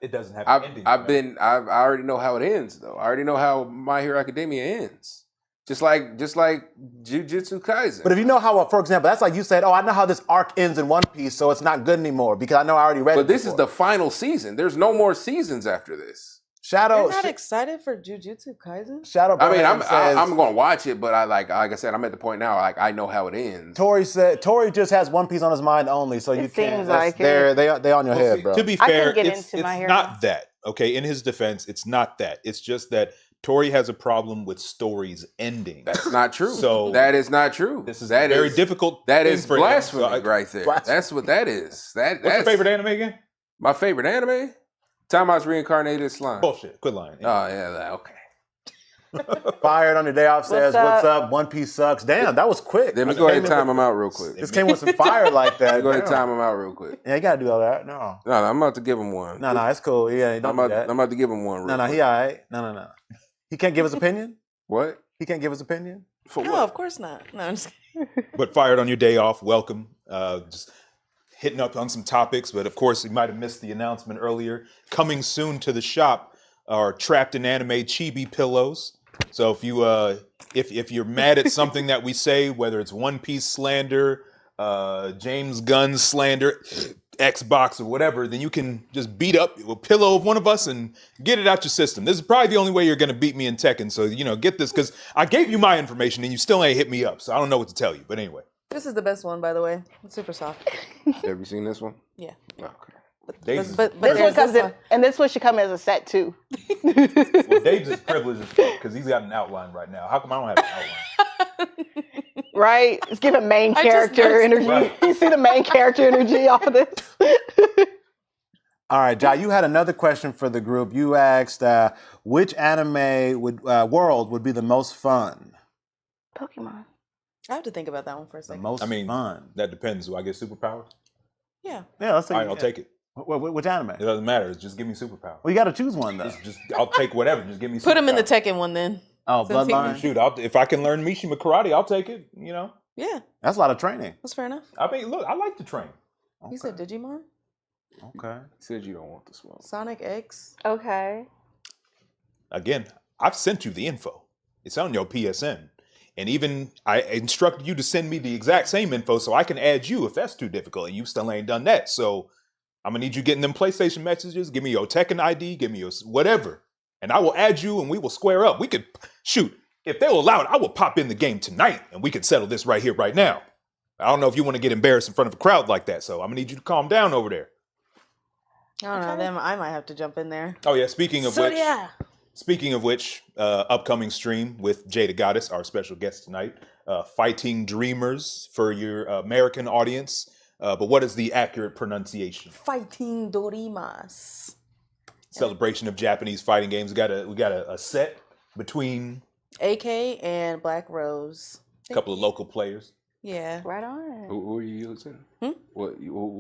Speaker 1: It doesn't have an ending.
Speaker 2: I already know how it ends, though. I already know how My Hero Academia ends. Just like Jujutsu Kaisen.
Speaker 5: But if you know how, for example, that's like you said, "Oh, I know how this arc ends in One Piece, so it's not good anymore because I know I already read it."
Speaker 2: But this
Speaker 5: before.
Speaker 2: is the final season. There's no more seasons after this.
Speaker 5: Shadow.
Speaker 4: You're not excited for Jujutsu Kaisen?
Speaker 5: Shadow.
Speaker 2: I mean,
Speaker 5: Brand says,
Speaker 2: I'm going to watch it, but like I said, I'm at the point now. Like I know how it ends.
Speaker 5: Tori just has One Piece on his mind only, so you can't.
Speaker 3: seems like it.
Speaker 5: They on your head,
Speaker 1: See,
Speaker 5: bro.
Speaker 1: to be
Speaker 3: I
Speaker 1: fair,
Speaker 3: couldn't get
Speaker 1: it's
Speaker 3: into My Hero.
Speaker 1: not that. Okay, in his defense, it's not that. It's just that Tori has a problem with stories ending.
Speaker 2: That's not true.
Speaker 1: So
Speaker 2: that is not true.
Speaker 1: This is
Speaker 2: that
Speaker 1: a very
Speaker 2: is-
Speaker 1: difficult.
Speaker 2: That
Speaker 1: thing
Speaker 2: is
Speaker 1: for him.
Speaker 2: blasphemy
Speaker 1: So I-
Speaker 2: right there.
Speaker 5: Blasphemy.
Speaker 2: That's what that is.
Speaker 1: What's your favorite anime again?
Speaker 2: My favorite anime? Time I was reincarnated slime.
Speaker 1: Bullshit. Quit lying.
Speaker 2: Oh yeah, okay.
Speaker 5: Fired on your day off says, "What's up? One Piece sucks." Damn, that was quick.
Speaker 2: Let me go ahead and time him out real quick.
Speaker 5: This came with some fire like that.
Speaker 2: Go ahead and
Speaker 5: Damn.
Speaker 2: time him out real quick.
Speaker 5: Yeah, you gotta do all that. No,
Speaker 2: No, I'm about to give him one.
Speaker 5: no, it's cool. Yeah, don't do that.
Speaker 2: I'm about to give him one real
Speaker 5: No,
Speaker 2: quick.
Speaker 5: he all right. No. He can't give his opinion.
Speaker 2: What?
Speaker 5: He can't give his opinion.
Speaker 2: For
Speaker 4: No,
Speaker 2: what?
Speaker 4: of course not. No, I'm just kidding.
Speaker 1: But fired on your day off, welcome. Just hitting up on some topics, but of course you might have missed the announcement earlier. Coming soon to the shop are Trapped in Anime chibi pillows. So if you if you're mad at something that we say, whether it's One Piece slander, James Gunn slander, Xbox or whatever, then you can just beat up a pillow of one of us and get it out your system. This is probably the only way you're going to beat me in Tekken. So, get this, because I gave you my information and you still ain't hit me up. So I don't know what to tell you. But anyway.
Speaker 4: This is the best one, by the way. It's super soft.
Speaker 2: Have you seen this one?
Speaker 4: Yeah.
Speaker 2: Okay.
Speaker 1: Dave's,
Speaker 4: But
Speaker 3: This one
Speaker 4: there's
Speaker 3: comes
Speaker 4: this
Speaker 3: in, and this one should come as a set too.
Speaker 1: well, Dave's is privileged because he's got an outline right now. How come I don't have an outline?
Speaker 3: Right? It's giving main
Speaker 4: I just
Speaker 3: character
Speaker 4: noticed
Speaker 3: energy.
Speaker 1: Right.
Speaker 3: You see the main character energy off of this?
Speaker 5: All right, Jai, you had another question for the group. You asked which anime world would be the most fun?
Speaker 3: Pokemon.
Speaker 4: I have to think about that one for a
Speaker 5: The
Speaker 4: second.
Speaker 5: most fun.
Speaker 1: That depends. Do I get superpowers?
Speaker 4: Yeah.
Speaker 5: Yeah, let's say.
Speaker 1: All right, I'll take it.
Speaker 5: Which anime?
Speaker 1: It doesn't matter. Just give me superpowers.
Speaker 5: Well, you got to choose one though.
Speaker 1: Just I'll take whatever. Just give me.
Speaker 4: Put him in the
Speaker 1: superpowers.
Speaker 4: Tekken one then.
Speaker 5: Oh,
Speaker 4: Since he-
Speaker 5: Bloodline.
Speaker 1: Shoot, if I can learn Mishima karate, I'll take it.
Speaker 4: Yeah,
Speaker 5: That's a lot of training.
Speaker 4: that's fair enough.
Speaker 1: I mean, look, I like to train.
Speaker 4: He said Digimon?
Speaker 5: Okay.
Speaker 2: He said you don't want the smoke.
Speaker 4: Sonic X?
Speaker 3: Okay.
Speaker 1: Again, I've sent you the info. It's on your PSN. And even I instructed you to send me the exact same info so I can add you if that's too difficult. And you still ain't done that. So I'm going to need you getting them PlayStation messages. Give me your Tekken ID. Give me your whatever. And I will add you and we will square up. We could, shoot, if they'll allow it, I will pop in the game tonight and we could settle this right here, right now. I don't know if you want to get embarrassed in front of a crowd like that. So I'm going to need you to calm down over there.
Speaker 4: I don't know. Then I might have to jump in there.
Speaker 1: Oh, yeah. Speaking of which.
Speaker 4: Yeah.
Speaker 1: Speaking of which, upcoming stream with Jada Goddess, our special guest tonight, Fighting Dreamers for your American audience. But what is the accurate pronunciation?
Speaker 4: Fighting Dorimas.
Speaker 1: Celebration of Japanese fighting games. We got a set between
Speaker 4: AK and Black Rose.
Speaker 1: a couple of local players.
Speaker 4: Yeah.
Speaker 3: Right on.
Speaker 2: Who are you using? What?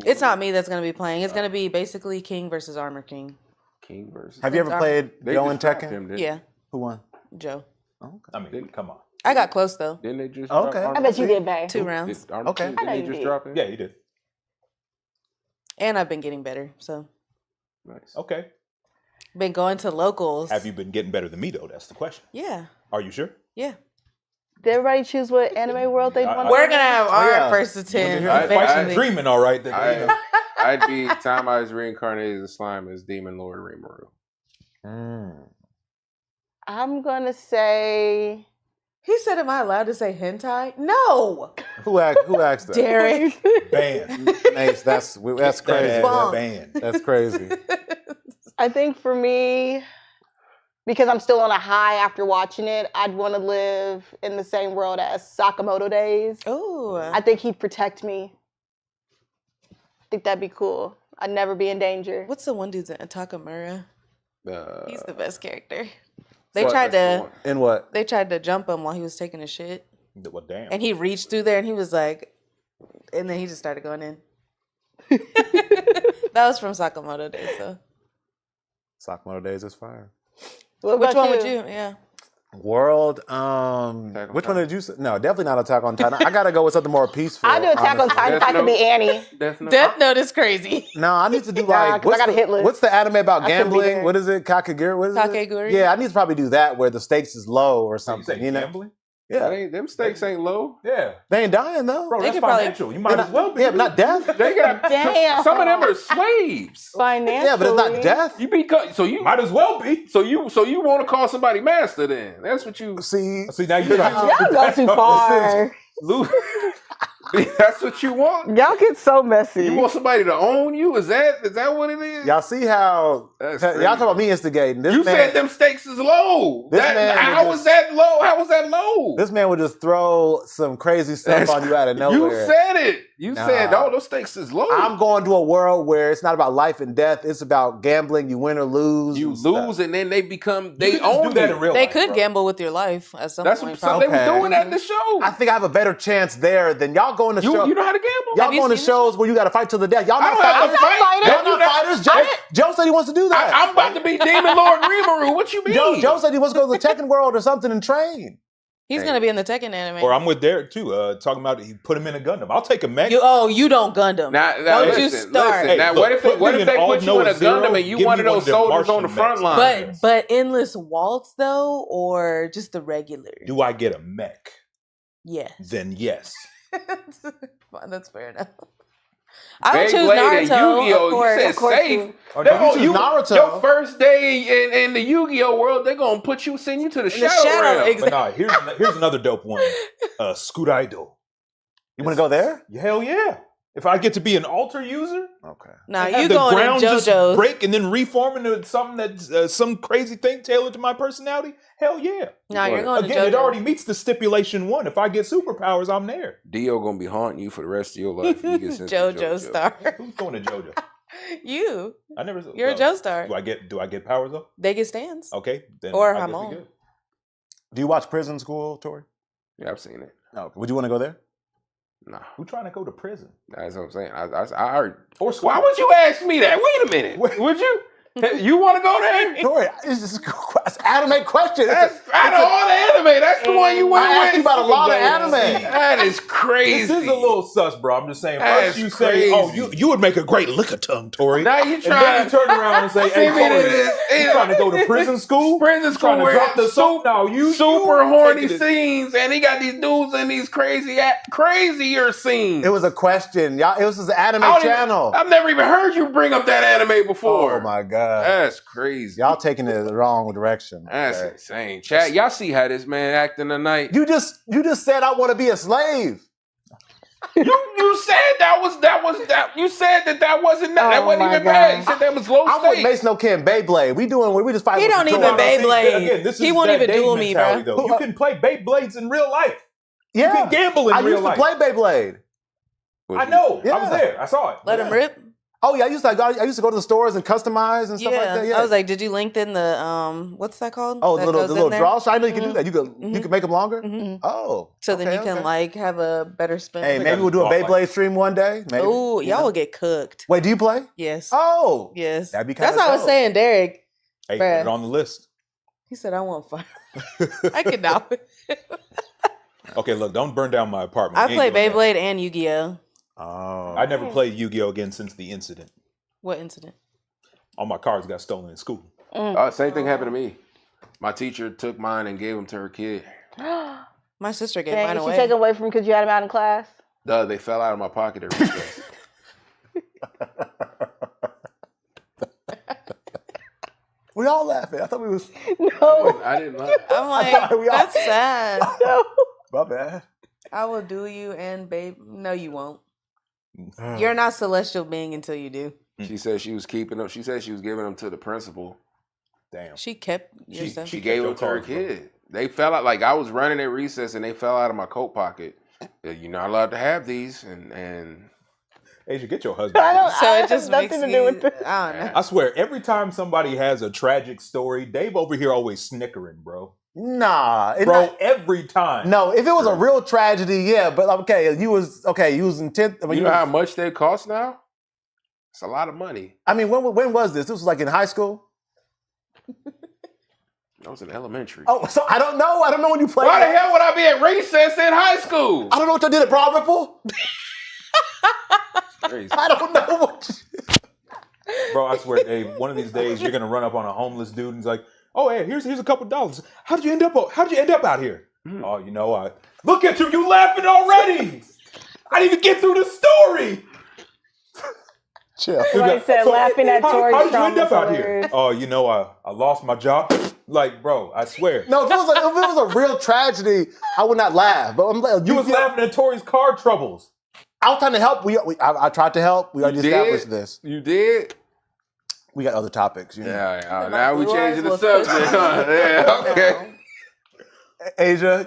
Speaker 4: It's not me that's going to be playing. It's going to be basically King versus Armor King.
Speaker 2: King versus.
Speaker 5: Have you ever played
Speaker 2: They
Speaker 5: Joe
Speaker 2: just
Speaker 5: and
Speaker 2: dropped
Speaker 5: Tekken?
Speaker 2: him, didn't
Speaker 4: Yeah.
Speaker 5: Who won?
Speaker 4: Joe.
Speaker 5: Okay.
Speaker 1: I mean, come on.
Speaker 4: I got close though.
Speaker 2: Didn't they just?
Speaker 5: Okay.
Speaker 2: drop
Speaker 3: I bet you did, babe.
Speaker 4: 2 rounds.
Speaker 5: Okay.
Speaker 2: Didn't
Speaker 3: I know
Speaker 2: they
Speaker 3: you
Speaker 2: just
Speaker 3: did.
Speaker 2: drop him?
Speaker 1: Yeah, you did.
Speaker 4: And I've been getting better. So,
Speaker 2: Nice.
Speaker 1: Okay.
Speaker 4: been going to locals.
Speaker 1: Have you been getting better than me, though? That's the question.
Speaker 4: Yeah.
Speaker 1: Are you sure?
Speaker 4: Yeah.
Speaker 3: Did everybody choose what anime world they want?
Speaker 4: We're going to have our
Speaker 5: yeah.
Speaker 4: first attempt.
Speaker 2: I-
Speaker 4: eventually.
Speaker 1: Dreaming, all right.
Speaker 2: I'd be Time I was reincarnated as slime as Demon Lord Rimuru.
Speaker 3: I'm gonna say
Speaker 4: He said, am I allowed to say hentai? No.
Speaker 5: Who asked that?
Speaker 4: Derek.
Speaker 1: Ban.
Speaker 5: Mace, that's crazy.
Speaker 4: Bonk.
Speaker 1: Ban.
Speaker 5: That's crazy.
Speaker 3: I think for me, because I'm still on a high after watching it, I'd want to live in the same world as Sakamoto days.
Speaker 4: Oh.
Speaker 3: I think he'd protect me. I think that'd be cool. I'd never be in danger.
Speaker 4: What's the one dude's name? Takamura. He's the best character.
Speaker 2: What?
Speaker 5: In what?
Speaker 4: They tried to jump him while he was taking a shit.
Speaker 1: Well, damn.
Speaker 4: And he reached through there and he was like, and then he just started going in. That was from Sakamoto days, though.
Speaker 5: Sakamoto Days is fire.
Speaker 3: What
Speaker 4: Which
Speaker 3: about
Speaker 4: one would you? Yeah.
Speaker 5: World,
Speaker 2: on
Speaker 5: which one
Speaker 2: Titan.
Speaker 5: did you say? No, definitely not Attack on Titan. I gotta go with something more peaceful.
Speaker 3: I'll do Attack on
Speaker 5: honestly.
Speaker 3: Titan if I could be Annie.
Speaker 4: Death Note is crazy.
Speaker 5: No, I need to do
Speaker 3: Nah,
Speaker 5: like
Speaker 3: 'cause I got a hit list.
Speaker 5: what's the anime about
Speaker 3: I couldn't be
Speaker 5: gambling?
Speaker 3: there.
Speaker 5: What is it? Kakegurui? What is
Speaker 4: Kakegurui?
Speaker 5: it? Yeah, I need to probably do that where the stakes is low or
Speaker 1: You
Speaker 5: something.
Speaker 1: say
Speaker 5: You know?
Speaker 1: gambling?
Speaker 5: Yeah,
Speaker 2: Them stakes ain't low.
Speaker 1: Yeah.
Speaker 5: they ain't dying though.
Speaker 1: Bro,
Speaker 4: They
Speaker 1: that's
Speaker 4: could probably-
Speaker 1: financial. You might as well be.
Speaker 5: Yeah, but not death.
Speaker 2: They got
Speaker 3: Damn.
Speaker 2: some of them are slaves.
Speaker 3: Financially.
Speaker 5: Yeah, but it's not death.
Speaker 2: You be
Speaker 1: Might as well be.
Speaker 2: so you want to call somebody master then? That's what you
Speaker 5: See,
Speaker 1: See, now you're trying
Speaker 3: Y'all go too far.
Speaker 2: lose. That's what you want.
Speaker 3: Y'all get so messy.
Speaker 2: You want somebody to own you? Is that what it is?
Speaker 5: y'all see how
Speaker 2: That's
Speaker 5: y'all
Speaker 2: crazy.
Speaker 5: talk about me instigating. This
Speaker 2: You
Speaker 5: man,
Speaker 2: said them stakes is low.
Speaker 5: This man
Speaker 2: How
Speaker 5: would
Speaker 2: was that low? How was that low?
Speaker 5: this man would just throw some crazy stuff
Speaker 2: That's
Speaker 5: on you out of
Speaker 2: You
Speaker 5: nowhere.
Speaker 2: said it. You
Speaker 5: Nah.
Speaker 2: said, oh, those stakes is low.
Speaker 5: I'm going to a world where it's not about life and death. It's about gambling. You win or lose.
Speaker 2: You
Speaker 5: and stuff.
Speaker 2: lose and then they become
Speaker 1: You
Speaker 2: they
Speaker 1: could just
Speaker 2: own
Speaker 1: do that
Speaker 2: you.
Speaker 1: in real
Speaker 4: They
Speaker 1: life,
Speaker 4: could
Speaker 1: bro.
Speaker 4: gamble with your life at some
Speaker 2: That's
Speaker 4: point.
Speaker 2: what they
Speaker 5: Okay.
Speaker 2: were doing that in the show.
Speaker 5: I think I have a better chance there than y'all going to shows.
Speaker 2: You know how to gamble?
Speaker 5: Y'all
Speaker 4: Have you
Speaker 5: going to
Speaker 4: seen
Speaker 5: shows where you got to fight to the death. Y'all
Speaker 2: I
Speaker 5: not
Speaker 2: don't have
Speaker 5: fighters.
Speaker 2: to fight.
Speaker 5: Y'all
Speaker 2: They do
Speaker 5: not
Speaker 2: that.
Speaker 5: fighters. Joe said he wants to do that.
Speaker 2: I'm about to be Demon Lord Rimuru. What you mean?
Speaker 5: Joe said he wants to go to the Tekken world or something and train.
Speaker 4: He's going to be in the Tekken anime.
Speaker 1: Or I'm with Derek too. Talking about he put him in a Gundam. I'll take a mech.
Speaker 4: you don't Gundam.
Speaker 2: Now,
Speaker 4: Don't you
Speaker 2: listen,
Speaker 4: start.
Speaker 2: Listen. Now,
Speaker 1: Hey,
Speaker 2: what
Speaker 1: look,
Speaker 2: if they
Speaker 1: put
Speaker 2: put
Speaker 1: me
Speaker 2: you
Speaker 1: in
Speaker 2: in
Speaker 1: all
Speaker 2: a
Speaker 1: Noah Zero,
Speaker 2: Gundam and you
Speaker 1: give
Speaker 2: one
Speaker 1: me
Speaker 2: of
Speaker 1: one
Speaker 2: those
Speaker 1: of them
Speaker 2: soldiers on the
Speaker 1: Martian
Speaker 2: front
Speaker 1: mechs.
Speaker 2: line?
Speaker 4: But endless waltz though, or just the regular?
Speaker 1: Do I get a mech?
Speaker 4: Yes.
Speaker 1: Then yes.
Speaker 4: Fine, that's fair enough. I would choose
Speaker 2: Beyblade and
Speaker 4: Naruto.
Speaker 2: Yu-Gi-Oh!
Speaker 4: Of course.
Speaker 2: You
Speaker 3: of
Speaker 2: said
Speaker 3: course
Speaker 2: safe.
Speaker 3: you-
Speaker 5: Or did you choose Naruto?
Speaker 2: Your first day in the Yu-Gi-Oh world, they're gonna send you to the
Speaker 4: In the
Speaker 2: shadow
Speaker 4: shadow,
Speaker 2: realm.
Speaker 4: exactly.
Speaker 1: But nah, here's another dope one. Skuraido.
Speaker 5: You want to go there?
Speaker 1: Hell yeah. If I get to be an altar user,
Speaker 5: Okay.
Speaker 4: Now
Speaker 1: have
Speaker 4: you
Speaker 1: the
Speaker 4: going in
Speaker 1: ground just
Speaker 4: JoJo's.
Speaker 1: break and then reform into something that's some crazy thing tailored to my personality, hell yeah.
Speaker 4: Now you're going
Speaker 1: Again,
Speaker 4: to
Speaker 1: it
Speaker 4: JoJo.
Speaker 1: already meets the stipulation one. If I get superpowers, I'm there.
Speaker 2: Dio gonna be haunting you for the rest of your life. If you get sent to
Speaker 4: JoJo star.
Speaker 1: Who's going to JoJo?
Speaker 4: You.
Speaker 1: I never.
Speaker 4: You're a Joe star.
Speaker 1: Do I get powers though?
Speaker 4: They get stands.
Speaker 1: Okay, then
Speaker 4: Or
Speaker 1: I guess we
Speaker 4: Hamon.
Speaker 1: good.
Speaker 5: Do you watch Prison School, Tori?
Speaker 2: Yeah, I've seen it.
Speaker 5: No. Would you want to go there?
Speaker 2: Nah,
Speaker 1: Who trying to go to prison?
Speaker 2: that's what I'm saying. I heard.
Speaker 1: Or
Speaker 2: Why would you ask me that? Wait a minute. Would you? You want to go there?
Speaker 5: Tori, it's just it's an anime question.
Speaker 2: That's out of all the anime. That's the one you went
Speaker 5: I asked you
Speaker 2: with.
Speaker 5: about a lot of anime.
Speaker 2: That is crazy.
Speaker 1: This is a little sus, bro. I'm just saying.
Speaker 2: That's
Speaker 1: First you say, "Oh,
Speaker 2: crazy.
Speaker 1: you would make a great liquor tongue, Tori."
Speaker 2: Now you
Speaker 1: And then
Speaker 2: trying
Speaker 1: you turn around and say, "Hey,
Speaker 2: See me
Speaker 1: Tori,
Speaker 2: this-
Speaker 1: you trying to go to prison school?
Speaker 2: prison school
Speaker 1: Trying to
Speaker 2: where
Speaker 1: drop the soap? No, you
Speaker 2: super horny
Speaker 1: taking it-
Speaker 2: scenes, and he got these dudes in these crazier scenes.
Speaker 5: It was a question. Y'all, it was an anime
Speaker 2: I don't even-
Speaker 5: channel.
Speaker 2: I've never even heard you bring up that anime before.
Speaker 5: Oh my god.
Speaker 2: That's crazy.
Speaker 5: Y'all taking it the wrong direction.
Speaker 2: That's
Speaker 5: Okay.
Speaker 2: insane. Chat, y'all see how this man acting tonight?
Speaker 5: You just said I want to be a slave.
Speaker 2: You said you said that wasn't
Speaker 3: Oh
Speaker 2: wasn't
Speaker 3: my
Speaker 2: even bad.
Speaker 3: God.
Speaker 2: You said that was low
Speaker 5: I'm with
Speaker 2: stakes.
Speaker 5: Mason O'Kim, Beyblade. We just fight.
Speaker 4: He
Speaker 5: with
Speaker 4: don't
Speaker 5: the
Speaker 4: even
Speaker 5: toys.
Speaker 4: Beyblade. He won't
Speaker 1: that
Speaker 4: even
Speaker 1: Dave
Speaker 4: duel me,
Speaker 1: mentality,
Speaker 4: bro.
Speaker 1: though. You can play Beyblades in real life.
Speaker 5: Yeah,
Speaker 1: You can gamble in
Speaker 5: I
Speaker 1: real
Speaker 5: used to
Speaker 1: life.
Speaker 5: play Beyblade.
Speaker 1: I know. I
Speaker 5: Yeah.
Speaker 1: was there. I saw it.
Speaker 4: Let him rip.
Speaker 5: Oh yeah, I used to go to the stores and customize and stuff like that. Yeah.
Speaker 4: I was like, did you lengthen the what's that called?
Speaker 5: oh,
Speaker 4: that
Speaker 5: the
Speaker 4: goes
Speaker 5: little
Speaker 4: in there?
Speaker 5: draws. I know you can do that. You can make them longer.
Speaker 4: Mhm.
Speaker 5: Oh,
Speaker 4: So then
Speaker 5: okay,
Speaker 4: you can
Speaker 5: okay.
Speaker 4: like have a better spin.
Speaker 5: Hey,
Speaker 1: think
Speaker 5: maybe
Speaker 1: I
Speaker 5: we'll do a
Speaker 1: bought, like-
Speaker 5: Beyblade stream one day. Maybe.
Speaker 4: Oh,
Speaker 5: You
Speaker 4: y'all
Speaker 5: know?
Speaker 4: will get cooked.
Speaker 5: Wait, do you play?
Speaker 4: Yes.
Speaker 5: Oh,
Speaker 4: Yes.
Speaker 5: that'd be kinda
Speaker 4: That's what I was
Speaker 5: dope.
Speaker 4: saying, Derek.
Speaker 1: Hey, put
Speaker 4: Bruh.
Speaker 1: it on the list.
Speaker 4: He said I want fire. I can now.
Speaker 1: Okay, look, don't burn down my apartment.
Speaker 4: I
Speaker 1: You
Speaker 4: play
Speaker 1: ain't doing that.
Speaker 4: Beyblade and Yu-Gi-Oh.
Speaker 5: Oh,
Speaker 1: I never played Yu-Gi-Oh again since the incident.
Speaker 4: What incident?
Speaker 1: All my cards got stolen in school.
Speaker 2: Same thing happened to me. My teacher took mine and gave them to her kid.
Speaker 4: My sister gave
Speaker 3: Dang,
Speaker 4: mine
Speaker 3: did she
Speaker 4: away.
Speaker 3: take it away from because you had him out in class?
Speaker 2: They fell out of my pocket at recess.
Speaker 5: we all laughing. I thought we was.
Speaker 3: No.
Speaker 2: I didn't know.
Speaker 4: I'm
Speaker 5: thought we
Speaker 4: like,
Speaker 5: all-
Speaker 4: that's sad.
Speaker 3: No.
Speaker 5: My bad.
Speaker 4: I will do you and babe. No, you won't. You're not celestial being until you do.
Speaker 2: She said she was keeping them. She said she was giving them to the principal.
Speaker 1: Damn.
Speaker 4: She kept your
Speaker 1: She-
Speaker 4: stuff.
Speaker 2: She
Speaker 1: kept
Speaker 2: gave
Speaker 1: your
Speaker 2: them to her
Speaker 1: cards, bro.
Speaker 2: kid. They fell out. Like I was running at recess and they fell out of my coat pocket. You're not allowed to have these. And
Speaker 1: Asia, get your husband.
Speaker 3: I don't-
Speaker 4: So
Speaker 3: I
Speaker 4: it just
Speaker 3: have
Speaker 4: makes
Speaker 3: nothing to
Speaker 4: you,
Speaker 3: do with this.
Speaker 4: I don't know.
Speaker 1: I swear, every time somebody has a tragic story, Dave over here always snickering, bro.
Speaker 5: Nah, it
Speaker 1: Bro,
Speaker 5: not-
Speaker 1: every time.
Speaker 5: no. If it was a real tragedy, yeah. But okay, you was intent. I mean,
Speaker 2: you know how much they cost now? It's a lot of money.
Speaker 5: I mean, when was this? This was like in high school.
Speaker 2: I was in elementary.
Speaker 5: Oh, so I don't know. I don't know when you played.
Speaker 2: Why the hell would I be at recess in high school?
Speaker 5: I don't know what y'all did at Broad Ripple.
Speaker 2: Crazy.
Speaker 5: I don't know what.
Speaker 1: Bro, I swear, Dave, one of these days you're gonna run up on a homeless dude and he's like, "Oh, hey, here's a couple dollars. How'd you end up out here?" Oh, you know, I look at you laughing already. I didn't even get through the story.
Speaker 5: Chill.
Speaker 3: Somebody said laughing at Tori's
Speaker 1: How did you end
Speaker 3: trauma
Speaker 1: up out here?
Speaker 3: hilarious.
Speaker 1: Oh, you know, I lost my job. Like, bro, I swear.
Speaker 5: No, if it was a real tragedy, I would not laugh. But I'm like,
Speaker 1: You was laughing at Tori's car troubles.
Speaker 5: I was trying to help. I tried to help. We already
Speaker 2: You did?
Speaker 5: established this.
Speaker 2: You did?
Speaker 5: We got other topics. You know.
Speaker 2: Yeah.
Speaker 4: My
Speaker 2: Now we
Speaker 4: blue eyes
Speaker 2: changing the
Speaker 4: look
Speaker 2: subject.
Speaker 4: good.
Speaker 2: Huh? Yeah. Okay.
Speaker 5: Asia,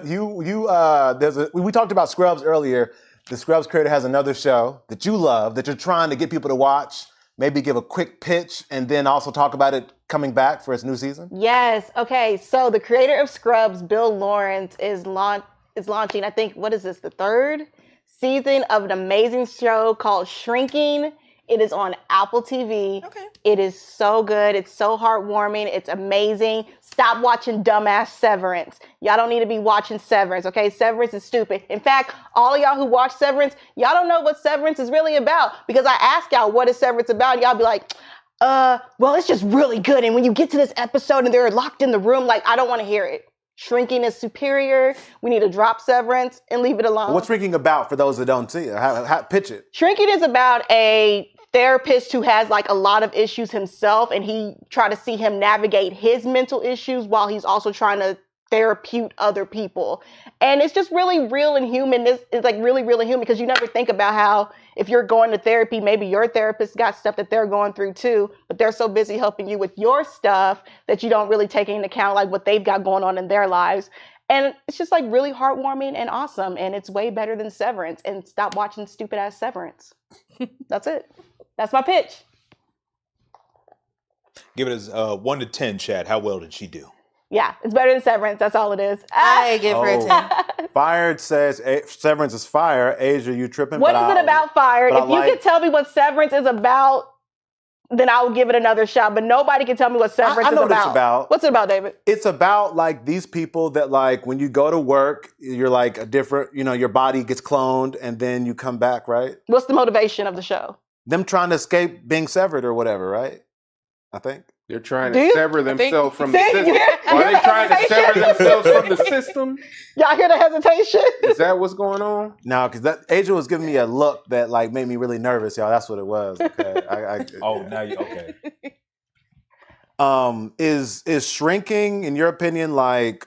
Speaker 5: we talked about Scrubs earlier. The Scrubs creator has another show that you love that you're trying to get people to watch. Maybe give a quick pitch and then also talk about it coming back for its new season.
Speaker 3: Yes. Okay. So the creator of Scrubs, Bill Lawrence, is launching. I think what is this? The third season of an amazing show called Shrinking. It is on Apple TV.
Speaker 4: Okay.
Speaker 3: It is so good. It's so heartwarming. It's amazing. Stop watching dumbass Severance. Y'all don't need to be watching Severance, okay? Severance is stupid. In fact, all of y'all who watch Severance, y'all don't know what Severance is really about because I ask y'all what is Severance about, and y'all be like, well, it's just really good. And when you get to this episode and they're locked in the room, like, I don't want to hear it. Shrinking is superior. We need to drop Severance and leave it alone.
Speaker 5: What's Shrinking about for those that don't see it? How pitch it.
Speaker 3: Shrinking is about a therapist who has like a lot of issues himself, and he try to see him navigate his mental issues while he's also trying to therapute other people. And it's just really real and human. This is like really, really human because you never think about how if you're going to therapy, maybe your therapist got stuff that they're going through too, but they're so busy helping you with your stuff that you don't really take into account like what they've got going on in their lives. And it's just like really heartwarming and awesome. And it's way better than Severance. And stop watching stupid ass Severance. That's it. That's my pitch.
Speaker 1: Give it as 1 to 10, Chad. How well did she do?
Speaker 3: Yeah, it's better than Severance. That's all it is.
Speaker 4: I give her a
Speaker 5: Oh.
Speaker 4: 10.
Speaker 5: Fired says Severance is fire. Asia, you tripping?
Speaker 3: What
Speaker 5: But
Speaker 3: is it about Fired?
Speaker 5: but I
Speaker 3: If you
Speaker 5: like-
Speaker 3: could tell me what Severance is about, then I will give it another shot. But nobody can tell me what Severance
Speaker 5: I know
Speaker 3: is
Speaker 5: what it's about.
Speaker 3: What's it about, David?
Speaker 5: It's about like these people that like when you go to work, you're like a different, your body gets cloned and then you come back, right?
Speaker 3: What's the motivation of the show?
Speaker 5: Them trying to escape being severed or whatever, right? I think.
Speaker 2: They're trying
Speaker 3: Do
Speaker 2: to
Speaker 3: you?
Speaker 2: sever themselves from the
Speaker 3: See?
Speaker 2: system.
Speaker 3: Yeah.
Speaker 2: Are they trying to sever themselves from the system?
Speaker 3: Y'all hear the hesitation?
Speaker 2: Is that what's going on?
Speaker 5: No, because that Angel was giving me a look that like made me really nervous, y'all. That's what it was. Okay.
Speaker 1: Now you okay.
Speaker 5: Is shrinking, in your opinion, like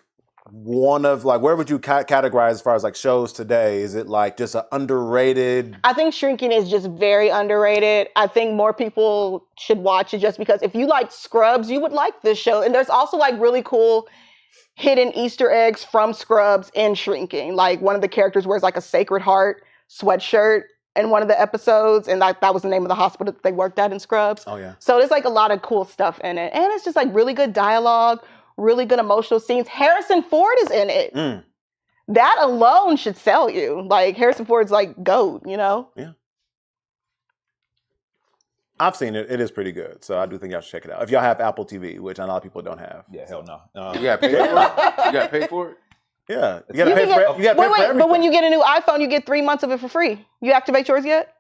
Speaker 5: one of like where would you categorize as far as like shows today? Is it like just an underrated?
Speaker 3: I think Shrinking is just very underrated. I think more people should watch it just because if you like Scrubs, you would like this show. And there's also like really cool hidden Easter eggs from Scrubs in Shrinking. Like one of the characters wears like a Sacred Heart sweatshirt in one of the episodes, and that was the name of the hospital that they worked at in Scrubs.
Speaker 5: Oh yeah.
Speaker 3: So there's like a lot of cool stuff in it. And it's just like really good dialogue, really good emotional scenes. Harrison Ford is in it. That alone should sell you. Like Harrison Ford's like GOAT,
Speaker 5: Yeah. I've seen it. It is pretty good. So I do think y'all should check it out. If y'all have Apple TV, which a lot of people don't have.
Speaker 1: Yeah, hell no.
Speaker 2: You got to pay for it? You got to pay for it?
Speaker 5: Yeah. You gotta pay for everything.
Speaker 3: But when you get a new iPhone, you get 3 months of it for free. You activate yours yet?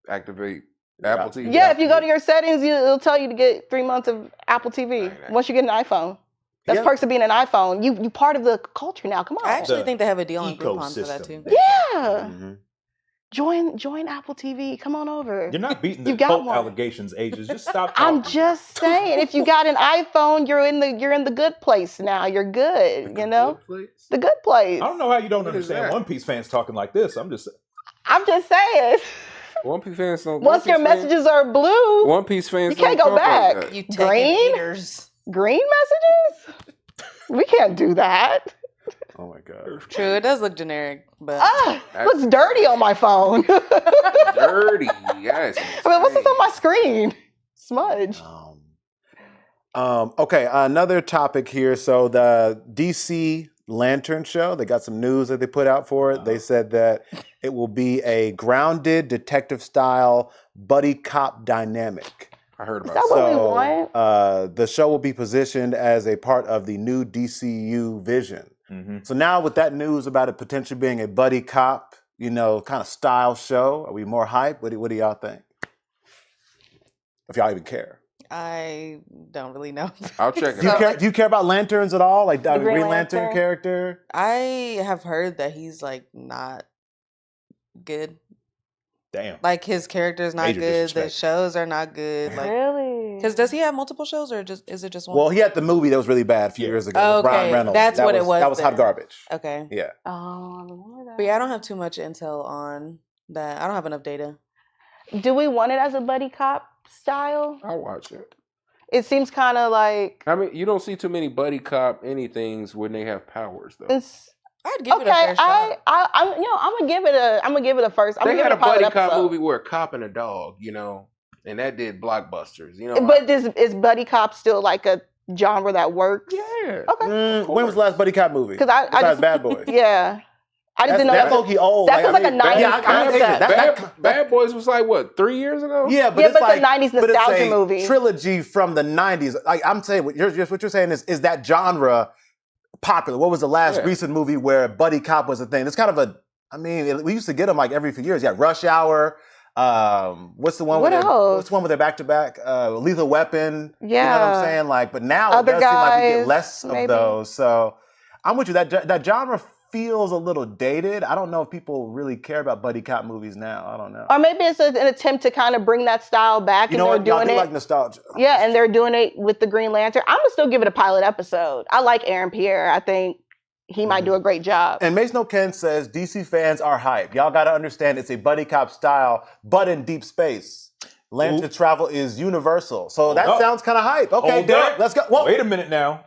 Speaker 2: Activate Apple TV?
Speaker 3: Yeah, if you go to your settings, it'll tell you to get 3 months of Apple TV
Speaker 2: Right.
Speaker 3: once you get an iPhone. That's perks of being an iPhone. You part of the culture now. Come on.
Speaker 4: I actually
Speaker 1: The
Speaker 4: think they have a deal on Groupon for that too.
Speaker 1: ecosystem.
Speaker 3: Yeah.
Speaker 5: Mm-hmm.
Speaker 3: Join Apple TV. Come on over.
Speaker 1: You're not beating
Speaker 3: You
Speaker 1: the
Speaker 3: got
Speaker 1: cult
Speaker 3: one.
Speaker 1: allegations, Ages. Just stop.
Speaker 3: I'm
Speaker 1: talking.
Speaker 3: just saying, if you got an iPhone, you're in the good place now. You're good, you know? The good place.
Speaker 1: I don't know how you don't
Speaker 2: What is
Speaker 1: understand
Speaker 2: that?
Speaker 1: One Piece fans talking like this. I'm just.
Speaker 3: I'm just saying.
Speaker 2: One Piece fans don't.
Speaker 3: Once your messages are blue,
Speaker 2: One Piece fans
Speaker 3: you can't
Speaker 2: don't
Speaker 3: go
Speaker 2: talk like
Speaker 3: back.
Speaker 2: that.
Speaker 4: You
Speaker 3: Green?
Speaker 4: haters.
Speaker 3: green messages? We can't do that.
Speaker 5: Oh my god.
Speaker 4: True, it does look generic, but
Speaker 3: Looks dirty on my phone.
Speaker 2: Dirty, yes.
Speaker 3: I mean, what's this on my screen? Smudge.
Speaker 5: Okay, another topic here. So the DC Lantern show, they got some news that they put out for it. They said that it will be a grounded detective style buddy cop dynamic.
Speaker 2: I heard
Speaker 3: Is
Speaker 2: about
Speaker 3: that
Speaker 2: that.
Speaker 3: what we want?
Speaker 5: The show will be positioned as a part of the new DCU vision.
Speaker 1: Mm-hmm.
Speaker 5: So now with that news about it potentially being a buddy cop, kind of style show, are we more hype? What do y'all think? If y'all even care.
Speaker 4: I don't really know.
Speaker 2: I'll check it
Speaker 5: Do you
Speaker 2: out.
Speaker 5: care? Do you care about lanterns at all? Like the
Speaker 3: Green
Speaker 5: Green Lantern
Speaker 3: Lantern?
Speaker 5: character?
Speaker 4: I have heard that he's like not good.
Speaker 1: Damn.
Speaker 4: Like his character's not
Speaker 1: Major
Speaker 4: good. The
Speaker 1: disrespect.
Speaker 4: shows are not good. Like,
Speaker 3: Really?
Speaker 4: because does he have multiple shows or is it just one?
Speaker 5: Well, he had the movie that was really bad a few years ago. with
Speaker 4: Okay,
Speaker 5: Ryan Reynolds.
Speaker 4: that's
Speaker 5: That
Speaker 4: what it was
Speaker 5: That was hot
Speaker 4: then.
Speaker 5: garbage.
Speaker 4: Okay.
Speaker 5: Yeah.
Speaker 3: Oh, I remember that.
Speaker 4: But yeah, I don't have too much intel on that. I don't have enough data.
Speaker 3: Do we want it as a buddy cop style?
Speaker 2: I'll watch it.
Speaker 3: It seems kind of like
Speaker 2: I mean, you don't see too many buddy cop anythings when they have powers, though.
Speaker 3: it's
Speaker 4: I'd give it a
Speaker 3: okay.
Speaker 4: fair shot.
Speaker 3: I'm gonna give it a first. I'm
Speaker 2: They
Speaker 3: gonna
Speaker 2: had
Speaker 3: give
Speaker 2: a
Speaker 3: it a pilot
Speaker 2: buddy cop
Speaker 3: episode.
Speaker 2: movie where a cop and a dog, and that did blockbusters.
Speaker 3: But is buddy cop still like a genre that works?
Speaker 2: Yeah.
Speaker 3: Okay.
Speaker 5: When was the last buddy cop movie?
Speaker 3: 'Cause I
Speaker 5: Besides
Speaker 3: just-
Speaker 5: Bad Boys.
Speaker 3: Yeah. I just didn't know
Speaker 5: That's
Speaker 3: that.
Speaker 5: low-key old.
Speaker 3: That feels like a 90s
Speaker 5: yeah, I can take it.
Speaker 3: concept.
Speaker 2: Bad Boys was like, what, 3 years ago?
Speaker 5: Yeah, but
Speaker 3: Yeah,
Speaker 5: it's
Speaker 3: but it's a
Speaker 5: like
Speaker 3: 90s
Speaker 5: but it's
Speaker 3: nostalgia
Speaker 5: a
Speaker 3: movie.
Speaker 5: trilogy from the 90s. Like I'm saying, what you're saying is that genre popular? What was the last recent movie where buddy cop was a thing? It's kind of we used to get them like every few years. Yeah, Rush Hour. What's the one?
Speaker 3: What else?
Speaker 5: What's the one where they're back to back? Lethal Weapon. You know what
Speaker 3: Yeah.
Speaker 5: I'm saying? Like, but now
Speaker 3: Other
Speaker 5: it does seem like we
Speaker 3: Guys,
Speaker 5: get less of
Speaker 3: maybe.
Speaker 5: those. So I'm with you. That genre feels a little dated. I don't know if people really care about buddy cop movies now. I don't know.
Speaker 3: Or maybe it's an attempt to kind of bring that style back,
Speaker 5: You know
Speaker 3: and
Speaker 5: what?
Speaker 3: they're
Speaker 5: Y'all
Speaker 3: doing
Speaker 5: do
Speaker 3: it.
Speaker 5: like nostalgia.
Speaker 3: Yeah, and they're doing it with the Green Lantern. I'm gonna still give it a pilot episode. I like Aaron Pierre. I think he might do a great job.
Speaker 5: And Mace No Ken says DC fans are hype. Y'all got to understand it's a buddy cop style, but in deep space. Lantern travel is universal. So that
Speaker 1: up.
Speaker 5: sounds kind of hype. Okay,
Speaker 1: Hold
Speaker 5: Derek,
Speaker 1: up.
Speaker 5: let's go. Whoa.
Speaker 1: Wait a minute now.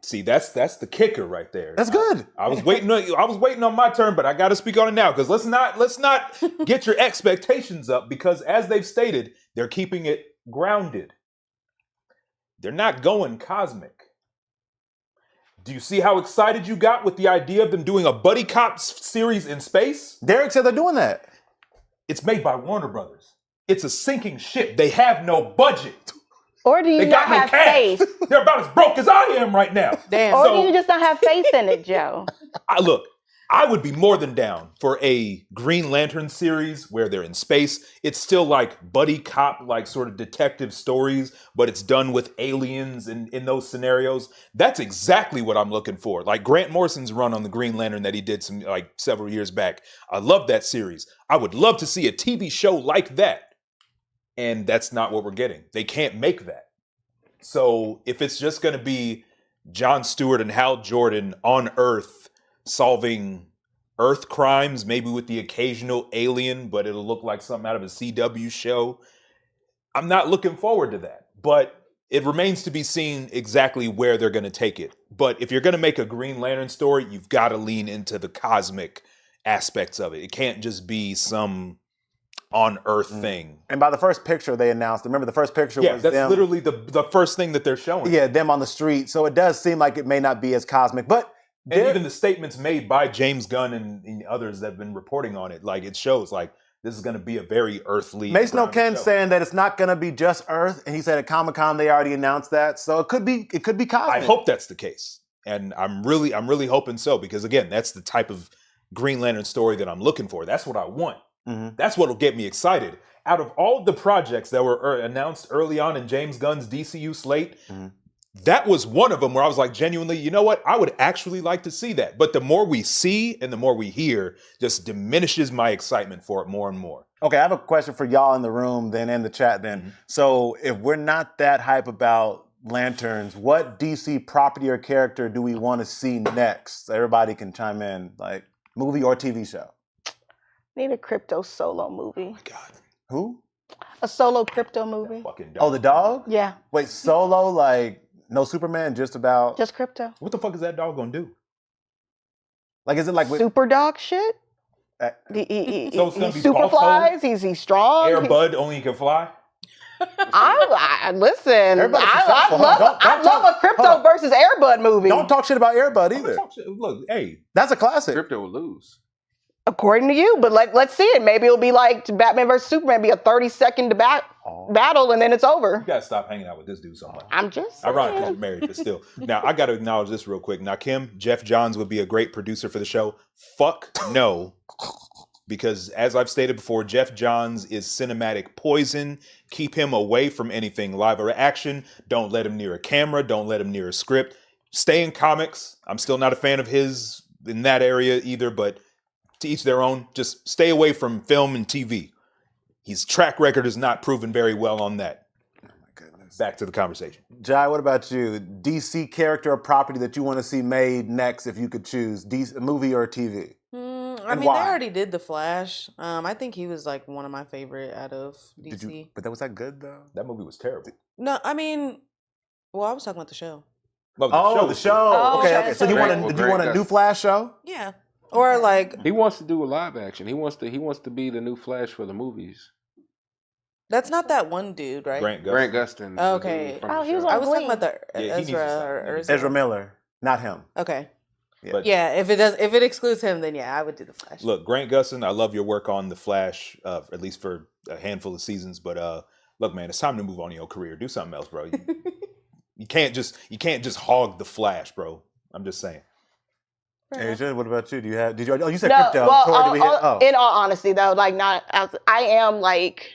Speaker 1: See, that's the kicker right there.
Speaker 5: That's good.
Speaker 1: I was waiting on my turn, but I got to speak on it now because let's not get your expectations up because as they've stated, they're keeping it grounded. They're not going cosmic. Do you see how excited you got with the idea of them doing a buddy cop series in space?
Speaker 5: Derek said they're doing that.
Speaker 1: It's made by Warner Brothers. It's a sinking ship. They have no budget.
Speaker 3: Or do you
Speaker 1: They
Speaker 3: not
Speaker 1: got no
Speaker 3: have
Speaker 1: cash.
Speaker 3: faith?
Speaker 1: They're about as broke as I am right now.
Speaker 4: Damn.
Speaker 3: Or
Speaker 1: So-
Speaker 3: do you just not have faith in it, Joe?
Speaker 1: I would be more than down for a Green Lantern series where they're in space. It's still like buddy cop, like sort of detective stories, but it's done with aliens in those scenarios. That's exactly what I'm looking for. Like Grant Morrison's run on the Green Lantern that he did several years back. I love that series. I would love to see a TV show like that. And that's not what we're getting. They can't make that. So if it's just going to be Jon Stewart and Hal Jordan on Earth solving Earth crimes, maybe with the occasional alien, but it'll look like something out of a CW show, I'm not looking forward to that. But it remains to be seen exactly where they're going to take it. But if you're going to make a Green Lantern story, you've got to lean into the cosmic aspects of it. It can't just be some on Earth thing.
Speaker 5: And by the first picture they announced, remember the first picture
Speaker 1: Yeah,
Speaker 5: was
Speaker 1: that's
Speaker 5: them.
Speaker 1: literally the first thing that they're showing.
Speaker 5: Yeah, them on the street. So it does seem like it may not be as cosmic, but
Speaker 1: And even the statements made by James Gunn and others that have been reporting on it, like it shows like this is going to be a very earthly.
Speaker 5: Mason
Speaker 1: grounded
Speaker 5: O'Ken
Speaker 1: show.
Speaker 5: saying that it's not going to be just Earth, and he said at Comic-Con they already announced that, so it could be cosmic.
Speaker 1: I hope that's the case, and I'm really hoping so, because again, that's the type of Green Lantern story that I'm looking for. That's what I want.
Speaker 5: Mhm.
Speaker 1: That's what'll get me excited. Out of all of the projects that were announced early on in James Gunn's DCU slate,
Speaker 5: Mhm.
Speaker 1: that was one of them where I was like, genuinely, you know what? I would actually like to see that. But the more we see and the more we hear, just diminishes my excitement for it more and more.
Speaker 5: Okay, I have a question for y'all in the room, then in the chat. Then,
Speaker 1: Mhm.
Speaker 5: so if we're not that hype about lanterns, what DC property or character do we want to see next? Everybody can chime in, like movie or TV show.
Speaker 3: Need a crypto solo movie.
Speaker 1: Oh my God.
Speaker 5: Who?
Speaker 3: A solo crypto movie.
Speaker 1: Fucking
Speaker 5: Oh, the dog?
Speaker 3: Yeah,
Speaker 5: Wait, solo, like no Superman, just about.
Speaker 3: just crypto.
Speaker 1: What the fuck is that dog gonna do?
Speaker 5: Like, is it like with?
Speaker 3: Super dog shit.
Speaker 5: Uh,
Speaker 3: He
Speaker 1: So it's gonna be
Speaker 3: super
Speaker 1: Balto?
Speaker 3: flies. He's strong.
Speaker 1: Air Bud only can fly?
Speaker 3: I listen.
Speaker 5: Everybody's
Speaker 3: I
Speaker 5: successful.
Speaker 3: love
Speaker 5: Don't
Speaker 3: I love
Speaker 5: talk-
Speaker 3: a
Speaker 5: hold
Speaker 3: crypto
Speaker 5: on.
Speaker 3: versus Airbud movie.
Speaker 5: Don't talk shit about Airbud either.
Speaker 1: Look, hey,
Speaker 5: That's a classic.
Speaker 2: Crypto will lose.
Speaker 3: According to you, but let's see it. Maybe it'll be like Batman versus Superman, be a 30-second battle, and then it's over.
Speaker 1: you gotta stop hanging out with this dude so much.
Speaker 3: I'm just
Speaker 1: Ironic because
Speaker 3: saying.
Speaker 1: you're married, but still. Now, I got to acknowledge this real quick. Now, Kim, Jeff Johns would be a great producer for the show. Fuck no. Because as I've stated before, Jeff Johns is cinematic poison. Keep him away from anything live or action. Don't let him near a camera. Don't let him near a script. Stay in comics. I'm still not a fan of his in that area either, but to each their own. Just stay away from film and TV. His track record is not proven very well on that.
Speaker 5: Oh my goodness.
Speaker 1: Back to the conversation.
Speaker 5: Jai, what about you? DC character or property that you want to see made next if you could choose, DC, a movie or TV?
Speaker 4: I
Speaker 5: And
Speaker 4: mean,
Speaker 5: why?
Speaker 4: they already did The Flash. I think he was like one of my favorite out of DC.
Speaker 5: Did you? But was that good though?
Speaker 1: That movie was terrible.
Speaker 4: No, I mean, well, I was talking about the show.
Speaker 1: No,
Speaker 5: Oh, the
Speaker 1: was
Speaker 5: show.
Speaker 3: Oh,
Speaker 5: okay,
Speaker 3: okay.
Speaker 5: okay. So do you
Speaker 2: Grant-
Speaker 5: want
Speaker 2: well,
Speaker 5: do you want a
Speaker 2: Grant
Speaker 5: new Flash show?
Speaker 4: Yeah, or like
Speaker 2: He wants to do a live action. He wants to be the new Flash for the movies.
Speaker 4: that's not that one dude, right?
Speaker 1: Grant Gustin.
Speaker 2: Grant Gustin. the
Speaker 4: Okay.
Speaker 2: dude from
Speaker 3: Oh,
Speaker 2: the
Speaker 3: he was
Speaker 2: show.
Speaker 3: on
Speaker 4: I was talking
Speaker 3: Glee.
Speaker 4: about the
Speaker 1: Yeah, he needs to
Speaker 4: Ezra
Speaker 1: stop.
Speaker 4: or
Speaker 5: Ezra Miller, not him.
Speaker 4: Okay.
Speaker 5: Yeah.
Speaker 4: Yeah, if it excludes him, then yeah, I would do the Flash.
Speaker 1: Look, Grant Gustin, I love your work on The Flash, at least for a handful of seasons. But look, man, it's time to move on in your career. Do something else, bro. You can't just hog The Flash, bro. I'm just saying.
Speaker 5: Adrian, what about you? Do you have? Did you? Oh, you said
Speaker 3: No,
Speaker 5: crypto.
Speaker 3: well,
Speaker 5: Tor, did we hit? Oh,
Speaker 3: in all honesty, though, like I am like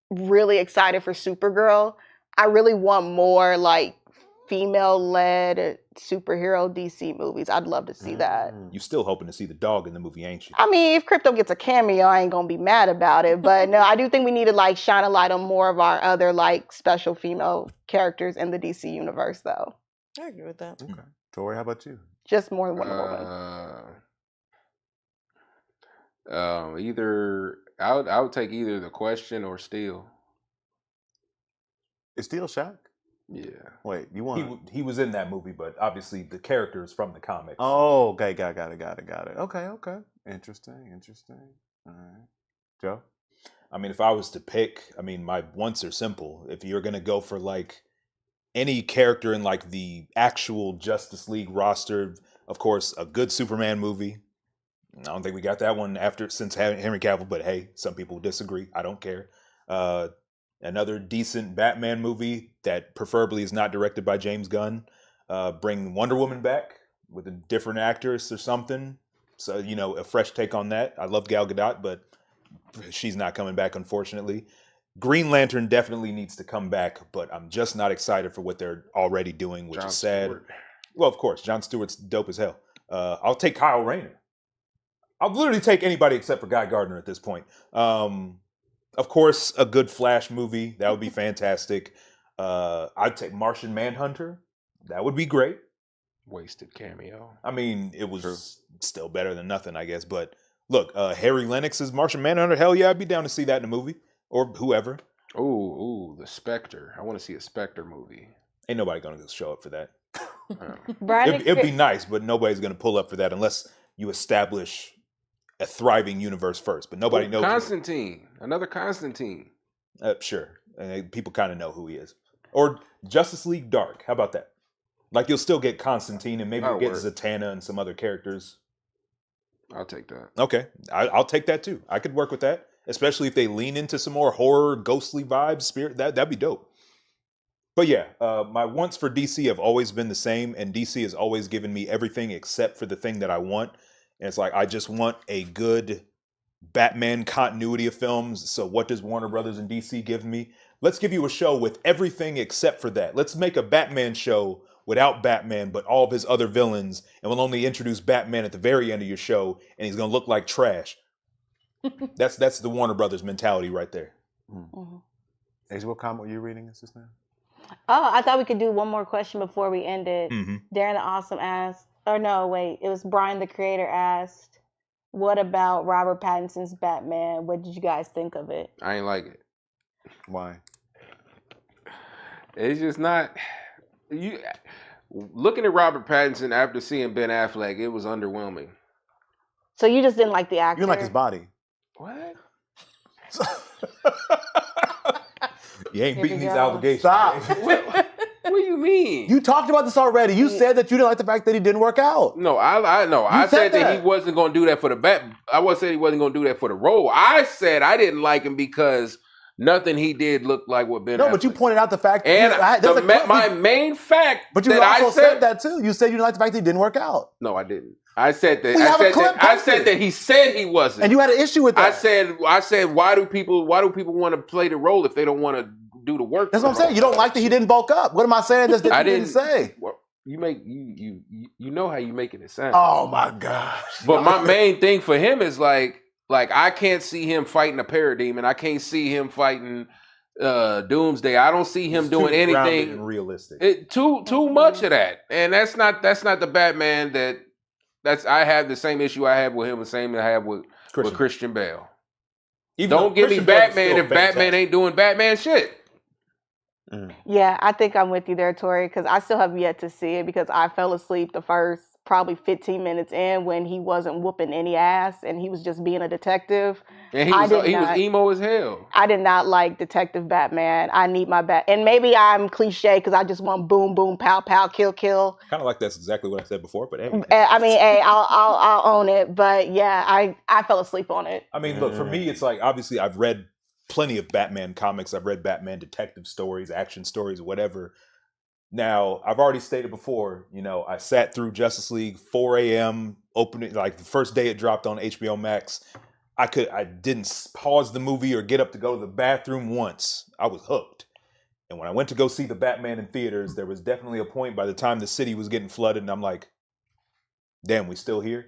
Speaker 3: really excited for Supergirl. I really want more like female-led superhero DC movies. I'd love to see that.
Speaker 1: You still hoping to see the dog in the movie, ain't you?
Speaker 3: I mean, if Crypto gets a cameo, I ain't gonna be mad about it. But no, I do think we need to like shine a light on more of our other like special female characters in the DC universe, though.
Speaker 4: I agree with that.
Speaker 5: Okay. Tori, how about you?
Speaker 3: Just more than Wonder Woman.
Speaker 2: Either I would take either The Question or Steel.
Speaker 5: Is Steel Shaq?
Speaker 2: Yeah.
Speaker 5: Wait, you want?
Speaker 1: He was in that movie, but obviously the character is from the comics.
Speaker 5: Oh, okay, got it. Okay. Interesting. All right, Joe.
Speaker 1: I mean, if I was to pick, I mean, my wants are simple. If you're gonna go for like any character in like the actual Justice League roster, of course, a good Superman movie. I don't think we got that one since Henry Cavill, but hey, some people disagree. I don't care. Another decent Batman movie that preferably is not directed by James Gunn. Bring Wonder Woman back with a different actress or something. So, a fresh take on that. I love Gal Gadot, but she's not coming back, unfortunately. Green Lantern definitely needs to come back, but I'm just not excited for what they're already doing, which is sad.
Speaker 2: Stewart.
Speaker 1: Well, of course, Jon Stewart's dope as hell. I'll take Kyle Rayner. I'll literally take anybody except for Guy Gardner at this point. Of course, a good Flash movie. That would be fantastic. I'd take Martian Manhunter. That would be great.
Speaker 2: Wasted cameo.
Speaker 1: I mean, it was still better than nothing, I guess. But look, Harry Lennox's Martian Manhunter. Hell yeah, I'd be down to see that in a movie. Or whoever.
Speaker 2: Ooh, the Spectre. I want to see a Spectre movie.
Speaker 1: Ain't nobody going to show up for that.
Speaker 3: Brandon,
Speaker 1: It'd be nice, but nobody's going to pull up for that unless you establish a thriving universe first. But nobody knows.
Speaker 2: Constantine. Another Constantine.
Speaker 1: Sure. People kind of know who he is. Or Justice League Dark. How about that? Like, you'll still get Constantine and maybe you'll get Zatanna and some other characters.
Speaker 2: I'll take that.
Speaker 1: Okay. I'll take that too. I could work with that. Especially if they lean into some more horror, ghostly vibes, spirit. That'd be dope. But yeah, my wants for DC have always been the same, and DC has always given me everything except for the thing that I want. And it's like, I just want a good Batman continuity of films. So what does Warner Brothers and DC give me? Let's give you a show with everything except for that. Let's make a Batman show without Batman, but all of his other villains, and we'll only introduce Batman at the very end of your show, and he's going to look like trash. That's the Warner Brothers mentality right there.
Speaker 5: Ace, what comment were you reading this now?
Speaker 3: Oh, I thought we could do one more question before we end it.
Speaker 1: Mm-hmm.
Speaker 3: Darren the Awesome asked, or no, wait, it was Brian the Creator asked, what about Robert Pattinson's Batman? What did you guys think of it?
Speaker 2: I ain't like it.
Speaker 5: Why?
Speaker 2: It's just not. You looking at Robert Pattinson after seeing Ben Affleck, it was underwhelming.
Speaker 3: So you just didn't like the actor?
Speaker 5: You didn't like his body.
Speaker 2: What?
Speaker 1: You ain't
Speaker 3: Here
Speaker 1: beating
Speaker 3: we
Speaker 1: these
Speaker 3: go.
Speaker 1: allegations.
Speaker 5: Stop.
Speaker 2: What do you mean?
Speaker 5: You talked about this already. You said that you didn't like the fact that he didn't work out.
Speaker 2: No, I know. I
Speaker 5: said
Speaker 2: said that
Speaker 5: that.
Speaker 2: he wasn't going to do that for the bat. I wasn't saying he wasn't going to do that for the role. I said I didn't like him because nothing he did looked like what Ben.
Speaker 5: No,
Speaker 2: Affleck
Speaker 5: but you pointed out the fact.
Speaker 2: and
Speaker 5: there's a clip
Speaker 2: my main fact.
Speaker 5: But you
Speaker 2: that
Speaker 5: also
Speaker 2: I
Speaker 5: said that too. You said you didn't like the fact that he didn't work out.
Speaker 2: No, I didn't. I said that.
Speaker 5: We have a clip
Speaker 2: I
Speaker 5: posted.
Speaker 2: said that he said he wasn't.
Speaker 5: And you had an issue with that.
Speaker 2: I said, why do people want to play the role if they don't want to do the work?
Speaker 5: That's what I'm saying. You don't like that he didn't bulk up. What am I saying that
Speaker 2: I
Speaker 5: you didn't say?
Speaker 2: Well, you know how you making it sound.
Speaker 5: Oh my gosh.
Speaker 2: But my main thing for him is like I can't see him fighting a parademon. I can't see him fighting Doomsday. I don't see him doing anything
Speaker 1: realistic.
Speaker 2: Too much of that, and that's not the Batman that. I have the same issue I have with him, the same I have with Christian Bale. Don't give me Batman if Batman ain't doing Batman shit.
Speaker 3: Yeah, I think I'm with you there, Tori, because I still have yet to see it because I fell asleep the first probably 15 minutes in when he wasn't whooping any ass and he was just being a detective.
Speaker 2: And he was emo as hell.
Speaker 3: I did not like Detective Batman. I need my bat. And maybe I'm cliche because I just want boom, boom, pow, pow, kill, kill.
Speaker 1: Kind of like that's exactly what I said before, but hey.
Speaker 3: I mean, hey, I'll own it. But yeah, I fell asleep on it.
Speaker 1: I mean, look, for me, it's like, obviously I've read plenty of Batman comics. I've read Batman detective stories, action stories, whatever. Now, I've already stated before, I sat through Justice League 4 a.m. opening, like the first day it dropped on HBO Max. I didn't pause the movie or get up to go to the bathroom once. I was hooked. And when I went to go see the Batman in theaters, there was definitely a point by the time the city was getting flooded, and I'm like, damn, we still here?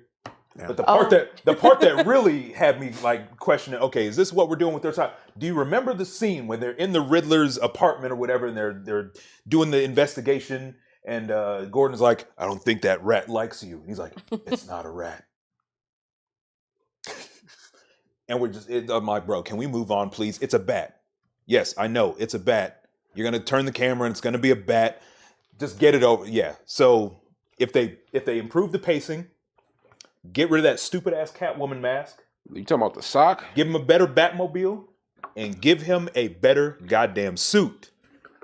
Speaker 1: Yeah. But the part that really had me like questioning, okay, is this what we're doing with their time? Do you remember the scene when they're in the Riddler's apartment or whatever, and they're doing the investigation, and Gordon's like, I don't think that rat likes you. And he's like, it's not a rat. And I'm like, bro, can we move on, please? It's a bat. Yes, I know, it's a bat. You're gonna turn the camera and it's gonna be a bat. Just get it over. Yeah. So if they improve the pacing, get rid of that stupid ass Catwoman mask.
Speaker 2: You talking about the sock?
Speaker 1: Give him a better Batmobile and give him a better goddamn suit.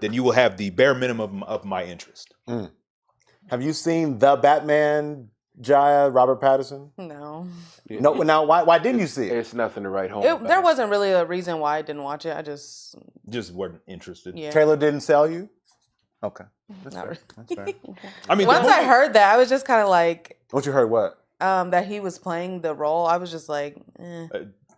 Speaker 1: Then you will have the bare minimum of my interest.
Speaker 5: Have you seen the Batman Jaya, Robert Pattinson?
Speaker 4: No.
Speaker 5: No. Now, why didn't you see it?
Speaker 2: It's nothing to write home about.
Speaker 4: There wasn't really a reason why I didn't watch it. I just
Speaker 1: weren't interested.
Speaker 4: yeah.
Speaker 5: Trailer didn't sell you? Okay. That's
Speaker 4: Not
Speaker 5: fair.
Speaker 4: really.
Speaker 5: That's fair.
Speaker 1: I mean,
Speaker 4: Once I heard that, I was just kind of like,
Speaker 5: Once you heard what?
Speaker 4: that he was playing the role. I was just like, eh.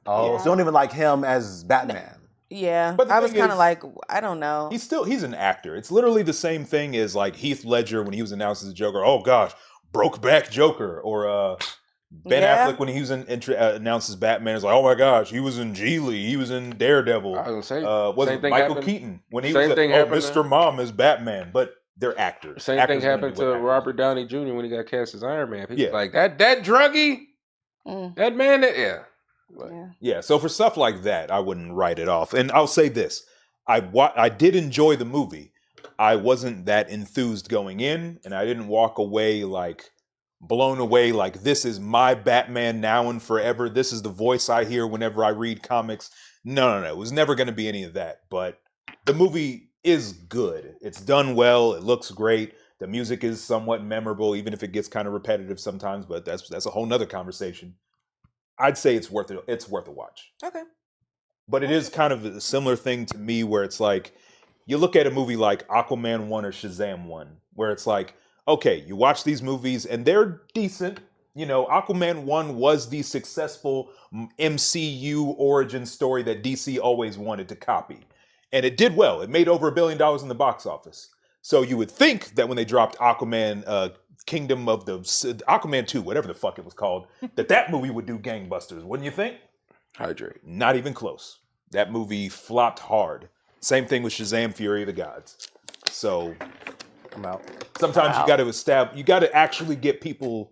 Speaker 5: Oh,
Speaker 3: Yeah.
Speaker 5: so you don't even like him as Batman.
Speaker 4: Yeah.
Speaker 1: But the
Speaker 4: I was
Speaker 1: thing
Speaker 4: kind of
Speaker 1: is-
Speaker 4: like, I don't know.
Speaker 1: he's an actor. It's literally the same thing as like Heath Ledger when he was announced as a Joker. Oh gosh, Brokeback Joker, or Ben
Speaker 4: Yeah.
Speaker 1: Affleck when he was announced as Batman. It's like, oh my gosh, he was in Geely, he was in Daredevil.
Speaker 2: I was gonna say,
Speaker 1: Was
Speaker 2: same
Speaker 1: it
Speaker 2: thing
Speaker 1: Michael
Speaker 2: happened-
Speaker 1: Keaton when he
Speaker 2: same
Speaker 1: was
Speaker 2: thing
Speaker 1: like,
Speaker 2: happened to-
Speaker 1: Mr. Mom is Batman, but they're actors.
Speaker 2: Same
Speaker 1: Actors
Speaker 2: thing
Speaker 1: gonna
Speaker 2: happened
Speaker 1: do
Speaker 2: to
Speaker 1: what actors
Speaker 2: Robert Downey Jr. when he got cast as Iron Man. People
Speaker 1: Yeah.
Speaker 2: like that druggie, that man. Yeah. But-
Speaker 3: Yeah.
Speaker 1: Yeah, so for stuff like that, I wouldn't write it off. And I'll say this: I did enjoy the movie. I wasn't that enthused going in, and I didn't walk away like blown away. Like, this is my Batman now and forever. This is the voice I hear whenever I read comics. No. It was never going to be any of that. But the movie is good. It's done well. It looks great. The music is somewhat memorable, even if it gets kind of repetitive sometimes. But that's a whole nother conversation. I'd say it's worth it. It's worth a watch.
Speaker 4: Okay.
Speaker 1: But it is kind of a similar thing to me where it's like, you look at a movie like Aquaman 1 or Shazam 1, where it's like, okay, you watch these movies and they're decent. You know, Aquaman 1 was the successful MCU origin story that DC always wanted to copy. And it did well. It made over $1 billion in the box office. So you would think that when they dropped Aquaman, Kingdom of the Aquaman 2, whatever the fuck it was called, that movie would do gangbusters, wouldn't you think?
Speaker 2: Hydrate.
Speaker 1: Not even close. That movie flopped hard. Same thing with Shazam: Fury of the Gods. So
Speaker 5: I'm out.
Speaker 1: sometimes you got to actually get people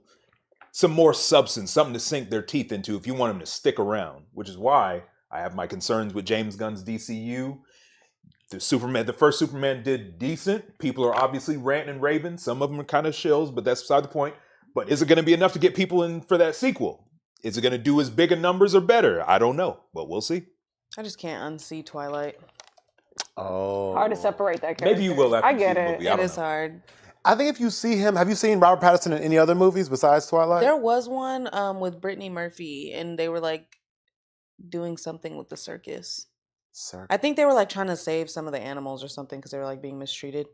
Speaker 1: some more substance, something to sink their teeth into if you want them to stick around. Which is why I have my concerns with James Gunn's DCU. The first Superman did decent. People are obviously ranting and raving. Some of them are kind of shills, but that's beside the point. But is it going to be enough to get people in for that sequel? Is it going to do as big a numbers or better? I don't know, but we'll see.
Speaker 4: I just can't unsee Twilight.
Speaker 5: Oh.
Speaker 3: Hard to separate that character.
Speaker 1: Maybe you will after
Speaker 3: I
Speaker 1: you see
Speaker 3: get
Speaker 1: the
Speaker 3: it.
Speaker 1: movie. I
Speaker 4: It
Speaker 1: don't
Speaker 4: is
Speaker 1: know.
Speaker 4: hard.
Speaker 5: I think if you see him, have you seen Robert Pattinson in any other movies besides Twilight?
Speaker 4: There was one with Brittany Murphy, and they were like doing something with the circus.
Speaker 5: Sir,
Speaker 4: I think they were like trying to save some of the animals or something because they were like being mistreated.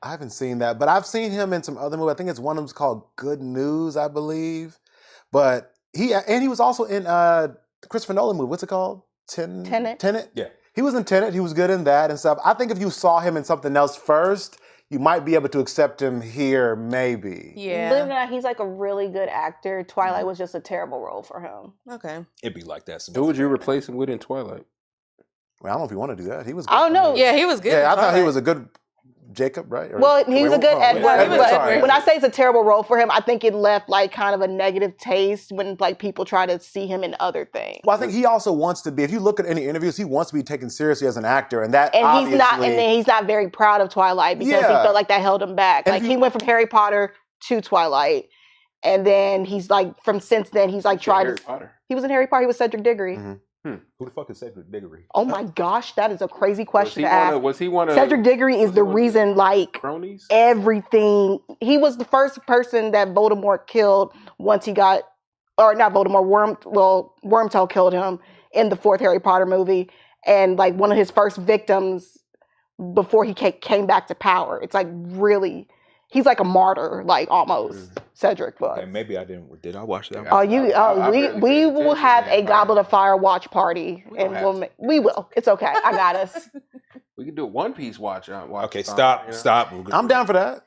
Speaker 5: I haven't seen that, but I've seen him in some other movies. I think it's one of them's called Good News, I believe. But he was also in the Christopher Nolan movie. What's it called?
Speaker 3: Tenet.
Speaker 5: Tenet?
Speaker 1: Yeah.
Speaker 5: He was in Tenet. He was good in that and stuff. I think if you saw him in something else first, you might be able to accept him here, maybe.
Speaker 3: Believe it or
Speaker 4: Yeah.
Speaker 3: not, he's like a really good actor. Twilight was just a terrible role for him.
Speaker 4: Okay.
Speaker 1: It'd be like that.
Speaker 2: Who would you replace him with in Twilight?
Speaker 5: Well, I don't know if you want to do that. He was.
Speaker 3: I don't know.
Speaker 5: mean,
Speaker 4: Yeah, he was good.
Speaker 5: Yeah,
Speaker 4: in
Speaker 5: I thought he
Speaker 4: Twilight.
Speaker 5: was a good Jacob, right? Or-
Speaker 3: Well, he was a good Edward.
Speaker 4: Yeah, he was
Speaker 3: but
Speaker 4: Edward.
Speaker 3: when I say it's a terrible role for him, I think it left like kind of a negative taste when like people try to see him in other things.
Speaker 5: Well, I think he also wants to be. If you look at any interviews, he wants to be taken seriously as an actor, and that
Speaker 3: And
Speaker 5: obviously,
Speaker 3: he's not, and then he's not very proud of Twilight because he
Speaker 5: Yeah.
Speaker 3: felt like that held him back.
Speaker 5: And
Speaker 3: Like
Speaker 5: he-
Speaker 3: he went from Harry Potter to Twilight, and then he's like since then he's like tried
Speaker 2: Harry
Speaker 3: to.
Speaker 2: Potter.
Speaker 3: He was in Harry Potter. He was Cedric Diggory.
Speaker 5: Mhm.
Speaker 1: Who the fuck is Cedric Diggory?
Speaker 3: Oh my gosh, that is a crazy
Speaker 2: Was
Speaker 3: question
Speaker 2: he
Speaker 3: to ask.
Speaker 2: one of
Speaker 3: Cedric Diggory is
Speaker 2: was he
Speaker 3: the
Speaker 2: one of
Speaker 3: reason, like
Speaker 2: cronies?
Speaker 3: everything. He was the first person that Voldemort killed once he got, or not Voldemort, Wormtail killed him in the fourth Harry Potter movie, and like one of his first victims before he came back to power. It's like really, he's like a martyr, like almost. Cedric was.
Speaker 1: Okay, maybe I didn't. Did I watch that?
Speaker 3: Oh,
Speaker 1: one?
Speaker 3: you!
Speaker 2: I
Speaker 3: We
Speaker 2: barely
Speaker 3: we
Speaker 2: paid
Speaker 3: will
Speaker 2: attention
Speaker 3: have
Speaker 2: to
Speaker 3: a
Speaker 2: that
Speaker 3: Goblet of Fire watch party,
Speaker 2: We don't
Speaker 3: and
Speaker 2: have
Speaker 3: we will. It's okay. I got us.
Speaker 2: We could do a One Piece watch.
Speaker 1: Okay,
Speaker 2: song,
Speaker 1: stop.
Speaker 2: you know?
Speaker 1: Stop.
Speaker 5: I'm down for that.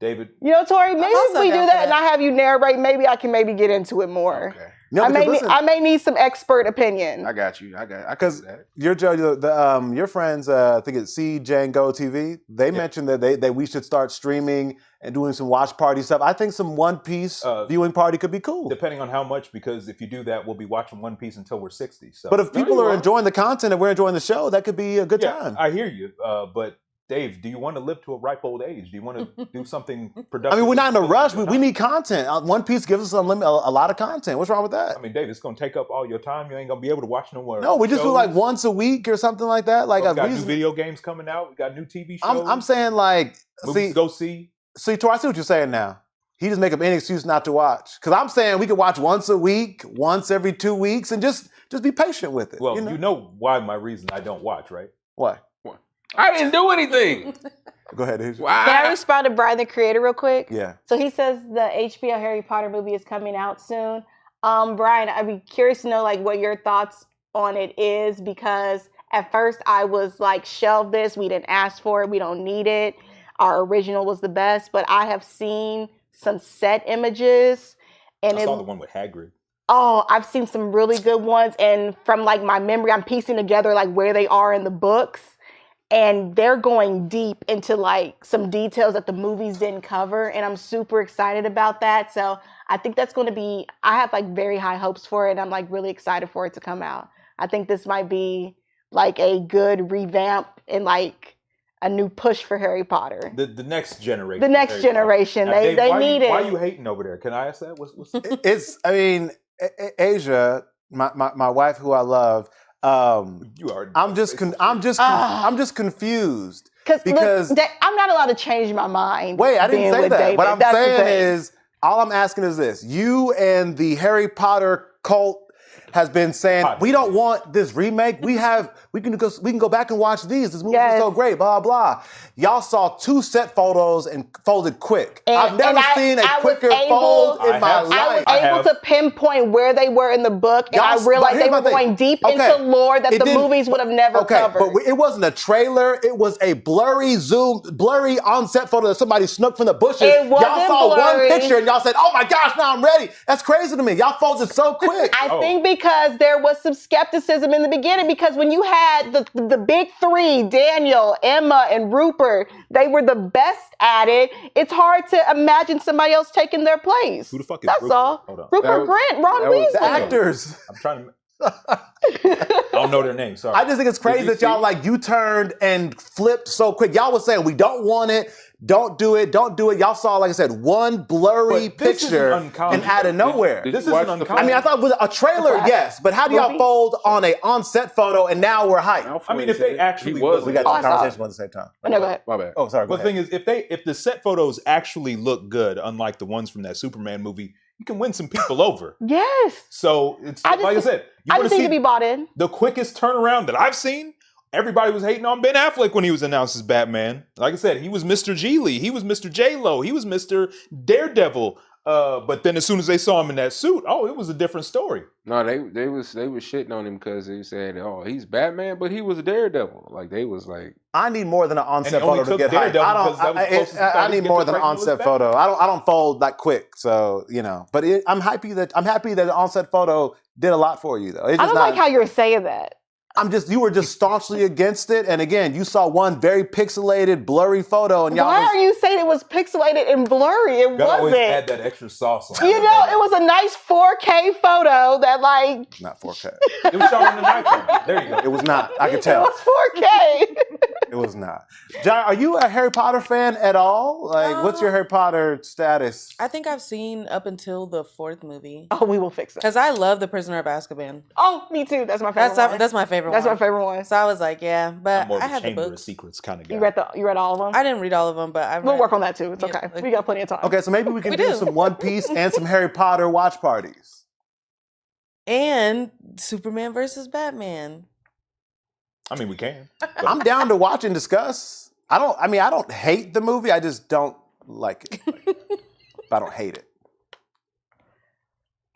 Speaker 1: David.
Speaker 3: You know, Tori, maybe
Speaker 4: also
Speaker 3: if we do
Speaker 4: down for
Speaker 3: that and I have you narrate, maybe I can maybe get into it more.
Speaker 2: Okay,
Speaker 5: No,
Speaker 3: I
Speaker 5: because
Speaker 3: may
Speaker 5: listen,
Speaker 3: I may need some expert opinion.
Speaker 2: I got you. I can
Speaker 5: Because
Speaker 2: do that.
Speaker 5: your friends, I think it's C Django TV. They mentioned that we should start streaming and doing some watch party stuff. I think some One Piece viewing party could be cool.
Speaker 1: Depending on how much, because if you do that, we'll be watching One Piece until we're 60. So.
Speaker 5: But if
Speaker 2: No,
Speaker 5: people
Speaker 2: you
Speaker 5: are
Speaker 2: won't.
Speaker 5: enjoying the content and we're enjoying the show, that could be a good
Speaker 1: yeah,
Speaker 5: time.
Speaker 1: I hear you. But Dave, do you want to live to a ripe old age? Do you want to do something productive?
Speaker 5: I mean, we're not in a rush.
Speaker 1: No.
Speaker 5: We need content. One Piece gives us a lot of content. What's wrong with that?
Speaker 1: I mean, Dave, it's going to take up all your time. You ain't going to be able to watch no more.
Speaker 5: No, we just do
Speaker 1: shows.
Speaker 5: like once a week or something like that. Like
Speaker 1: We
Speaker 5: a
Speaker 1: got new
Speaker 5: reason.
Speaker 1: video games coming out. We got new TV shows.
Speaker 5: I'm saying like,
Speaker 1: movies to go see.
Speaker 5: see, Tor, I see what you're saying now. he just make up any excuse not to watch. Because I'm saying we could watch once a week, once every 2 weeks, and just be patient with it.
Speaker 1: Well,
Speaker 5: you know?
Speaker 1: you know why my reason I don't watch, right?
Speaker 5: Why?
Speaker 2: I didn't do anything.
Speaker 5: Go ahead, Asia.
Speaker 2: Why?
Speaker 3: Can I respond to Brian, the creator, real quick?
Speaker 5: Yeah.
Speaker 3: So he says the HBO Harry Potter movie is coming out soon. Brian, I'd be curious to know like what your thoughts on it is, because at first I was like, shelve this. We didn't ask for it. We don't need it. Our original was the best. But I have seen some set images, and
Speaker 1: I saw the one with Hagrid.
Speaker 3: Oh, I've seen some really good ones. And from like my memory, I'm piecing together like where they are in the books. And they're going deep into like some details that the movies didn't cover. And I'm super excited about that. So I think that's going to be, I have like very high hopes for it. And I'm like really excited for it to come out. I think this might be like a good revamp and like a new push for Harry Potter.
Speaker 1: The next generation.
Speaker 3: The next generation.
Speaker 1: Now,
Speaker 3: They
Speaker 1: Dave,
Speaker 3: need it.
Speaker 1: Why are you hating over there? Can I ask that? What's
Speaker 5: It's, I mean, Asia, my wife who I love,
Speaker 1: you are.
Speaker 5: I'm just confused
Speaker 3: because I'm not allowed to change my mind.
Speaker 5: Wait, I didn't say that.
Speaker 3: David.
Speaker 5: What I'm
Speaker 3: That's
Speaker 5: saying is, all I'm asking is this: you and the Harry Potter cult has been saying we don't want this remake. We can go back and watch these. This movie is so great. Blah blah. Y'all saw 2 set photos and folded quick. I've never seen a quicker fold in my life.
Speaker 3: I was able to pinpoint where they were in the book, and I realized they were going deep into lore that the movies would have never covered.
Speaker 5: But it wasn't a trailer. It was a blurry on-set photo that somebody snuck from the bushes.
Speaker 3: Y'all
Speaker 5: saw one picture and y'all said, "Oh my gosh, now I'm ready." That's crazy to me. Y'all folded so quick.
Speaker 3: I think because there was some skepticism in the beginning, because when you had the big 3, Daniel, Emma, and Rupert, they were the best at it. It's hard to imagine somebody else taking their place.
Speaker 1: Who the fuck is
Speaker 3: That's
Speaker 1: Rupert?
Speaker 3: all.
Speaker 1: Hold on.
Speaker 3: Rupert Grint, Ron Weasley.
Speaker 5: The actors.
Speaker 1: I'm trying to. I don't know their names. Sorry.
Speaker 5: I just think it's crazy that y'all like U-turned and flipped so quick. Y'all was saying we don't want it. Don't do it. Don't do it. Y'all saw, like I said, one blurry picture and out of nowhere.
Speaker 1: This isn't uncommon.
Speaker 5: I mean, I thought with a trailer, yes, but how do y'all fold on a on-set photo and now we're hyped?
Speaker 1: I mean, if they actually
Speaker 5: we got two conversations at the same time.
Speaker 3: No, go ahead.
Speaker 2: My bad.
Speaker 5: Oh, sorry.
Speaker 1: But the thing is, if the set photos actually look good, unlike the ones from that Superman movie, you can win some people over.
Speaker 3: Yes.
Speaker 1: So it's like I said, you
Speaker 3: I
Speaker 1: want
Speaker 3: just
Speaker 1: to
Speaker 3: need
Speaker 1: see
Speaker 3: to be bought in.
Speaker 1: the quickest turnaround that I've seen. Everybody was hating on Ben Affleck when he was announced as Batman. Like I said, he was Mr. Geely, he was Mr. J-Lo, he was Mr. Daredevil. But then as soon as they saw him in that suit, it was a different story.
Speaker 2: No, they was shitting on him because they said, "Oh, he's Batman," but he was a Daredevil. Like they was like,
Speaker 5: I need more than an on-set photo to get hyped. I need more than an on-set photo. I don't fold that quick. So but I'm happy that the on-set photo did a lot for you though.
Speaker 3: I don't like how you're saying that.
Speaker 5: You were just staunchly against it, and again, you saw one very pixelated, blurry photo, and y'all.
Speaker 3: Why are you saying it was pixelated and blurry? It wasn't.
Speaker 1: Always add that extra sauce on.
Speaker 3: It was a nice 4K photo that
Speaker 5: not 4K.
Speaker 1: It was shot on an iPhone. There you go.
Speaker 5: It was not. I could tell.
Speaker 3: It was 4K.
Speaker 5: It was not. John, are you a Harry Potter fan at all? Like, what's your Harry Potter status?
Speaker 4: I think I've seen up until the 4th movie.
Speaker 3: Oh, we will fix it.
Speaker 4: Because I love The Prisoner of Azkaban.
Speaker 3: Oh, me too. That's my favorite one.
Speaker 4: That's my favorite
Speaker 3: That's
Speaker 4: one.
Speaker 3: my favorite one.
Speaker 4: So I was like, yeah, but
Speaker 1: I'm more of
Speaker 4: I
Speaker 1: a
Speaker 4: had the
Speaker 1: Chamber of
Speaker 4: books.
Speaker 1: Secrets kind of guy.
Speaker 3: You read all of them?
Speaker 4: I didn't read all of them, but
Speaker 3: we'll work on that too. It's okay. We got plenty of time.
Speaker 5: Okay, so maybe we can do some One Piece and some Harry Potter watch parties.
Speaker 4: And Superman versus Batman.
Speaker 1: I mean, we can.
Speaker 5: I'm down to watch and discuss. I don't hate the movie. I just don't like it. But I don't hate it.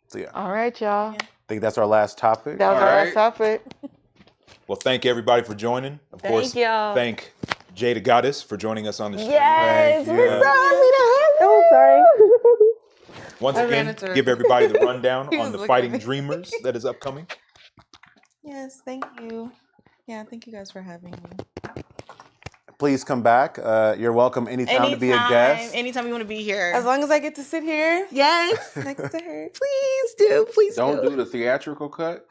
Speaker 5: So yeah.
Speaker 3: All right, y'all.
Speaker 5: I think that's our last topic.
Speaker 3: That was our last topic.
Speaker 1: Well, thank everybody for joining. Of course,
Speaker 3: y'all.
Speaker 1: Thank Jada Goddess for joining us on the stream.
Speaker 3: Yes,
Speaker 5: Thank
Speaker 3: we're
Speaker 5: you.
Speaker 3: so happy to have you. Oh, sorry.
Speaker 1: Once
Speaker 4: I
Speaker 1: again,
Speaker 4: ran into her.
Speaker 1: give everybody the rundown
Speaker 4: He
Speaker 1: on
Speaker 4: was
Speaker 1: the
Speaker 4: looking
Speaker 1: Fighting
Speaker 4: at me.
Speaker 1: Dreamers that is upcoming.
Speaker 4: Yes, thank you. Yeah, thank you guys for having me.
Speaker 5: Please come back. You're welcome anytime to be a guest.
Speaker 3: Anytime you want to be here.
Speaker 4: As long as I get to sit here
Speaker 3: Yes.
Speaker 4: next to her.
Speaker 3: Please do. Please
Speaker 2: "Don't do the theatrical cut."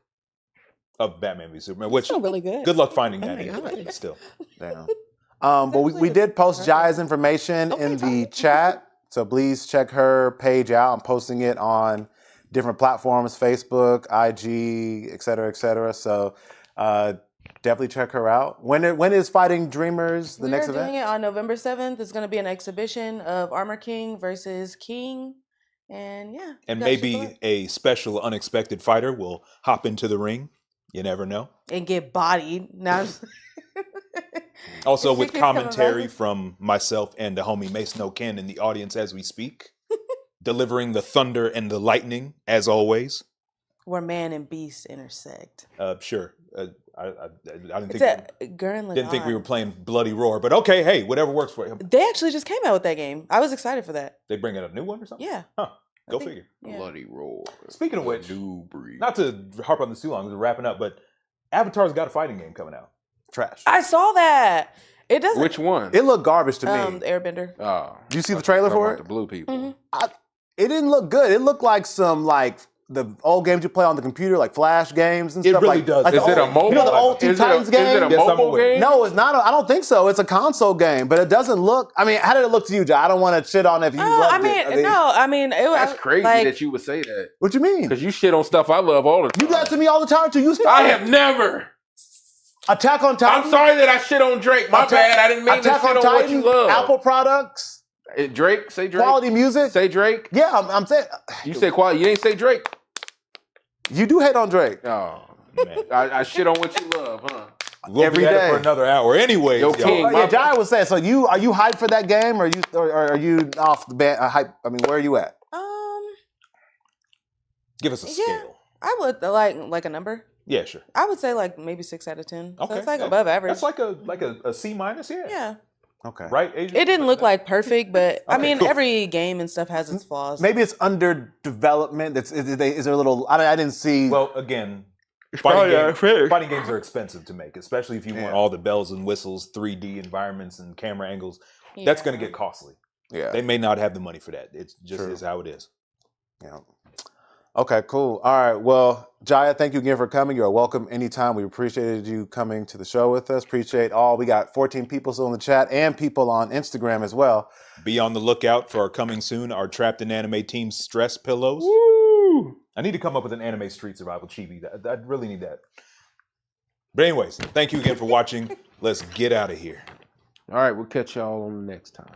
Speaker 1: Of Batman v Superman, which
Speaker 3: Oh, really good.
Speaker 1: good luck finding that
Speaker 3: my
Speaker 1: anyway,
Speaker 3: God.
Speaker 1: still.
Speaker 5: Damn. But we did post Jai's information in the chat, so please check her page out. I'm posting it on different platforms, Facebook, IG, et cetera, et cetera. So Definitely check her out. When is Fighting Dreamers the
Speaker 4: We
Speaker 5: next
Speaker 4: are doing
Speaker 5: event?
Speaker 4: it on November 7th. It's going to be an exhibition of Armor King versus King. And yeah.
Speaker 1: And
Speaker 4: you guys should
Speaker 1: maybe a special unexpected fighter will hop into the ring. You never know.
Speaker 4: and get bodied. Now,
Speaker 1: Also
Speaker 4: If
Speaker 1: with
Speaker 4: she keeps coming
Speaker 1: commentary
Speaker 4: back.
Speaker 1: from myself and the homie Mace No Ken in the audience as we speak. Delivering the thunder and the lightning, as always.
Speaker 4: where man and beast intersect.
Speaker 1: Sure. I didn't
Speaker 4: It's
Speaker 1: think
Speaker 4: a Gurren
Speaker 1: didn't think we
Speaker 4: Lagann.
Speaker 1: were playing Bloody Roar, but okay, hey, whatever works for you.
Speaker 4: They actually just came out with that game. I was excited for that.
Speaker 1: They bring in a new one or something?
Speaker 4: Yeah.
Speaker 1: Huh.
Speaker 4: I
Speaker 1: Go
Speaker 4: think-
Speaker 1: figure.
Speaker 4: Yeah.
Speaker 2: Bloody roar.
Speaker 1: Speaking of which,
Speaker 2: new breed.
Speaker 1: not to harp on this too long, we're wrapping up, but Avatar's got a fighting game coming out.
Speaker 5: Trash.
Speaker 4: I saw that. It doesn't.
Speaker 2: Which one?
Speaker 5: It looked garbage to me.
Speaker 4: The Airbender.
Speaker 2: Oh,
Speaker 5: Did you see the trailer
Speaker 2: talking
Speaker 5: for
Speaker 2: about
Speaker 5: it?
Speaker 2: The blue people.
Speaker 4: Mhm.
Speaker 5: It didn't look good. It looked like some the old games you play on the computer, like Flash games and
Speaker 1: It
Speaker 5: stuff.
Speaker 1: really
Speaker 5: like,
Speaker 1: does.
Speaker 5: Like
Speaker 2: Is
Speaker 5: the
Speaker 2: it a
Speaker 5: old-
Speaker 2: mobile?
Speaker 5: You know the old Teen
Speaker 2: is it a-
Speaker 5: Titans
Speaker 2: Is it
Speaker 5: game?
Speaker 2: a
Speaker 1: Yes, I'm
Speaker 2: mobile
Speaker 1: aware.
Speaker 2: game?
Speaker 5: No, it's not. I don't think so. It's a console game, but it doesn't look. I mean, how did it look to you, Joe? I don't want to shit on it if you loved
Speaker 4: I mean,
Speaker 5: it.
Speaker 4: no. I mean, it was
Speaker 2: That's crazy
Speaker 4: like,
Speaker 2: that you would say that.
Speaker 5: What you mean?
Speaker 2: Because you shit on stuff I love all the time.
Speaker 5: You do that to me all the time too. You
Speaker 2: I have never.
Speaker 5: Attack on Titan.
Speaker 2: I'm sorry that I shit on Drake. My bad. I didn't mean to
Speaker 5: Attack
Speaker 2: shit
Speaker 5: on
Speaker 2: on what you
Speaker 5: Titan.
Speaker 2: love.
Speaker 5: Apple products.
Speaker 2: Drake, say Drake.
Speaker 5: Quality music.
Speaker 2: Say Drake.
Speaker 5: Yeah, I'm saying.
Speaker 2: You say quality. You ain't say Drake.
Speaker 5: You do hate on Drake.
Speaker 2: Oh,
Speaker 1: Man.
Speaker 2: I shit on what you love, huh?
Speaker 1: We'll
Speaker 5: Every
Speaker 1: be at it
Speaker 5: day.
Speaker 1: for another hour. Anyways,
Speaker 2: Yo,
Speaker 1: y'all.
Speaker 2: King.
Speaker 5: Yeah, Jai was saying. So are you hyped for that game, or are you off the bat? Hype? I mean, where are you at?
Speaker 1: Give us a
Speaker 4: Yeah.
Speaker 1: scale.
Speaker 4: I would like a number.
Speaker 1: Yeah, sure.
Speaker 4: I would say like maybe 6 out of 10.
Speaker 1: Okay.
Speaker 4: So it's like above average.
Speaker 1: That's like a C minus, yeah.
Speaker 4: yeah.
Speaker 5: Okay.
Speaker 1: Right, Adrian?
Speaker 4: It didn't look like perfect, but I
Speaker 1: Okay,
Speaker 4: mean,
Speaker 1: cool.
Speaker 4: every game and stuff has its flaws.
Speaker 5: Maybe it's under development. Is there a little? I didn't see.
Speaker 1: Well, again,
Speaker 2: probably
Speaker 1: fighting games are expensive to make, especially if you want
Speaker 5: Yeah.
Speaker 1: all the bells and whistles, 3D environments, and camera angles. That's
Speaker 4: Yeah.
Speaker 1: going to get costly.
Speaker 5: yeah.
Speaker 1: They may not have the money for that. It's just
Speaker 5: True.
Speaker 1: is how it is.
Speaker 5: Yeah. Okay, cool. All right. Well, Jaya, thank you again for coming. You're welcome anytime. We appreciated you coming to the show with us. Appreciate all. We got 14 people still in the chat and people on Instagram as well.
Speaker 1: Be on the lookout for our coming soon, our Trapped in Anime Team stress pillows.
Speaker 2: Woo!
Speaker 1: I need to come up with an anime street survival chibi. I really need that. But anyways, thank you again for watching. Let's get out of here.
Speaker 2: All right, we'll catch y'all on the next time.